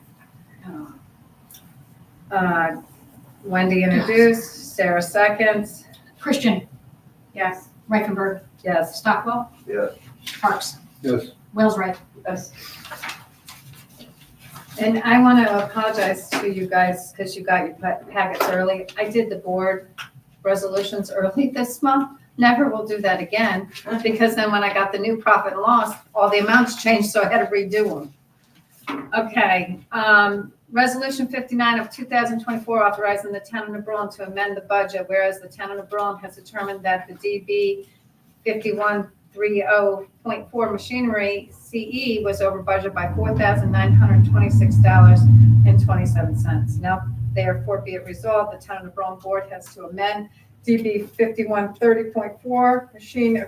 Wendy introduced, Sarah seconds. Christian? Yes. Reifenberg? Yes. Stockwell? Yes. Parks? Yes. Wales Wright? Yes. And I want to apologize to you guys because you got your packets early. I did the board resolutions early this month, never will do that again, because then when I got the new profit and loss, all the amounts changed, so I had to redo them. Okay, Resolution 59 of 2024 authorizing the town of New Berlin to amend the budget, whereas the town of New Berlin has determined that the DB 5130.4 machinery CE was over budget by $4,926.27. Now, therefore, be it resolved, the town of New Berlin board has to amend DB 5130.4 machine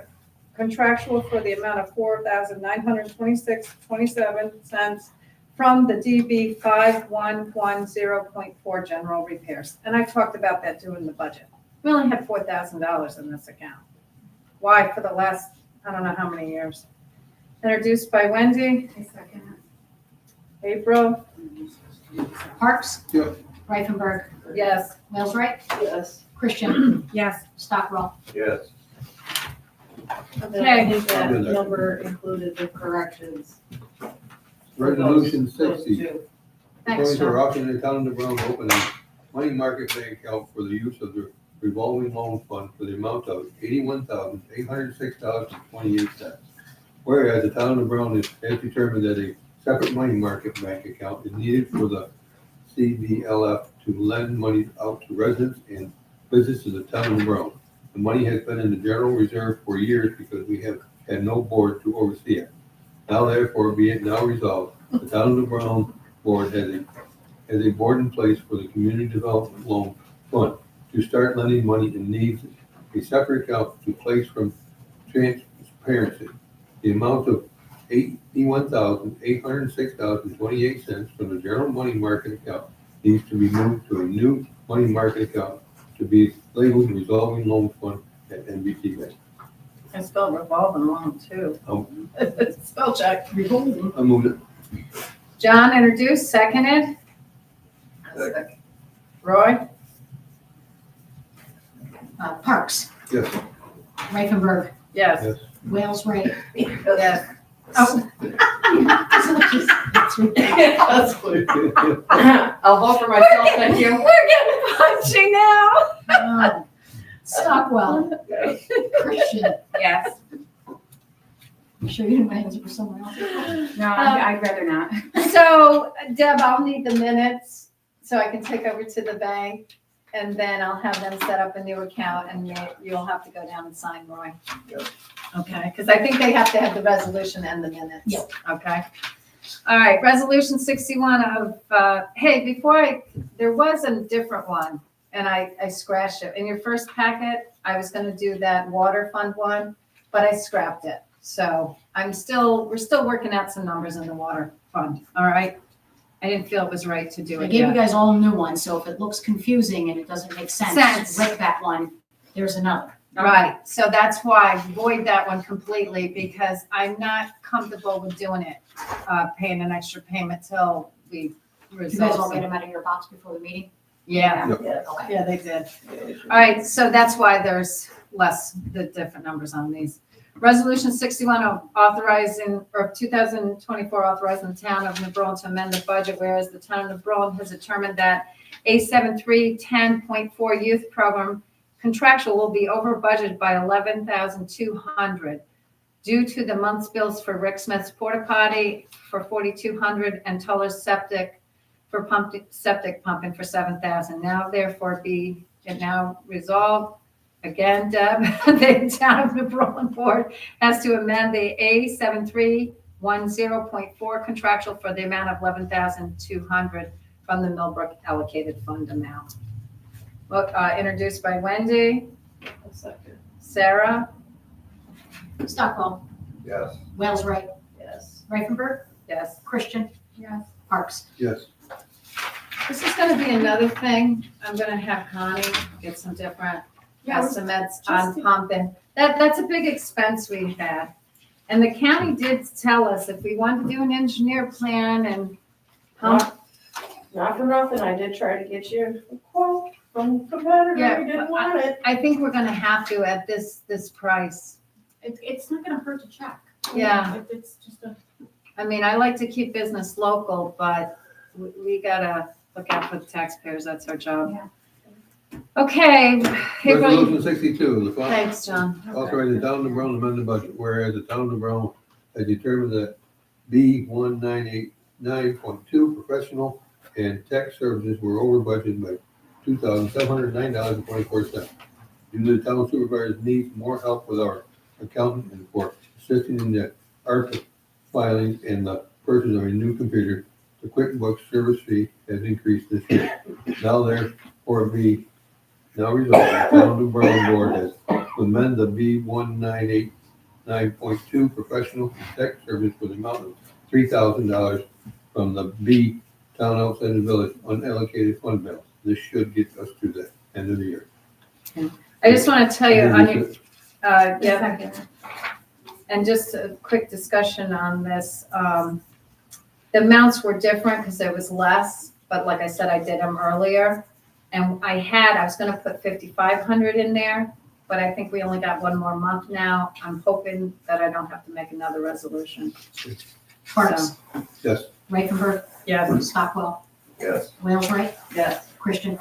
contractual for the amount of $4,926.27 from the DB 5110.4 general repairs. And I talked about that doing the budget. We only had $4,000 in this account. Why? For the last, I don't know how many years. Introduced by Wendy. April. Parks? Yep. Reifenberg? Yes. Wales right? Yes. Christian? Yes. Stockwell? Yes. And then I think that number included the corrections. Resolution 60. Thanks, According to John. our option, the town of New Berlin opened a money market bank account for the use of the revolving loan fund for the amount of $81,806.28. Whereas the town of New Berlin has determined that a separate money market bank account is needed for the CBLF to lend money out to residents and businesses of the town of New Berlin. The money has been in the general reserve for years because we have had no board to oversee it. Now therefore, be it now resolved, the town of New Berlin board has a board in place for the community development loan fund to start lending money and needs a separate account to place from transparency. The amount of $81,806.28 from the general money market account needs to be moved to a new money market account to be labeled resolving loan fund at NBT Bank. I spelled revolving loan too. Spell check. I moved it. John introduced, seconded. Roy? Parks? Yes. Reifenberg? Yes. Yes. Wales right? Yes. Oh. That's clear. I'll vote for myself, thank you. We're getting punchy now. Stockwell? Christian? Yes. You sure you didn't want to answer for someone else? No, I'd rather not. So Deb, I'll need the minutes so I can take over to the bank, and then I'll have them set up a new account, and you'll have to go down and sign, Roy. Okay, because I think they have to have the resolution and the minutes. Yep. Okay. All right, resolution 61 of, hey, there was a different one, and I scratched it. In your first packet, I was gonna do that water fund one, but I scrapped it. So we're still working out some numbers in the water fund, all right? I didn't feel it was right to do I it gave you yet. guys all new ones, so if it looks confusing and it doesn't make sense, rip that one. There's another. Right, so that's why void that one completely, because I'm not comfortable with doing it, paying an extra payment till we You guys all resolve get it. them out of your box before the meeting? Yeah, Okay. yeah, they did. All right, so that's why there's the different numbers on these. Resolution 61 of authorizing, or 2024 authorizing the town of New Berlin to amend the budget, whereas the town of New Berlin has determined that A7310.4 youth program contractual will be over budget by $11,200 due to the month's bills for Rick Smith's porta potty for $4,200 and Tuller's septic pumping for $7,000. Now therefore be it now resolved. Again, Deb, the town of New Berlin board has to amend the A7310.4 contractual for the amount of $11,200 from the Millbrook allocated fund amount. Well, introduced by Wendy. Sarah? Stockwell? Yes. Wales right? Yes. Reifenberg? Yes. Christian? Yes. Parks? Yes. This is gonna be another thing. I'm gonna have Connie get some different estimates on pumping. That's a big expense we've had. And the county did tell us if we wanted to do an engineer plan and pump. Not for nothing, I did try to get you a quote from a competitor, Yeah, you didn't want it. I think we're gonna have to at this price. It's not gonna hurt to check. Yeah. It's just a. I mean, I like to keep business local, but we gotta look out for the taxpayers. That's our job. Yeah. Okay, April, Resolution 62, the fund thanks, John. authorizing the town of Brown to amend the budget, whereas the town of Brown has determined that B1989.2 professional and tech services were over budgeted by $2,709.24. Due to the town supervisor's need for more help with our accountant and for assisting in the ARPA filing and the purchase of a new computer, the QuickBooks service fee has increased this year. Now therefore be now resolved, the town of Berlin board has to amend the B1989.2 professional and tech service for the amount of $3,000 from the B town outside the village unallocated fund balance. This should get us to the end of the year. I just want to tell you, on your, yeah, and just a quick discussion on this. The amounts were different because there was less, but like I said, I did them earlier. And I was gonna put 5,500 in there, but I think we only got one more month now. I'm hoping that I don't have to make another resolution. Parks, Yes. Ravenberg, Yes. Stockwell, Yes. Wales, right? Yes. Christian.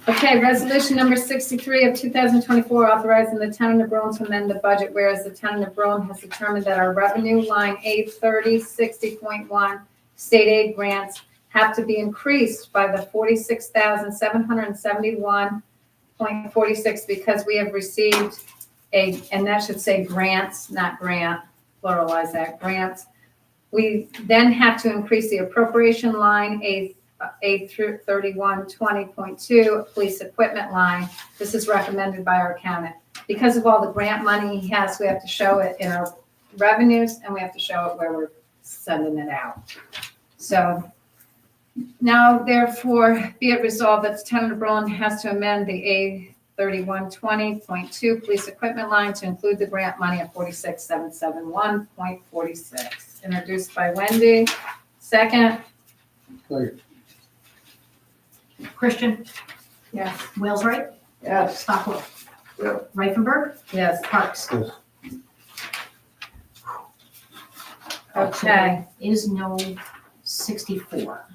Okay, resolution number 63 of 2024, authorizing the town of Broome to amend the budget, whereas the town of Broome has determined that our revenue line 83060.1 state aid grants have to be increased by the 46,771.46 because we have received and that should say grants, not grant, pluralize that, grants. We then have to increase the appropriation line A3120.2 police equipment line. This is recommended by our accountant. Because of all the grant money he has, we have to show it in our revenues and we have to show it where we're sending it out. So now therefore be it resolved that the town of Berlin has to amend the A3120.2 police equipment line to include the grant money of 46,771.46. Introduced by Wendy. Second. Second. Christian, Yes. Wales, right? Yes. Stockwell. Yes. Ravenberg, Yes. Parks. Yes. Okay. Is no 64.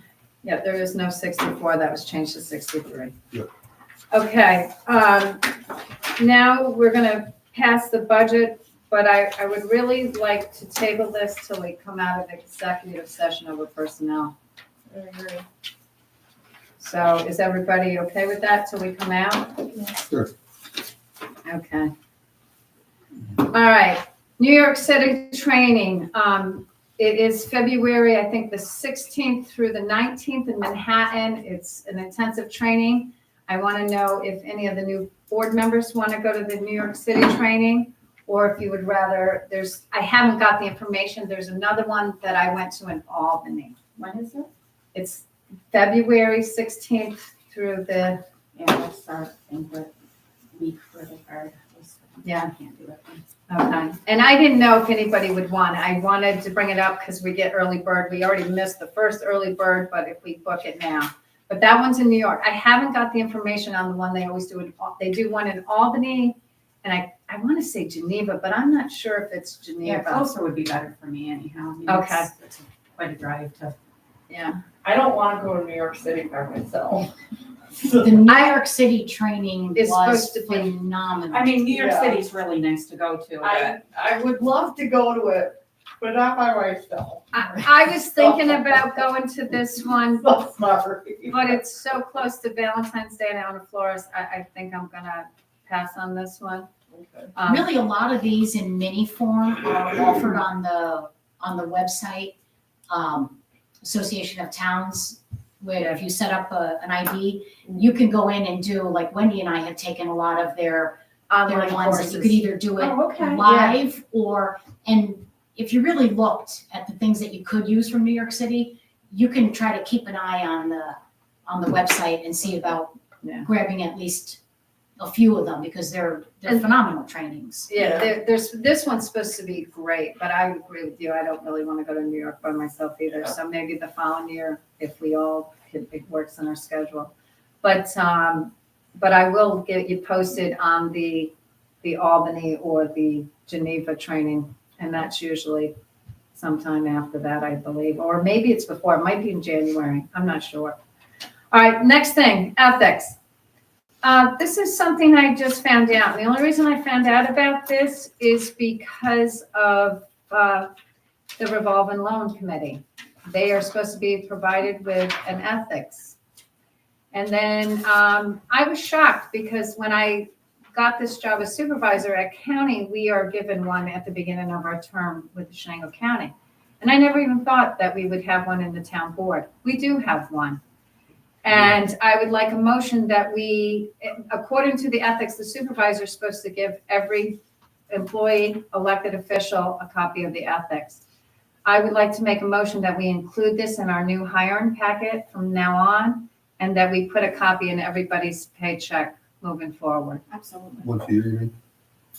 Yeah, there is no 64. That was changed to 63. Yep. Okay, now we're gonna pass the budget, but I would really like to table this till we come out of executive session over personnel. I agree. So is everybody okay with that till we come out? Sure. Okay. All right, New York City training. It is February, I think, the 16th through the 19th in Manhattan. It's an intensive training. I want to know if any of the new board members want to go to the New York City training, or if you would rather, I haven't got the information. There's another one that I went to in Albany. When is it? It's February 16th through the, Yeah, that's our input week for the card. Yeah. I can't do it. okay. And I didn't know if anybody would want it. I wanted to bring it up because we get early bird. We already missed the first early bird, but if we book it now. But that one's in New York. I haven't got the information on the one they always do. They do one in Albany, and I want to say Geneva, but I'm not sure if it's Yeah, Geneva. closer would be better for me anyhow. I mean, Okay. It's quite a drive to. Yeah. I don't want to go to New York City by myself. The New York City training It's was supposed to be- phenomenal. I mean, New York Yeah. City's really nice to go to, but I would love to go to it, but not by myself. I was thinking about going to this one, So sorry. but it's so close to Valentine's Day down in Florida. I think I'm gonna pass on this one. Okay. Really, a lot of these in mini form are offered on the website, Association of Towns, where if you set up an ID, you can go in and do, like Wendy and I have taken a lot of their Online ones that you could courses. either do it Oh, okay. live or, and if you really looked at the things that you could use from New York City, you can try to keep an eye on the website and see about Yeah. grabbing at least a few of them because they're And- phenomenal trainings. Yeah, this one's supposed to be great, but I agree with you. I don't really want to go to New York by myself either. So maybe the following year, if we all it works in our schedule. But I will get you posted on the Albany or the Geneva training, and that's usually sometime after that, I believe, or maybe it's before. It might be in January. I'm not sure. All right, next thing, ethics. This is something I just found out. The only reason I found out about this is because of the revolving loan committee. They are supposed to be provided with an ethics. And then I was shocked because when I got this job as supervisor at county, we are given one at the beginning of our term with Shenango County. And I never even thought that we would have one in the town board. We do have one. And I would like a motion that we, according to the ethics, the supervisor is supposed to give every employee, elected official, a copy of the ethics. I would like to make a motion that we include this in our new hiring packet from now on, and that we put a copy in everybody's paycheck moving forward. Absolutely. Once a year, you mean?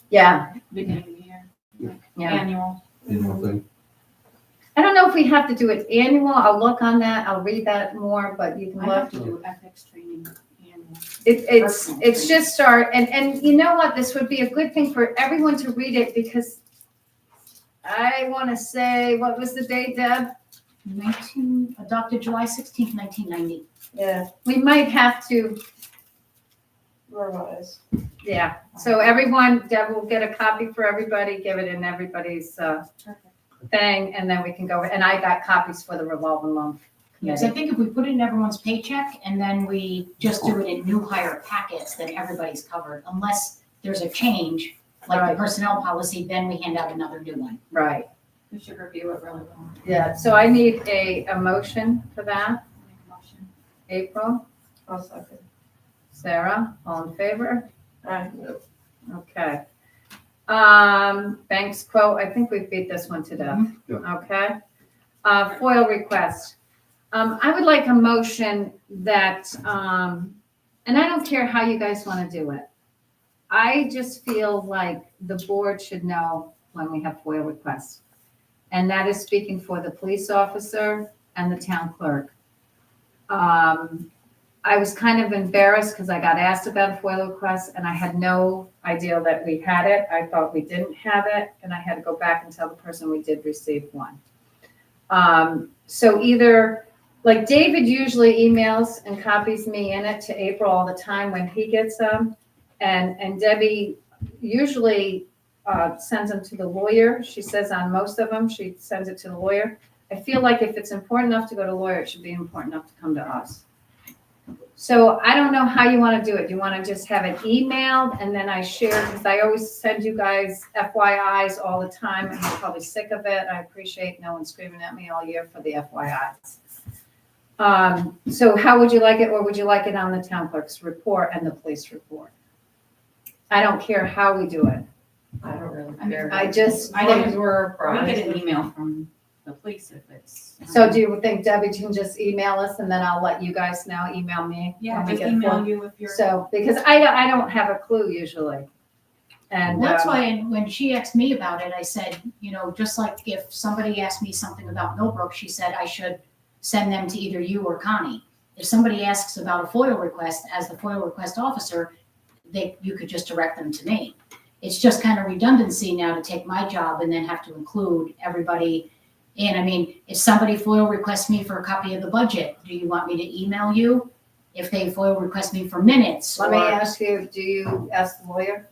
Yeah, Beginning of the year, yeah. annual. Annual thing? I don't know if we have to do it annual. I'll look on that. I'll read that more, but you can I look. have to do ethics training annual. It's just start, and you know what? This would be a good thing for everyone to read it because I want to say, what was the date, Deb? Adopted July 16th, 1990. Yeah. We might have to, Revise. yeah. So everyone, Deb will get a copy for everybody, give it in everybody's thing, and then we can go, and I got copies for the revolving loan. Yes, I think if we put it in everyone's paycheck and then we just do it in new hire packets, then everybody's covered. Unless there's a change, like the Right. personnel policy, then we hand out another new one. Right. We should review it really well. Yeah, so I need a motion for that. Make a motion. April, I'll second. Sarah, all in favor? Aye. Okay. Banks quote, I think we beat this one to death. Yeah. Okay. FOIL request. I would like a motion that, and I don't care how you guys want to do it. I just feel like the board should know when we have FOIL requests. And that is speaking for the police officer and the town clerk. I was kind of embarrassed because I got asked about a FOIL request and I had no idea that we had it. I thought we didn't have it, and I had to go back and tell the person we did receive one. So either, like David usually emails and copies me in it to April all the time when he gets them. And Debbie usually sends them to the lawyer. She says on most of them, she sends it to the lawyer. I feel like if it's important enough to go to lawyer, it should be important enough to come to us. So I don't know how you want to do it. Do you want to just have it emailed and then I share, because I always send you guys FYIs all the time and you're probably sick of it. I appreciate no one screaming at me all year for the FYIs. So how would you like it, or would you like it on the town clerk's report and the police report? I don't care how we do it. I don't really care. I just, As long as we're We apprised. get an email from the police if it's. so do you think Debbie can just email us and then I'll let you guys know, email me? Yeah, when we just get email full- you if you're. So, because I don't have a clue usually. And That's why when she asked me about it, I said, you know, just like if somebody asked me something about Millbrook, she said I should send them to either you or Connie. If somebody asks about a FOIL request, as the FOIL request officer, you could just direct them to me. It's just kind of redundancy now to take my job and then have to include everybody. And I mean, if somebody FOIL requests me for a copy of the budget, do you want me to email you? If they FOIL request me for minutes? let me or- ask you, do you ask the lawyer?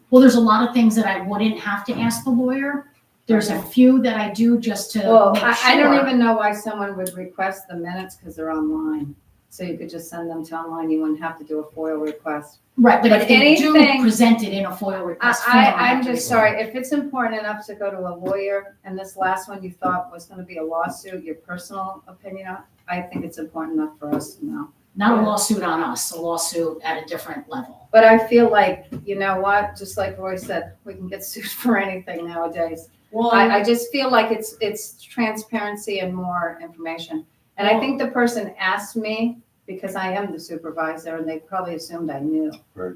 Well, there's a lot of things that I wouldn't have to ask the lawyer. There's a few that I do just to Well, make I don't sure. even know why someone would request the minutes because they're online. So you could just send them to online. You wouldn't have to do a FOIL request. Right, but but if they do anything- present it in a FOIL request form. I'm have to just record it. sorry, if it's important enough to go to a lawyer, and this last one you thought was gonna be a lawsuit, your personal opinion, I think it's important enough for us to know. Not a lawsuit on us, a lawsuit at a different level. But I feel like, you know what, just like Roy said, we can get sued for anything nowadays. Well, I just feel like it's transparency and more information. And I think the person asked me because I am the supervisor and they probably assumed I knew. Right.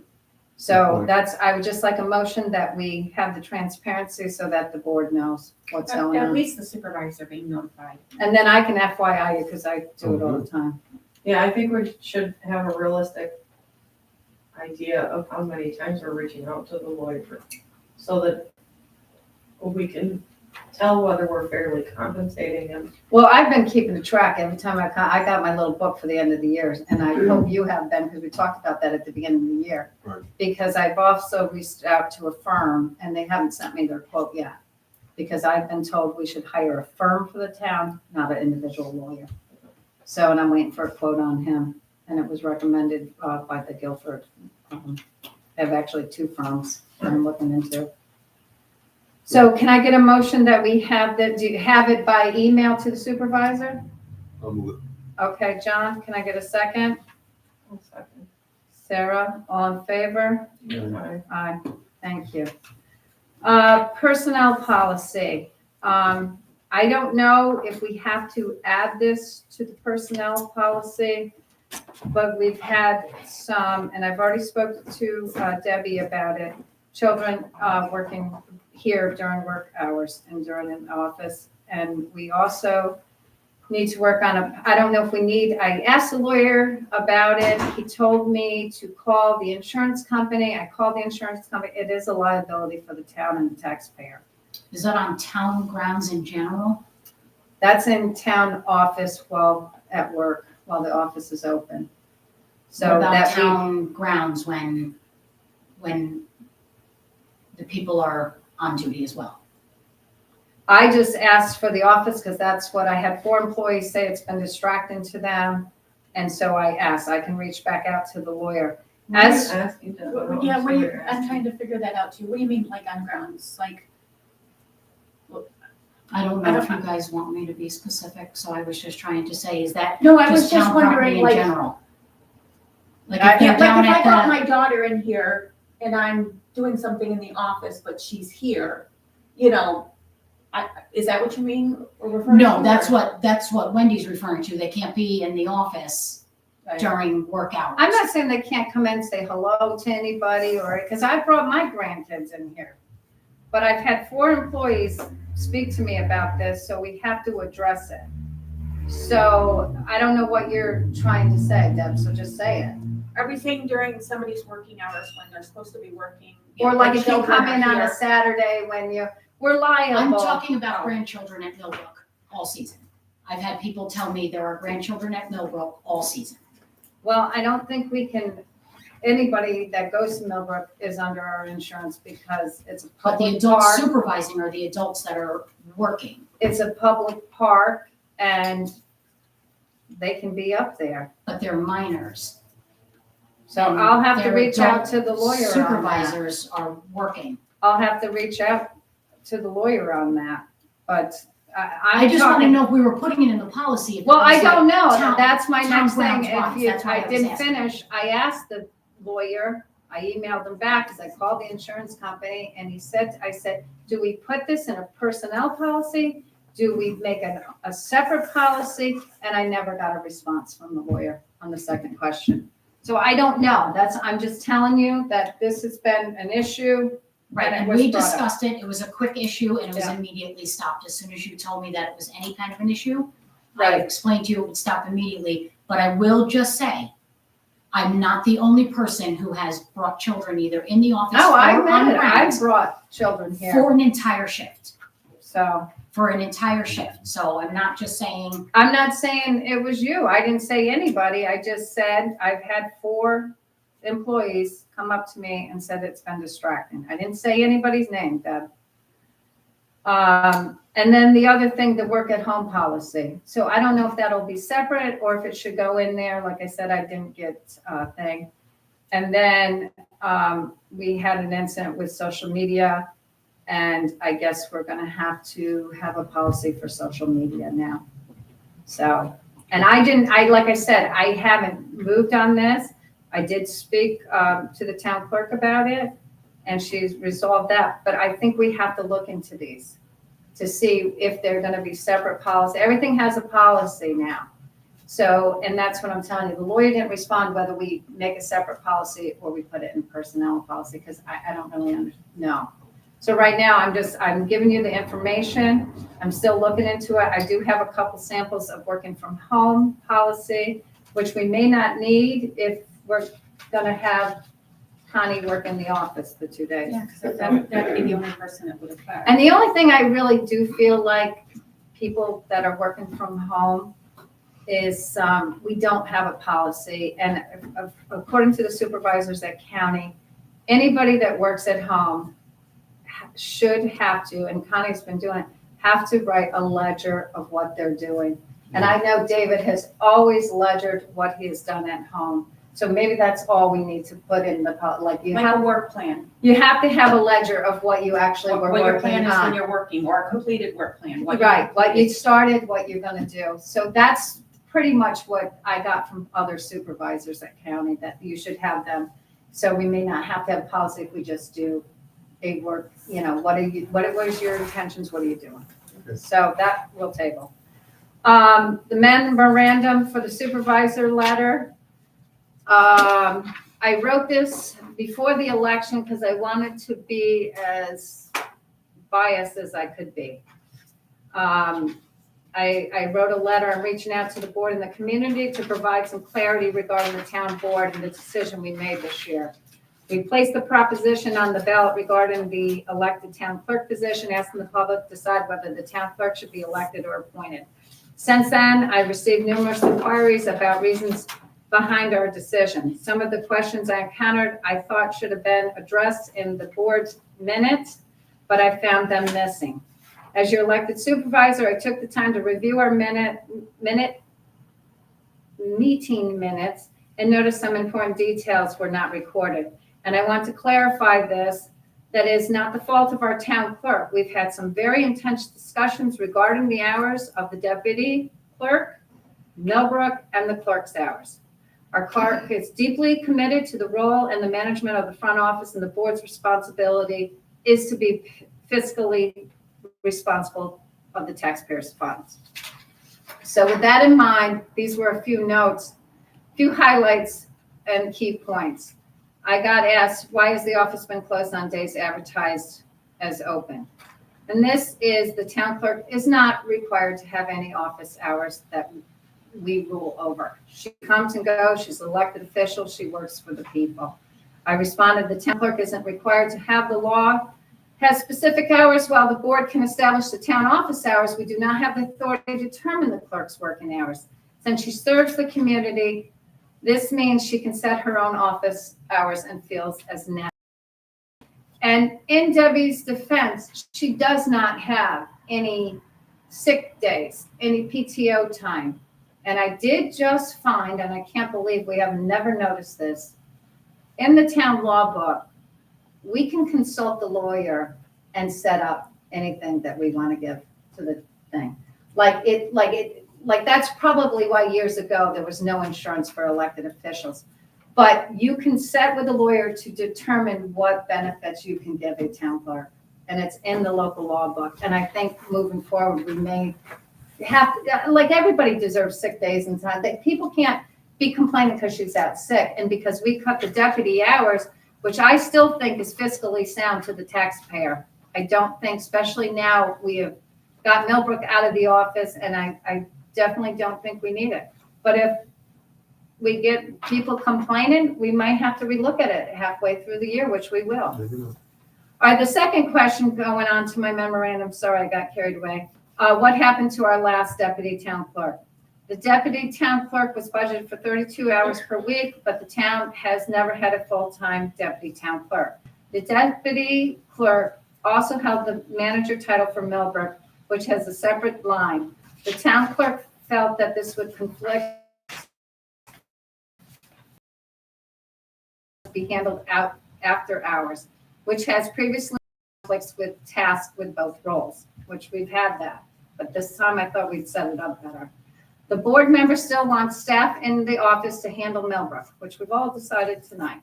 So I would just like a motion that we have the transparency so that the board knows what's going At on. least the supervisor being notified. And then I can FYI you because I do it all the time. yeah, I think we should have a realistic idea of how many times we're reaching out to the lawyer so that we can tell whether we're fairly compensating them. Well, I've been keeping track every time I got my little book for the end of the year, and I hope you have been, because we talked about that at the beginning of the year. Right. Because I've also reached out to a firm, and they haven't sent me their quote yet. Because I've been told we should hire a firm for the town, not an individual lawyer. So, and I'm waiting for a quote on him, and it was recommended by the Guilford. I have actually 2 firms that I'm looking into. So can I get a motion that we have that, do you have it by email to the supervisor? I'll move it. Okay, John, can I get a second? One second. Sarah, all in favor? Aye. Aye, thank you. Personnel policy. I don't know if we have to add this to the personnel policy, but we've had some, and I've already spoken to Debbie about it, children working here during work hours and during an office. And we also need to work on I don't know if we need, I asked the lawyer about it. He told me to call the insurance company. I called the insurance company. It is a liability for the town and the taxpayer. Is that on town grounds in general? That's in town office while at work, while the office is open. So What about that town grounds when the people are on duty as well? I just asked for the office because that's what I had 4 employees say it's been distracting to them. And so I asked, I can reach back out to the lawyer. As Yeah, I'm trying to figure that out too. What do you mean, like on grounds? Like, I don't know if you guys want me to be specific, so I was just trying to say, is that no, I was just just town property wondering, in like, general? Like I- if yeah, they're like down if I at got the, my daughter in here and I'm doing something in the office, but she's here, you know, is that what you mean? Or referring no, to, that's or- what Wendy's referring to. They can't be in the office during work hours. I'm not saying they can't come in and say hello to anybody or, because I brought my grandkids in here. But I've had 4 employees speak to me about this, so we have to address it. So I don't know what you're trying to say, Deb, so just say it. Are we saying during somebody's working hours when they're supposed to be working? Or like if you children come are in on a here? Saturday when we're liable. I'm talking about grandchildren at Millbrook all season. I've had people tell me there are grandchildren at Millbrook all season. Well, I don't think we can, anybody that goes to Millbrook is under our insurance because it's a But the public adults park. supervising are the adults that are working. It's a public park and they can be up there. But they're minors. So And I'll have to their reach out adult to the lawyer on that. Supervisors are working. I'll have to reach out to the lawyer on that, but I I'm just want to talking. know if we were putting it in the policy. if it Well, I was don't like know. town- That's my town next thing. grounds If wise. you, That's why I was didn't asking. finish, I asked the lawyer, I emailed him back because I called the insurance company and he said, I said, do we put this in a personnel policy? Do we make a separate policy? And I never got a response from the lawyer on the second question. So I don't know. I'm just telling you that this has been an issue. Right, it and was we brought up. discussed it, it was a quick issue, and it was Yeah. immediately stopped. As soon as you told me that it was any kind of an issue, I Right. explained to you it would stop immediately, but I will just say, I'm not the only person who has brought children either in the office Oh, or I on met it. I grounds brought children here. for an entire shift, So for an entire shift. So I'm not just saying, I'm not saying it was you. I didn't say anybody. I just said I've had 4 employees come up to me and said it's been distracting. I didn't say anybody's name, Deb. And then the other thing, the work at home policy. So I don't know if that'll be separate or if it should go in there. Like I said, I didn't get a thing. And then we had an incident with social media. And I guess we're gonna have to have a policy for social media now. So, and like I said, I haven't moved on this. I did speak to the town clerk about it and she's resolved that, but I think we have to look into these to see if they're gonna be separate policy. Everything has a policy now. So, and that's what I'm telling you. The lawyer didn't respond whether we make a separate policy or we put it in personnel policy, because I don't really know. So right now, I'm giving you the information. I'm still looking into it. I do have a couple samples of working from home policy, which we may not need if we're gonna have Connie work in the office for 2 days. Yeah, because that'd be the only person it would affect. And the only thing I really do feel like people that are working from home is we don't have a policy. And according to the supervisors at county, anybody that works at home should have to, and Connie's been doing it, have to write a ledger of what they're doing. And I know David has always ledgered what he has done at home. So maybe that's all we need to put in the, like you Like have, a work plan. you have to have a ledger of what you actually were What your working plan is when on. you're working, or a completed work plan. what you- Right, what you started, what you're gonna do. So that's pretty much what I got from other supervisors at county, that you should have them. So we may not have to have policy if we just do a work, what is your intentions, what are you doing? Okay. So that we'll table. The memorandum for the supervisor letter. I wrote this before the election because I wanted to be as biased as I could be. I wrote a letter, I'm reaching out to the board and the community to provide some clarity regarding the town board and the decision we made this year. We placed the proposition on the ballot regarding the elected town clerk position, asking the public to decide whether the town clerk should be elected or appointed. Since then, I received numerous inquiries about reasons behind our decision. Some of the questions I encountered, I thought should have been addressed in the board's minutes, but I found them missing. As your elected supervisor, I took the time to review our meeting minutes and noticed some important details were not recorded. And I want to clarify this, that is not the fault of our town clerk. We've had some very intense discussions regarding the hours of the deputy clerk, Millbrook, and the clerk's hours. Our clerk is deeply committed to the role and the management of the front office, and the board's responsibility is to be fiscally responsible of the taxpayers' funds. So with that in mind, these were a few notes, few highlights and key points. I got asked, why has the office been closed on days advertised as open? And this is, the town clerk is not required to have any office hours that we rule over. She comes and goes, she's an elected official, she works for the people. I responded, the town clerk isn't required to have the law, has specific hours. While the board can establish the town office hours, we do not have the authority to determine the clerk's working hours. Since she serves the community, this means she can set her own office hours and feels as necessary. And in Debbie's defense, she does not have any sick days, any PTO time. And I did just find, and I can't believe we have never noticed this, in the town law book, we can consult the lawyer and set up anything that we want to give to the thing. Like that's probably why years ago there was no insurance for elected officials. But you can set with a lawyer to determine what benefits you can give a town clerk. And it's in the local law book. And I think moving forward, we may have, like everybody deserves sick days and time. People can't be complaining because she's out sick. And because we cut the deputy hours, which I still think is fiscally sound to the taxpayer. I don't think, especially now, we have got Millbrook out of the office, and I definitely don't think we need it. But if we get people complaining, we might have to relook at it halfway through the year, which we will. All right, the second question going on to my memorandum, sorry, I got carried away. What happened to our last deputy town clerk? The deputy town clerk was budgeted for 32 hours per week, but the town has never had a full-time deputy town clerk. The deputy clerk also held the manager title for Millbrook, which has a separate line. The town clerk felt that this would conflict, be handled out after hours, which has previously conflicts with tasks with both roles, which we've had that. But this time I thought we'd set it up better. The board members still want staff in the office to handle Millbrook, which we've all decided tonight.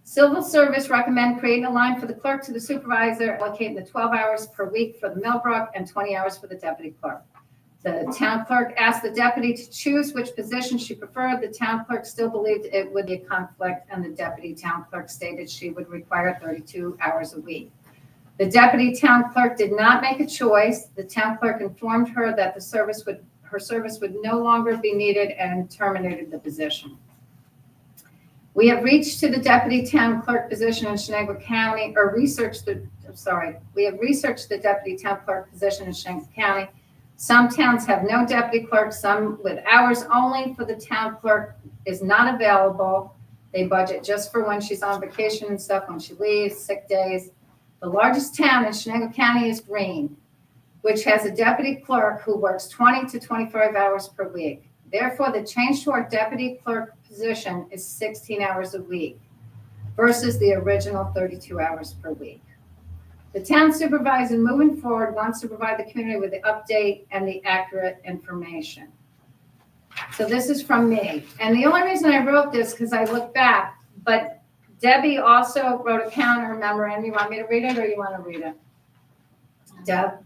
Civil Service recommend creating a line for the clerk to the supervisor, allocating the 12 hours per week for the Millbrook and 20 hours for the deputy clerk. The town clerk asked the deputy to choose which position she preferred. The town clerk still believed it would be a conflict, and the deputy town clerk stated she would require 32 hours a week. The deputy town clerk did not make a choice. The town clerk informed her that her service would no longer be needed and terminated the position. We have reached to the deputy town clerk position in Shenango County, we have researched the deputy town clerk position in Shenango County. Some towns have no deputy clerk, some with hours only for the town clerk is not available. They budget just for when she's on vacation and stuff, when she leaves, sick days. The largest town in Shenango County is Greene, which has a deputy clerk who works 20 to 25 hours per week. Therefore, the change to our deputy clerk position is 16 hours a week versus the original 32 hours per week. The town supervisor moving forward wants to provide the community with the update and the accurate information. So this is from me. And the only reason I wrote this, because I look back, but Debbie also wrote a counter memorandum. You want me to read it or you want to read it? Deb?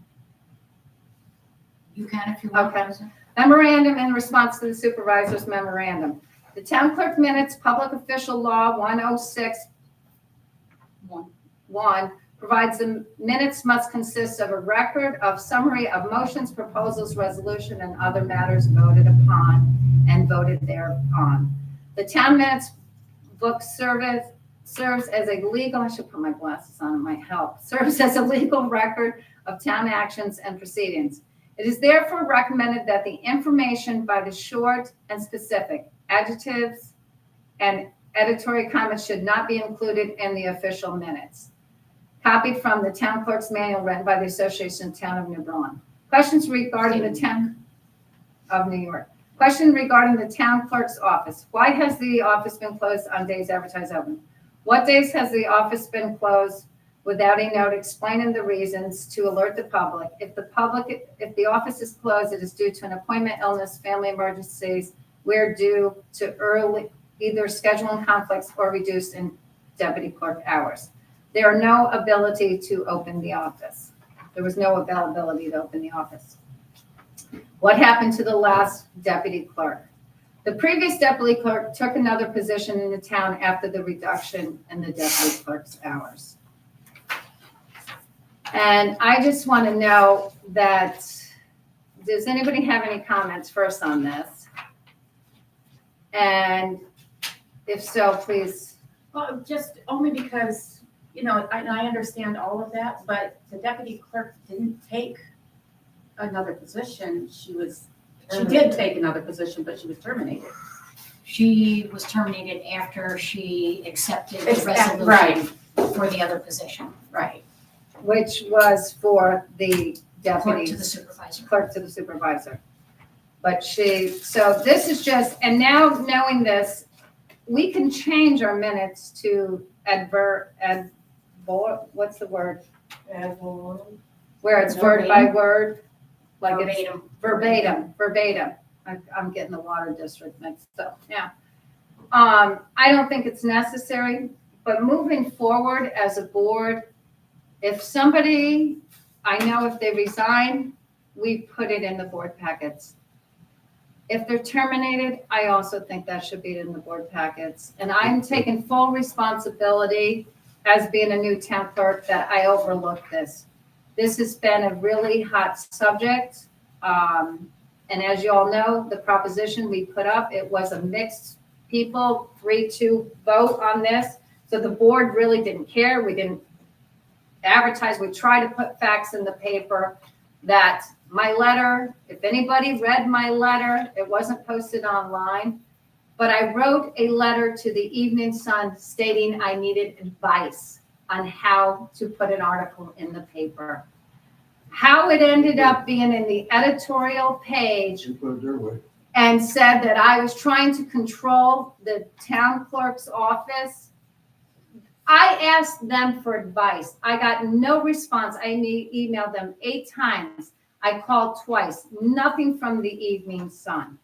You can if you want. Okay. Memorandum in response to the supervisor's memorandum. The town clerk minutes, public official law 106.1 provides the minutes must consist of a record of summary of motions, proposals, resolution, and other matters voted upon and voted thereon. The town minutes book serves as a legal, I should put my glasses on, it might help, serves as a legal record of town actions and proceedings. It is therefore recommended that the information by the short and specific adjectives and editorial comments should not be included in the official minutes. Copied from the town clerk's manual written by the Association of Town of New Berlin. Questions regarding the town of New York. Question regarding the town clerk's office. Why has the office been closed on days advertised open? What days has the office been closed without a note explaining the reasons to alert the public? If the office is closed, it is due to an appointment, illness, family emergencies. We're due to early either scheduling conflicts or reduced in deputy clerk hours. There are no ability to open the office. There was no availability to open the office. What happened to the last deputy clerk? The previous deputy clerk took another position in the town after the reduction in the deputy clerk's hours. And I just want to know that, does anybody have any comments first on this? And if so, please. Well, just only because, you know, I understand all of that, but the deputy clerk didn't take another position. She did take another position, but she was terminated. She was terminated after she accepted the resolution Right. for the other position. Right. Which was for the Clerk deputy to the supervisor. clerk to the supervisor. But so this is just, and now knowing this, we can change our minutes to what's the word? Where it's word by word, like it's verbatim. I'm getting the water district mixed up now. I don't think it's necessary, but moving forward as a board, if somebody, I know if they resign, we put it in the board packets. If they're terminated, I also think that should be in the board packets. And I'm taking full responsibility as being a new town clerk that I overlooked this. This has been a really hot subject. And as you all know, the proposition we put up, it was a mixed people, 3-2 vote on this. So the board really didn't care. We didn't advertise. We tried to put facts in the paper that my letter, if anybody read my letter, it wasn't posted online, but I wrote a letter to the Evening Sun stating I needed advice on how to put an article in the paper. How it ended up being in the editorial page and said that I was trying to control the town clerk's office. I asked them for advice. I got no response. I emailed them 8 times. I called twice, nothing from the Evening Sun.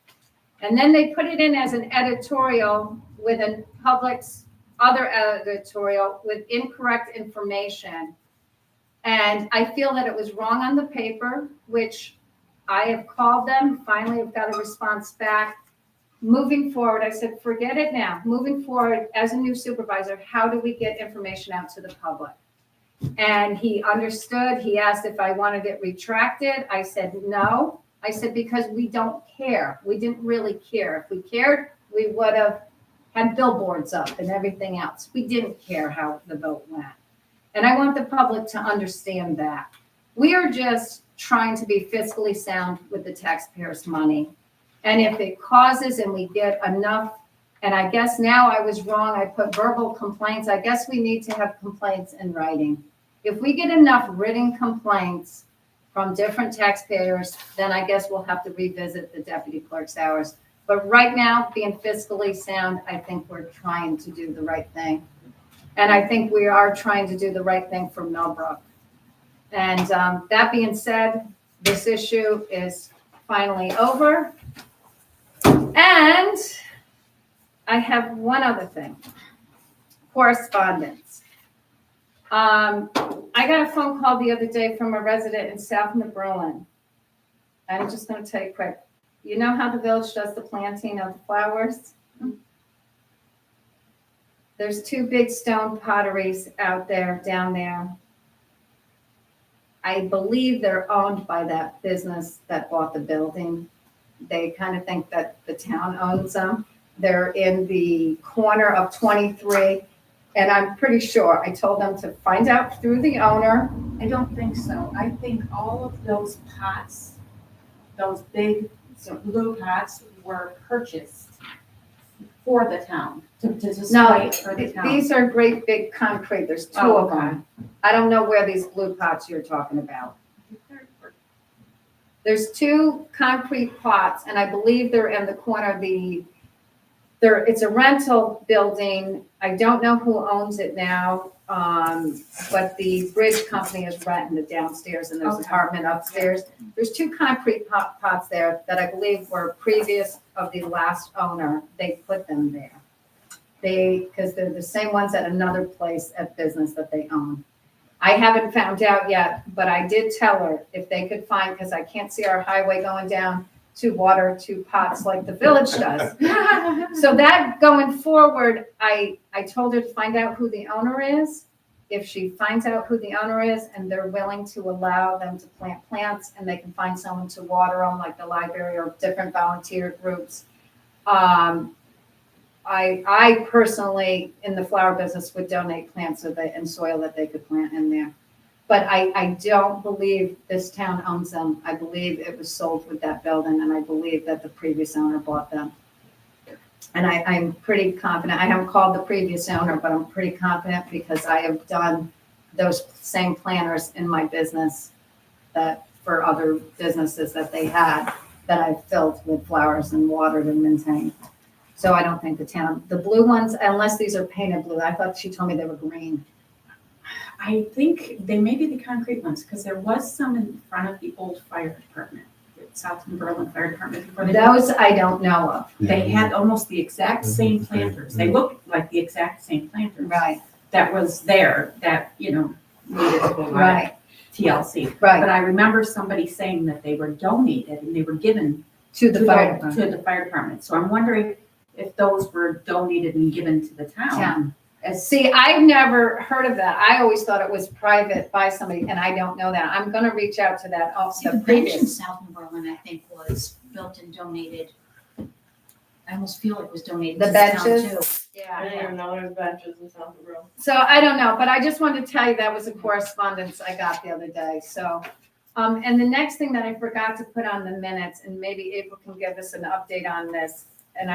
And then they put it in as an editorial with a public's other editorial with incorrect information. And I feel that it was wrong on the paper, which I have called them. Finally, I've got a response back. Moving forward, I said, forget it now. Moving forward, as a new supervisor, how do we get information out to the public? And he understood. He asked if I wanted it retracted. I said, no. I said, because we don't care. We didn't really care. If we cared, we would have had billboards up and everything else. We didn't care how the vote went. And I want the public to understand that. We are just trying to be fiscally sound with the taxpayers' money. And if it causes and we get enough, and I guess now I was wrong, I put verbal complaints, I guess we need to have complaints in writing. If we get enough written complaints from different taxpayers, then I guess we'll have to revisit the deputy clerk's hours. But right now, being fiscally sound, I think we're trying to do the right thing. And I think we are trying to do the right thing for Millbrook. And that being said, this issue is finally over. And I have one other thing, correspondence. I got a phone call the other day from a resident in South New Berlin. I'm just going to tell you quick. You know how the village does the planting of the flowers? There's 2 big stone potteries out there, down there. I believe they're owned by that business that bought the building. They kind of think that the town owns them. They're in the corner of 23. And I'm pretty sure I told them to find out through the owner. I don't think so. I think all of those pots, those big blue pots were purchased for the town, to display for the town. These are great big concrete. There's 2 of them. I don't know where these blue pots you're talking about. There's 2 concrete pots, and I believe they're in the corner of it's a rental building. I don't know who owns it now, but the bridge company is renting the downstairs and there's an apartment upstairs. There's 2 concrete pots there that I believe were previous of the last owner. They put them there. Because they're the same ones at another place at business that they own. I haven't found out yet, but I did tell her if they could find, because I can't see our highway going down to water 2 pots like the village does. So that going forward, I told her to find out who the owner is. If she finds out who the owner is and they're willing to allow them to plant plants and they can find someone to water them, like the library or different volunteer groups. I personally, in the flower business, would donate plants and soil that they could plant in there. But I don't believe this town owns them. I believe it was sold with that building, and I believe that the previous owner bought them. And I'm pretty confident. I haven't called the previous owner, but I'm pretty confident because I have done those same planters in my business that for other businesses that they had that I've filled with flowers and watered and maintained. So I don't think the blue ones, unless these are painted blue, I thought she told me they were green. I think they may be the concrete ones, because there was some in front of the old fire department, the South New Berlin Fire Department. Before Those I don't know of. They had almost the exact same planters. They looked like the exact same planters. Right. That was there, that, needed to go by TLC. Right. But I remember somebody saying that they were donated and they were given To the fire department. To the fire department. So I'm wondering if those were donated and given to the town. See, I've never heard of that. I always thought it was private by somebody, and I don't know that. I'm gonna reach out to that See, also. the bench in South New Berlin, I think, was built and donated. I almost feel it was donated The to the town too. benches? I didn't even know there's benches in South Room. So I don't know, but I just wanted to tell you that was a correspondence I got the other day, so. And the next thing that I forgot to put on the minutes, and maybe April can give us an update on this, and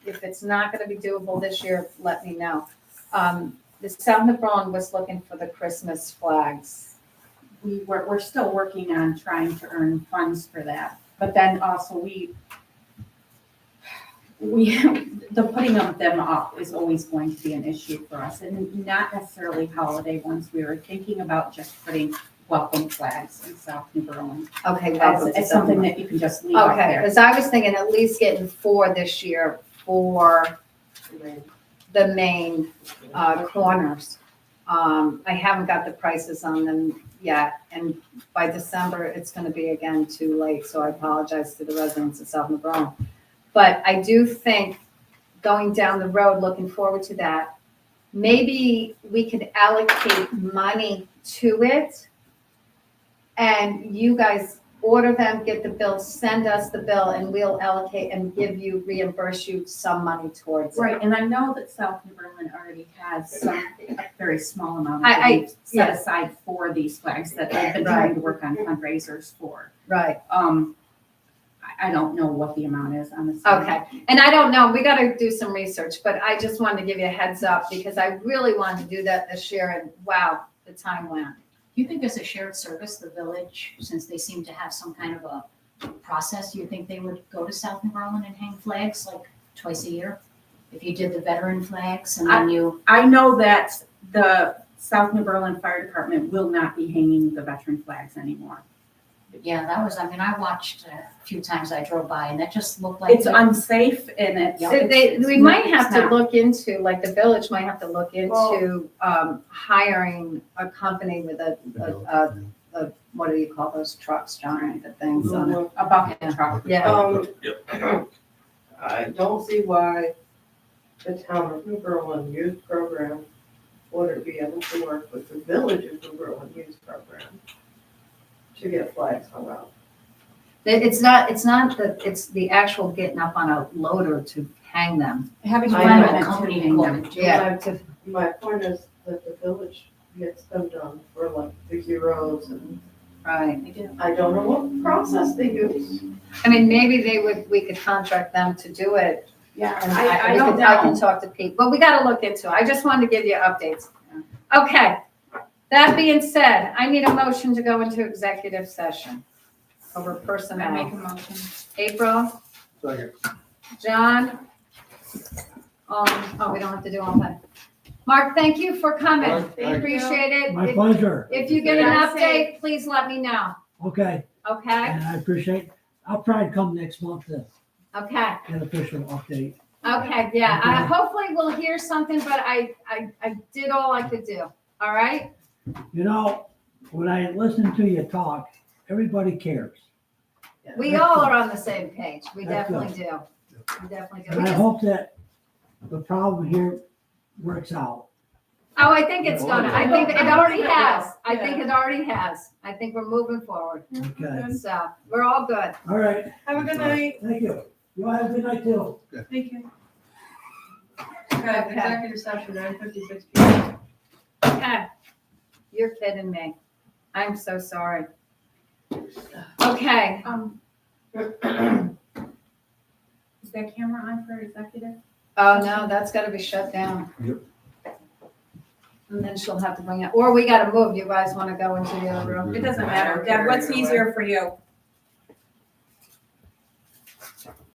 if it's not gonna be doable this year, let me know. The South New Berlin was looking for the Christmas flags. We're still working on trying to earn funds for that. But then also the putting of them up is always going to be an issue for us, and not necessarily holiday ones. We were thinking about just putting welcome flags in South New Berlin. Okay, It's something that you can just leave up Okay, there. because I was thinking at least getting 4 this year for the main corners. I haven't got the prices on them yet, and by December, it's gonna be again too late, so I apologize to the residents of South New Berlin. But I do think going down the road, looking forward to that, maybe we could allocate money to it. And you guys order them, get the bill, send us the bill, and we'll allocate and reimburse you some money towards it. Right, and I know that South New Berlin already has some, a very small amount I- that they've set yeah. aside for these flags that they've been Right. trying to work on fundraisers for. Right, I don't know what the amount is, honestly. okay. And I don't know, we gotta do some research, but I just wanted to give you a heads up because I really wanted to do that this year and wow, the time went. Do you think as a shared service, the village, since they seem to have some kind of a process, do you think they would go to South New Berlin and hang flags like twice a year? If you did the veteran flags and then you, I know that the South New Berlin Fire Department will not be hanging the veteran flags anymore. yeah, that was, I mean, I watched a few times I drove by and that just looked like. It's unsafe and it's. We might have to not. look into, like, the village might have to look into, hiring a company with a, what do you call those trucks, John, the things on it? A bucket truck. Yeah, I don't see why the town of New Berlin youth program wouldn't be able to work with the village of New Berlin youth program to get flags hung up. it's the actual getting up on a loader to hang them. Having I fun know. and company hang them. Yeah. My point is that the village gets them done for like the heroes and Right. I don't know what process they use. I mean, maybe we could contract them to do it. Yeah, And I we don't could- I can know. talk to Pete, but we gotta look into it. I just wanted to give you updates. Okay, that being said, I need a motion to go into executive session over I make a personnel. motion. April, Second. John? We don't have to do all that. Mark, thank you for coming. Thank you. Appreciate it. My pleasure. If you get an Drive update, please let me know, Okay, okay? and I appreciate, I'll try and come next month to Okay. get official update. Okay, yeah, Okay. hopefully we'll hear something, but I did all I could do, all right? You know, when I listen to you talk, everybody cares. We all are on the same page, we That's definitely do. We definitely do. And We I just- hope that the problem here works out. Oh, I think it's gonna, I think it already has, I think it already has. I think we're moving forward, Okay, so, we're all good. all right, Have a good night. thank you. You all have a good night too. Thank you. Okay, executive session, 9:56 p.m. Okay, you're kidding me. I'm so sorry. Okay, Is that camera on for executive? oh no, that's gotta be shut down. Yep. And then she'll have to bring it, or we gotta move. You guys wanna go into the other room? It doesn't matter. Deb, what's easier for you?